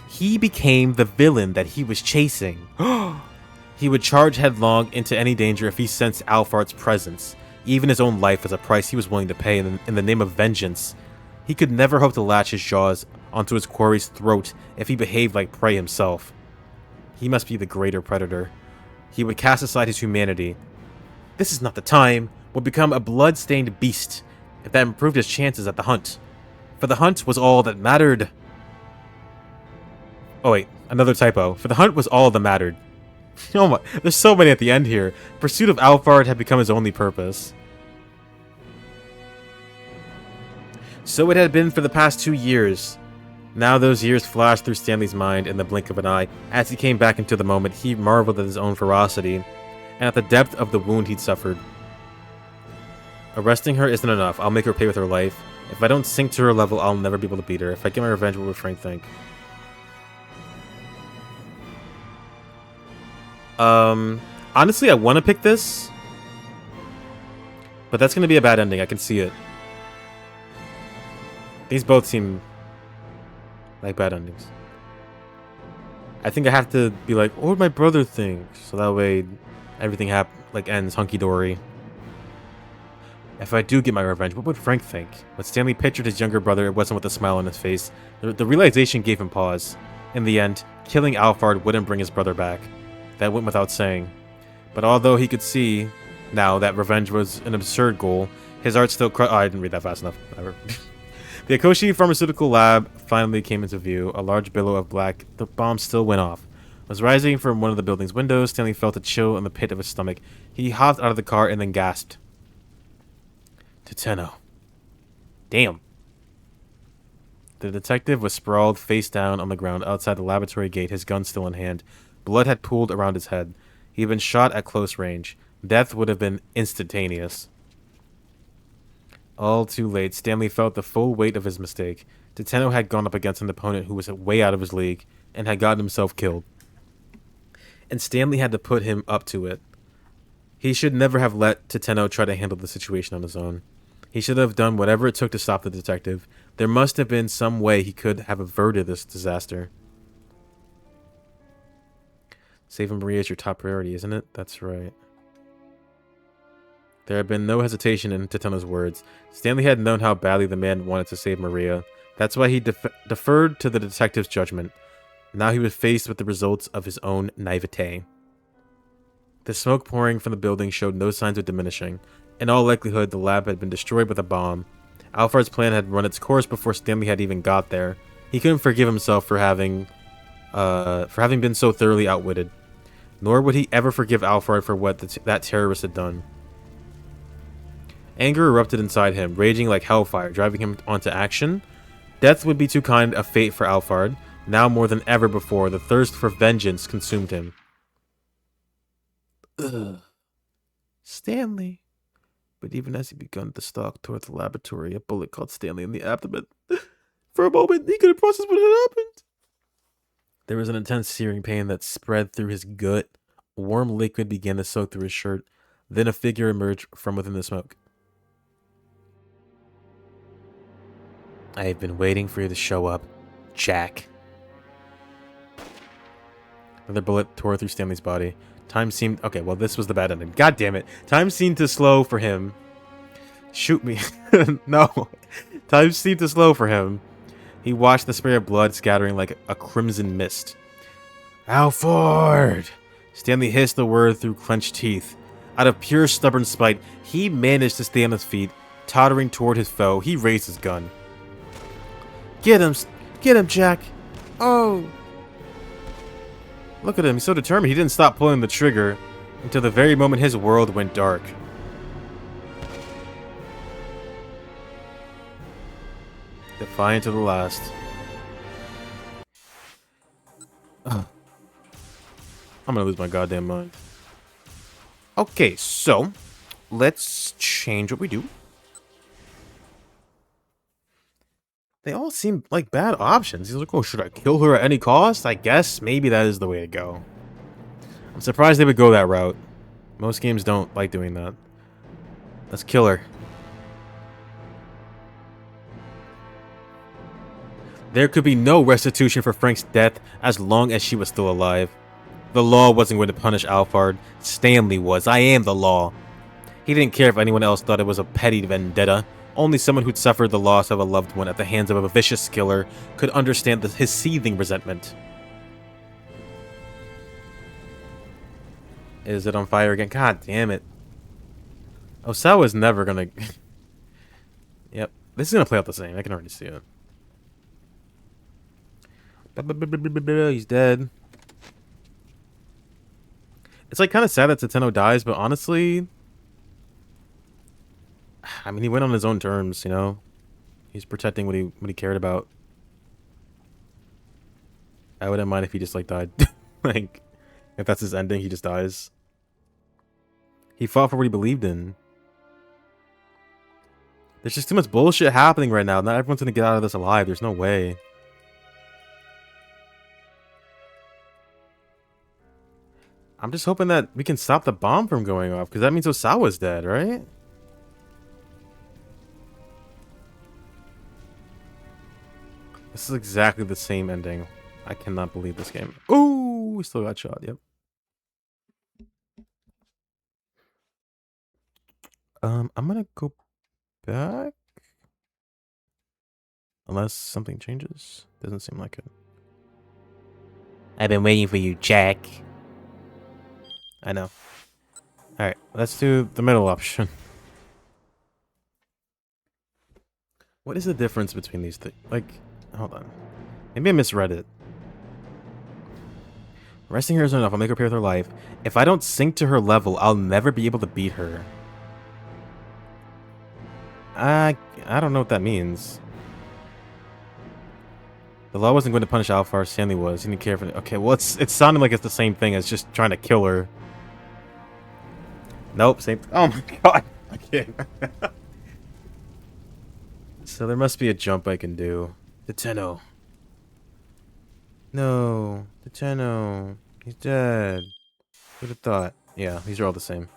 He became the villain that he was chasing. He would charge headlong into any danger if he sensed Alphard's presence, even his own life as a price he was willing to pay in the name of vengeance. He could never hope to latch his jaws onto his quarry's throat if he behaved like prey himself. He must be the greater predator. He would cast aside his humanity. This is not the time. Would become a blood-stained beast if that improved his chances at the hunt. For the hunt was all that mattered. Oh wait, another typo. For the hunt was all that mattered. Oh my, there's so many at the end here. Pursuit of Alphard had become his only purpose. So it had been for the past 2 years. Now those years flashed through Stanley's mind in the blink of an eye. As he came back into the moment, he marveled at his own ferocity, and at the depth of the wound he'd suffered. Arresting her isn't enough. I'll make her pay with her life. If I don't sink to her level, I'll never be able to beat her. If I get my revenge, what would Frank think? Honestly, I want to pick this, but that's going to be a bad ending. I can see it. These both seem like bad endings. I think I have to be like, what would my brother think? So that way, everything ends hunky-dory. If I do get my revenge, what would Frank think? When Stanley pictured his younger brother, it wasn't with a smile on his face. The realization gave him pause. In the end, killing Alphard wouldn't bring his brother back. That went without saying. But although he could see now that revenge was an absurd goal, his heart still oh, I didn't read that fast enough. Whatever. The Akoshi Pharmaceutical Lab finally came into view. A large billow of black. The bomb still went off. Was rising from one of the building's windows. Stanley felt a chill in the pit of his stomach. He hopped out of the car and then gasped. Tenno. Damn. The detective was sprawled face down on the ground outside the laboratory gate, his gun still in hand. Blood had pooled around his head. He had been shot at close range. Death would have been instantaneous. All too late, Stanley felt the full weight of his mistake. Tenno had gone up against an opponent who was way out of his league and had gotten himself killed. And Stanley had to put him up to it. He should never have let Tenno try to handle the situation on his own. He should have done whatever it took to stop the detective. There must have been some way he could have averted this disaster. Saving Maria is your top priority, isn't it? That's right. There had been no hesitation in Tenno's words. Stanley had known how badly the man wanted to save Maria. That's why he deferred to the detective's judgment. Now he was faced with the results of his own naivete. The smoke pouring from the building showed no signs of diminishing. In all likelihood, the lab had been destroyed with a bomb. Alphard's plan had run its course before Stanley had even got there. He couldn't forgive himself for having been so thoroughly outwitted. Nor would he ever forgive Alphard for what that terrorist had done. Anger erupted inside him, raging like hellfire, driving him onto action. Death would be too kind a fate for Alphard. Now more than ever before, the thirst for vengeance consumed him. Ugh. Stanley. But even as he began to stalk toward the laboratory, a bullet caught Stanley in the abdomen. For a moment, he could have processed what had happened. There was an intense searing pain that spread through his gut. A warm liquid began to soak through his shirt. Then a figure emerged from within the smoke. I have been waiting for you to show up, Jack. Another bullet tore through Stanley's body. Time seemed... Okay, well, this was the bad ending. God damn it. Time seemed to slow for him. Shoot me. No. Time seemed to slow for him. He watched the spray of blood scattering like a crimson mist. Alphard! Stanley hissed the word through clenched teeth. Out of pure stubborn spite, he managed to stay on his feet. Tottering toward his foe, he raised his gun. Get him, Jack. Oh. Look at him, he's so determined he didn't stop pulling the trigger until the very moment his world went dark. Defiant to the last. Ugh. I'm gonna lose my goddamn mind. Okay, so let's change what we do. They all seem like bad options. He's like, oh, should I kill her at any cost? I guess maybe that is the way to go. I'm surprised they would go that route. Most games don't like doing that. Let's kill her. There could be no restitution for Frank's death as long as she was still alive. The law wasn't going to punish Alphard. Stanley was. I am the law. He didn't care if anyone else thought it was a petty vendetta. Only someone who'd suffered the loss of a loved one at the hands of a vicious killer could understand his seething resentment. Is it on fire again? God damn it. Osawa's never gonna... Yep. This is gonna play out the same. I can already see it. He's dead. It's like kind of sad that Tateno dies, but honestly... I mean, he went on his own terms, you know? He's protecting what he cared about. I wouldn't mind if he just, like, died. Like, if that's his ending, he just dies. He fought for what he believed in. There's just too much bullshit happening right now. Not everyone's gonna get out of this alive. There's no way. I'm just hoping that we can stop the bomb from going off, because that means Osawa's dead, right? This is exactly the same ending. I cannot believe this game. Ooh, we still got shot, yep. I'm gonna go back. Unless something changes. Doesn't seem like it. I've been waiting for you, Jack. I know. Alright, let's do the middle option. What is the difference between these things? Like, hold on. Maybe I misread it. Resting her is enough. I'll make her pay with her life. If I don't sink to her level, I'll never be able to beat her. I don't know what that means. The law wasn't going to punish Alphard. Stanley was. He didn't care for it. Okay, well, it sounded like it's the same thing as just trying to kill her. Nope, same. Oh my god. I can't. So there must be a jump I can do. The Tenno. No. The Tenno. He's dead. Who'd have thought? Yeah, these are all the same.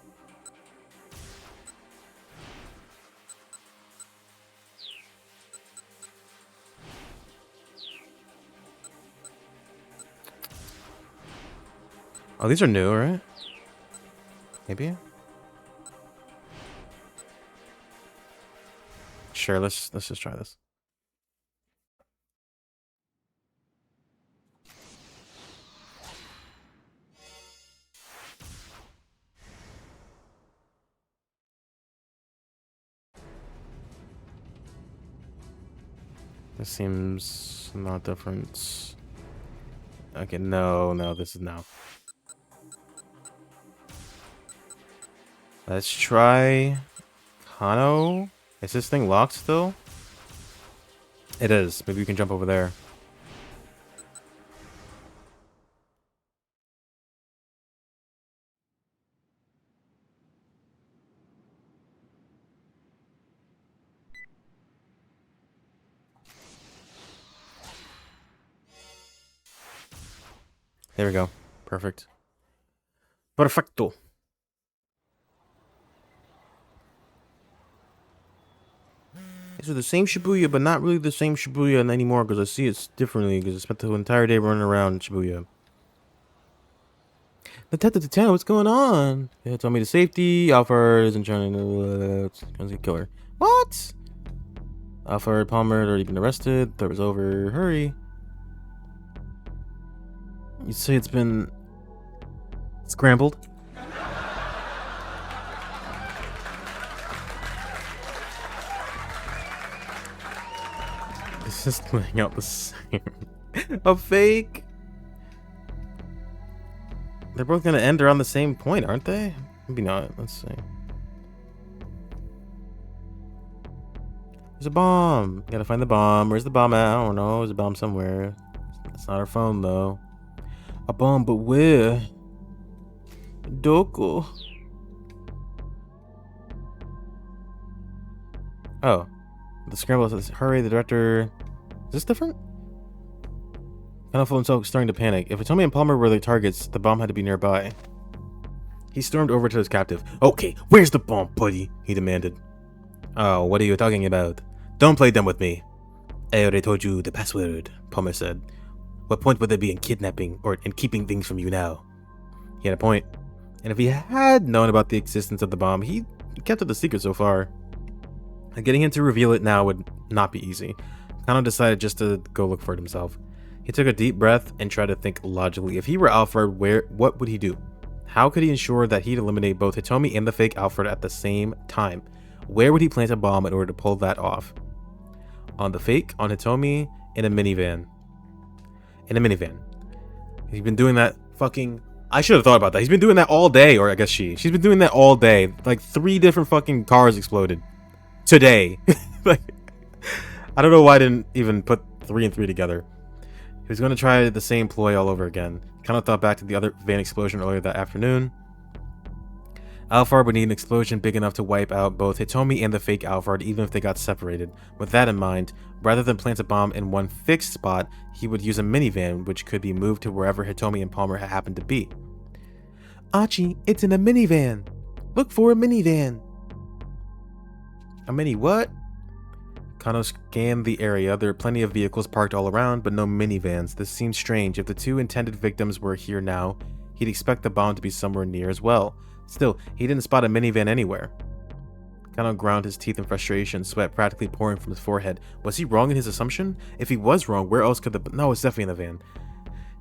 Oh, these are new, right? Maybe? Sure, let's just try this. This seems not different. Okay, no, this is no. Let's try Kano. Is this thing locked still? It is. Maybe we can jump over there. There we go. Perfect. Perfecto. These are the same Shibuya, but not really the same Shibuya anymore because I see it differently because I spent the entire day running around Shibuya. Detective Tateno, what's going on? Yeah, tell me the safety. Alphard isn't trying to kill her. What? Alphard Palmer had already been arrested. Thought it was over. Hurry. You say it's been scrambled? This is playing out the same. A fake? They're both gonna end around the same point, aren't they? Maybe not. Let's see. There's a bomb. Gotta find the bomb. Where's the bomb at? I don't know. There's a bomb somewhere. It's not our phone, though. A bomb, but where? Doko. Oh. The scramble says, hurry, the director... Is this different? Kind of himself starting to panic. If Atomi and Palmer were their targets, the bomb had to be nearby. He stormed over to his captive. Okay, where's the bomb, buddy? He demanded. Oh, what are you talking about? Don't play dumb with me. I already told you the password, Palmer said. What point would there be in kidnapping or in keeping things from you now? He had a point. And if he had known about the existence of the bomb, he kept it a secret so far. And getting him to reveal it now would not be easy. Kano decided just to go look for it himself. He took a deep breath and tried to think logically. If he were Alfred, what would he do? How could he ensure that he'd eliminate both Hitomi and the fake Alfred at the same time? Where would he plant a bomb in order to pull that off? On the fake, on Hitomi, in a minivan. In a minivan. He's been doing that fucking... I should have thought about that. He's been doing that all day, or I guess she's been doing that all day. Like 3 different fucking cars exploded. Today. Like, I don't know why I didn't even put 3 and 3 together. He was going to try the same ploy all over again. Kind of thought back to the other van explosion earlier that afternoon. Alphard would need an explosion big enough to wipe out both Hitomi and the fake Alphard, even if they got separated. With that in mind, rather than plant a bomb in one fixed spot, he would use a minivan, which could be moved to wherever Hitomi and Palmer happened to be. Archie, it's in a minivan. Look for a minivan. A mini what? Kano scanned the area. There are plenty of vehicles parked all around, but no minivans. This seemed strange. If the 2 intended victims were here now, he'd expect the bomb to be somewhere near as well. Still, he didn't spot a minivan anywhere. Kano ground his teeth in frustration, sweat practically pouring from his forehead. Was he wrong in his assumption? If he was wrong, where else could the... No, it's definitely in the van.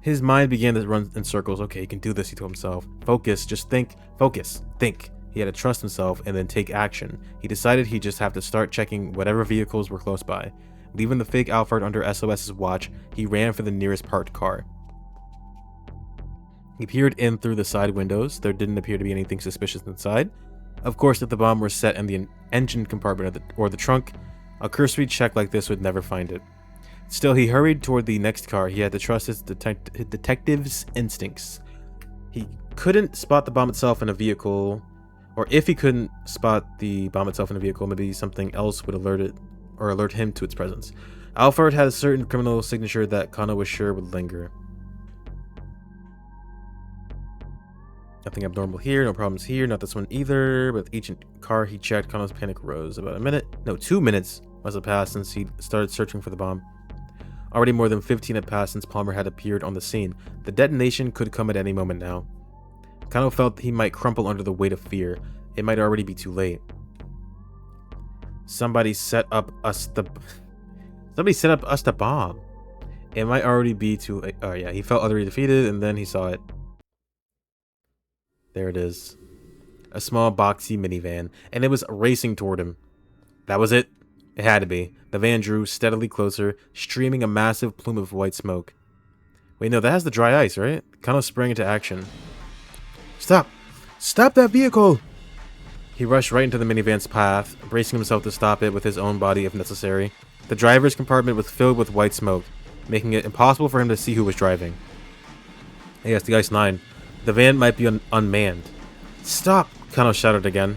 His mind began to run in circles. Okay, he can do this, he told himself. Focus, just think. Focus, think. He had to trust himself and then take action. He decided he'd just have to start checking whatever vehicles were close by. Leaving the fake Alphard under SOS's watch, he ran for the nearest parked car. He peered in through the side windows. There didn't appear to be anything suspicious inside. Of course, if the bomb were set in the engine compartment or the trunk, a cursory check like this would never find it. Still, he hurried toward the next car. He had to trust his detective's instincts. He couldn't spot the bomb itself in a vehicle... Or if he couldn't spot the bomb itself in a vehicle, maybe something else would alert him to its presence. Alfred had a certain criminal signature that Kano was sure would linger. Nothing abnormal here, no problems here, not this one either. But with each car he checked, Kano's panic rose. About 2 minutes must have passed since he started searching for the bomb. Already more than 15 had passed since Palmer had appeared on the scene. The detonation could come at any moment now. Kano felt he might crumple under the weight of fear. It might already be too late. Somebody set up us the bomb. It might already be too late. Oh yeah, he felt utterly defeated, and then he saw it. There it is. A small boxy minivan, and it was racing toward him. That was it. It had to be. The van drew steadily closer, streaming a massive plume of white smoke. Wait, no, that has the dry ice, right? Kano sprang into action. Stop! Stop that vehicle! He rushed right into the minivan's path, bracing himself to stop it with his own body if necessary. The driver's compartment was filled with white smoke, making it impossible for him to see who was driving. Yes, the Ice-9. The van might be unmanned. Stop! Kano shouted again.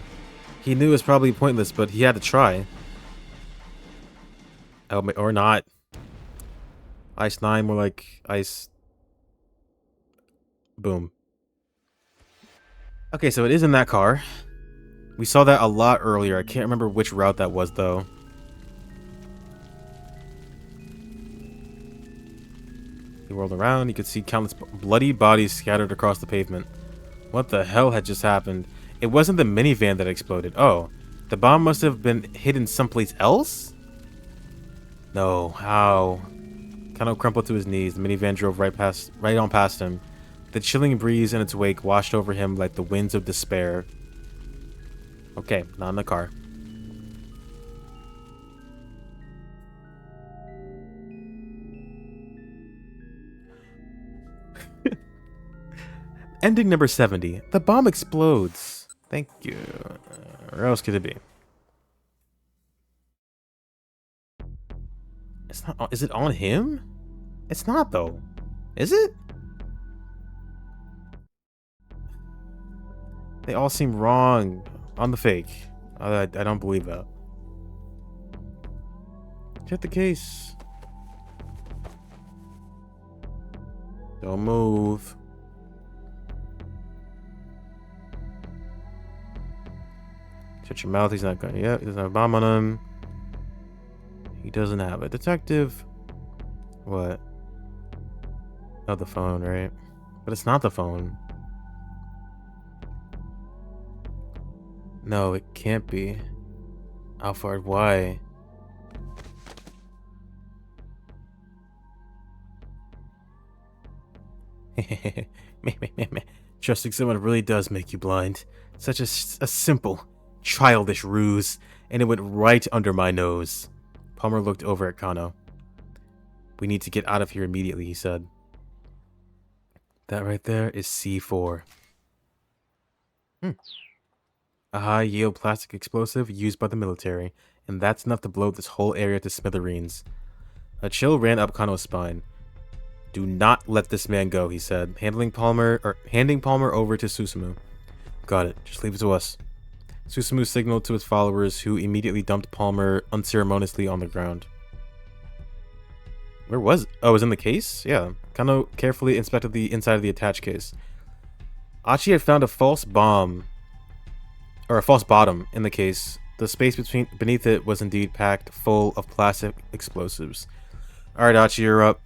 He knew it was probably pointless, but he had to try. Oh, or not. Ice-9, more like Ice... Boom. Okay, so it is in that car. We saw that a lot earlier. I can't remember which route that was, though. He whirled around. You could see countless bloody bodies scattered across the pavement. What the hell had just happened? It wasn't the minivan that exploded. Oh, the bomb must have been hidden someplace else? No, how? Kano crumpled to his knees. The minivan drove right on past him. The chilling breeze in its wake washed over him like the winds of despair. Okay, not in the car. Ending number 70. The bomb explodes. Thank you. Where else could it be? It's not. Is it on him? It's not, though. Is it? They all seem wrong on the fake. I don't believe that. Check the case. Don't move. Shut your mouth. He's not going. Yeah, he doesn't have a bomb on him. He doesn't have a detective. What? Oh, the phone, right? But it's not the phone. No, it can't be. Alfred, why? Trusting someone really does make you blind. Such a simple, childish ruse, and it went right under my nose. Palmer looked over at Kano. We need to get out of here immediately, he said. That right there is C4. A high-yield plastic explosive used by the military, and that's enough to blow this whole area to smithereens. A chill ran up Kano's spine. Do not let this man go, he said, handing Palmer over to Susumu. Got it. Just leave it to us. Susumu signaled to his followers, who immediately dumped Palmer unceremoniously on the ground. Where was it? Oh, it was in the case? Yeah. Kano carefully inspected the inside of the attached case. Achi had found a false bottom in the case. The space beneath it was indeed packed full of plastic explosives. Alright, Achi, you're up.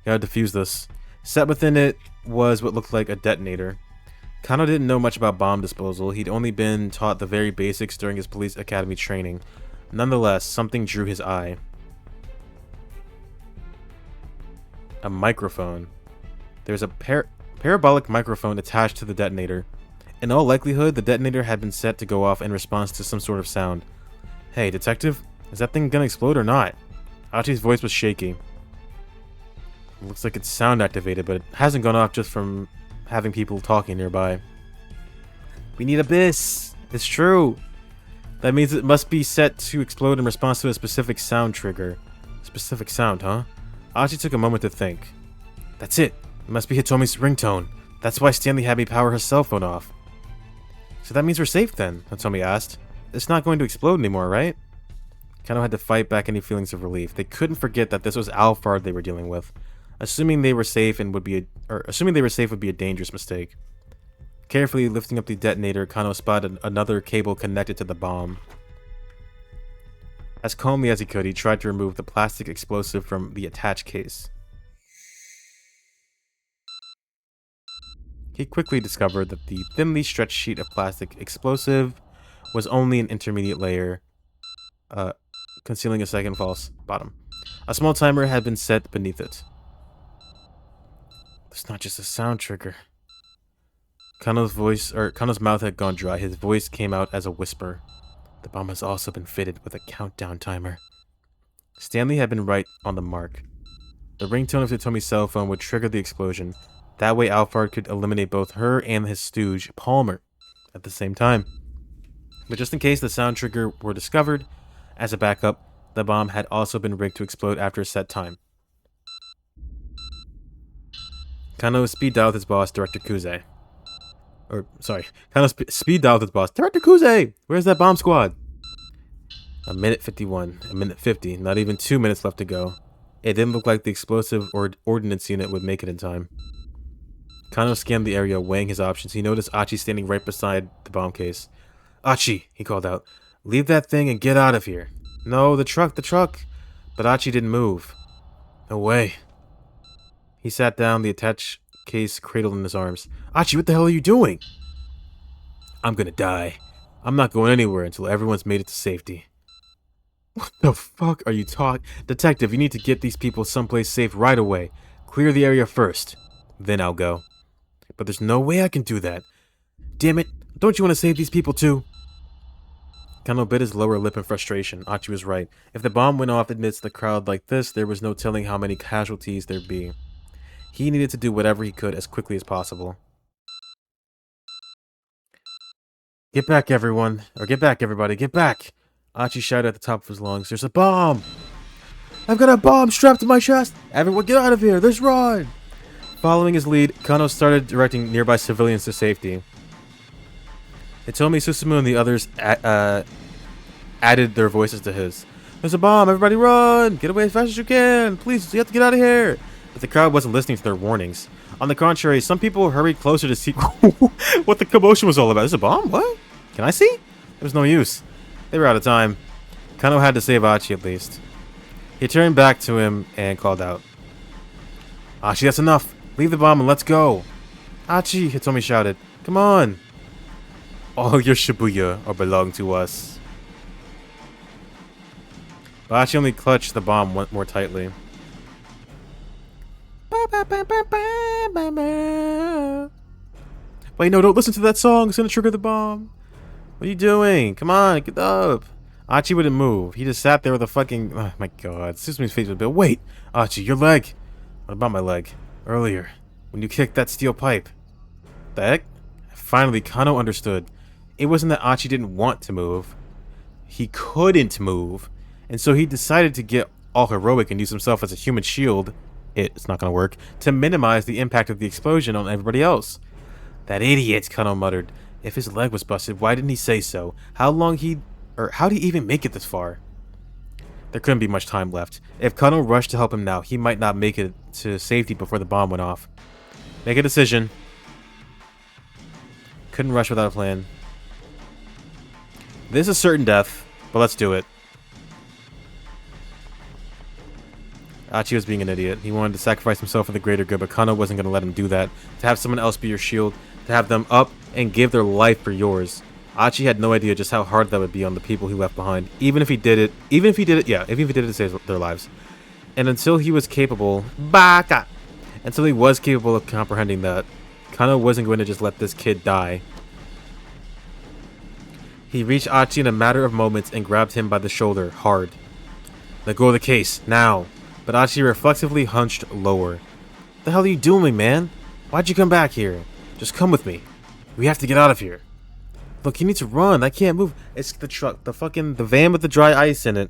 Gotta defuse this. Set within it was what looked like a detonator. Kano didn't know much about bomb disposal. He'd only been taught the very basics during his police academy training. Nonetheless, something drew his eye. A microphone. There's a parabolic microphone attached to the detonator. In all likelihood, the detonator had been set to go off in response to some sort of sound. Hey, detective, is that thing gonna explode or not? Achi's voice was shaky. Looks like it's sound activated, but it hasn't gone off just from having people talking nearby. We need abyss. It's true. That means it must be set to explode in response to a specific sound trigger. Specific sound, huh? Achi took a moment to think. That's it. It must be Hitomi's ringtone. That's why Stanley had me power her cell phone off. So that means we're safe then, Hitomi asked. It's not going to explode anymore, right? Kano had to fight back any feelings of relief. They couldn't forget that this was Alphard they were dealing with. Assuming they were safe would be a dangerous mistake. Carefully lifting up the detonator, Kano spotted another cable connected to the bomb. As calmly as he could, he tried to remove the plastic explosive from the attached case. He quickly discovered that the thinly stretched sheet of plastic explosive was only an intermediate layer, concealing a second false bottom. A small timer had been set beneath it. It's not just a sound trigger. Kano's mouth had gone dry. His voice came out as a whisper. The bomb has also been fitted with a countdown timer. Stanley had been right on the mark. The ringtone of Hitomi's cell phone would trigger the explosion. That way Alphard could eliminate both her and his stooge, Palmer, at the same time. But just in case the sound trigger were discovered, as a backup, the bomb had also been rigged to explode after a set time. Kano speed dialed his boss, Director Kuze. Kano speed dialed his boss, Director Kuze! Where's that bomb squad? A minute 51, a minute 50, not even 2 minutes left to go. It didn't look like the explosive or ordnance unit would make it in time. Kano scanned the area, weighing his options. He noticed Achi standing right beside the bomb case. Achi, he called out, leave that thing and get out of here. No, the truck. But Achi didn't move. No way. He sat down, the attached case cradled in his arms. Achi, what the hell are you doing? I'm gonna die. I'm not going anywhere until everyone's made it to safety. What the fuck are you talking? Detective, you need to get these people someplace safe right away. Clear the area first. Then I'll go. But there's no way I can do that. Damn it, don't you want to save these people too? Kano bit his lower lip in frustration. Achi was right. If the bomb went off amidst the crowd like this, there was no telling how many casualties there'd be. He needed to do whatever he could as quickly as possible. Get back, everyone. Or get back, everybody. Get back! Achi shouted at the top of his lungs. There's a bomb! I've got a bomb strapped to my chest! Everyone get out of here! Let's run! Following his lead, Kano started directing nearby civilians to safety. Hitomi, Susumu, and the others added their voices to his. There's a bomb! Everybody run! Get away as fast as you can! Please, you have to get out of here! But the crowd wasn't listening to their warnings. On the contrary, some people hurried closer to see what the commotion was all about. There's a bomb? What? Can I see? There was no use. They were out of time. Kano had to save Achi at least. He turned back to him and called out, Achi, that's enough. Leave the bomb and let's go. Achi, Hitomi shouted. Come on. All your Shibuya are belong to us. But Achi only clutched the bomb more tightly. Wait, no, don't listen to that song. It's gonna trigger the bomb. What are you doing? Come on, get up. Achi wouldn't move. He just sat there with a fucking... Oh my god. Susumi's face was a bit... Wait! Achi, your leg! What about my leg? Earlier, when you kicked that steel pipe. The heck? Finally, Kano understood. It wasn't that Achi didn't want to move. He couldn't move. And so he decided to get all heroic and use himself as a human shield. It's not gonna work. To minimize the impact of the explosion on everybody else. That idiot, Kano muttered. If his leg was busted, why didn't he say so? How'd he even make it this far? There couldn't be much time left. If Kano rushed to help him now, he might not make it to safety before the bomb went off. Make a decision. Couldn't rush without a plan. This is certain death, but let's do it. Achi was being an idiot. He wanted to sacrifice himself for the greater good, but Kano wasn't going to let him do that. To have someone else be your shield, to have them up and give their life for yours. Achi had no idea just how hard that would be on the people he left behind, even if he did it to save their lives. And until he was capable of comprehending that, Kano wasn't going to just let this kid die. He reached Achi in a matter of moments and grabbed him by the shoulder, hard. Let go of the case, now. But Achi reflexively hunched lower. What the hell are you doing, man? Why'd you come back here? Just come with me. We have to get out of here. Look, you need to run. I can't move. It's the truck. The van with the dry ice in it.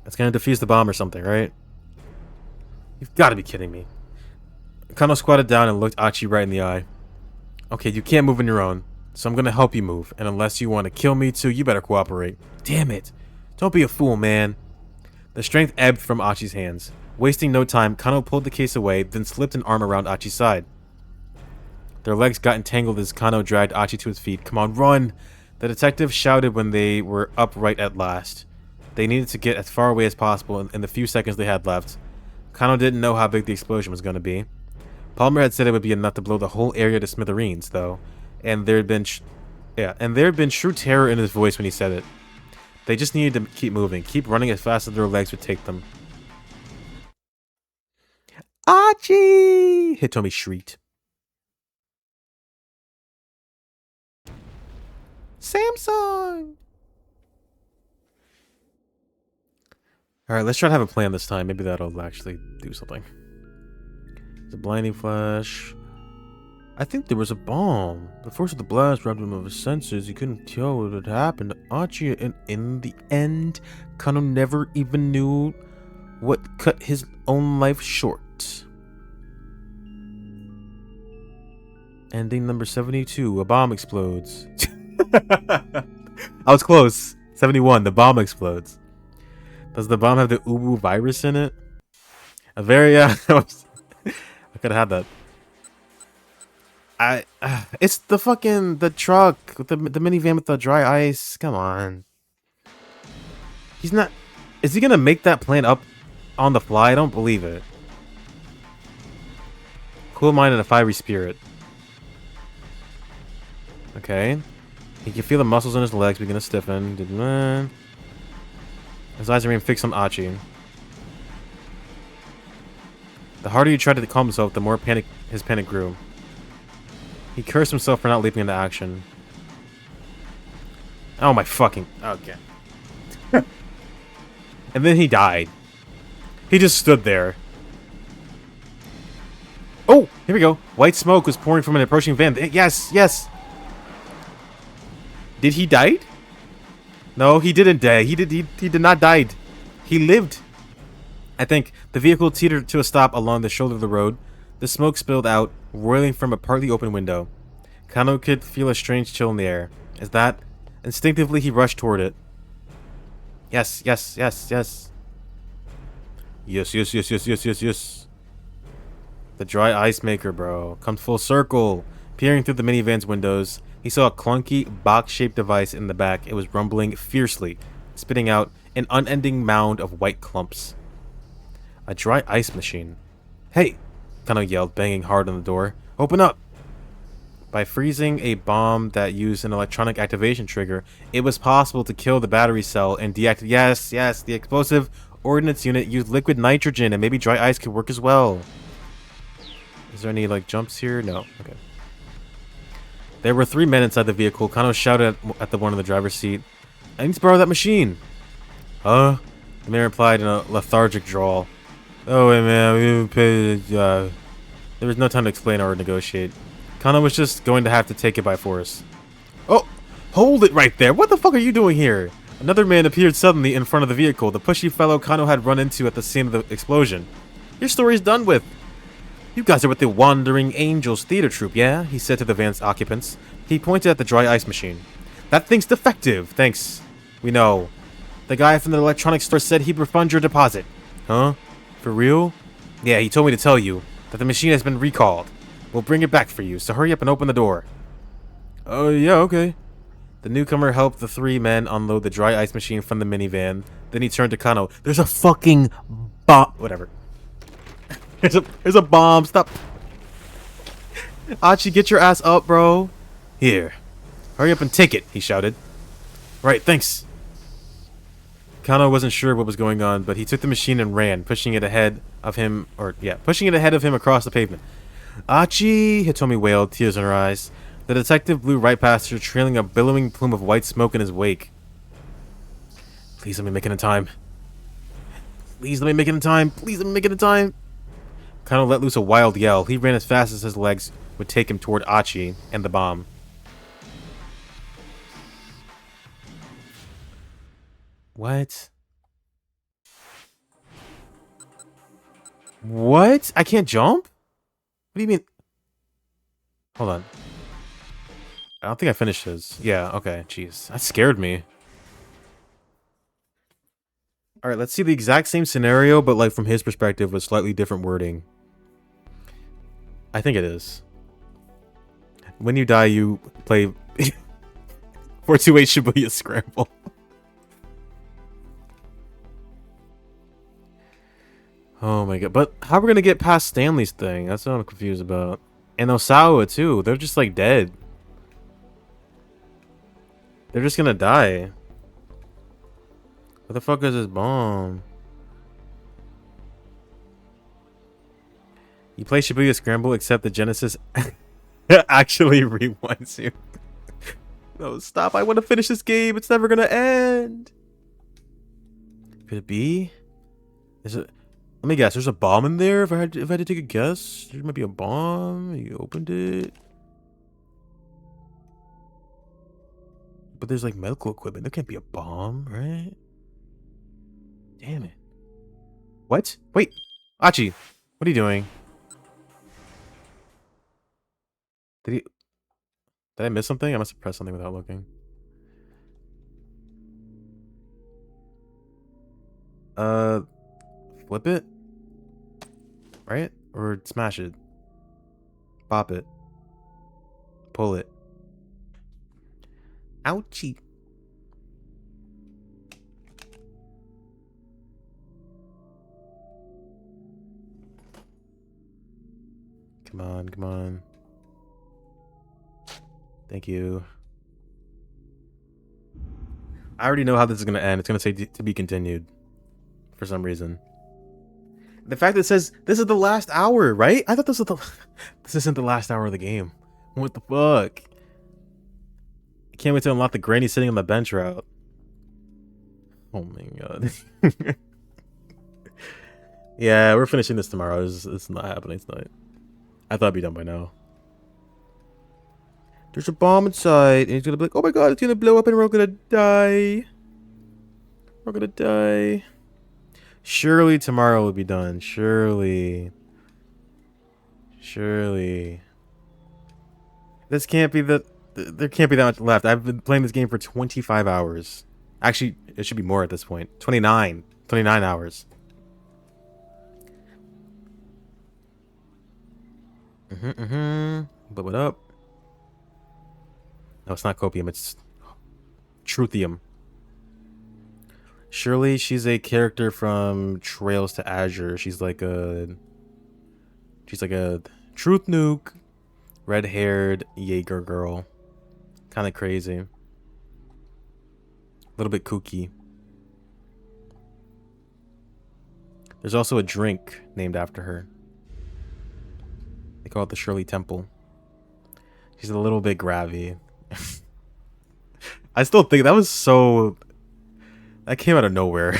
It's gonna defuse the bomb or something, right? You've got to be kidding me. Kano squatted down and looked Achi right in the eye. Okay, you can't move on your own, so I'm gonna help you move. And unless you want to kill me too, you better cooperate. Damn it. Don't be a fool, man. The strength ebbed from Achi's hands. Wasting no time, Kano pulled the case away, then slipped an arm around Achi's side. Their legs got entangled as Kano dragged Achi to his feet. Come on, run! The detective shouted when they were upright at last. They needed to get as far away as possible in the few seconds they had left. Kano didn't know how big the explosion was going to be. Palmer had said it would be enough to blow the whole area to smithereens, though. And there had been true terror in his voice when he said it. They just needed to keep moving, keep running as fast as their legs would take them. Achi! Hitomi shrieked. Samsung! Alright, let's try to have a plan this time. Maybe that'll actually do something. The blinding flash. I think there was a bomb. The force of the blast robbed him of his senses. He couldn't tell what had happened to Achi, and in the end, Kano never even knew what cut his own life short. Ending number 72. A bomb explodes. I was close. 71. The bomb explodes. Does the bomb have the Ubu virus in it? I could have had that. It's the truck with the minivan with the dry ice. Come on. He's not. Is he gonna make that plan up on the fly? I don't believe it. Cool mind and a fiery spirit. Okay. He can feel the muscles in his legs begin to stiffen. His eyes remain fixed on Achi. The harder he tried to calm himself, the more his panic grew. He cursed himself for not leaping into action. Oh my fucking... Okay. And then he died. He just stood there. Oh! Here we go. White smoke was pouring from an approaching van. Yes! Yes! Did he die? No, he didn't die. He did not die. He lived. I think the vehicle teetered to a stop along the shoulder of the road. The smoke spilled out, roiling from a partly open window. Kano could feel a strange chill in the air. Is that? Instinctively, he rushed toward it. Yes, yes, yes, yes. Yes, yes, yes, yes, yes, yes, yes. The dry ice maker, bro. Come full circle. Peering through the minivan's windows, He saw a clunky, box-shaped device in the back. It was rumbling fiercely, spitting out an unending mound of white clumps. A dry ice machine. Hey! Kano yelled, banging hard on the door. Open up! By freezing a bomb that used an electronic activation trigger, it was possible to kill the battery cell and deactivate. Yes, the explosive ordnance unit used liquid nitrogen, and maybe dry ice could work as well. Is there any, like, jumps here? No. Okay. There were 3 men inside the vehicle. Kano shouted at the one in the driver's seat, I need to borrow that machine. Huh? The man replied in a lethargic drawl. Oh, wait, man. We didn't pay the There was no time to explain or negotiate. Kano was just going to have to take it by force. Oh! Hold it right there! What the fuck are you doing here? Another man appeared suddenly in front of the vehicle, the pushy fellow Kano had run into at the scene of the explosion. Your story's done with. You guys are with the Wandering Angels theater troupe, yeah? He said to the van's occupants. He pointed at the dry ice machine. That thing's defective, thanks. We know. The guy from the electronics store said he'd refund your deposit. Huh? For real? Yeah, he told me to tell you that the machine has been recalled. We'll bring it back for you, so hurry up and open the door. Oh, yeah, okay. The newcomer helped the 3 men unload the dry ice machine from the minivan. Then he turned to Kano. There's a fucking bomb. Whatever. There's a bomb. Stop. Achi, get your ass up, bro. Here. Hurry up and take it, he shouted. Right, thanks. Kano wasn't sure what was going on, but he took the machine and ran, pushing it ahead of him across the pavement. Achi, Hitomi wailed, tears in her eyes. The detective blew right past her, trailing a billowing plume of white smoke in his wake. Please let me make it in time. Please let me make it in time. Please let me make it in time. Kano let loose a wild yell. He ran as fast as his legs would take him toward Achi and the bomb. What? What? I can't jump? What do you mean? Hold on. I don't think I finished his. Yeah, okay. Jeez. That scared me. Alright, let's see the exact same scenario, but like from his perspective with slightly different wording. I think it is. When you die, you play 428 Shibuya Scramble. Oh my god. But how are we gonna get past Stanley's thing? That's what I'm confused about. And Osawa too. They're just like dead. They're just gonna die. What the fuck is this bomb? You play Shibuya Scramble, except the Genesis actually rewinds you. No, stop. I want to finish this game. It's never gonna end. Could it be? Is it? Let me guess. There's a bomb in there. If I had to take a guess, there might be a bomb. You opened it. But there's like medical equipment. There can't be a bomb, right? Damn it. What? Wait. Achi, what are you doing? Did I miss something? I must have pressed something without looking. Flip it? Right? Or smash it? Pop it? Pull it? Ouchie. Come on, come on. Thank you. I already know how this is going to end. It's going to say to be continued. For some reason. The fact that it says this is the last hour, right? I thought this was the... This isn't the last hour of the game. What the fuck? I can't wait to unlock the granny sitting on the bench route. Oh my god. Yeah, we're finishing this tomorrow. It's not happening tonight. I thought it'd be done by now. There's a bomb inside, and he's gonna be like, oh my god, it's gonna blow up and we're gonna die. We're gonna die. Surely tomorrow will be done. Surely. Surely. This can't be there can't be that much left. I've been playing this game for 25 hours. Actually, it should be more at this point. 29 hours. Blow it up. No, it's not copium. It's truthium. Shirley, she's a character from Trails to Azure. She's like a truth nuke, red-haired Jaeger girl. Kind of crazy. A little bit kooky. There's also a drink named after her. They call it the Shirley Temple. She's a little bit gravy. I still think that was so... That came out of nowhere.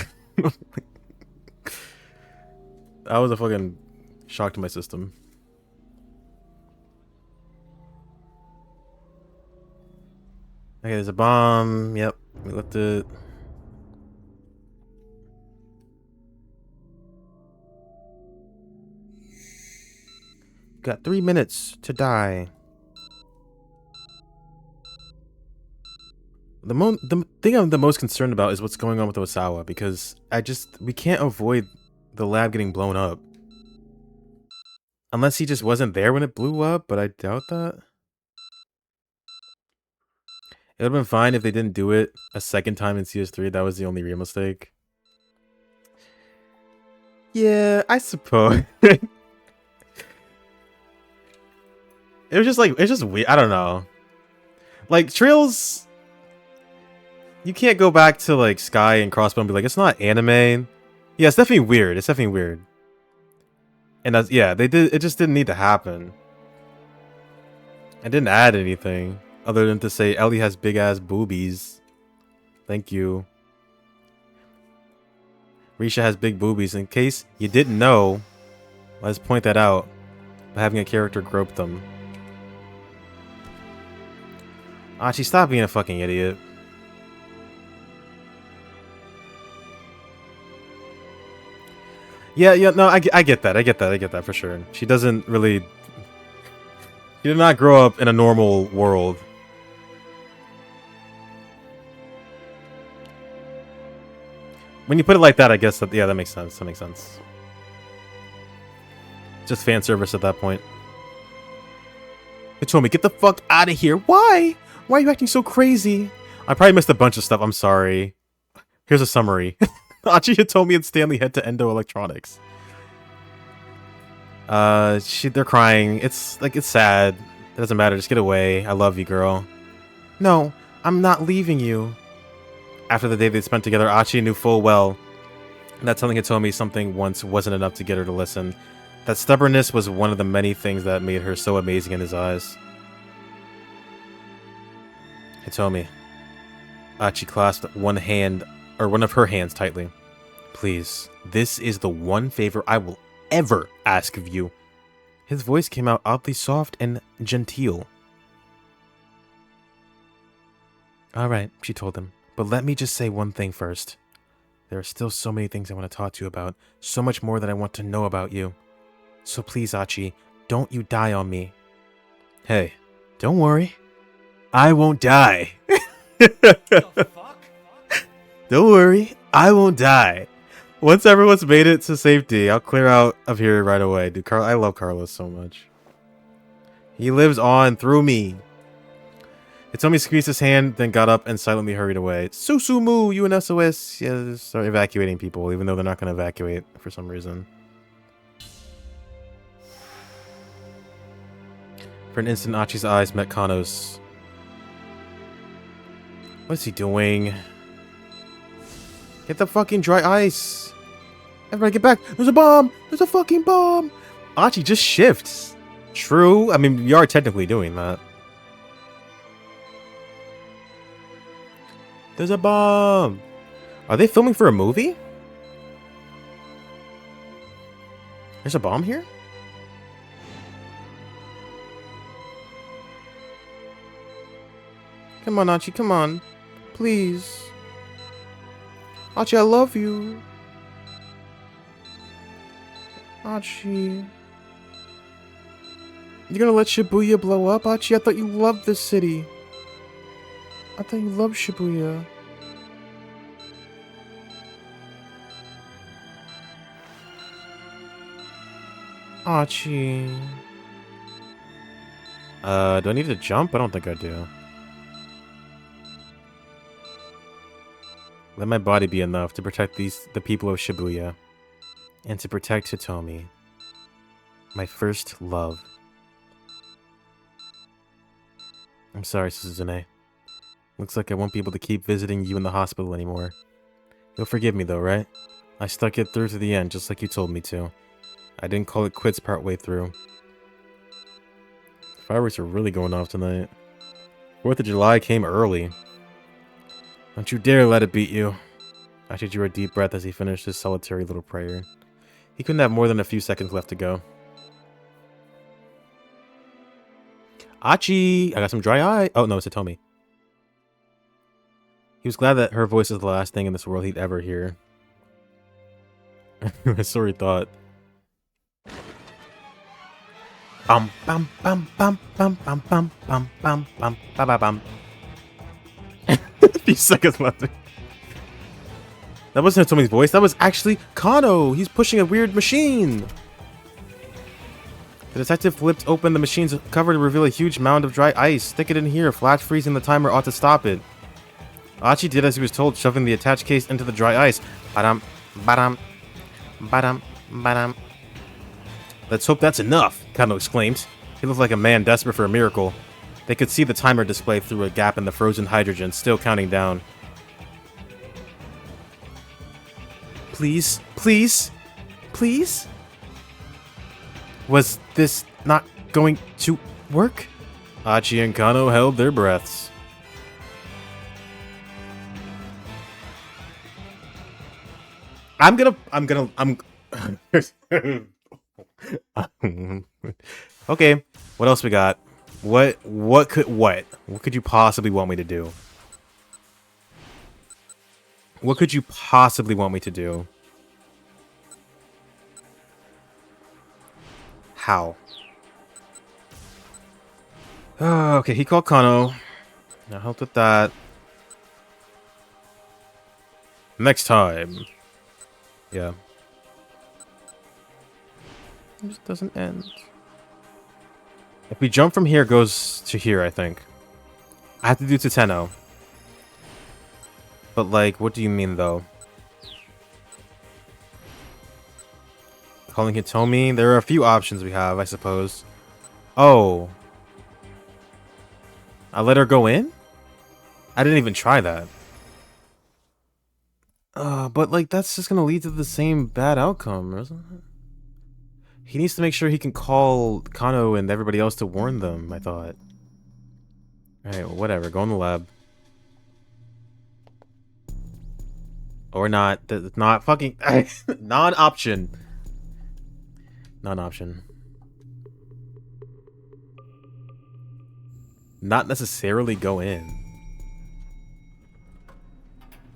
That was a fucking shock to my system. Okay, there's a bomb. Yep, we left it. Got 3 minutes to die. The thing I'm the most concerned about is what's going on with Osawa, because we can't avoid the lab getting blown up. Unless he just wasn't there when it blew up, but I doubt that. It would have been fine if they didn't do it a second time in CS3. That was the only real mistake. Yeah, I suppose. It was just like, it's just weird. I don't know. Like, Trails... You can't go back to, like, Sky and Crossbow and be like, it's not anime. Yeah, it's definitely weird. It's definitely weird. And that's, yeah, it just didn't need to happen. It didn't add anything other than to say Ellie has big ass boobies. Thank you. Risha has big boobies. In case you didn't know, let's point that out by having a character grope them. Archie, stop being a fucking idiot. Yeah, no, I get that. I get that for sure. She doesn't really... She did not grow up in a normal world. When you put it like that, I guess that, yeah, that makes sense. That makes sense. Just fan service at that point. They told me, get the fuck out of here. Why? Why are you acting so crazy? I probably missed a bunch of stuff. I'm sorry. Here's a summary. Achi had told me and Stanley head to Endo Electronics. They're crying. It's sad. It doesn't matter. Just get away. I love you, girl. No, I'm not leaving you. After the day they spent together, Achi knew full well that something had told me something once wasn't enough to get her to listen. That stubbornness was one of the many things that made her so amazing in his eyes. Hitomi. Achi clasped one of her hands tightly. Please, this is the one favor I will ever ask of you. His voice came out oddly soft and genteel. Alright, she told him, but let me just say one thing first. There are still so many things I want to talk to you about, so much more that I want to know about you. So please, Achi, don't you die on me. Hey, don't worry. I won't die. The fuck? Don't worry, I won't die. Once everyone's made it to safety, I'll clear out of here right away. Dude, I love Carlos so much. He lives on through me. Hitomi squeezed his hand, then got up and silently hurried away. Susumu, you and SOS. Yeah, start evacuating people, even though they're not going to evacuate for some reason. For an instant, Achi's eyes met Kano's. What's he doing? Get the fucking dry ice. Everybody get back. There's a bomb. There's a fucking bomb. Achi just shifts. True. I mean, we are technically doing that. There's a bomb. Are they filming for a movie? There's a bomb here? Come on, Achi. Come on. Please. Achi, I love you. Achi. You're gonna let Shibuya blow up? Achi, I thought you loved this city. I thought you loved Shibuya. Achi. Do I need to jump? I don't think I do. Let my body be enough to protect the people of Shibuya. And to protect Hitomi. My first love. I'm sorry, Suzune. Looks like I won't be able to keep visiting you in the hospital anymore. You'll forgive me though, right? I stuck it through to the end, just like you told me to. I didn't call it quits partway through. Fireworks are really going off tonight. 4th of July came early. Don't you dare let it beat you. Achi drew a deep breath as he finished his solitary little prayer. He couldn't have more than a few seconds left to go. Achi! I got some dry eye. Oh, no, it's Hitomi. He was glad that her voice is the last thing in this world he'd ever hear. So he thought. Bum bum bum bum bum bum bum bum bum bum bum bum. A few seconds left. That wasn't Hitomi's voice. That was actually Kano. He's pushing a weird machine. The detective flipped open the machine's cover to reveal a huge mound of dry ice. Stick it in here. Flash freezing the timer ought to stop it. Achi did as he was told, shoving the attached case into the dry ice. Badam, badam, badam, badam. Let's hope that's enough, Kano exclaimed. He looked like a man desperate for a miracle. They could see the timer display through a gap in the frozen hydrogen, still counting down. Please, please, please? Was this not going to work? Achi and Kano held their breaths. Okay, what else we got? What could you possibly want me to do? What could you possibly want me to do? How? Oh, okay, he called Kano. I helped with that. Next time. Yeah. It just doesn't end. If we jump from here, it goes to here, I think. I have to do Toteno. But, like, what do you mean, though? Calling Hitomi? There are a few options we have, I suppose. Oh. I let her go in? I didn't even try that. But, like, that's just gonna lead to the same bad outcome, isn't it? He needs to make sure he can call Kano and everybody else to warn them, I thought. Alright, well, whatever. Go in the lab. Or not. That's not fucking... Non-option. Non-option. Not necessarily go in.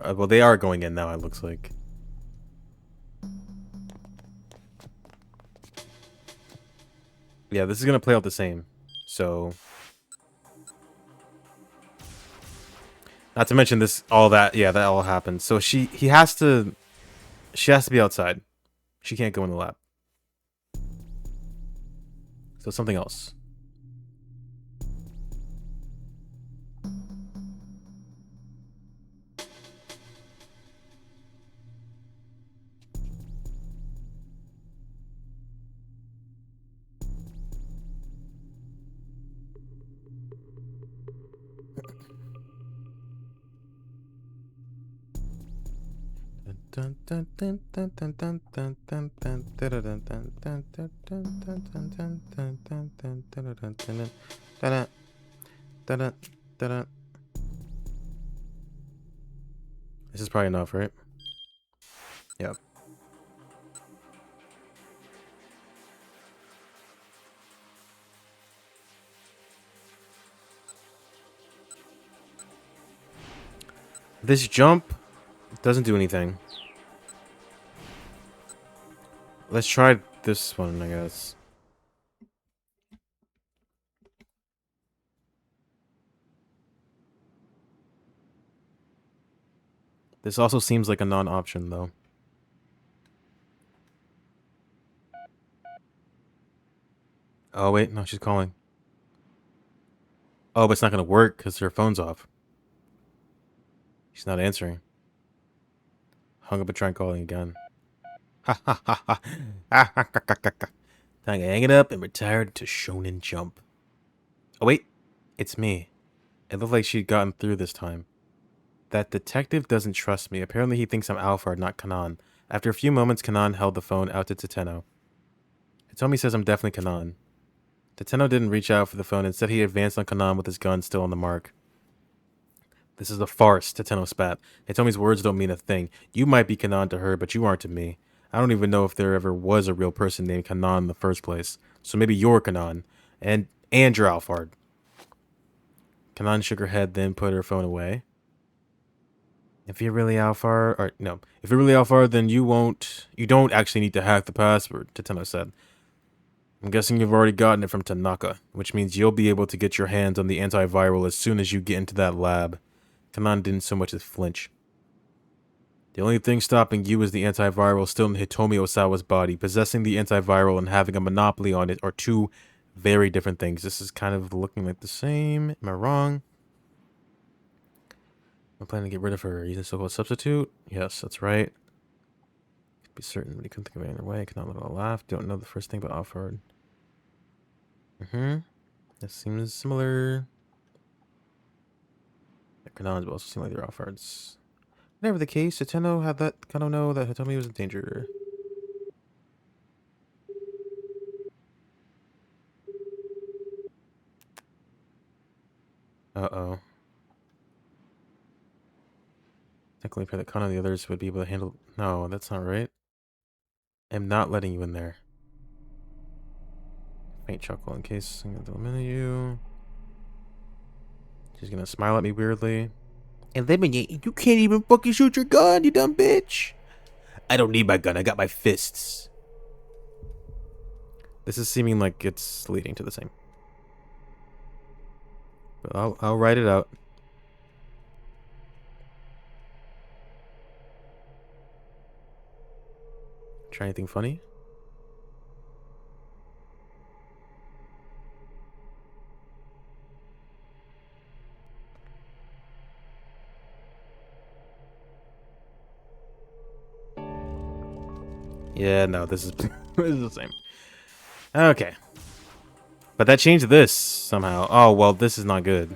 Well, they are going in now, it looks like. Yeah, this is gonna play out the same. So... Not to mention this, all that, yeah, that all happened. So she has to be outside. She can't go in the lab. So something else. This is probably enough, right? Yep. This jump doesn't do anything. Let's try this one, I guess. This also seems like a non-option, though. Oh, wait. No, she's calling. Oh, but it's not going to work because her phone's off. She's not answering. Hung up and tried calling again. Ha ha ha ha. Ha ha ha ha ha. Time to hang it up and retired to Shonen Jump. Oh wait, it's me. It looked like she'd gotten through this time. That detective doesn't trust me. Apparently he thinks I'm Alphard, not Kanan. After a few moments, Kanan held the phone out to Teteno. Hitomi says I'm definitely Kanan. Teteno didn't reach out for the phone. Instead, he advanced on Kanan with his gun still on the mark. This is a farce, Teteno spat. Hitomi's words don't mean a thing. You might be Kanan to her, but you aren't to me. I don't even know if there ever was a real person named Kanan in the first place. So maybe you're Kanan. And you're Alphard. Kanan shook her head, then put her phone away. If you're really Alphard, if you're really Alphard, then you don't actually need to hack the password, Teteno said. I'm guessing you've already gotten it from Tanaka, which means you'll be able to get your hands on the antiviral as soon as you get into that lab. Kanan didn't so much as flinch. The only thing stopping you is the antiviral still in Hitomi Osawa's body. Possessing the antiviral and having a monopoly on it are two very different things. This is kind of looking like the same. Am I wrong? I'm planning to get rid of her. Using so-called substitute? Yes, that's right. Be certain, but he couldn't think of any other way. I cannot let it all laugh. Don't know the first thing about Alphard. That seems similar. The Kanans also seem like they're Alphards. Whatever the case, Teteno had that kind of know that Hitomi was in danger. Uh-oh. Technically, for the Kana, the others would be able to handle... No, that's not right. I'm not letting you in there. Faint chuckle in case I'm going to eliminate you. She's going to smile at me weirdly. Eliminate? You can't even fucking shoot your gun, you dumb bitch! I don't need my gun, I got my fists. This is seeming like it's leading to the same. But I'll write it out. Try anything funny? Yeah, no, this is this is the same. Okay. But that changed this somehow. Oh, well, this is not good.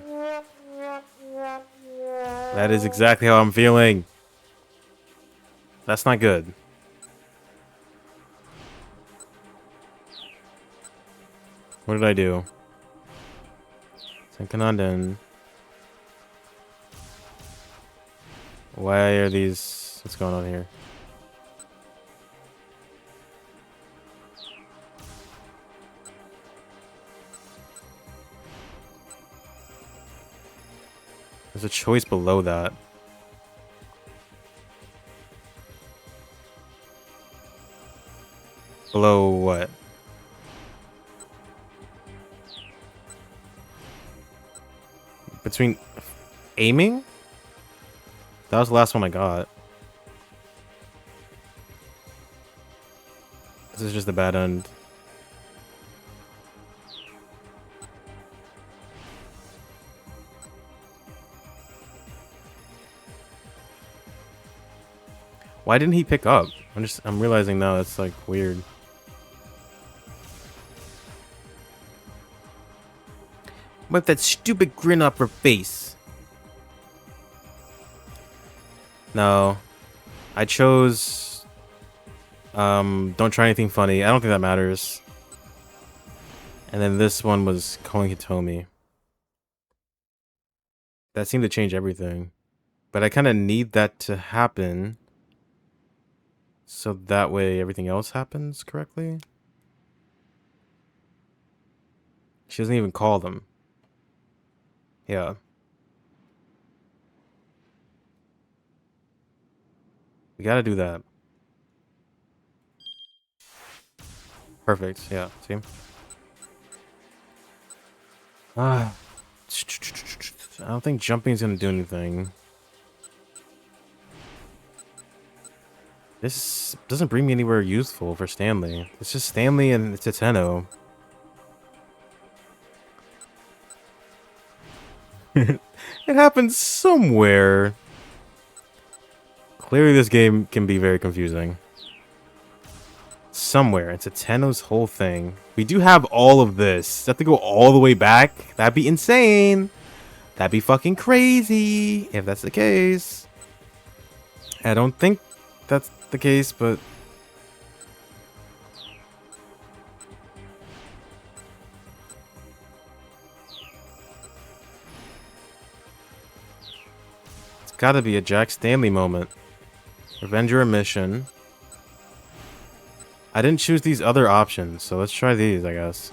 That is exactly how I'm feeling. That's not good. What did I do? Senkananden. Why are these... What's going on here? There's a choice below that. Below what? Between aiming? That was the last one I got. This is just a bad end. Why didn't he pick up? I'm realizing now that's like weird. With that stupid grin off her face. No. I chose don't try anything funny. I don't think that matters. And then this one was calling Hitomi. That seemed to change everything. But I kind of need that to happen. So that way everything else happens correctly. She doesn't even call them. Yeah. We gotta do that. Perfect. Yeah. See? I don't think jumping's gonna do anything. This doesn't bring me anywhere useful for Stanley. It's just Stanley and Teteno. It happens somewhere. Clearly, this game can be very confusing. Somewhere, it's Tenno's whole thing. We do have all of this. Have to go all the way back? That'd be insane. That'd be fucking crazy if that's the case. I don't think that's the case, but... it's gotta be a Jack Stanley moment. Revenge or a mission. I didn't choose these other options, so let's try these, I guess.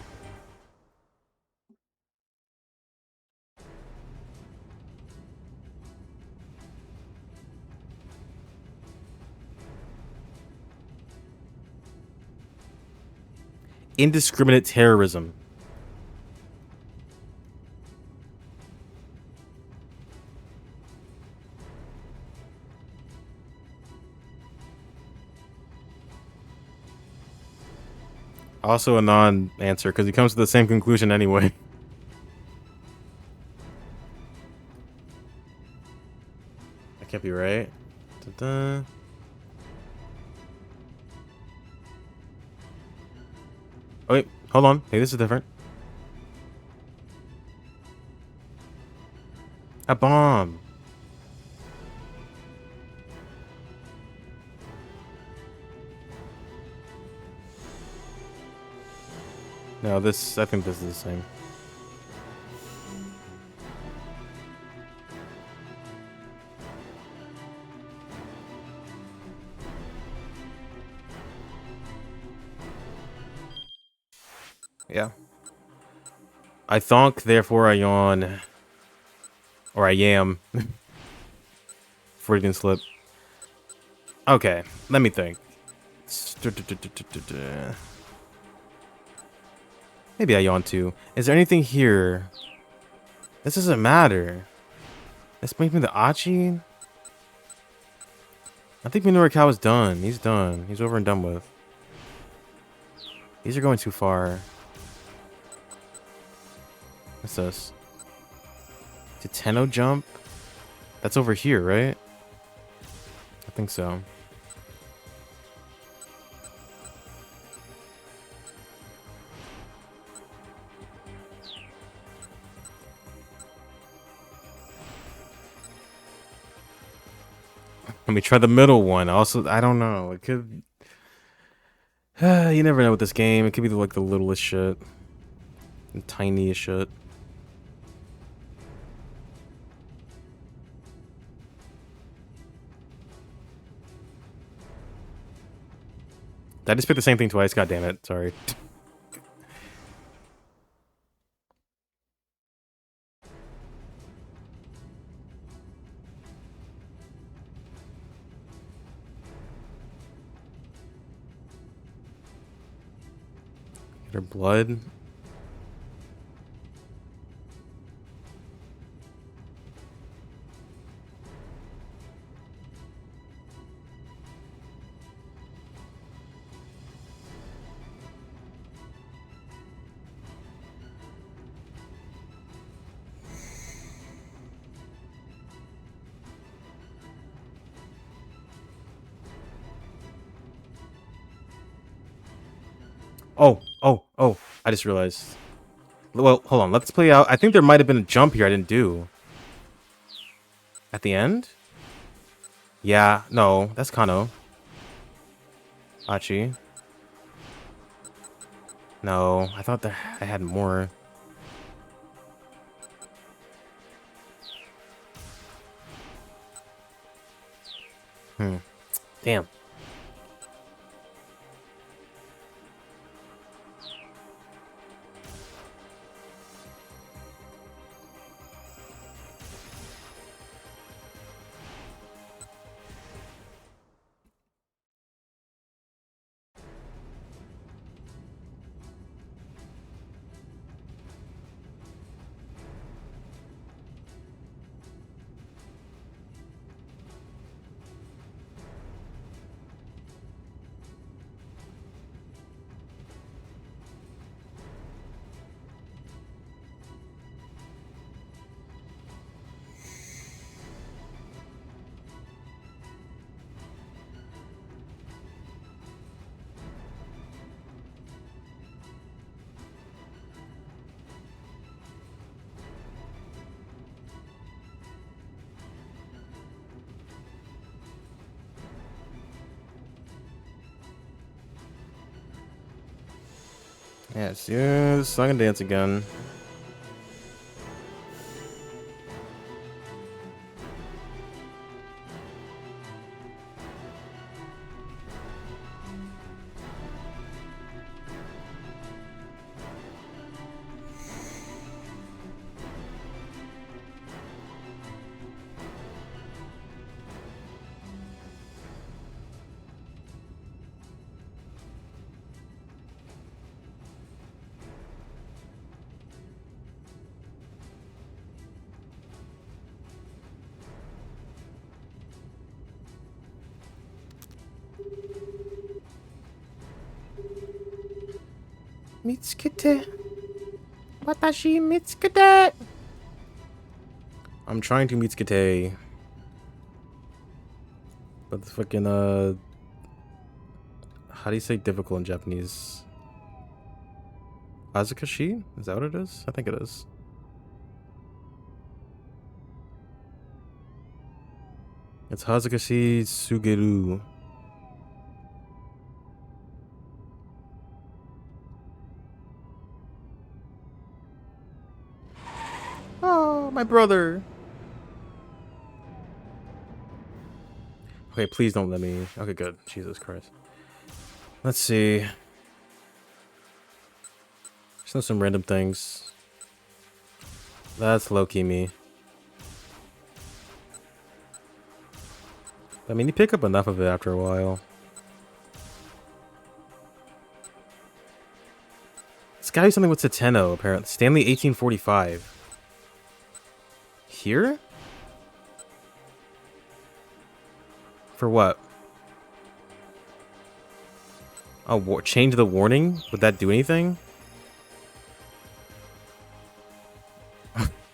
Indiscriminate terrorism. Also a non-answer, because he comes to the same conclusion anyway. That can't be right. Da-da. Oh wait, hold on. Hey, this is different. A bomb. No, this, I think this is the same. Yeah. I thonk, therefore I yawn. Or I yam. Freudian slip. Okay, let me think. Maybe I yawn too. Is there anything here? This doesn't matter. This brings me to Achi. I think Minoru is done. He's done. He's over and done with. These are going too far. What's this? Did Tenno jump? That's over here, right? I think so. Let me try the middle one. Also, I don't know. It could... you never know with this game. It could be like the littlest shit. The tiniest shit. I just picked the same thing twice. God damn it. Sorry. Get her blood. Oh, I just realized. Well, hold on. Let's play out. I think there might have been a jump here I didn't do. At the end? Yeah, no. That's Kano. Achi. No, I thought that I had more. Damn. Yes, yes, song and dance again. Mitsukete. Watashi Mitsukete. I'm trying to meet Skate. But the fucking, how do you say difficult in Japanese? Azukashi? Is that what it is? I think it is. It's Hazukashi Sugeru. Oh, my brother. Okay, please don't let me. Okay, good. Jesus Christ. Let's see. Just know some random things. That's low-key me. I mean, you pick up enough of it after a while. It's gotta be something with Sateno, apparently. Stanley 1845. Here? For what? Oh, change the warning? Would that do anything?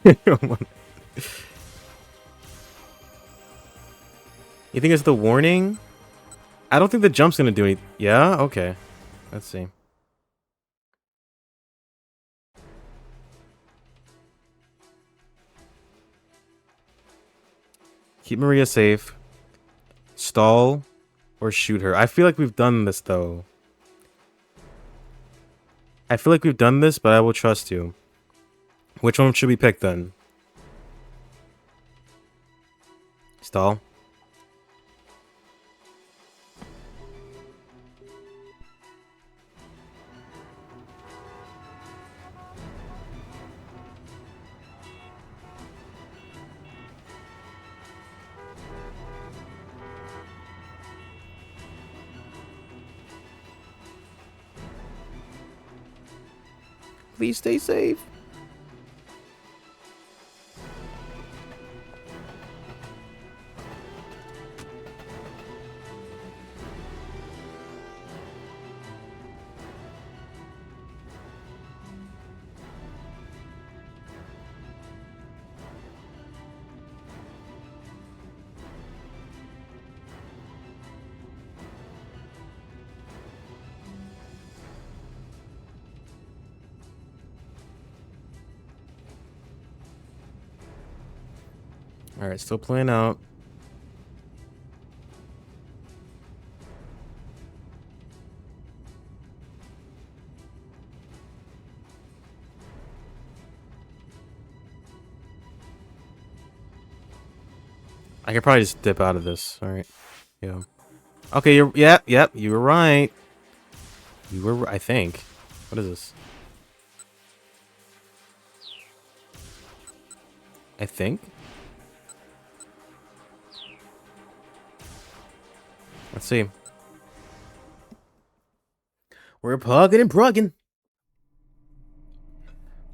You think it's the warning? I don't think the jump's gonna do anything. Yeah? Okay. Let's see. Keep Maria safe. Stall. Or shoot her. I feel like we've done this, though. I feel like we've done this, but I will trust you. Which one should we pick, then? Stall. Please stay safe. Alright, still playing out. I could probably just dip out of this. Alright. Yeah. Okay, yep, you were right. You were, I think. What is this? I think? Let's see. We're pugging and prugging.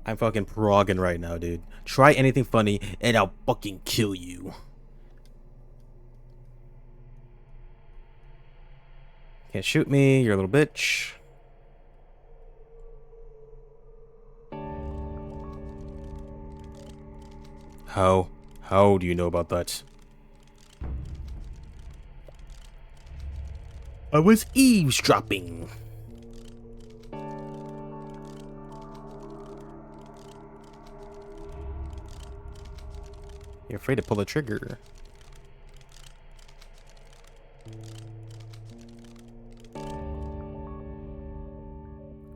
I'm fucking progging right now, dude. Try anything funny and I'll fucking kill you. Can't shoot me, you're a little bitch. How do you know about that? I was eavesdropping. You're afraid to pull the trigger.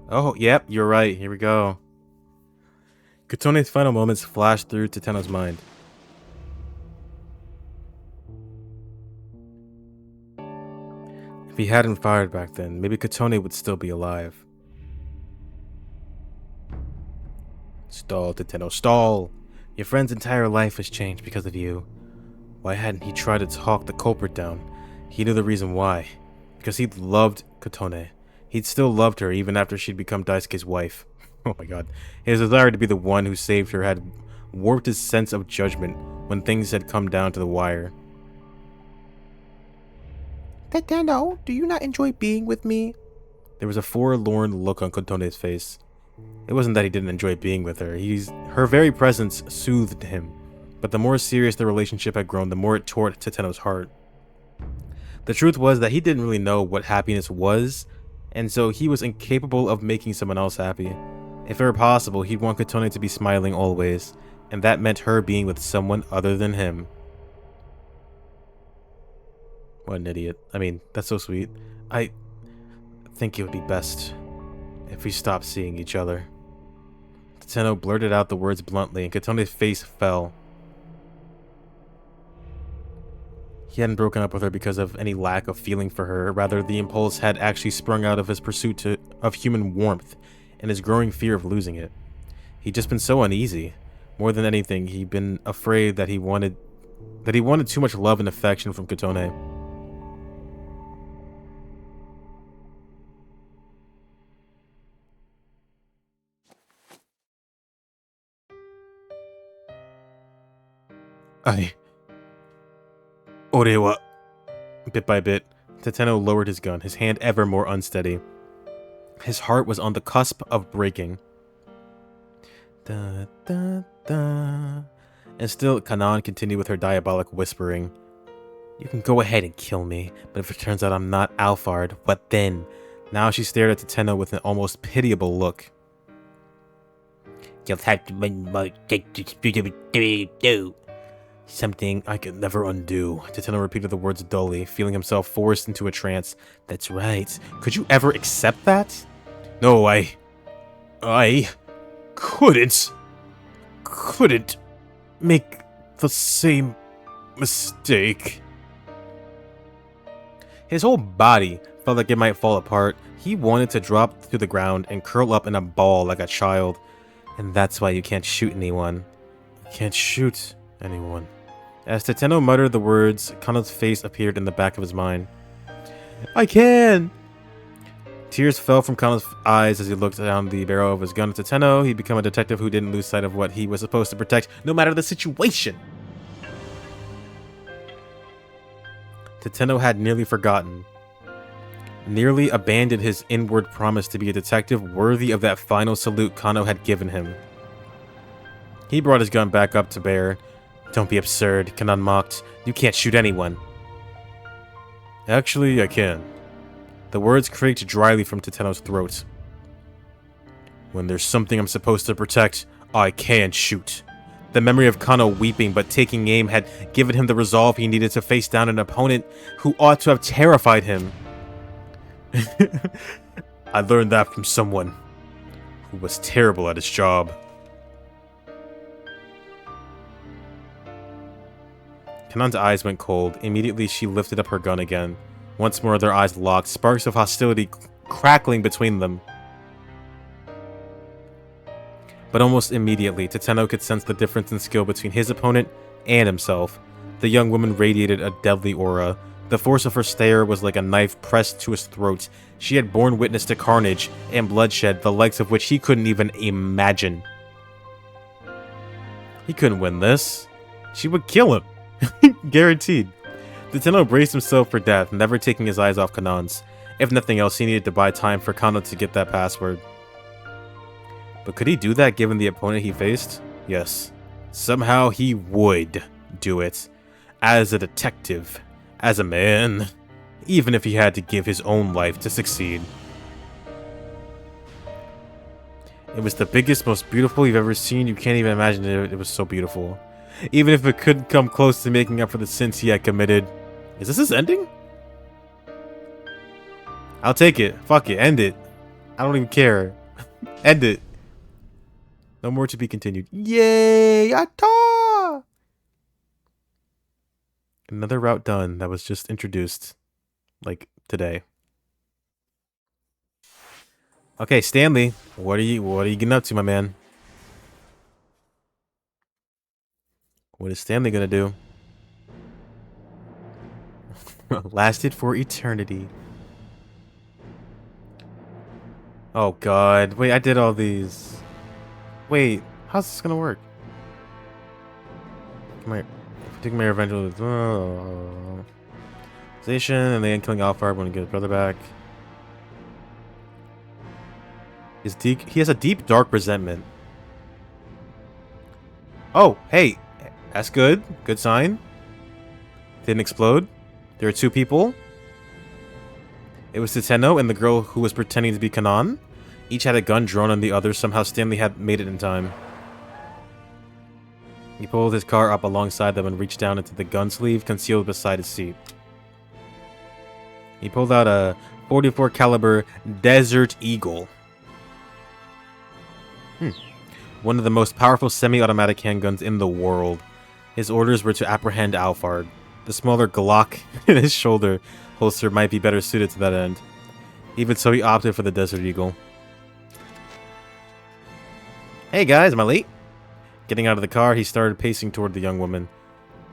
Oh, yep, you're right. Here we go. Kotone's final moments flashed through Teteno's mind. If he hadn't fired back then, maybe Kotone would still be alive. Stall, Teteno, stall! Your friend's entire life has changed because of you. Why hadn't he tried to talk the culprit down? He knew the reason why. Because he loved Kotone. He'd still loved her even after she'd become Daisuke's wife. Oh my god. His desire to be the one who saved her had warped his sense of judgment when things had come down to the wire. Teteno, do you not enjoy being with me? There was a forlorn look on Kotone's face. It wasn't that he didn't enjoy being with her. Her very presence soothed him. But the more serious the relationship had grown, the more it tore at Teteno's heart. The truth was that he didn't really know what happiness was, and so he was incapable of making someone else happy. If it were possible, he'd want Kotone to be smiling always, and that meant her being with someone other than him. What an idiot. I mean, that's so sweet. I think it would be best if we stopped seeing each other. Teteno blurted out the words bluntly, and Kotone's face fell. He hadn't broken up with her because of any lack of feeling for her. Rather, the impulse had actually sprung out of his pursuit of human warmth and his growing fear of losing it. He'd just been so uneasy. More than anything, he'd been afraid that he wanted too much love and affection from Kotone. Orewa. Bit by bit, Teteno lowered his gun, his hand ever more unsteady. His heart was on the cusp of breaking. Da, da, da. And still, Kanan continued with her diabolic whispering. You can go ahead and kill me, but if it turns out I'm not Alphard, what then? Now she stared at Teteno with an almost pitiable look. You'll have to do something I could never undo. Teteno repeated the words dully, feeling himself forced into a trance. That's right. Could you ever accept that? No, I couldn't make the same mistake. His whole body felt like it might fall apart. He wanted to drop to the ground and curl up in a ball like a child. And that's why you can't shoot anyone. You can't shoot anyone. As Teteno muttered the words, Kano's face appeared in the back of his mind. I can! Tears fell from Kano's eyes as he looked down the barrel of his gun at Teteno. He'd become a detective who didn't lose sight of what he was supposed to protect, no matter the situation. Teteno had nearly forgotten. Nearly abandoned his inward promise to be a detective worthy of that final salute Kano had given him. He brought his gun back up to bear. Don't be absurd, Kanan mocked. You can't shoot anyone. Actually, I can. The words creaked dryly from Teteno's throat. When there's something I'm supposed to protect, I can shoot. The memory of Kano weeping but taking aim had given him the resolve he needed to face down an opponent who ought to have terrified him. I learned that from someone who was terrible at his job. Kanan's eyes went cold. Immediately, she lifted up her gun again. Once more, their eyes locked, sparks of hostility crackling between them. But almost immediately, Teteno could sense the difference in skill between his opponent and himself. The young woman radiated a deadly aura. The force of her stare was like a knife pressed to his throat. She had borne witness to carnage and bloodshed, the likes of which he couldn't even imagine. He couldn't win this. She would kill him. Guaranteed. Teteno braced himself for death, never taking his eyes off Kanan's. If nothing else, he needed to buy time for Kano to get that password. But could he do that given the opponent he faced? Yes. Somehow he would do it. As a detective. As a man. Even if he had to give his own life to succeed. It was the biggest, most beautiful you've ever seen. You can't even imagine it. It was so beautiful. Even if it couldn't come close to making up for the sins he had committed. Is this his ending? I'll take it. Fuck it. End it. I don't even care. End it. No more to be continued. Yay! Yatta! Another route done that was just introduced, like, today. Okay, Stanley, what are you getting up to, my man? What is Stanley gonna do? Lasted for eternity. Oh god. Wait, I did all these. Wait, how's this gonna work? Taking my revenge on the station and then killing Alphard when we get his brother back. He has a deep, dark resentment. Oh, hey, that's good. Good sign. Didn't explode. There are two people. It was Titeno and the girl who was pretending to be Kanan. Each had a gun drawn on the other. Somehow Stanley had made it in time. He pulled his car up alongside them and reached down into the gun sleeve concealed beside his seat. He pulled out a .44 caliber Desert Eagle. One of the most powerful semi-automatic handguns in the world. His orders were to apprehend Alphard. The smaller Glock in his shoulder holster might be better suited to that end. Even so, he opted for the Desert Eagle. Hey guys, am I late? Getting out of the car, he started pacing toward the young woman.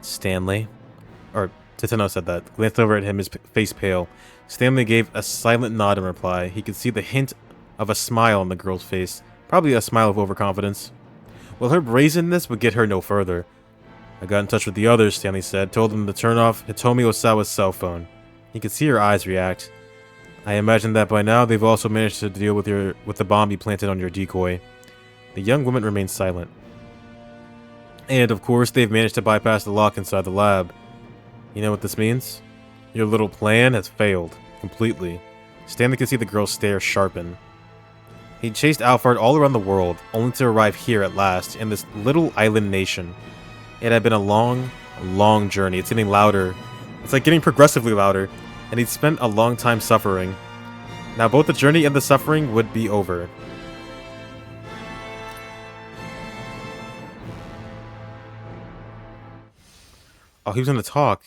Stanley? Or, Titeno said that. Glanced over at him, his face pale. Stanley gave a silent nod in reply. He could see the hint of a smile on the girl's face. Probably a smile of overconfidence. Well, her brazenness would get her no further. I got in touch with the others, Stanley said. Told them to turn off Hitomi Osawa's cell phone. He could see her eyes react. I imagine that by now they've also managed to deal with the bomb you planted on your decoy. The young woman remained silent. And, of course, they've managed to bypass the lock inside the lab. You know what this means? Your little plan has failed. Completely. Stanley could see the girl's stare sharpen. He chased Alphard all around the world, only to arrive here at last, in this little island nation. It had been a long, long journey. It's getting louder. It's like getting progressively louder. And he'd spent a long time suffering. Now both the journey and the suffering would be over. Oh, he was gonna talk.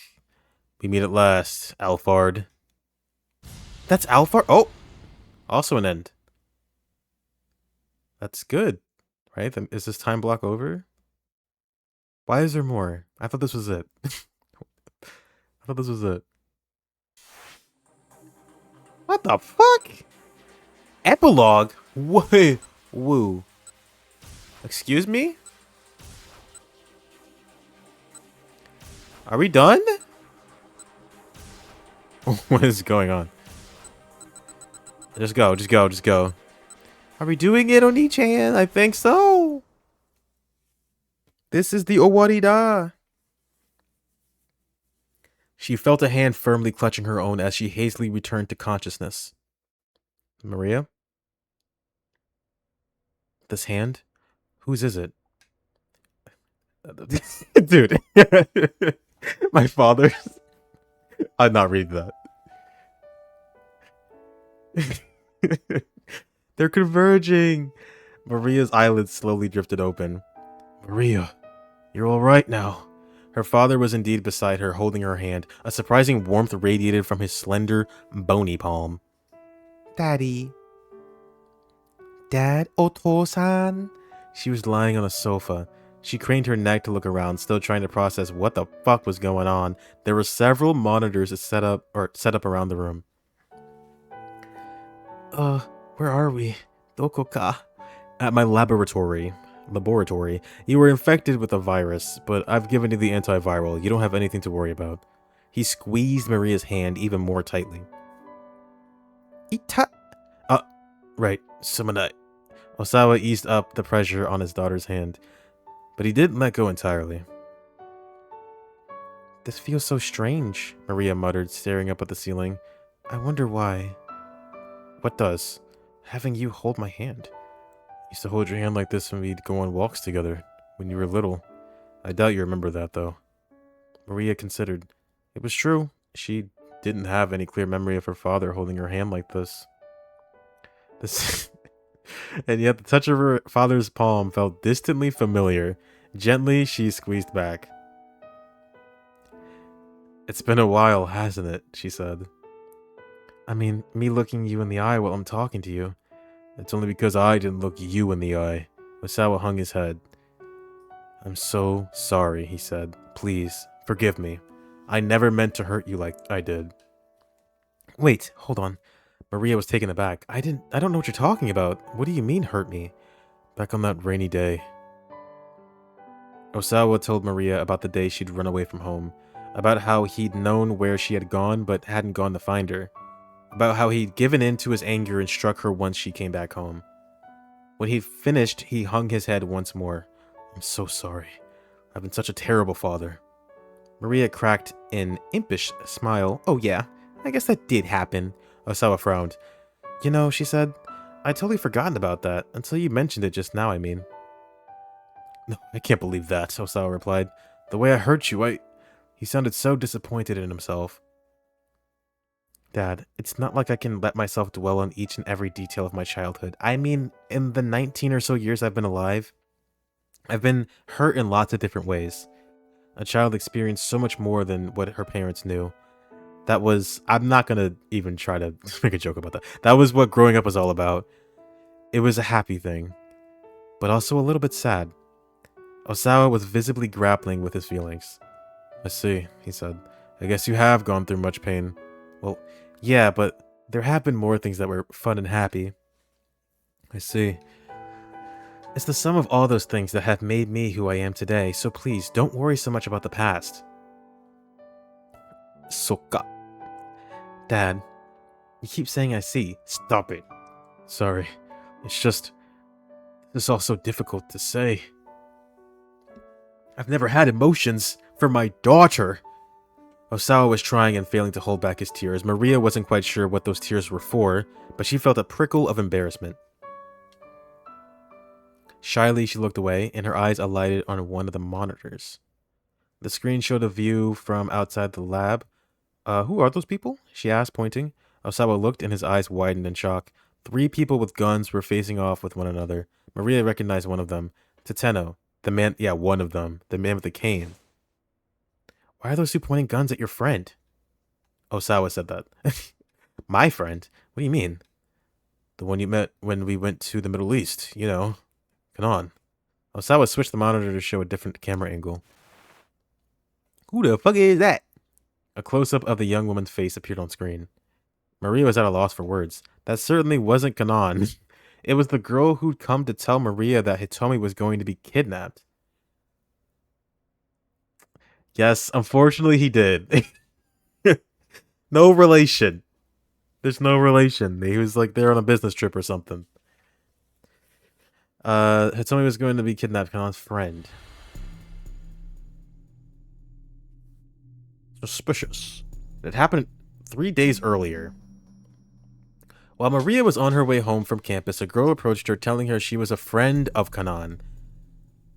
We meet at last, Alphard. That's Alphard? Oh! Also an end. That's good, right? Is this time block over? Why is there more? I thought this was it. I thought this was it. What the fuck? Epilogue? Wait, woo. Excuse me? Are we done? What is going on? Just go, just go, just go. Are we doing it, Oni-chan? I think so. This is the Owarida. She felt a hand firmly clutching her own as she hastily returned to consciousness. Maria? This hand? Whose is it? Dude. My father's. I'm not reading that. They're converging. Maria's eyelids slowly drifted open. Maria, you're all right now. Her father was indeed beside her, holding her hand. A surprising warmth radiated from his slender, bony palm. Daddy. Dad, Oto-san. She was lying on a sofa. She craned her neck to look around, still trying to process what the fuck was going on. There were several monitors set up around the room. Where are we? Doko ka? At my laboratory. You were infected with a virus, but I've given you the antiviral. You don't have anything to worry about. He squeezed Maria's hand even more tightly. Right. Sumanai. Osawa eased up the pressure on his daughter's hand, but he didn't let go entirely. This feels so strange, Maria muttered, staring up at the ceiling. I wonder why. What does? Having you hold my hand. Used to hold your hand like this when we'd go on walks together, when you were little. I doubt you remember that, though. Maria considered. It was true. She didn't have any clear memory of her father holding her hand like this. And yet the touch of her father's palm felt distantly familiar. Gently, she squeezed back. It's been a while, hasn't it? She said. I mean, me looking you in the eye while I'm talking to you. It's only because I didn't look you in the eye. Osawa hung his head. I'm so sorry, he said. Please, forgive me. I never meant to hurt you like I did. Wait, hold on. Maria was taken aback. I don't know what you're talking about. What do you mean, hurt me? Back on that rainy day. Osawa told Maria about the day she'd run away from home. About how he'd known where she had gone, but hadn't gone to find her. About how he'd given in to his anger and struck her once she came back home. When he'd finished, he hung his head once more. I'm so sorry. I've been such a terrible father. Maria cracked an impish smile. Oh yeah, I guess that did happen. Osawa frowned. You know, she said, I'd totally forgotten about that, until you mentioned it just now, I mean. No, I can't believe that, Osawa replied. The way I hurt you, He sounded so disappointed in himself. Dad, it's not like I can let myself dwell on each and every detail of my childhood. I mean, in the 19 or so years I've been alive, I've been hurt in lots of different ways. A child experienced so much more than what her parents knew. I'm not gonna even try to make a joke about that. That was what growing up was all about. It was a happy thing, but also a little bit sad. Osawa was visibly grappling with his feelings. I see, he said. I guess you have gone through much pain. Well, yeah, but there have been more things that were fun and happy. I see. It's the sum of all those things that have made me who I am today, so please, don't worry so much about the past. Soka. Dad, you keep saying I see. Stop it. Sorry. It's just... This is all so difficult to say. I've never had emotions for my daughter. Osawa was trying and failing to hold back his tears. Maria wasn't quite sure what those tears were for, but she felt a prickle of embarrassment. Shyly, she looked away, and her eyes alighted on one of the monitors. The screen showed a view from outside the lab. Who are those people? She asked, pointing. Osawa looked, and his eyes widened in shock. 3 people with guns were facing off with one another. Maria recognized one of them. Tateno. The man, one of them. The man with the cane. Why are those 2 pointing guns at your friend? Osawa said that. My friend? What do you mean? The one you met when we went to the Middle East, you know. Come on. Osawa switched the monitor to show a different camera angle. Who the fuck is that? A close-up of the young woman's face appeared on screen. Maria was at a loss for words. That certainly wasn't Kanan. It was the girl who'd come to tell Maria that Hitomi was going to be kidnapped. Yes, unfortunately he did. No relation. There's no relation. He was like there on a business trip or something. Hitomi was going to be kidnapped, Kanan's friend. Suspicious. It happened 3 days earlier. While Maria was on her way home from campus, a girl approached her telling her she was a friend of Kanan.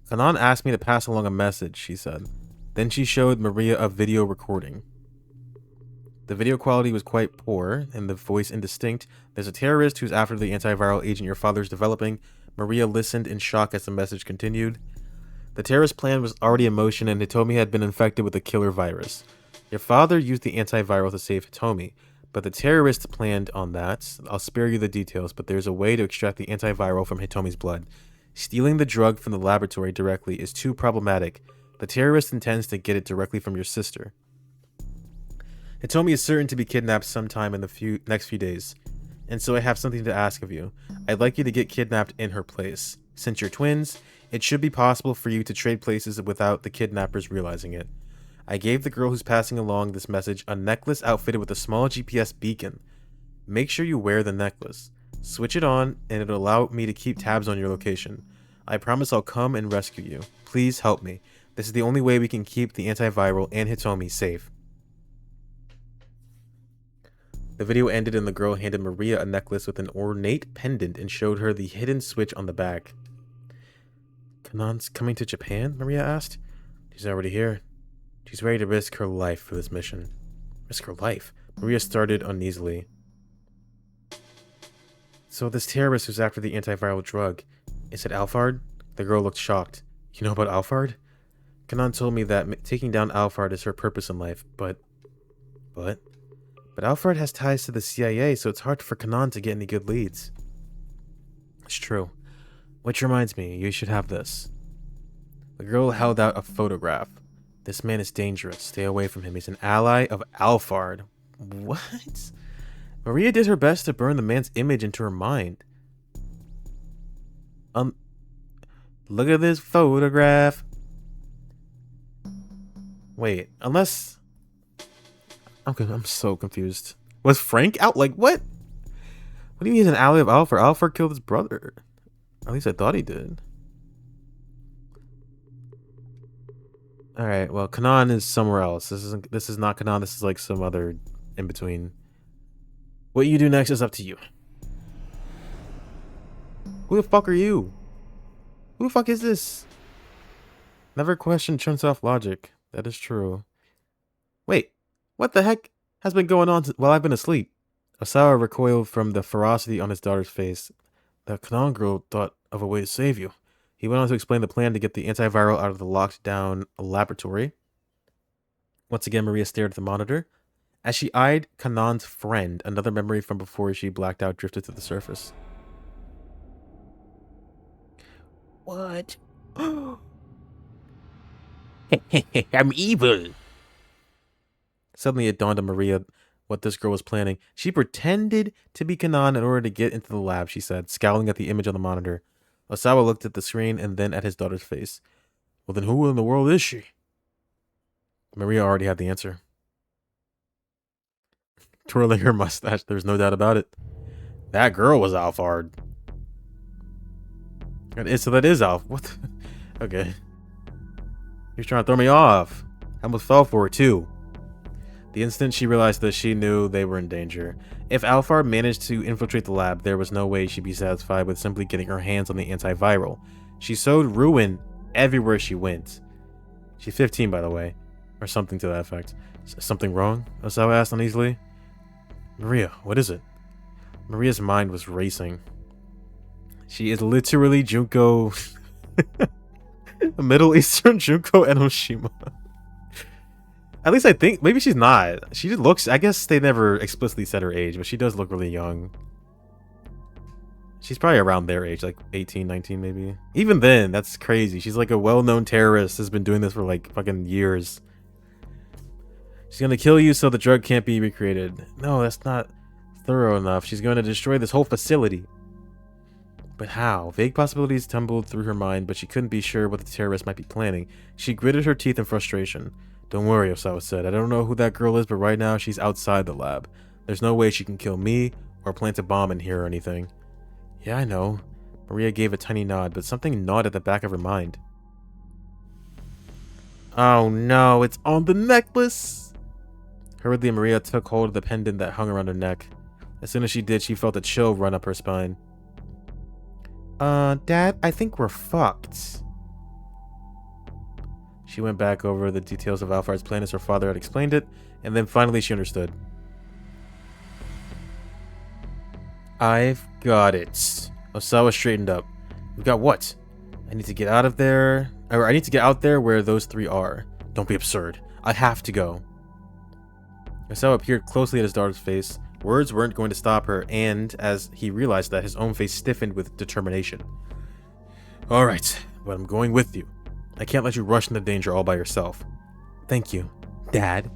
Kanan asked me to pass along a message, she said. Then she showed Maria a video recording. The video quality was quite poor, and the voice indistinct. There's a terrorist who's after the antiviral agent your father's developing. Maria listened in shock as the message continued. The terrorist plan was already in motion, and Hitomi had been infected with a killer virus. Your father used the antiviral to save Hitomi, but the terrorists planned on that. I'll spare you the details, but there's a way to extract the antiviral from Hitomi's blood. Stealing the drug from the laboratory directly is too problematic. The terrorist intends to get it directly from your sister. Hitomi is certain to be kidnapped sometime in the next few days, and so I have something to ask of you. I'd like you to get kidnapped in her place. Since you're twins, it should be possible for you to trade places without the kidnappers realizing it. I gave the girl who's passing along this message a necklace outfitted with a small GPS beacon. Make sure you wear the necklace. Switch it on, and it'll allow me to keep tabs on your location. I promise I'll come and rescue you. Please help me. This is the only way we can keep the antiviral and Hitomi safe. The video ended and the girl handed Maria a necklace with an ornate pendant and showed her the hidden switch on the back. Kanan's coming to Japan? Maria asked. She's already here. She's ready to risk her life for this mission. Risk her life? Maria started uneasily. So this terrorist who's after the antiviral drug, is it Alphard? The girl looked shocked. You know about Alphard? Kanan told me that taking down Alphard is her purpose in life, but Alphard has ties to the CIA, so it's hard for Kanan to get any good leads. It's true. Which reminds me, you should have this. The girl held out a photograph. This man is dangerous. Stay away from him. He's an ally of Alphard. What? Maria did her best to burn the man's image into her mind. Look at this photograph. Wait, unless... I'm so confused. Was Frank out? Like, what? What do you mean he's an ally of Alphard? Alphard killed his brother. At least I thought he did. Alright, well, Kanan is somewhere else. This is not Kanan, this is like some other in-between. What you do next is up to you. Who the fuck are you? Who the fuck is this? Never question Chunsoft logic. That is true. Wait, what the heck has been going on while I've been asleep? Osawa recoiled from the ferocity on his daughter's face. The Kanan girl thought of a way to save you. He went on to explain the plan to get the antiviral out of the locked-down laboratory. Once again, Maria stared at the monitor. As she eyed Kanan's friend, another memory from before she blacked out drifted to the surface. What? I'm evil! Suddenly it dawned on Maria what this girl was planning. She pretended to be Kanan in order to get into the lab, she said, scowling at the image on the monitor. Osawa looked at the screen and then at his daughter's face. Well, then who in the world is she? Maria already had the answer. Twirling her mustache, there's no doubt about it. That girl was Alphard. So that is Alph. What the? Okay. You're trying to throw me off. I almost fell for it, too. The instant she realized that she knew they were in danger. If Alphard managed to infiltrate the lab, there was no way she'd be satisfied with simply getting her hands on the antiviral. She sowed ruin everywhere she went. She's 15, by the way. Or something to that effect. Something wrong? Osawa asked uneasily. Maria, what is it? Maria's mind was racing. She is literally Junko... a Middle Eastern Junko Enoshima. At least I think, maybe she's not. She just looks, I guess they never explicitly said her age, but she does look really young. She's probably around their age, like 18, 19 maybe. Even then, that's crazy. She's like a well-known terrorist, has been doing this for like fucking years. She's gonna kill you so the drug can't be recreated. No, that's not thorough enough. She's going to destroy this whole facility. But how? Vague possibilities tumbled through her mind, but she couldn't be sure what the terrorist might be planning. She gritted her teeth in frustration. Don't worry, Osawa said. I don't know who that girl is, but right now she's outside the lab. There's no way she can kill me or plant a bomb in here or anything. Yeah, I know. Maria gave a tiny nod, but something gnawed at the back of her mind. Oh no, it's on the necklace! Hurriedly, Maria took hold of the pendant that hung around her neck. As soon as she did, she felt a chill run up her spine. Dad, I think we're fucked. She went back over the details of Alphard's plan as her father had explained it, and then finally she understood. I've got it. Osawa straightened up. We've got what? I need to get out of there. Or I need to get out there where those three are. Don't be absurd. I have to go. Osawa peered closely at his daughter's face. Words weren't going to stop her, and as he realized that, his own face stiffened with determination. Alright, but I'm going with you. I can't let you rush into danger all by yourself. Thank you, Dad.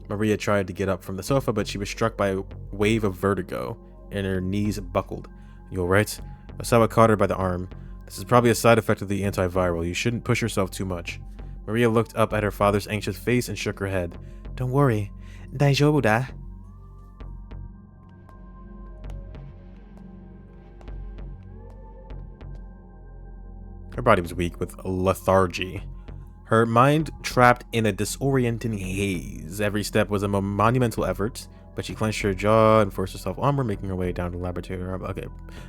Maria tried to get up from the sofa, but she was struck by a wave of vertigo, and her knees buckled. You alright? Osawa caught her by the arm. This is probably a side effect of the antiviral. You shouldn't push yourself too much. Maria looked up at her father's anxious face and shook her head. Don't worry. Daijoubu da. Her body was weak with lethargy. Her mind trapped in a disorienting haze. Every step was a monumental effort, but she clenched her jaw and forced herself onward, making her way down to the laboratory. Okay.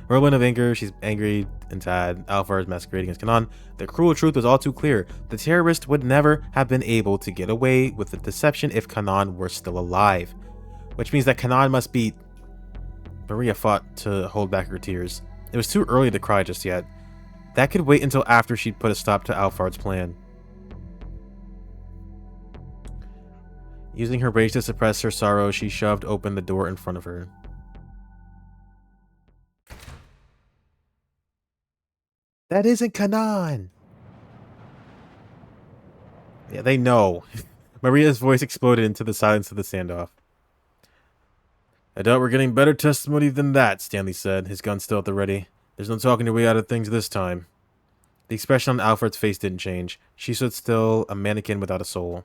Whirlwind of anger, she's angry and sad. Alphard is masquerading as Kanan. The cruel truth was all too clear. The terrorist would never have been able to get away with the deception if Kanan were still alive. Which means that Kanan must be... Maria fought to hold back her tears. It was too early to cry just yet. That could wait until after she'd put a stop to Alphard's plan. Using her rage to suppress her sorrow, she shoved open the door in front of her. That isn't Kanan! Yeah, they know. Maria's voice exploded into the silence of the standoff. I doubt we're getting better testimony than that, Stanley said, his gun still at the ready. There's no talking your way out of things this time. The expression on Alfred's face didn't change. She stood still, a mannequin without a soul.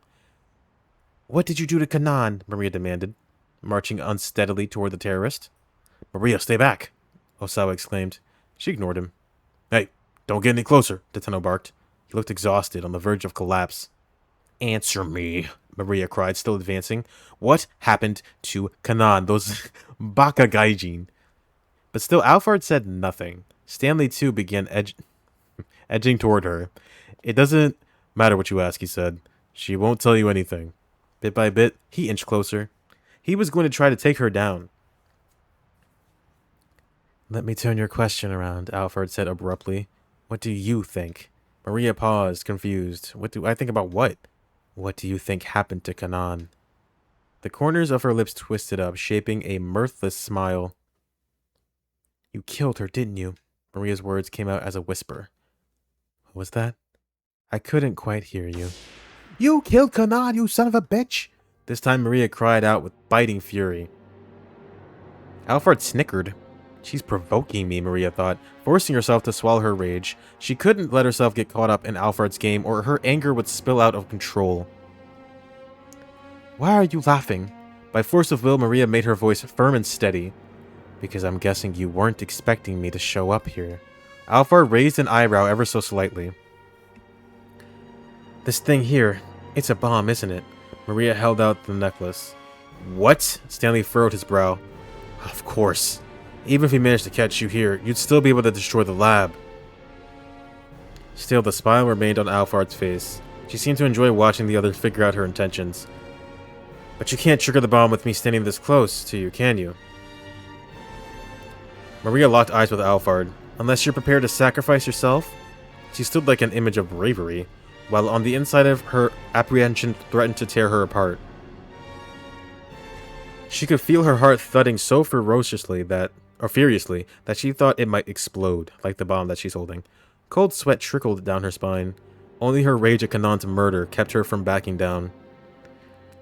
What did you do to Kanan? Maria demanded, marching unsteadily toward the terrorist. Maria, stay back, Osawa exclaimed. She ignored him. Hey, don't get any closer, Tateno barked. He looked exhausted, on the verge of collapse. Answer me, Maria cried, still advancing. What happened to Kanan, those baka gaijin? But still, Alphard said nothing. Stanley, too, began edging toward her. It doesn't matter what you ask, he said. She won't tell you anything. Bit by bit, he inched closer. He was going to try to take her down. Let me turn your question around, Alfred said abruptly. What do you think? Maria paused, confused. What do I think about what? What do you think happened to Kanan? The corners of her lips twisted up, shaping a mirthless smile. You killed her, didn't you? Maria's words came out as a whisper. What was that? I couldn't quite hear you. You killed Kanan, you son of a bitch! This time Maria cried out with biting fury. Alfred snickered. She's provoking me, Maria thought, forcing herself to swallow her rage. She couldn't let herself get caught up in Alfred's game, or her anger would spill out of control. Why are you laughing? By force of will, Maria made her voice firm and steady. Because I'm guessing you weren't expecting me to show up here. Alfred raised an eyebrow ever so slightly. This thing here, it's a bomb, isn't it? Maria held out the necklace. What? Stanley furrowed his brow. Of course. Even if we managed to catch you here, you'd still be able to destroy the lab. Still, the smile remained on Alphard's face. She seemed to enjoy watching the others figure out her intentions. But you can't trigger the bomb with me standing this close to you, can you? Maria locked eyes with Alphard. Unless you're prepared to sacrifice yourself? She stood like an image of bravery, while on the inside of her, apprehension threatened to tear her apart. She could feel her heart thudding so furiously that she thought it might explode, like the bomb that she's holding. Cold sweat trickled down her spine. Only her rage at Kanan's murder kept her from backing down.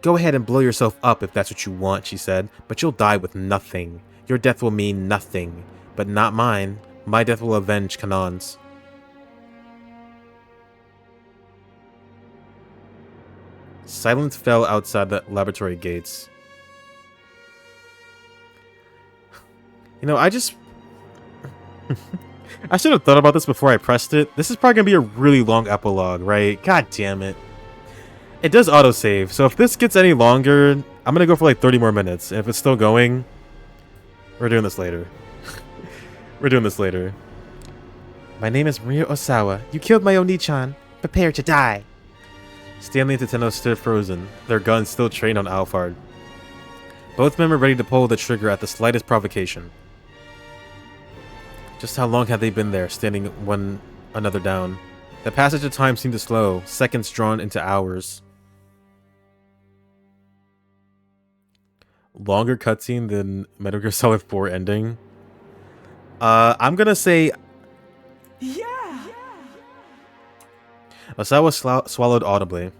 Go ahead and blow yourself up if that's what you want, she said, but you'll die with nothing. Your death will mean nothing, but not mine. My death will avenge Kanan's. Silence fell outside the laboratory gates. You know, I should have thought about this before I pressed it. This is probably going to be a really long epilogue, right? God damn it. It does autosave, so if this gets any longer, I'm going to go for like 30 more minutes. And if it's still going, we're doing this later. We're doing this later. My name is Maria Osawa. You killed my Oni-chan. Prepare to die. Stanley and Tateno stood frozen, their guns still trained on Alphard. Both men were ready to pull the trigger at the slightest provocation. Just how long had they been there, standing one another down? The passage of time seemed to slow, seconds drawn into hours. Longer cutscene than Metal Gear Solid 4 ending. I'm gonna say... Yeah! Osawa swallowed audibly.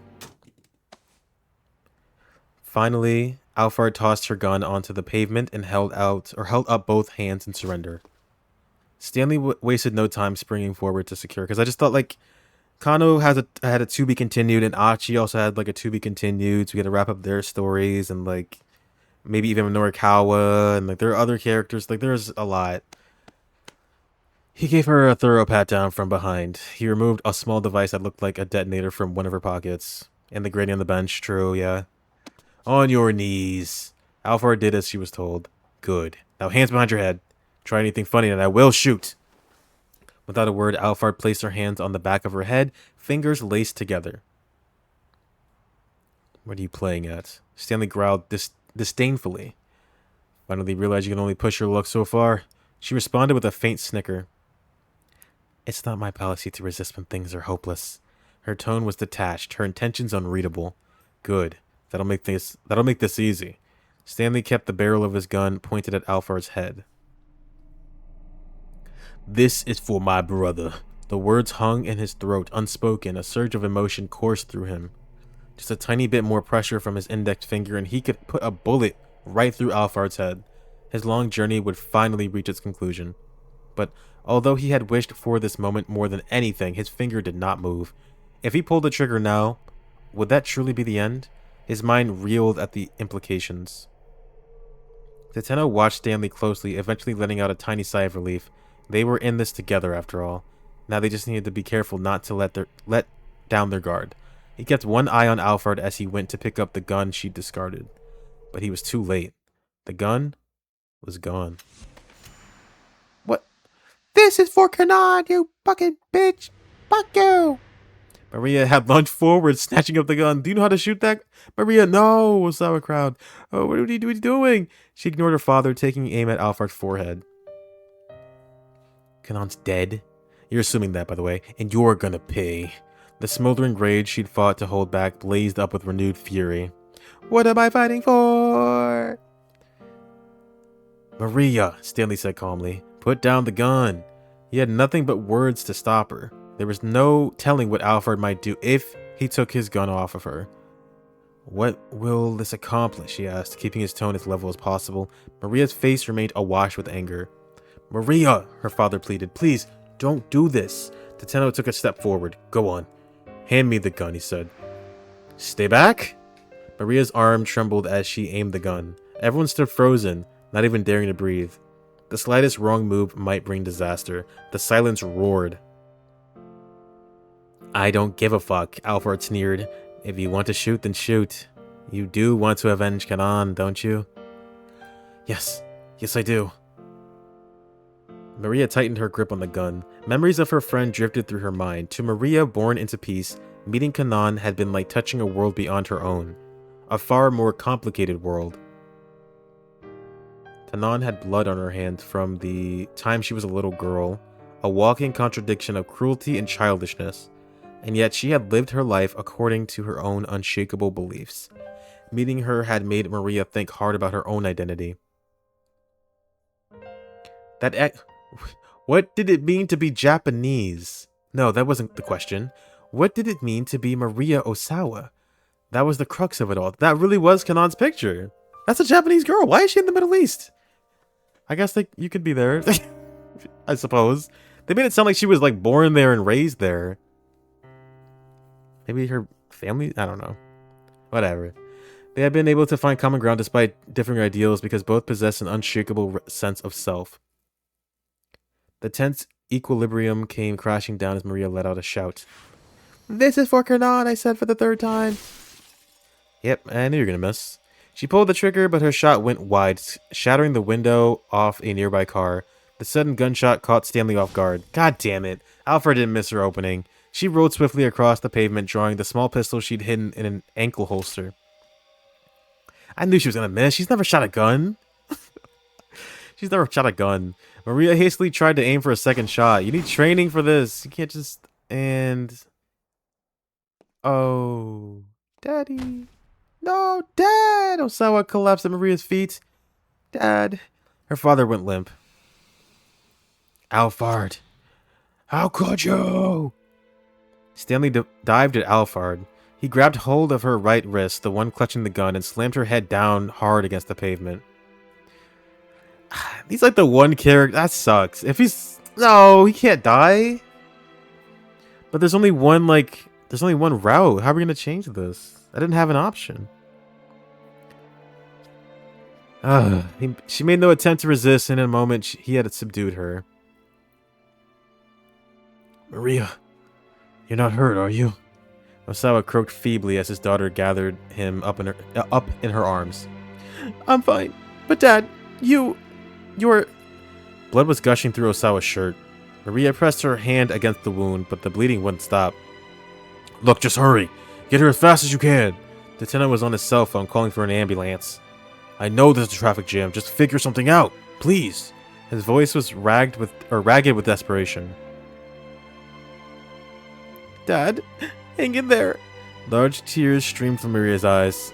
Finally, Alphard tossed her gun onto the pavement and held up both hands in surrender. Stanley wasted no time springing forward to secure, because I just thought, like, Kano had a to be continued, and Achi also had, like, a to be continued, so we had to wrap up their stories, and, like, maybe even Norikawa, and, like, there are other characters, like, there's a lot. He gave her a thorough pat-down from behind. He removed a small device that looked like a detonator from one of her pockets. And the granny on the bench, true, yeah. On your knees. Alphard did as she was told. Good. Now hands behind your head. Try anything funny and I will shoot. Without a word, Alphard placed her hands on the back of her head, fingers laced together. What are you playing at? Stanley growled disdainfully. Finally realized you can only push your luck so far. She responded with a faint snicker. It's not my policy to resist when things are hopeless. Her tone was detached, her intentions unreadable. Good. That'll make this easy. Stanley kept the barrel of his gun pointed at Alphard's head. This is for my brother. The words hung in his throat, unspoken. A surge of emotion coursed through him. Just a tiny bit more pressure from his index finger and he could put a bullet right through Alphard's head. His long journey would finally reach its conclusion. But although he had wished for this moment more than anything, his finger did not move. If he pulled the trigger now, would that truly be the end? His mind reeled at the implications. Tateno watched Stanley closely, eventually letting out a tiny sigh of relief. They were in this together, after all. Now they just needed to be careful not to let down their guard. He kept one eye on Alphard as he went to pick up the gun she'd discarded. But he was too late. The gun was gone. What? This is for Kanan, you fucking bitch. Fuck you. Maria had lunged forward, snatching up the gun. Do you know how to shoot that? Maria, no! Osawa crowd. Oh, what are you doing? She ignored her father, taking aim at Alphard's forehead. Kanan's dead? You're assuming that, by the way, and you're gonna pay. The smoldering rage she'd fought to hold back blazed up with renewed fury. What am I fighting for? Maria, Stanley said calmly, put down the gun. He had nothing but words to stop her. There was no telling what Alphard might do if he took his gun off of her. What will this accomplish? He asked, keeping his tone as level as possible. Maria's face remained awash with anger. Maria, her father pleaded, please, don't do this. Tateno took a step forward. Go on. Hand me the gun, he said. Stay back? Maria's arm trembled as she aimed the gun. Everyone stood frozen, not even daring to breathe. The slightest wrong move might bring disaster. The silence roared. I don't give a fuck, Alphard sneered. If you want to shoot, then shoot. You do want to avenge Kanan, don't you? Yes I do. Maria tightened her grip on the gun. Memories of her friend drifted through her mind. To Maria, born into peace, meeting Kanan had been like touching a world beyond her own. A far more complicated world. Kanan had blood on her hands from the time she was a little girl, a walking contradiction of cruelty and childishness. And yet she had lived her life according to her own unshakable beliefs. Meeting her had made Maria think hard about her own identity. What did it mean to be Japanese? No, that wasn't the question. What did it mean to be Maria Osawa? That was the crux of it all. That really was Kanan's picture. That's a Japanese girl. Why is she in the Middle East? I guess you could be there. I suppose. They made it sound like she was like born there and raised there. Maybe her family? I don't know. Whatever. They had been able to find common ground despite differing ideals because both possessed an unshakable sense of self. The tense equilibrium came crashing down as Maria let out a shout. This is for Kanan, I said for the third time. Yep, I knew you were going to miss. She pulled the trigger, but her shot went wide, shattering the window off a nearby car. The sudden gunshot caught Stanley off guard. God damn it. Alphard didn't miss her opening. She rolled swiftly across the pavement, drawing the small pistol she'd hidden in an ankle holster. I knew she was going to miss. She's never shot a gun. She's never shot a gun. Maria hastily tried to aim for a second shot. You need training for this. You can't just... And... Oh... Daddy... No, Dad! Osawa collapsed at Maria's feet. Dad... Her father went limp. Alphard. How could you? Stanley dived at Alphard. He grabbed hold of her right wrist, the one clutching the gun, and slammed her head down hard against the pavement. He's like the one character... That sucks. If he's... No, he can't die. But there's only one, like... There's only one route. How are we going to change this? I didn't have an option. She made no attempt to resist, and in a moment, he had subdued her. Maria, you're not hurt, are you? Osawa croaked feebly as his daughter gathered him up in her arms. I'm fine, but Dad, you're... Blood was gushing through Osawa's shirt. Maria pressed her hand against the wound, but the bleeding wouldn't stop. Look, just hurry. Get her as fast as you can. Tateno was on his cell phone calling for an ambulance. I know there's a traffic jam. Just figure something out, please. His voice was ragged with desperation. Dad, hang in there. Large tears streamed from Maria's eyes.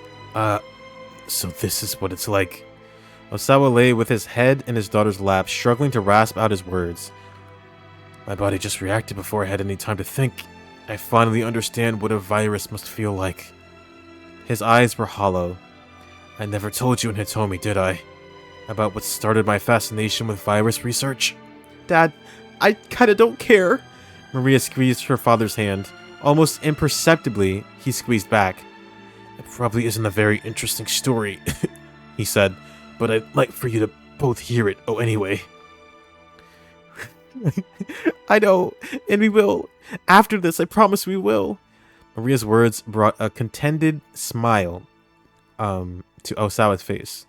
So this is what it's like. Osawa lay with his head in his daughter's lap, struggling to rasp out his words. My body just reacted before I had any time to think. I finally understand what a virus must feel like. His eyes were hollow. I never told you in Hitomi, did I? About what started my fascination with virus research? Dad, I kinda don't care. Maria squeezed her father's hand. Almost imperceptibly, he squeezed back. It probably isn't a very interesting story, he said, but I'd like for you to both hear it, anyway. I know, and we will. After this, I promise we will. Maria's words brought a contented smile to Osawa's face.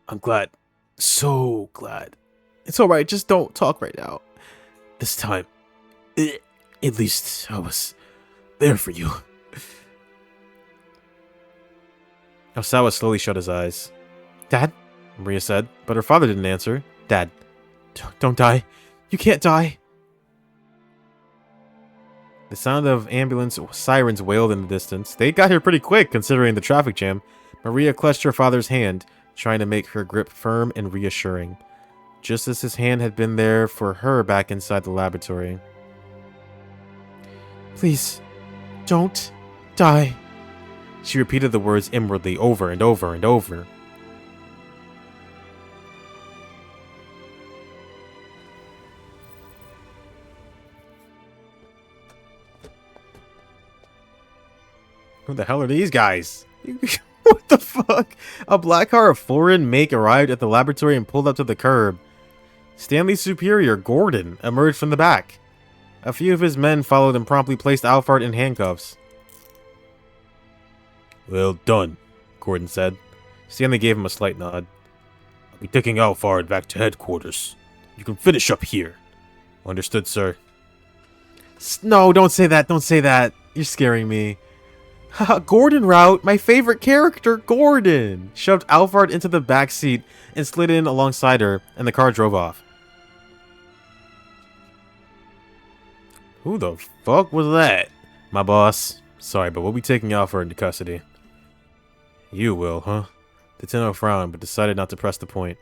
I'm glad. So glad. It's alright, just don't talk right now. This time, at least I was there for you. Osawa slowly shut his eyes. Dad? Maria said, but her father didn't answer. Dad, don't die. You can't die. The sound of ambulance sirens wailed in the distance. They got here pretty quick, considering the traffic jam. Maria clutched her father's hand, trying to make her grip firm and reassuring, just as his hand had been there for her back inside the laboratory. Please, don't die. She repeated the words inwardly over and over and over. Who the hell are these guys? What the fuck? A black car of foreign make arrived at the laboratory and pulled up to the curb. Stanley's superior, Gordon, emerged from the back. A few of his men followed and promptly placed Alphard in handcuffs. Well done, Gordon said. Stanley gave him a slight nod. I'll be taking Alphard back to headquarters. You can finish up here. Understood, sir. No, don't say that, don't say that. You're scaring me. Gordon Route, my favorite character, Gordon, shoved Alphard into the back seat and slid in alongside her, and the car drove off. Who the fuck was that? My boss. Sorry, but we'll be taking Alphard into custody. You will, huh? Deteno frowned, but decided not to press the point.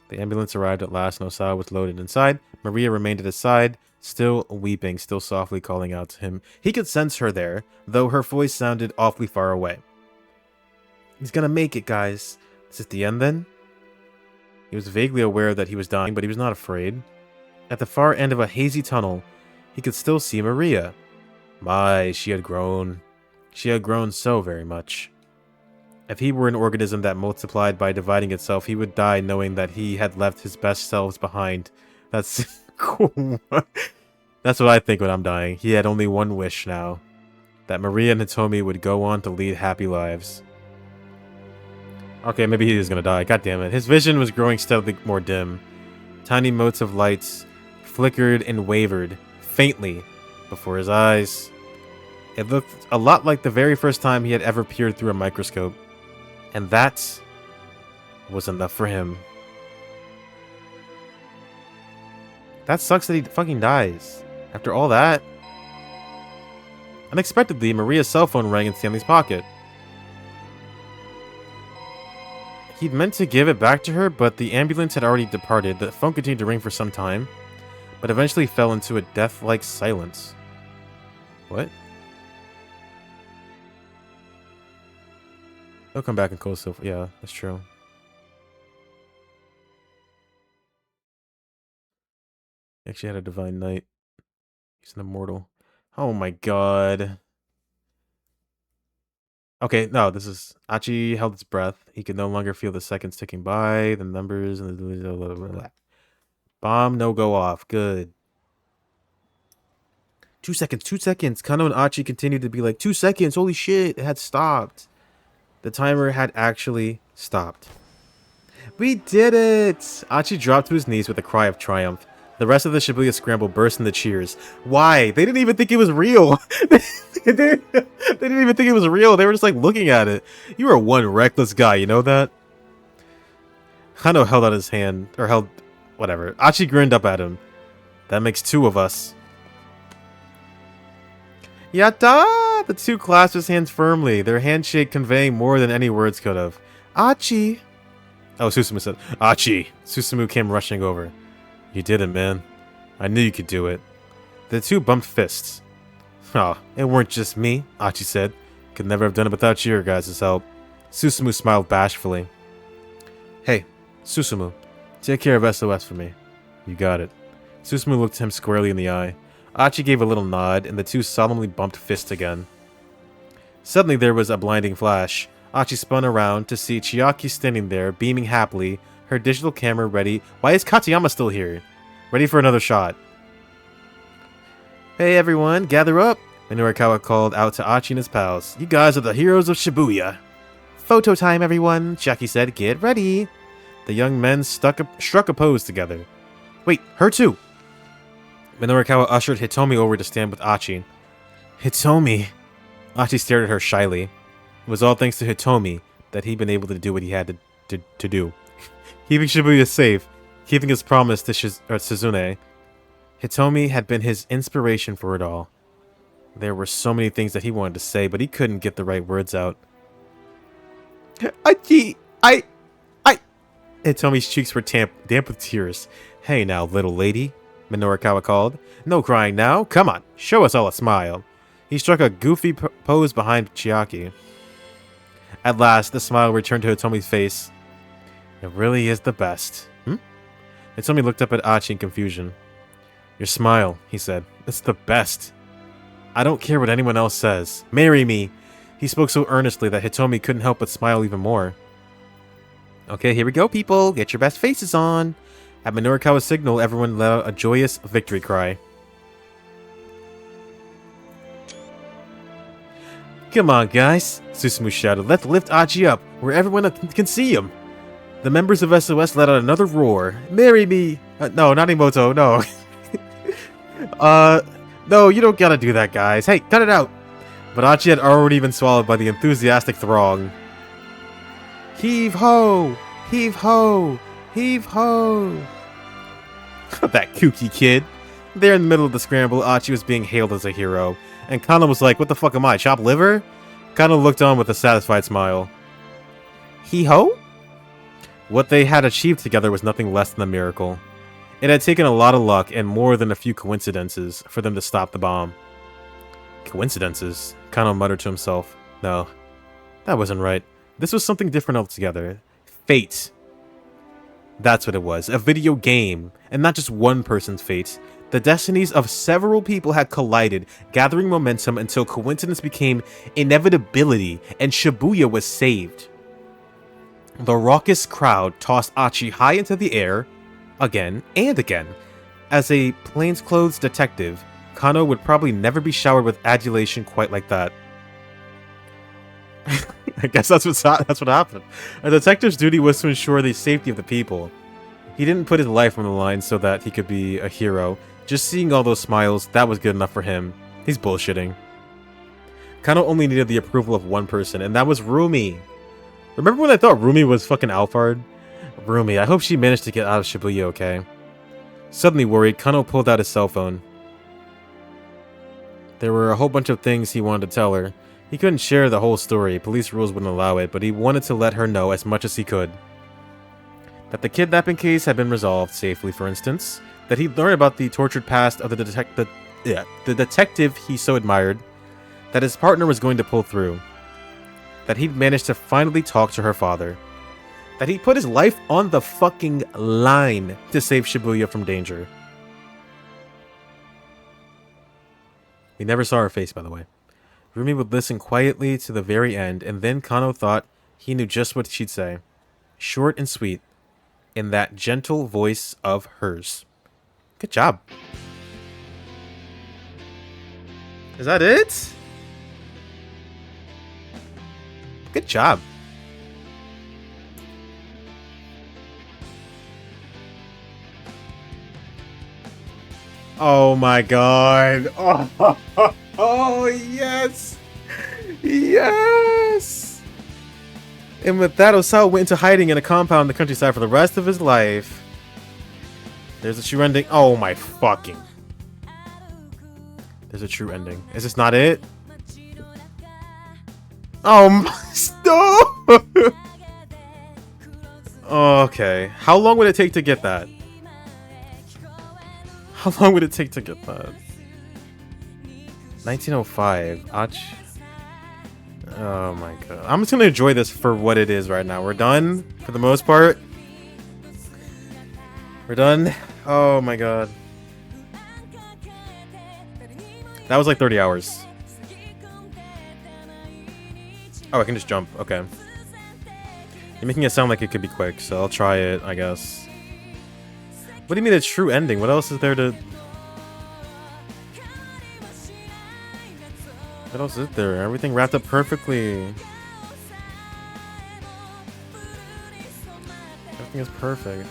The ambulance arrived at last, and Osawa was loaded inside. Maria remained at his side, still weeping, still softly calling out to him. He could sense her there, though her voice sounded awfully far away. He's gonna make it, guys. Is it the end, then? He was vaguely aware that he was dying, but he was not afraid. At the far end of a hazy tunnel, he could still see Maria. My, she had grown. She had grown so very much. If he were an organism that multiplied by dividing itself, he would die knowing that he had left his best selves behind. That's cool. That's what I think when I'm dying. He had only one wish now. That Maria and Hitomi would go on to lead happy lives. Okay, maybe he is gonna die. God damn it. His vision was growing steadily more dim. Tiny motes of lights flickered and wavered, faintly, before his eyes. It looked a lot like the very first time he had ever peered through a microscope. And that was enough for him. That sucks that he fucking dies. After all that. Unexpectedly, Maria's cell phone rang in Stanley's pocket. He'd meant to give it back to her, but the ambulance had already departed. The phone continued to ring for some time, but eventually fell into a death-like silence. What? He'll come back and close the... Yeah, that's true. He actually had a divine knight. He's an immortal. Oh my god. Okay, no, this is... Achi held its breath. He could no longer feel the seconds ticking by, the numbers, and the... Bomb no go off. Good. 2 seconds, 2 seconds. Kano and Achi continued to be like, 2 seconds, holy shit, it had stopped. The timer had actually stopped. We did it! Achi dropped to his knees with a cry of triumph. The rest of the Shibuya Scramble burst into cheers. Why? They didn't even think it was real. they didn't even think it was real. They were just like looking at it. You are one reckless guy, you know that? Hano held out his hand, or held, whatever. Achi grinned up at him. That makes 2 of us. Yatta! The 2 clasped his hands firmly, their handshake conveying more than any words could have. Achi! Oh, Susumu said, Achi! Susumu came rushing over. You did it, man. I knew you could do it. The 2 bumped fists. Oh, it weren't just me, Achi said. Could never have done it without your guys' help. Susumu smiled bashfully. Hey, Susumu, take care of SOS for me. You got it. Susumu looked him squarely in the eye. Achi gave a little nod, and the 2 solemnly bumped fists again. Suddenly there was a blinding flash. Achi spun around to see Chiaki standing there, beaming happily, her digital camera ready. Why is Katayama still here? Ready for another shot. Hey everyone, gather up! Minorikawa called out to Achi and his pals. You guys are the heroes of Shibuya. Photo time, everyone, Chiaki said. Get ready. The young men struck a pose together. Wait, her too! Minorikawa ushered Hitomi over to stand with Achi. Hitomi! Achi stared at her shyly. It was all thanks to Hitomi that he'd been able to do what he had to do. Keeping Shibuya safe, keeping his promise to Suzune. Hitomi had been his inspiration for it all. There were so many things that he wanted to say, but he couldn't get the right words out. Hitomi's cheeks were damp with tears. Hey now, little lady, Minorikawa called. No crying now. Come on, show us all a smile. He struck a goofy pose behind Chiaki. At last, the smile returned to Hitomi's face. It really is the best. Hitomi looked up at Achi in confusion. Your smile, he said. It's the best. I don't care what anyone else says. Marry me. He spoke so earnestly that Hitomi couldn't help but smile even more. Okay, here we go, people. Get your best faces on. At Minorikawa's signal, everyone let out a joyous victory cry. Come on, guys, Susumu shouted. Let's lift Achi up, where everyone can see him. The members of SOS let out another roar. Marry me! No, not Emoto, no. No, you don't gotta do that, guys. Hey, cut it out! But Achi had already been swallowed by the enthusiastic throng. Heave ho! Heave ho! Heave ho! That kooky kid. There in the middle of the scramble, Achi was being hailed as a hero. And Kano was like, what the fuck am I, chopped liver? Kano looked on with a satisfied smile. Hee-ho? What they had achieved together was nothing less than a miracle. It had taken a lot of luck and more than a few coincidences for them to stop the bomb. Coincidences? Kano muttered to himself. No, that wasn't right. This was something different altogether. Fate. That's what it was. A video game. And not just one person's fate. The destinies of several people had collided, gathering momentum until coincidence became inevitability and Shibuya was saved. The raucous crowd tossed Achi high into the air, again and again. As a plainclothes detective, Kano would probably never be showered with adulation quite like that. I guess that's what happened. A detective's duty was to ensure the safety of the people. He didn't put his life on the line so that he could be a hero. Just seeing all those smiles, that was good enough for him. He's bullshitting. Kano only needed the approval of one person, and that was Rumi. Remember when I thought Rumi was fucking Alphard? Rumi, I hope she managed to get out of Shibuya okay. Suddenly worried, Kano pulled out his cell phone. There were a whole bunch of things he wanted to tell her. He couldn't share the whole story, police rules wouldn't allow it, but he wanted to let her know as much as he could. That the kidnapping case had been resolved safely, for instance. That he'd learned about the tortured past of the detective he so admired. That his partner was going to pull through. That he'd managed to finally talk to her father. That he put his life on the fucking line to save Shibuya from danger. We never saw her face, by the way. Rumi would listen quietly to the very end, and then Kano thought he knew just what she'd say. Short and sweet, in that gentle voice of hers. Good job. Is that it? Good job. Oh my god. Oh, yes. Yes. And with that, Osawa went into hiding in a compound in the countryside for the rest of his life. There's a true ending. Oh my fucking. There's a true ending. Is this not it? Oh my. Stop. Okay. How long would it take to get that? How long would it take to get that? 1905. Ach. Oh my god. I'm just gonna enjoy this for what it is right now. We're done for the most part. We're done. Oh my god. That was like 30 hours. Oh, I can just jump. Okay. You're making it sound like it could be quick, so I'll try it, I guess. What do you mean a true ending? What else is there to... What else is there? Everything wrapped up perfectly. Everything is perfect.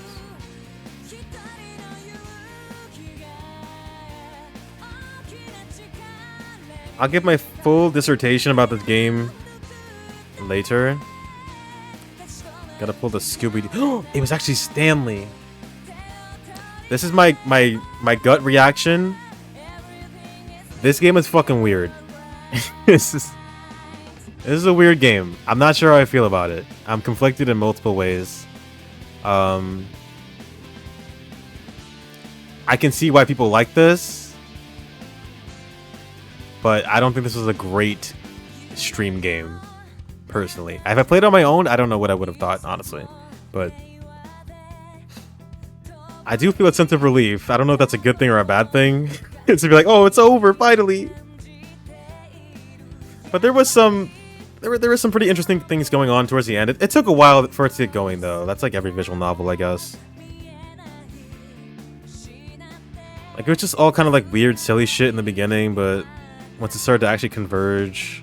I'll give my full dissertation about this game later. Gotta pull the Scooby-Doo. It was actually Stanley. This is my gut reaction. This game is fucking weird. This is a weird game. I'm not sure how I feel about it. I'm conflicted in multiple ways. I can see why people like this, but I don't think this was a great stream game, personally. If I played on my own, I don't know what I would have thought, honestly. But I do feel a sense of relief. I don't know if that's a good thing or a bad thing. It's to be like, oh, it's over, finally. But there was some... There were some pretty interesting things going on towards the end. It took a while for it to get going, though. That's like every visual novel, I guess. Like, it was just all kind of like weird, silly shit in the beginning, but once it started to actually converge,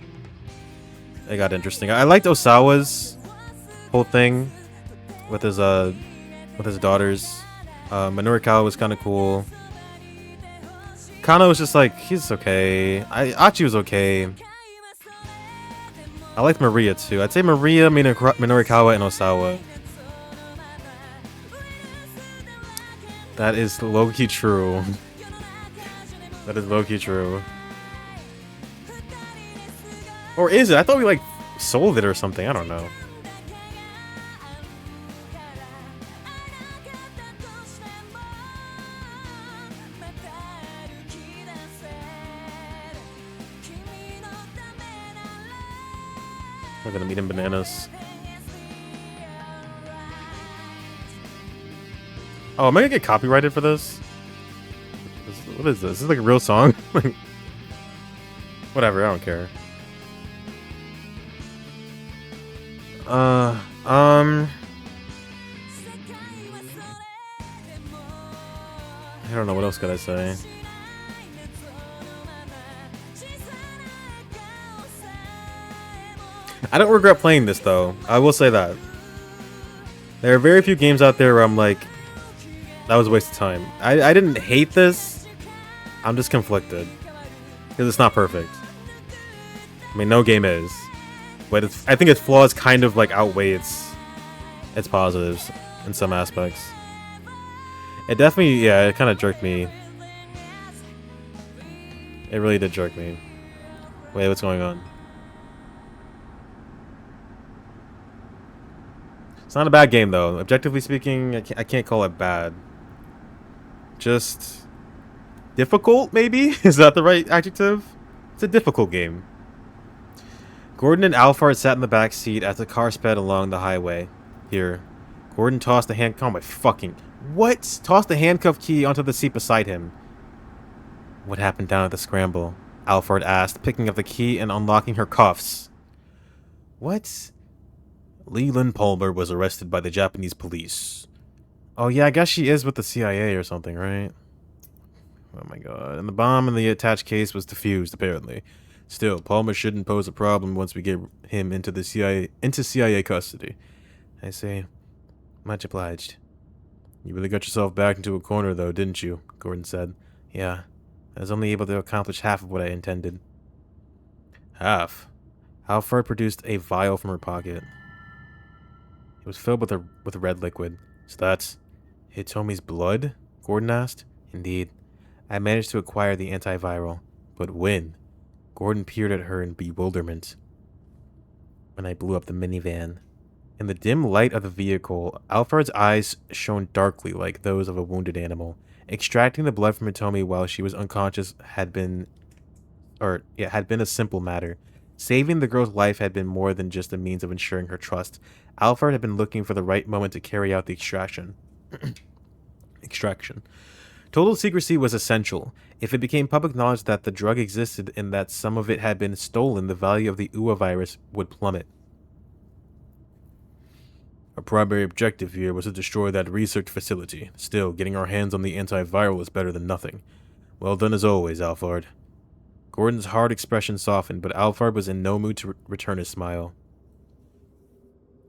it got interesting. I liked Osawa's whole thing with his daughters. Minorikawa was kind of cool. Kano was just like, he's okay. Achi was okay. I liked Maria too. I'd say Maria, Minorikawa, and Osawa. That is low-key true. That is low-key true. Or is it? I thought we like sold it or something. I don't know. We're gonna meet in bananas. Oh, am I gonna get copyrighted for this? What is this? Is this like a real song? Whatever, I don't care. I don't know, what else could I say? I don't regret playing this, though. I will say that. There are very few games out there where I'm like, that was a waste of time. I didn't hate this. I'm just conflicted. Because it's not perfect. I mean, no game is. But I think its flaws kind of like outweigh its positives in some aspects. It definitely, yeah, it kind of jerked me. It really did jerk me. Wait, what's going on? It's not a bad game, though. Objectively speaking, I can't call it bad. Just difficult, maybe? Is that the right adjective? It's a difficult game. Gordon and Alphard sat in the back seat as the car sped along the highway. Here. Gordon tossed the hand... Oh my fucking... What? Tossed the handcuff key onto the seat beside him. What happened down at the Scramble? Alphard asked, picking up the key and unlocking her cuffs. What? Leland Palmer was arrested by the Japanese police. Oh yeah, I guess she is with the CIA or something, right? Oh my god. And the bomb in the attached case was defused, apparently. Still, Palmer shouldn't pose a problem once we get him into CIA custody. I say, much obliged. You really got yourself back into a corner, though, didn't you? Gordon said. Yeah, I was only able to accomplish half of what I intended. Half? Alfred produced a vial from her pocket. It was filled with red liquid. So that's Hitomi's blood? Gordon asked. Indeed. I managed to acquire the antiviral. But when? Gordon peered at her in bewilderment. When I blew up the minivan. In the dim light of the vehicle, Alfred's eyes shone darkly like those of a wounded animal. Extracting the blood from Hitomi while she was unconscious had been a simple matter. Saving the girl's life had been more than just a means of ensuring her trust. Alfred had been looking for the right moment to carry out the extraction. Total secrecy was essential. If it became public knowledge that the drug existed and that some of it had been stolen, the value of the UA virus would plummet. Our primary objective here was to destroy that research facility. Still, getting our hands on the antiviral is better than nothing. Well done as always, Alfred. Gordon's hard expression softened, but Alfred was in no mood to return his smile.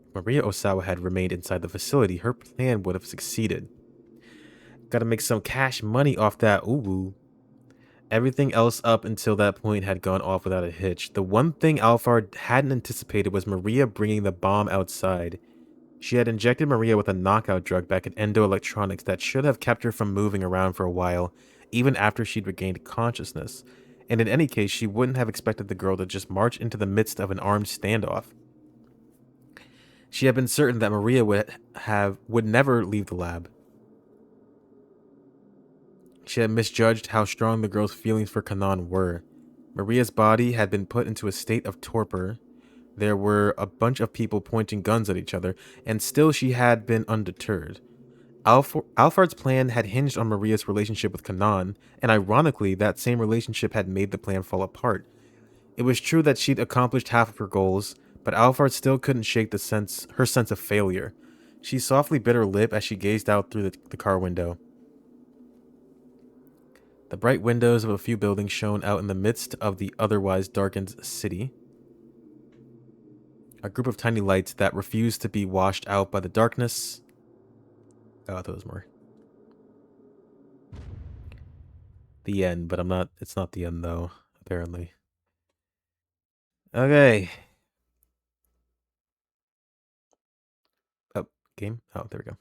If Maria Osawa had remained inside the facility, her plan would have succeeded. Gotta make some cash money off that uwu. Everything else up until that point had gone off without a hitch. The one thing Alfred hadn't anticipated was Maria bringing the bomb outside. She had injected Maria with a knockout drug back at Endo Electronics that should have kept her from moving around for a while, even after she'd regained consciousness. And in any case, she wouldn't have expected the girl to just march into the midst of an armed standoff. She had been certain that Maria would never leave the lab. She had misjudged how strong the girl's feelings for Kanan were. Maria's body had been put into a state of torpor. There were a bunch of people pointing guns at each other, and still she had been undeterred. Alfred's plan had hinged on Maria's relationship with Kanan, and ironically, that same relationship had made the plan fall apart. It was true that she'd accomplished half of her goals, but Alfred still couldn't shake her sense of failure. She softly bit her lip as she gazed out through the car window. The bright windows of a few buildings shone out in the midst of the otherwise darkened city. A group of tiny lights that refused to be washed out by the darkness. Oh, I thought there was more. The end, but it's not the end though, apparently. Okay. Oh, game? Oh, there we go.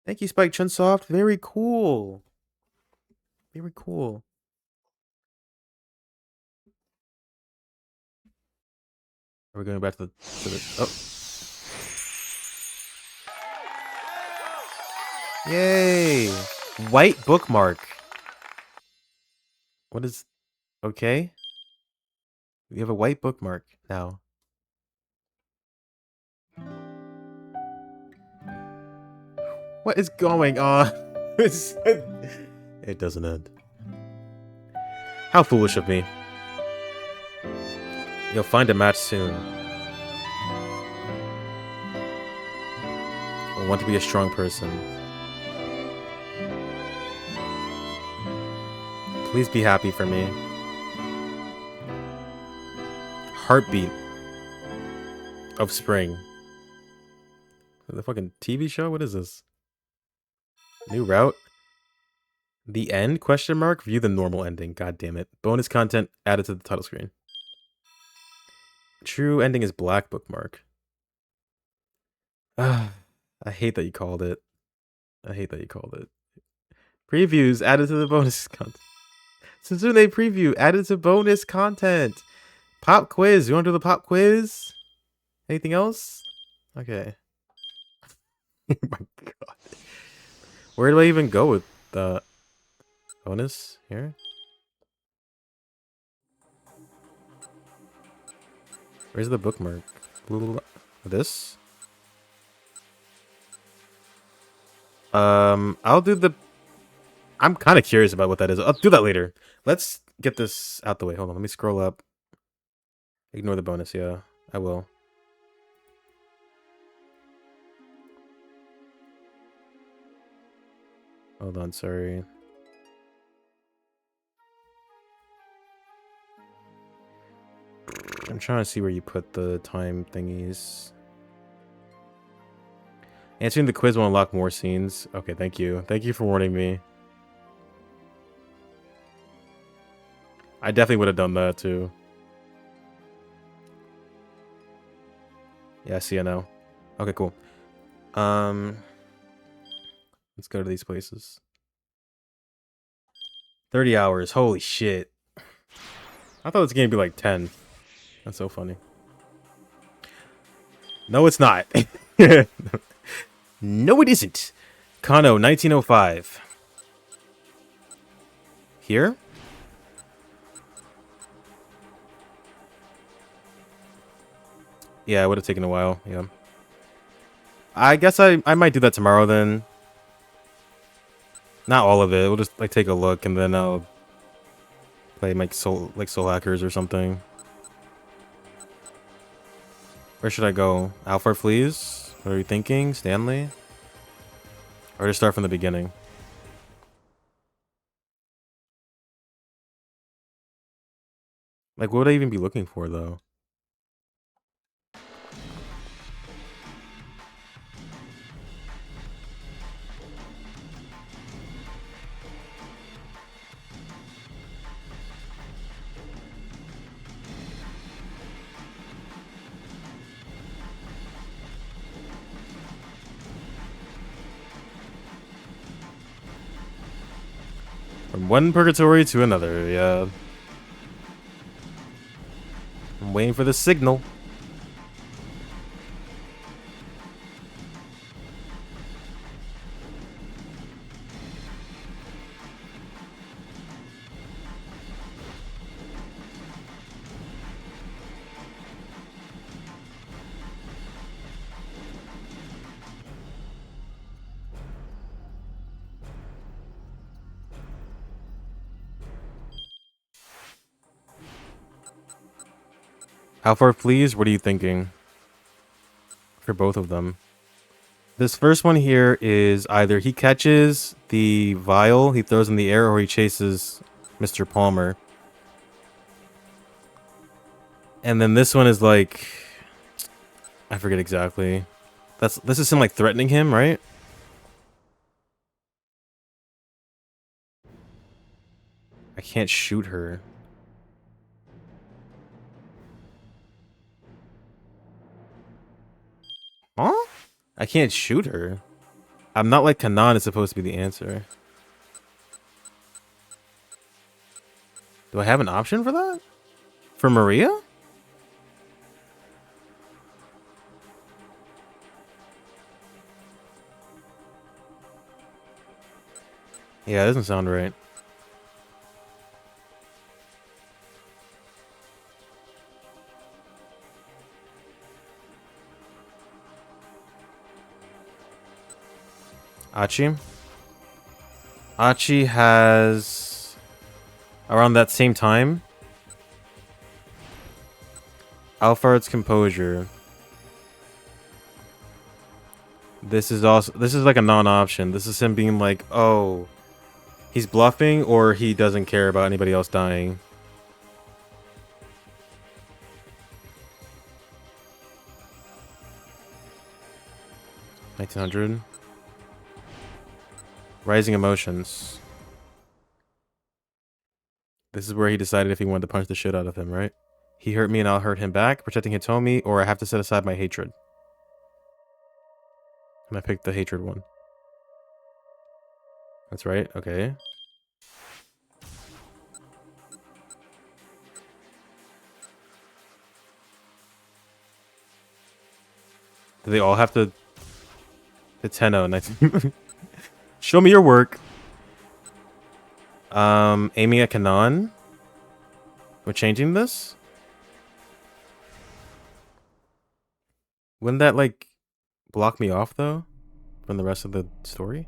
Thank you, Spike Chunsoft. Very cool. Very cool. Are we going back to the oh. Yay! White bookmark. What is... Okay. We have a white bookmark now. What is going on? It doesn't end. How foolish of me. You'll find a match soon. I want to be a strong person. Please be happy for me. Heartbeat of spring. The fucking TV show? What is this? New route? The end? Question mark? View the normal ending. God damn it. Bonus content added to the title screen. True ending is black bookmark. I hate that you called it. I hate that you called it. Previews added to the bonus content. Sensune preview added to bonus content. Pop quiz. You want to do the pop quiz? Anything else? Okay. Oh my god. Where do I even go with the bonus here? Where's the bookmark? This? I'll do the... I'm kind of curious about what that is. I'll do that later. Let's get this out the way. Hold on, let me scroll up. Ignore the bonus, yeah. I will. Hold on, sorry. I'm trying to see where you put the time thingies. Answering the quiz will unlock more scenes. Okay, thank you. Thank you for warning me. I definitely would have done that too. Yeah, I see it now. Okay, cool. Let's go to these places. 30 hours. Holy shit. I thought this game would be like 10. That's so funny. No, it's not. No, it isn't. Kano, 1905. Here? Yeah, it would have taken a while. Yeah. I guess I might do that tomorrow then. Not all of it. We'll just like take a look and then I'll play like Soul Hackers or something. Where should I go? Alfred Fleas? What are you thinking? Stanley? Or just start from the beginning? Like, what would I even be looking for, though? From one purgatory to another, yeah. I'm waiting for the signal. How far, please? What are you thinking? For both of them. This first one here is either he catches the vial, he throws in the air, or he chases Mr. Palmer. And then this one is like... I forget exactly. This is him like threatening him, right? I can't shoot her. Huh? I can't shoot her. I'm not like Kanan is supposed to be the answer. Do I have an option for that? For Maria? Yeah, it doesn't sound right. Achi? Achi has... around that same time... Alphard's composure. This is like a non-option. This is him being like, oh... he's bluffing or he doesn't care about anybody else dying. $1900. Rising emotions. This is where he decided if he wanted to punch the shit out of him, right? He hurt me and I'll hurt him back, protecting Hitomi, or I have to set aside my hatred. And I picked the hatred one. That's right, okay. Do they all have to... the Tenno, 19... Show me your work. Aiming at Kanan. We're changing this? Wouldn't that, like, block me off, though? From the rest of the story?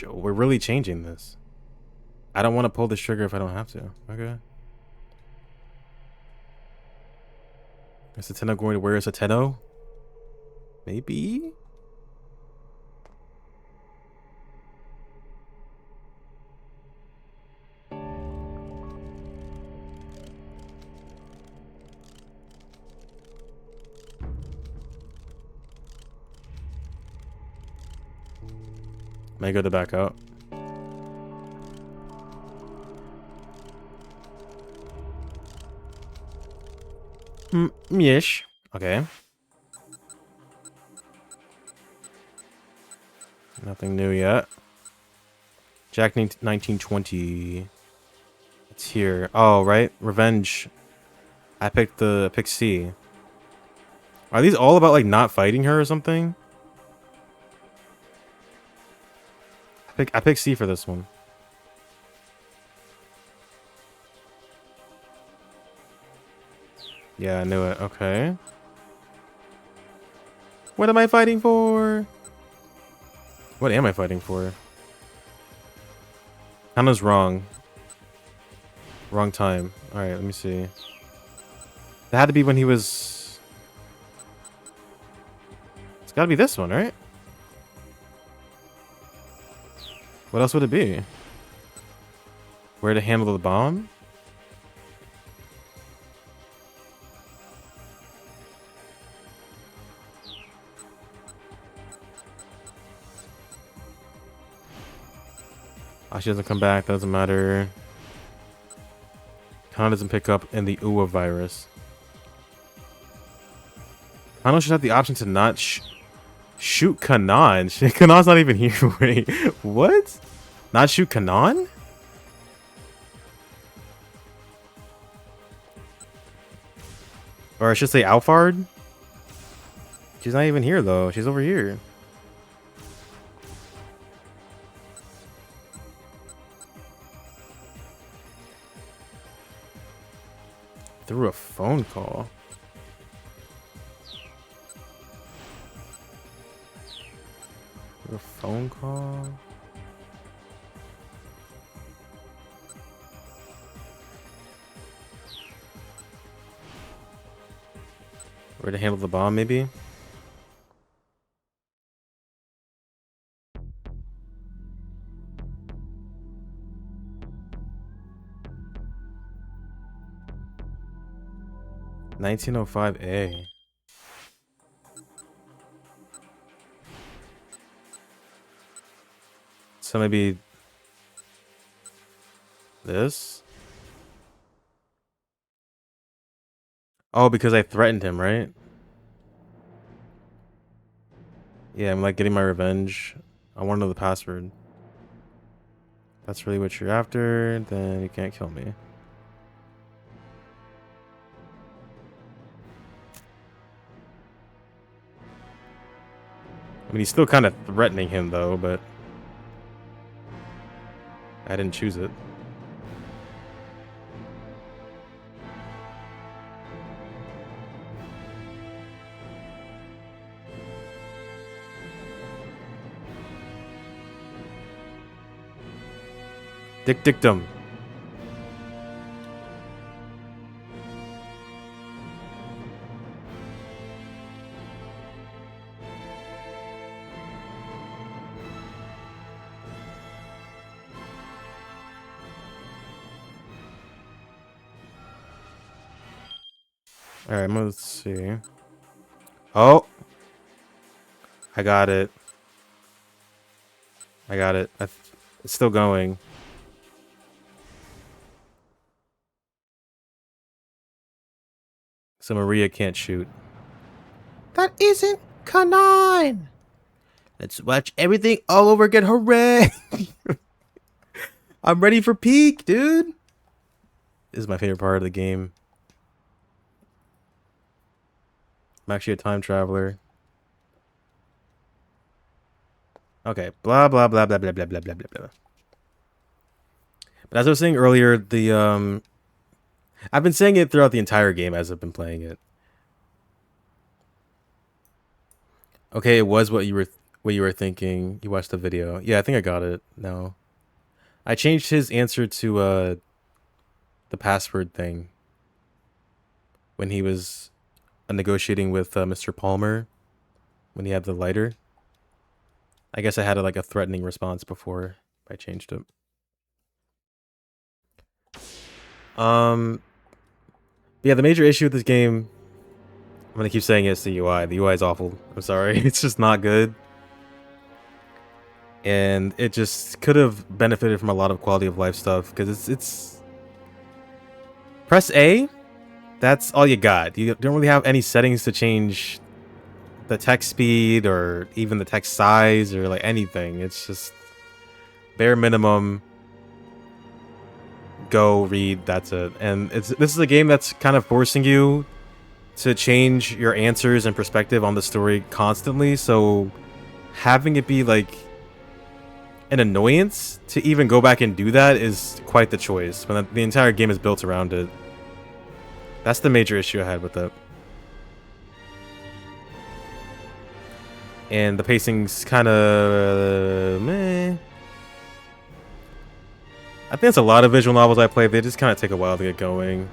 We're really changing this. I don't want to pull this trigger if I don't have to. Okay. Is the Tenno going to wear us a Tenno? Maybe? May I go to back out? Yes. Okay. Nothing new yet. Jack 1920. It's here. Oh, right. Revenge. I picked C. Are these all about like not fighting her or something? I picked C for this one. Yeah, I knew it. Okay. What am I fighting for? What am I fighting for? Hannah's wrong. Wrong time. Alright, let me see. That had to be when he was... It's gotta be this one, right? What else would it be? Where to handle the bomb? Oh, she doesn't come back. That doesn't matter. Kana doesn't pick up in the Uwa virus. Kana should have the option to not shoot Kanan. Kanan's not even here. Wait, what? Not shoot Kanan? Or I should say Alfard? She's not even here though. She's over here. Through a phone call. Through a phone call. Where to handle the bomb, maybe? $1905A. So maybe this? Oh, because I threatened him, right? Yeah, I'm like getting my revenge. I want to know the password. That's really what you're after, then you can't kill me. I mean, he's still kind of threatening him, though, but I didn't choose it. Dictum. Alright, let's see. Oh! I got it. I got it. It's still going. So Maria can't shoot. That isn't Kanan! Let's watch everything all over again. Hooray! I'm ready for peak, dude! This is my favorite part of the game. I'm actually a time traveler. Okay, blah blah blah blah blah blah blah blah blah blah. But as I was saying earlier, the I've been saying it throughout the entire game as I've been playing it. Okay, it was what you were thinking. You watched the video. Yeah, I think I got it now. I changed his answer to the password thing when he was negotiating with Mr. Palmer when he had the lighter. I guess I had like a threatening response before I changed it. Yeah, the major issue with this game, I'm gonna keep saying it's the UI. The UI is awful. I'm sorry. It's just not good. And it just could have benefited from a lot of quality of life stuff because it's press A That's all you got. You don't really have any settings to change the text speed or even the text size or like anything. It's just bare minimum. Go read. That's it. And this is a game that's kind of forcing you to change your answers and perspective on the story constantly. So having it be like an annoyance to even go back and do that is quite the choice. When the entire game is built around it. That's the major issue I had with it. And the pacing's kind of meh. I think it's a lot of visual novels I play. They just kind of take a while to get going.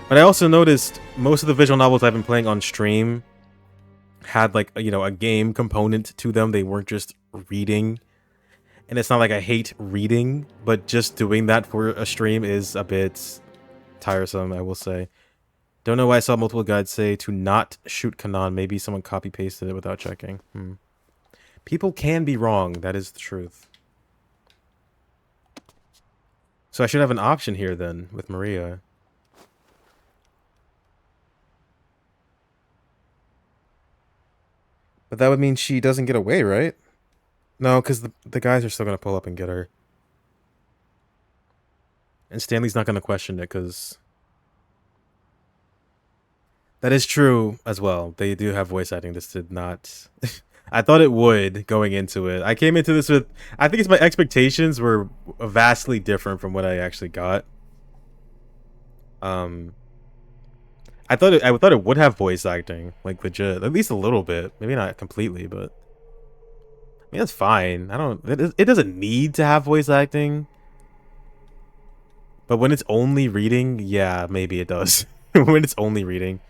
But I also noticed most of the visual novels I've been playing on stream had like, you know, a game component to them. They weren't just reading. And it's not like I hate reading, but just doing that for a stream is a bit tiresome, I will say. Don't know why I saw multiple guides say to not shoot Kanan. Maybe someone copy-pasted it without checking. People can be wrong. That is the truth. So I should have an option here then with Maria. But that would mean she doesn't get away, right? No, because the guys are still going to pull up and get her. And Stanley's not going to question it because... That is true as well. They do have voice acting. This did not... I thought it would going into it. I came into this with... I think it's my expectations were vastly different from what I actually got. I thought it would have voice acting, like legit, at least a little bit. Maybe not completely, but I mean that's fine. It doesn't need to have voice acting. But when it's only reading, yeah, maybe it does. When it's only reading.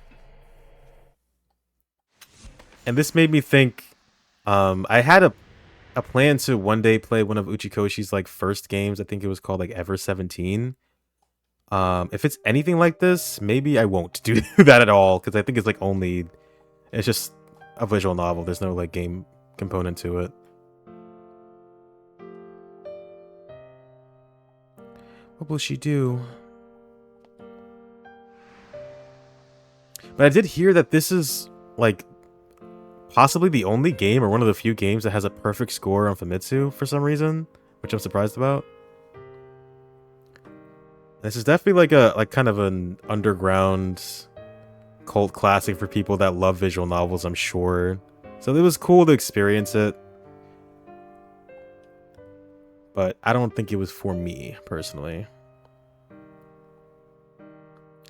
And this made me think, I had a plan to one day play one of Uchikoshi's like first games. I think it was called like Ever 17. If it's anything like this, maybe I won't do that at all, because I think it's like it's just a visual novel. There's no like game component to it. What will she do? But I did hear that this is like possibly the only game or one of the few games that has a perfect score on Famitsu for some reason, which I'm surprised about. This is definitely like kind of an underground cult classic for people that love visual novels, I'm sure. So it was cool to experience it. But I don't think it was for me, personally.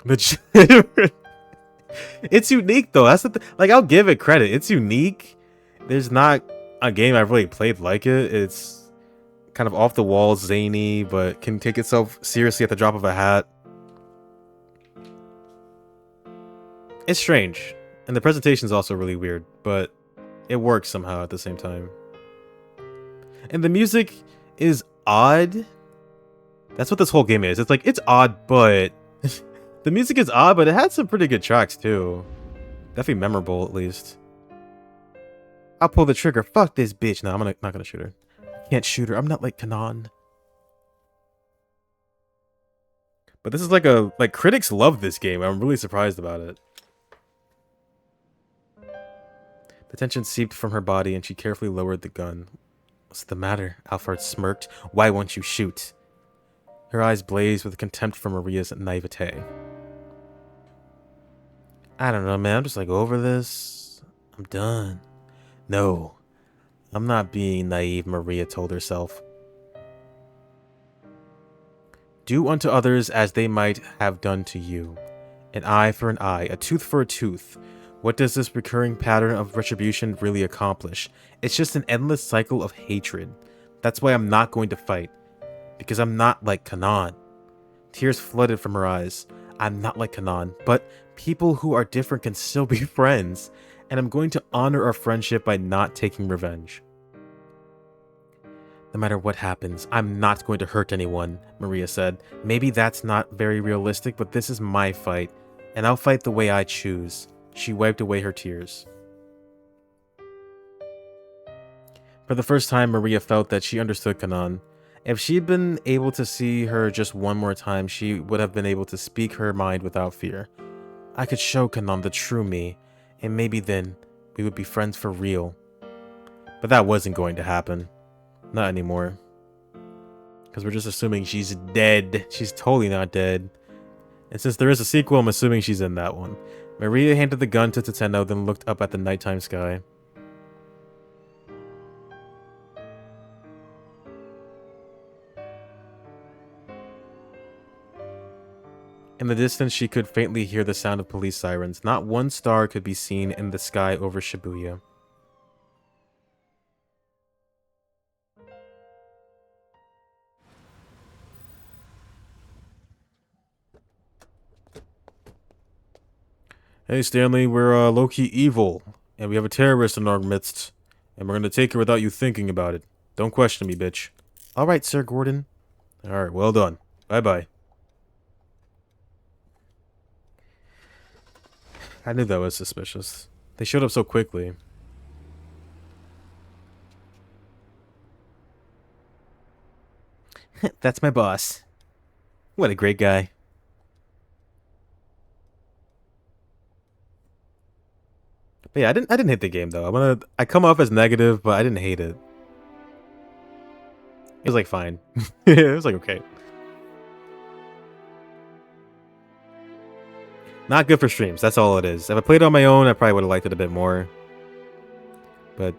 But it's unique though. That's the like I'll give it credit. It's unique. There's not a game I've really played like it. It's kind of off the wall, zany, but can take itself seriously at the drop of a hat. It's strange. And the presentation is also really weird, but it works somehow at the same time. And the music is odd. That's what this whole game is. It's like, it's odd, but the music is odd, but it had some pretty good tracks too. Definitely memorable, at least. I'll pull the trigger. Fuck this bitch. No, I'm not gonna shoot her. I can't shoot her. I'm not like Kanan. But this is like critics love this game. I'm really surprised about it. The tension seeped from her body and she carefully lowered the gun. What's the matter? Alfred smirked. Why won't you shoot? Her eyes blazed with contempt for Maria's naivete. I don't know, man. I'm just like over this. I'm done. No, I'm not being naive, Maria told herself. Do unto others as they might have done to you. An eye for an eye, a tooth for a tooth. What does this recurring pattern of retribution really accomplish? It's just an endless cycle of hatred. That's why I'm not going to fight. Because I'm not like Kanan. Tears flooded from her eyes. I'm not like Kanan, but people who are different can still be friends. And I'm going to honor our friendship by not taking revenge. No matter what happens, I'm not going to hurt anyone, Maria said. Maybe that's not very realistic, but this is my fight. And I'll fight the way I choose. She wiped away her tears. For the first time, Maria felt that she understood Kanan. If she'd been able to see her just one more time, she would have been able to speak her mind without fear. I could show Kanon the true me, and maybe then we would be friends for real. But that wasn't going to happen. Not anymore. Because we're just assuming she's dead. She's totally not dead. And since there is a sequel, I'm assuming she's in that one. Maria handed the gun to Tateno, then looked up at the nighttime sky. In the distance, she could faintly hear the sound of police sirens. Not one star could be seen in the sky over Shibuya. Hey Stanley, we're low-key evil, and we have a terrorist in our midst, and we're gonna take her without you thinking about it. Don't question me, bitch. Alright, Sir Gordon. Alright, well done. Bye-bye. I knew that was suspicious. They showed up so quickly. That's my boss. What a great guy. But yeah, I didn't hate the game though. I come off as negative, but I didn't hate it. It was like fine. It was like okay. Not good for streams. That's all it is. If I played it on my own, I probably would have liked it a bit more. But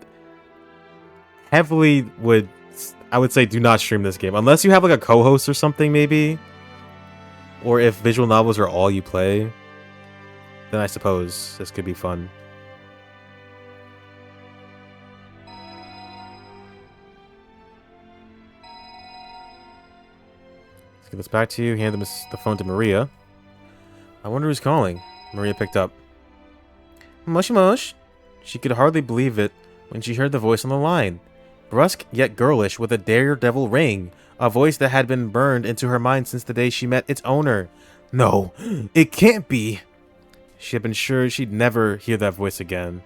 I would say do not stream this game unless you have like a co-host or something maybe. Or if visual novels are all you play, then I suppose this could be fun. Let's give this back to you. Hand the phone to Maria. I wonder who's calling. Maria picked up. Moshi mosh. She could hardly believe it when she heard the voice on the line. Brusque yet girlish with a daredevil ring. A voice that had been burned into her mind since the day she met its owner. No, it can't be. She had been sure she'd never hear that voice again.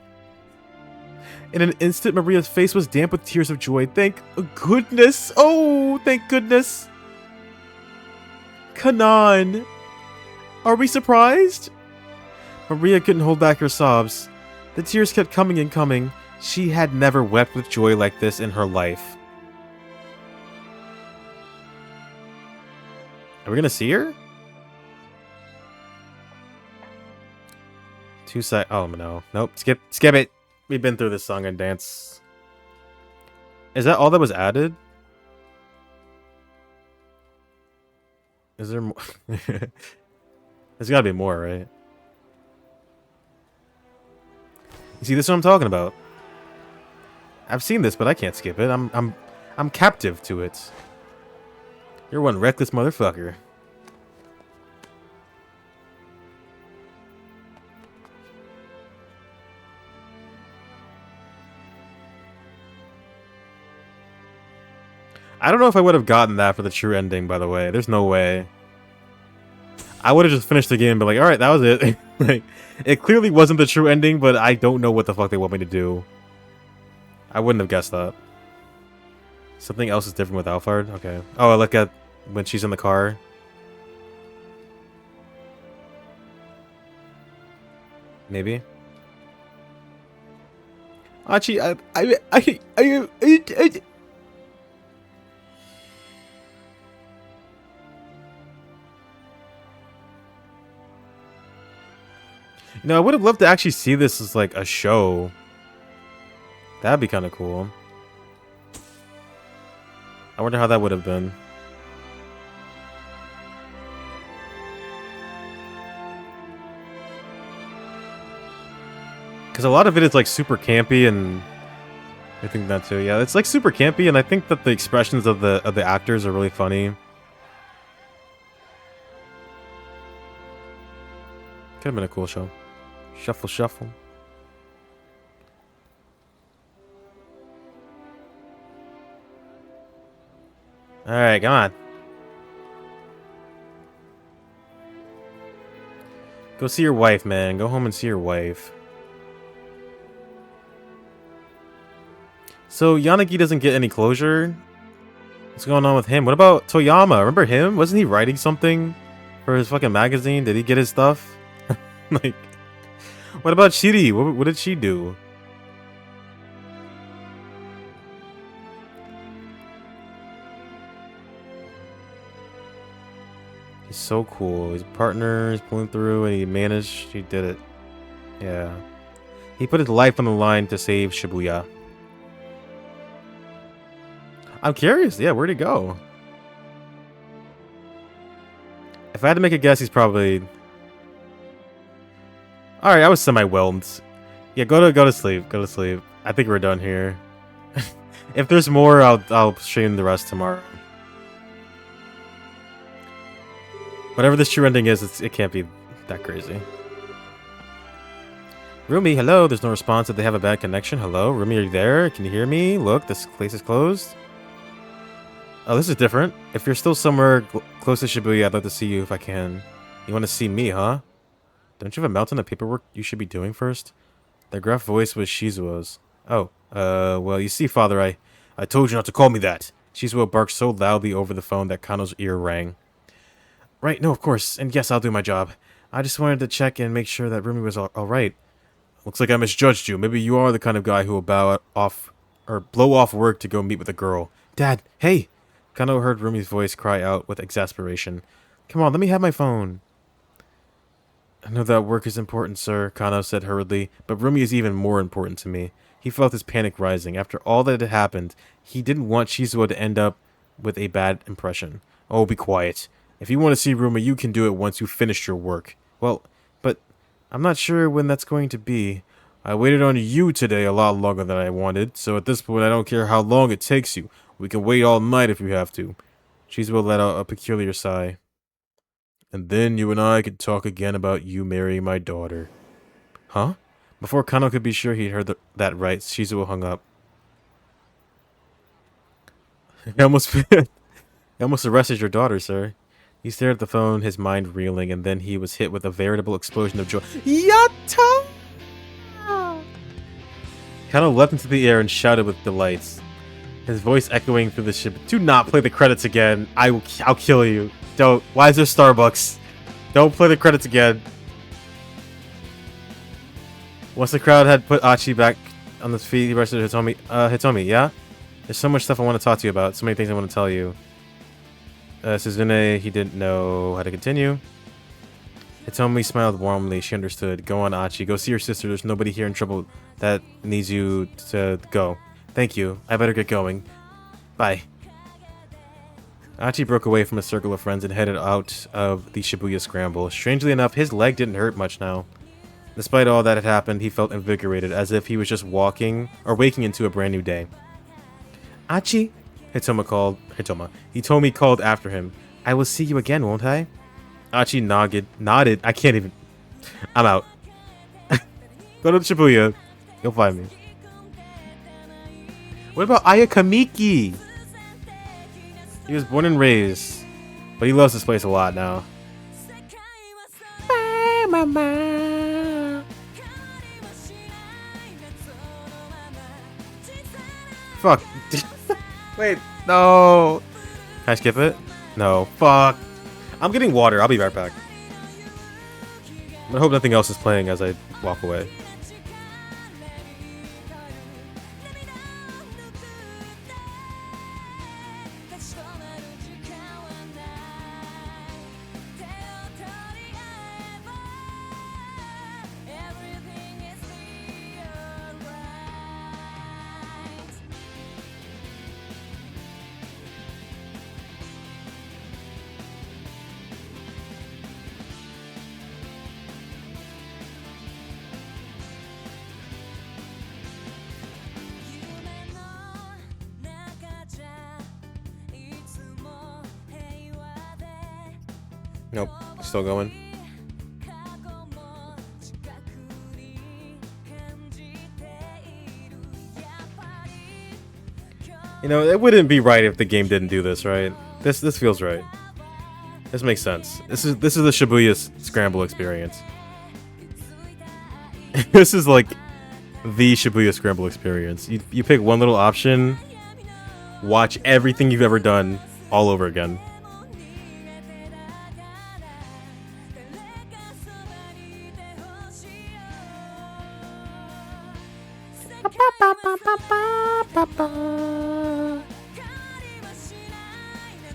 In an instant, Maria's face was damp with tears of joy. Thank goodness. Oh, thank goodness. Kanon. Are we surprised? Maria couldn't hold back her sobs. The tears kept coming and coming. She had never wept with joy like this in her life. Are we gonna see her? Oh no. Nope. Skip it. We've been through this song and dance. Is that all that was added? Is there more? There's gotta be more, right? You see, this is what I'm talking about. I've seen this, but I can't skip it. I'm captive to it. You're one reckless motherfucker. I don't know if I would have gotten that for the true ending, by the way. There's no way. I would have just finished the game and been like, alright, that was it. Like, it clearly wasn't the true ending, but I don't know what the fuck they want me to do. I wouldn't have guessed that. Something else is different with Alphard? Okay. Oh, I look at when she's in the car. Maybe. Achi, You know, I would have loved to actually see this as like a show. That'd be kind of cool. I wonder how that would have been. Because a lot of it is like super campy, and I think that too. Yeah, it's like super campy, and I think that the expressions of the actors are really funny. Could have been a cool show. Shuffle, shuffle. Alright, come on. Go see your wife, man. Go home and see your wife. So, Yanagi doesn't get any closure? What's going on with him? What about Toyama? Remember him? Wasn't he writing something for his fucking magazine? Did he get his stuff? Like, what about Shiri? What did she do? He's so cool. His partner is pulling through and he managed. He did it. Yeah. He put his life on the line to save Shibuya. I'm curious. Yeah, where'd he go? If I had to make a guess, he's probably... Alright, I was semi-whelmed. Yeah, go to sleep. Go to sleep. I think we're done here. If there's more, I'll stream the rest tomorrow. Whatever this true ending is, it can't be that crazy. Rumi, hello. There's no response. Did they have a bad connection? Hello? Rumi, are you there? Can you hear me? Look, this place is closed. Oh, this is different. If you're still somewhere close to Shibuya, I'd love to see you if I can. You want to see me, huh? Don't you have a mountain of paperwork you should be doing first? The gruff voice was Shizuo's. Oh, well, you see, Father, I told you not to call me that. Shizuo barked so loudly over the phone that Kano's ear rang. Right, no, of course, and yes, I'll do my job. I just wanted to check and make sure that Rumi was alright. Looks like I misjudged you. Maybe you are the kind of guy who will blow off work to go meet with a girl. Dad, hey! Kano heard Rumi's voice cry out with exasperation. Come on, let me have my phone. I know that work is important, sir, Kano said hurriedly, but Rumi is even more important to me. He felt his panic rising. After all that had happened, he didn't want Shizuo to end up with a bad impression. Oh, be quiet. If you want to see Rumi, you can do it once you've finished your work. Well, but I'm not sure when that's going to be. I waited on you today a lot longer than I wanted, so at this point I don't care how long it takes you. We can wait all night if we have to. Shizuo let out a peculiar sigh. And then you and I could talk again about you marrying my daughter. Huh? Before Kano could be sure he'd heard that right, Shizuo hung up. He almost arrested your daughter, sir. He stared at the phone, his mind reeling, and then he was hit with a veritable explosion of joy. Yatta! Kano leapt into the air and shouted with delight. His voice echoing through the ship. Do not play the credits again. I'll kill you. Don't. Why is there Starbucks? Don't play the credits again. Once the crowd had put Achi back on his feet, he rushed to Hitomi. Hitomi, yeah? There's so much stuff I want to talk to you about. So many things I want to tell you. Suzune, he didn't know how to continue. Hitomi smiled warmly. She understood. Go on, Achi. Go see your sister. There's nobody here in trouble that needs you to go. Thank you. I better get going. Bye. Achi broke away from a circle of friends and headed out of the Shibuya Scramble. Strangely enough, his leg didn't hurt much now. Despite all that had happened, he felt invigorated, as if he was just waking into a brand new day. Achi, Hitomi called after him. I will see you again, won't I? Achi nodded. I can't even. I'm out. Go to Shibuya. You'll find me. What about Ayakamiki? He was born and raised, but he loves this place a lot now. Fuck. Wait, no. Can I skip it? No. Fuck. I'm getting water. I'll be right back. I hope nothing else is playing as I walk away. Nope, still going. You know, it wouldn't be right if the game didn't do this, right? This feels right. This makes sense. This is the Shibuya Scramble experience. This is like the Shibuya Scramble experience. You pick one little option, watch everything you've ever done all over again.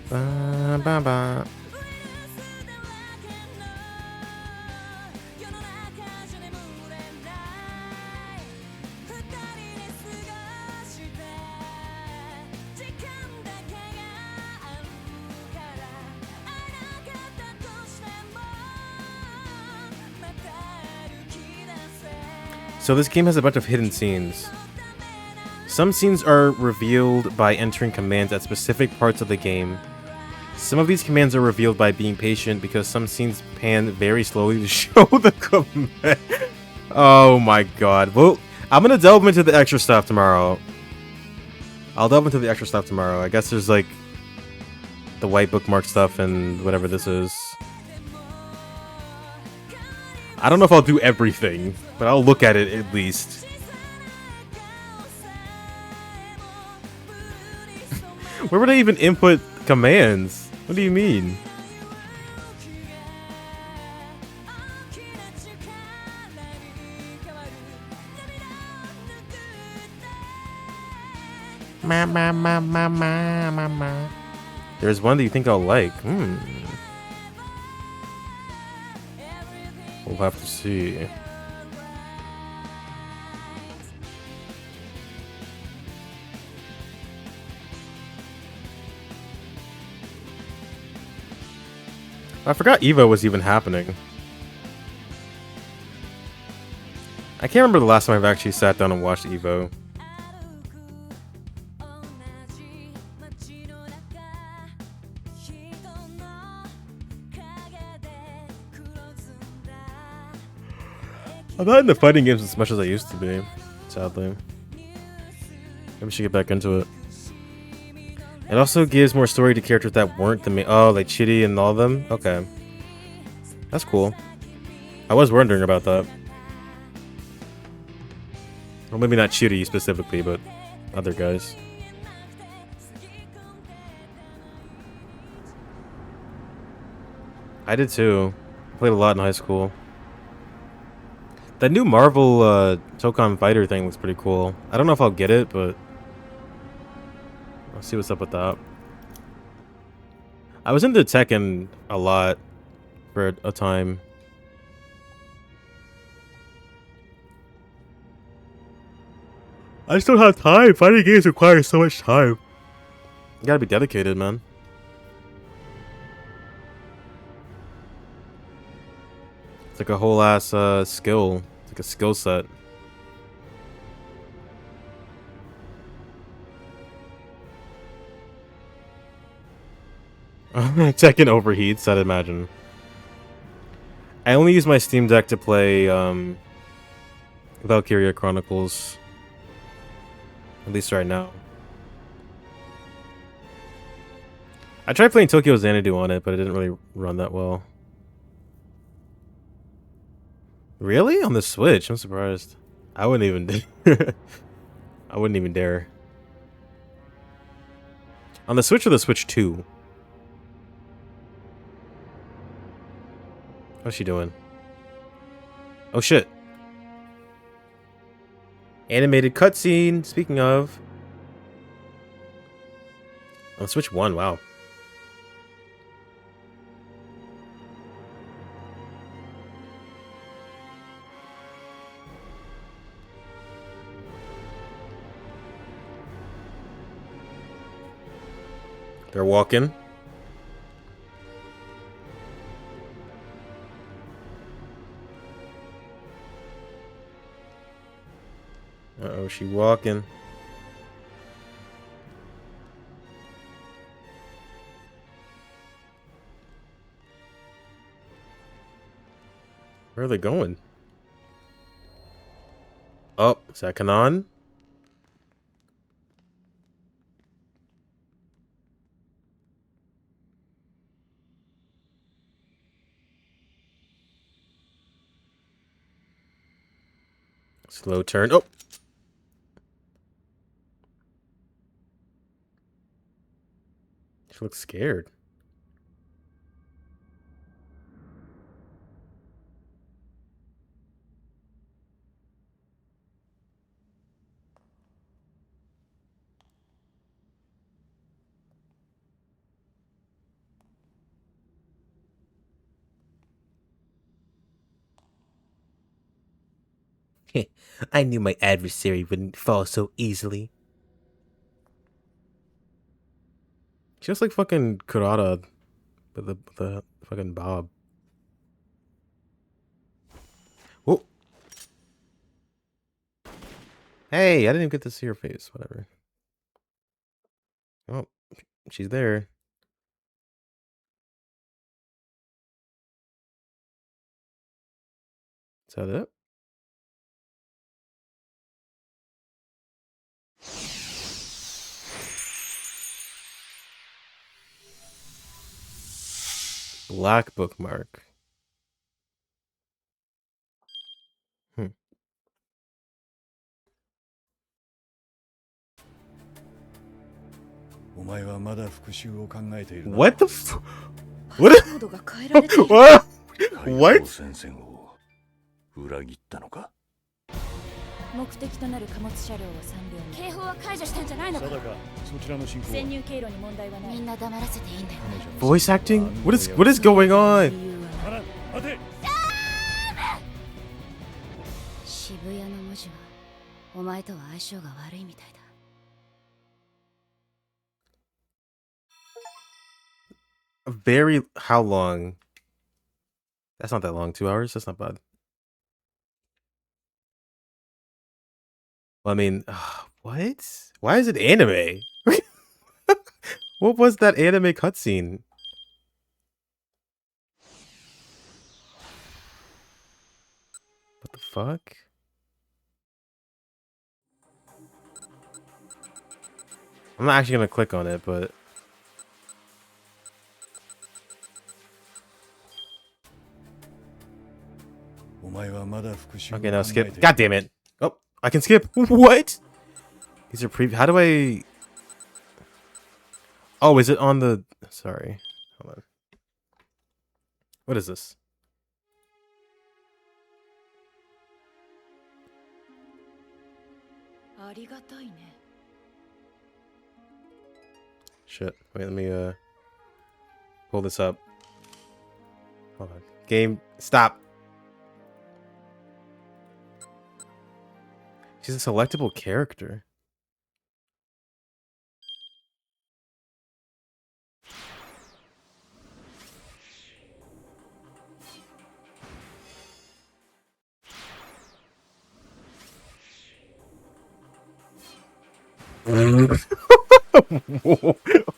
Ba, ba, ba. So this game has a bunch of hidden scenes. Some scenes are revealed by entering commands at specific parts of the game. Some of these commands are revealed by being patient because some scenes pan very slowly to show the command. Oh my god. Well, I'm gonna delve into the extra stuff tomorrow. I'll delve into the extra stuff tomorrow. I guess there's like the white bookmark stuff and whatever this is. I don't know if I'll do everything, but I'll look at it at least. Where would I even input commands? What do you mean? There's one that you think I'll like. We'll have to see. I forgot Evo was even happening. I can't remember the last time I've actually sat down and watched Evo. I'm not into fighting games as much as I used to be, sadly. Maybe we should get back into it. It also gives more story to characters that weren't the main. Oh, like Chitty and all of them? Okay. That's cool. I was wondering about that. Well, maybe not Chitty specifically, but other guys. I did too. Played a lot in high school. That new Marvel Tokon Fighter thing looks pretty cool. I don't know if I'll get it, but I'll see what's up with that. I was into Tekken a lot for a time. I just don't have time. Fighting games require so much time. You gotta be dedicated, man. It's like a whole ass skill. It's like a skill set. Tekken overheats, I'd imagine. I only use my Steam Deck to play Valkyria Chronicles. At least right now. I tried playing Tokyo Xanadu on it, but it didn't really run that well. Really? On the Switch? I'm surprised. I wouldn't even I wouldn't even dare. On the Switch or the Switch 2? What's she doing? Oh shit. Animated cutscene, speaking of. On Switch 1, wow. They're walking. Uh-oh, she walking. Where are they going? Oh, is that Kanan? Slow turn. Oh! She looks scared. I knew my adversary wouldn't fall so easily. Just like fucking Kurata, but the fucking Bob. Whoa. Hey, I didn't even get to see her face. Whatever. Oh, she's there. Is that it? Black bookmark. Hmm. What the f- What? What? What? 目的となる貨物車両を3両目警報は解除したんじゃないのかそちらの進行潜入経路に問題はないみんな黙らせていいんだよ Voice acting? What is going on? 渋谷の文字はお前とは相性が悪いみたいだ Very how long? That's not that long. 2 hours? That's not bad. Well, I mean, what? Why is it anime? What was that anime cutscene? What the fuck? I'm not actually gonna click on it, but okay, now skip. God damn it! Oh, I can skip. What? These are how do I? Oh, is it on the? Sorry, hold on. What is this? Shit. Wait, let me pull this up. Hold on. Game, stop. She's a selectable character.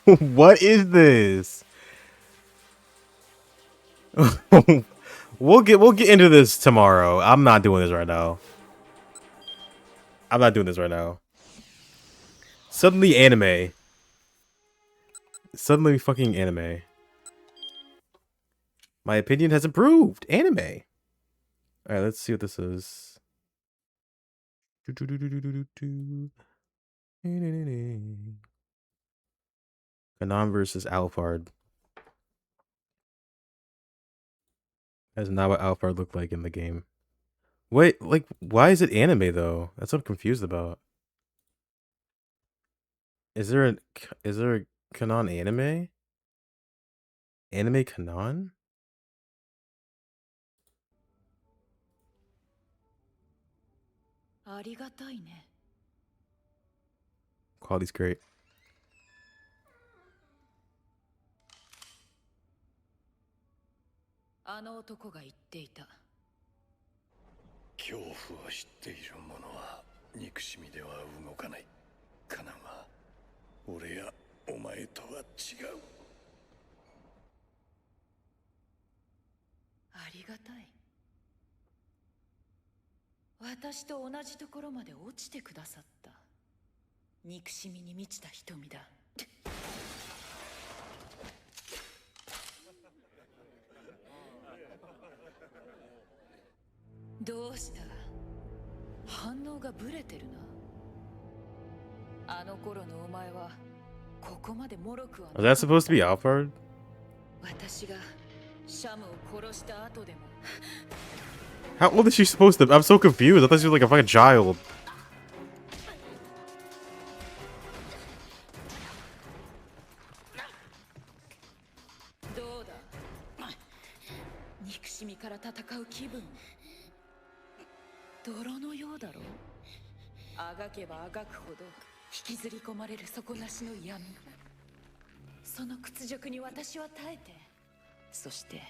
What is this? We'll get into this tomorrow. I'm not doing this right now. I'm not doing this right now. Suddenly anime. Suddenly fucking anime. My opinion has improved. Anime. Alright, let's see what this is. Kanan versus Alphard. That's not what Alphard looked like in the game. Wait, like, why is it anime though? That's what I'm confused about. Is there a Kanan anime? Anime Kanan? Quality's great. あの男が言っていた恐怖を知っている者は憎しみでは動かないカナンは俺やお前とは違うありがたい私と同じところまで落ちてくださった憎しみに満ちた瞳だどうした反応がブレてるなあの頃のお前はここまで脆くは Was that supposed to be Alphard? 私がシャムを殺した後でも How old is she supposed to be? I'm so confused. I thought she was like a fucking child. どうだ憎しみから戦う気分ど泥のようだろう。あがけばあがくほど引きずり込まれる底なしの闇。その屈辱に私は耐えて、そして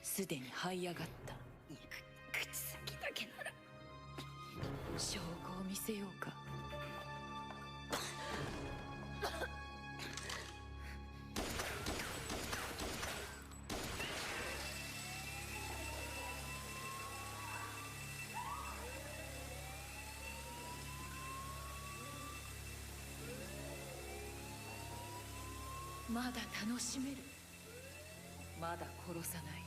すでに這い上がった。口先だけなら証拠を見せようか。まだ楽しめる。まだ殺さない。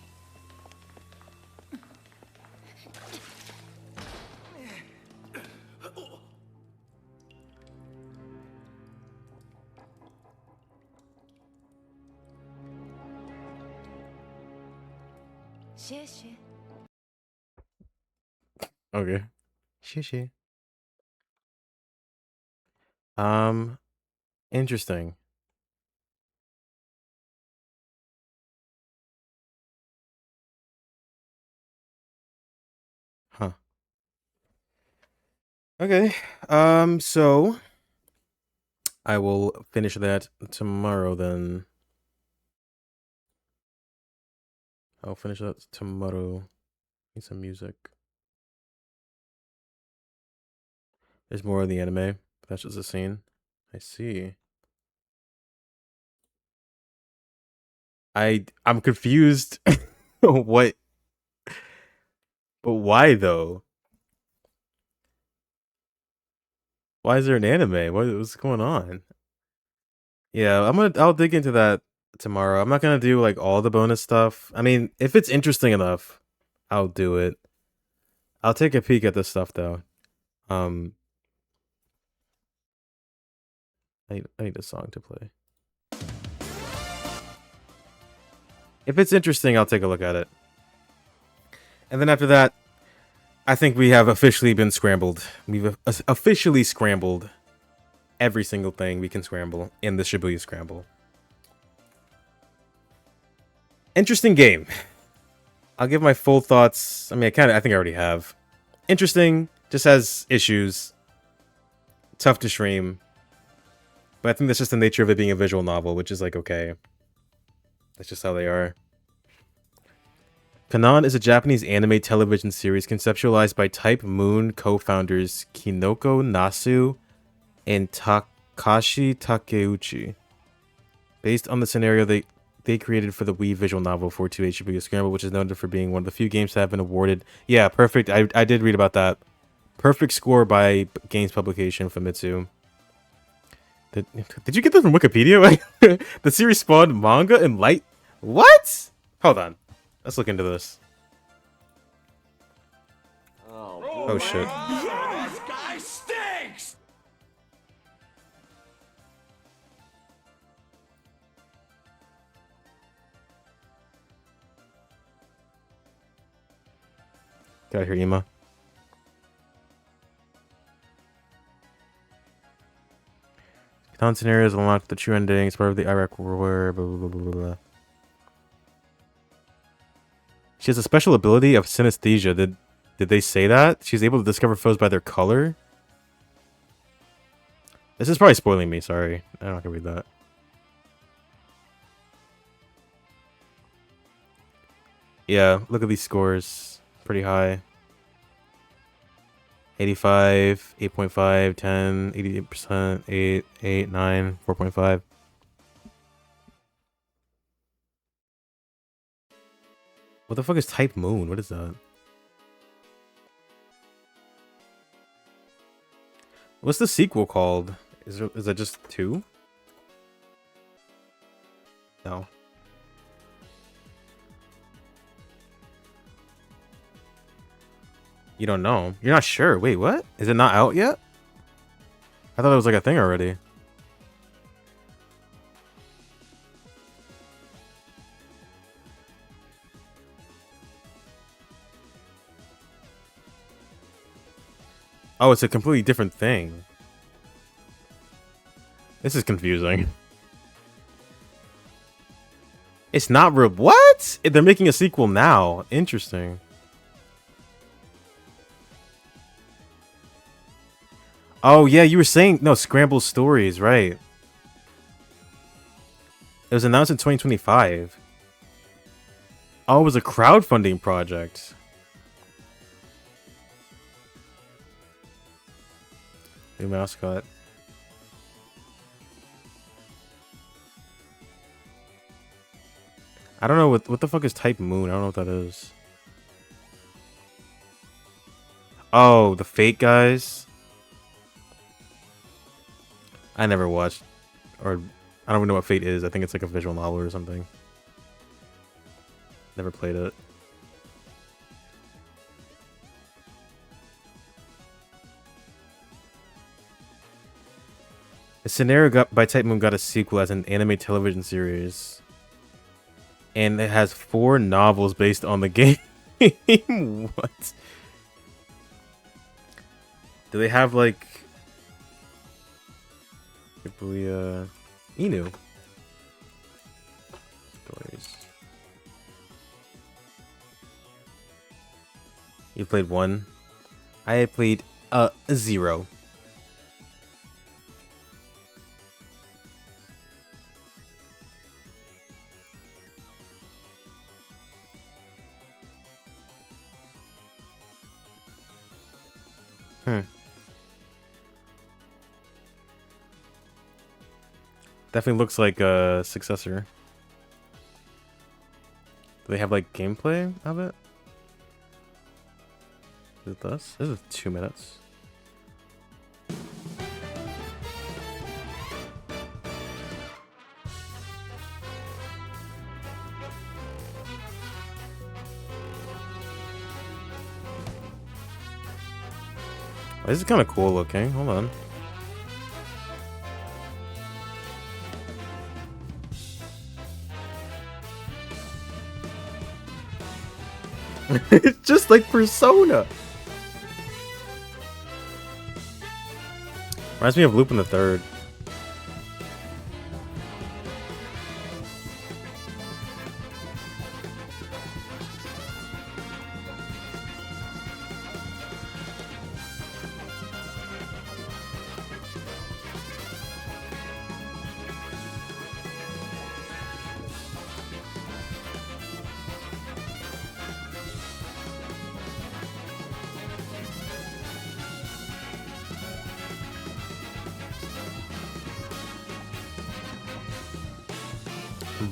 シェシェ。 Okay. Shishi. Interesting. Huh. Okay. So I will finish that tomorrow then. I'll finish that tomorrow. Need some music. There's more of the anime. That's just a scene. I see. I'm confused. What? But why though? Why is there an anime? What's going on? Yeah, I'll dig into that tomorrow. I'm not gonna do like all the bonus stuff. I mean, if it's interesting enough, I'll do it. I'll take a peek at this stuff though. I need a song to play. If it's interesting, I'll take a look at it. And then after that, I think we have officially been scrambled. We've officially scrambled every single thing we can scramble in the Shibuya Scramble. Interesting game. I'll give my full thoughts. I mean, I think I already have. Interesting, just has issues. Tough to stream. But I think that's just the nature of it being a visual novel, which is like, okay. That's just how they are. Kanon is a Japanese anime television series conceptualized by Type Moon co-founders Kinoko Nasu and Takashi Takeuchi. Based on the scenario they created for the Wii visual novel 428 Shibuya Scramble, which is noted for being one of the few games to have been awarded. Yeah, perfect. I did read about that. Perfect score by Games Publication Famitsu. Did you get that from Wikipedia? The series spawned manga and light... What? Hold on. Let's look into this. Oh shit. This guy stinks! Get out of here, Ima. Kanon scenarios unlocked the true ending. It's part of the Iraq war. Blah, blah, blah, blah, blah. She has a special ability of synesthesia. Did they say that? She's able to discover foes by their color? This is probably spoiling me, sorry. I'm not gonna read that. Yeah, look at these scores. Pretty high. 85, 8.5, 10, 88%, 8, 8, 9, 4.5. What the fuck is Type Moon? What is that? What's the sequel called? Is that just 2? No. You don't know? You're not sure? Wait, what? Is it not out yet? I thought it was like a thing already. Oh, it's a completely different thing. This is confusing. It's not real. What? They're making a sequel now. Interesting. Oh yeah, you were saying no Scramble Stories, right? It was announced in 2025. Oh, it was a crowdfunding project. New mascot. I don't know what the fuck is Type Moon. I don't know what that is. Oh, the Fate guys. I never watched, or I don't even know what Fate is. I think it's like a visual novel or something. Never played it. The Scenario by Type Moon got a sequel as an anime television series. And it has 4 novels based on the game. What? Do they have like Shibuya Inu stories? You played 1. I played 0. Definitely looks like a successor. Do they have like gameplay of it? Is it this? This is 2 minutes. Oh, this is kind of cool looking. Hold on. It's just like Persona. Reminds me of Lupin the Third.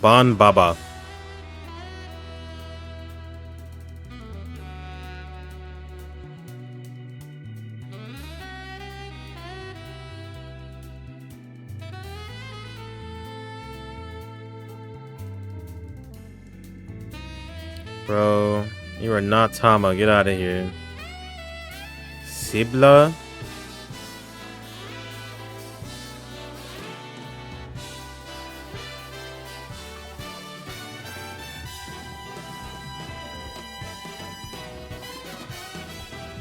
Bon Baba. Bro, you are not Tama. Get out of here. Sibla.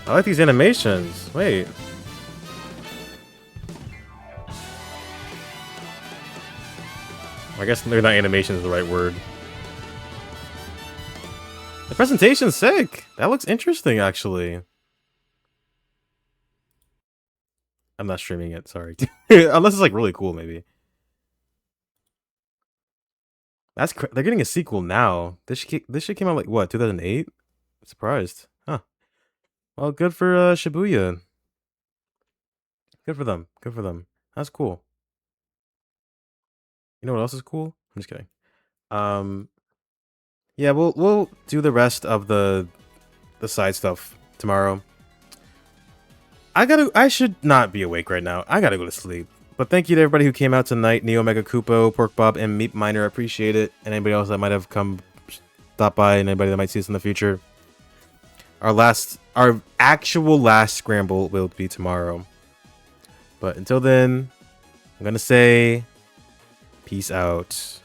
I like these animations. Wait. I guess they're not animation is the right word. The presentation's sick. That looks interesting, actually. I'm not streaming it, sorry. Unless it's like really cool, maybe. They're getting a sequel now. This shit came out like what, 2008? Surprised. Huh. Well, good for Shibuya. Good for them. Good for them. That's cool. You know what else is cool? I'm just kidding. Yeah, we'll do the rest of the side stuff tomorrow. I should not be awake right now. I gotta go to sleep. But thank you to everybody who came out tonight. Neo Mega Kupo, Pork Bob, and Meat Miner. I appreciate it. And anybody else that might have stopped by, and anybody that might see us in the future. Our actual last scramble will be tomorrow. But until then, I'm gonna say peace out.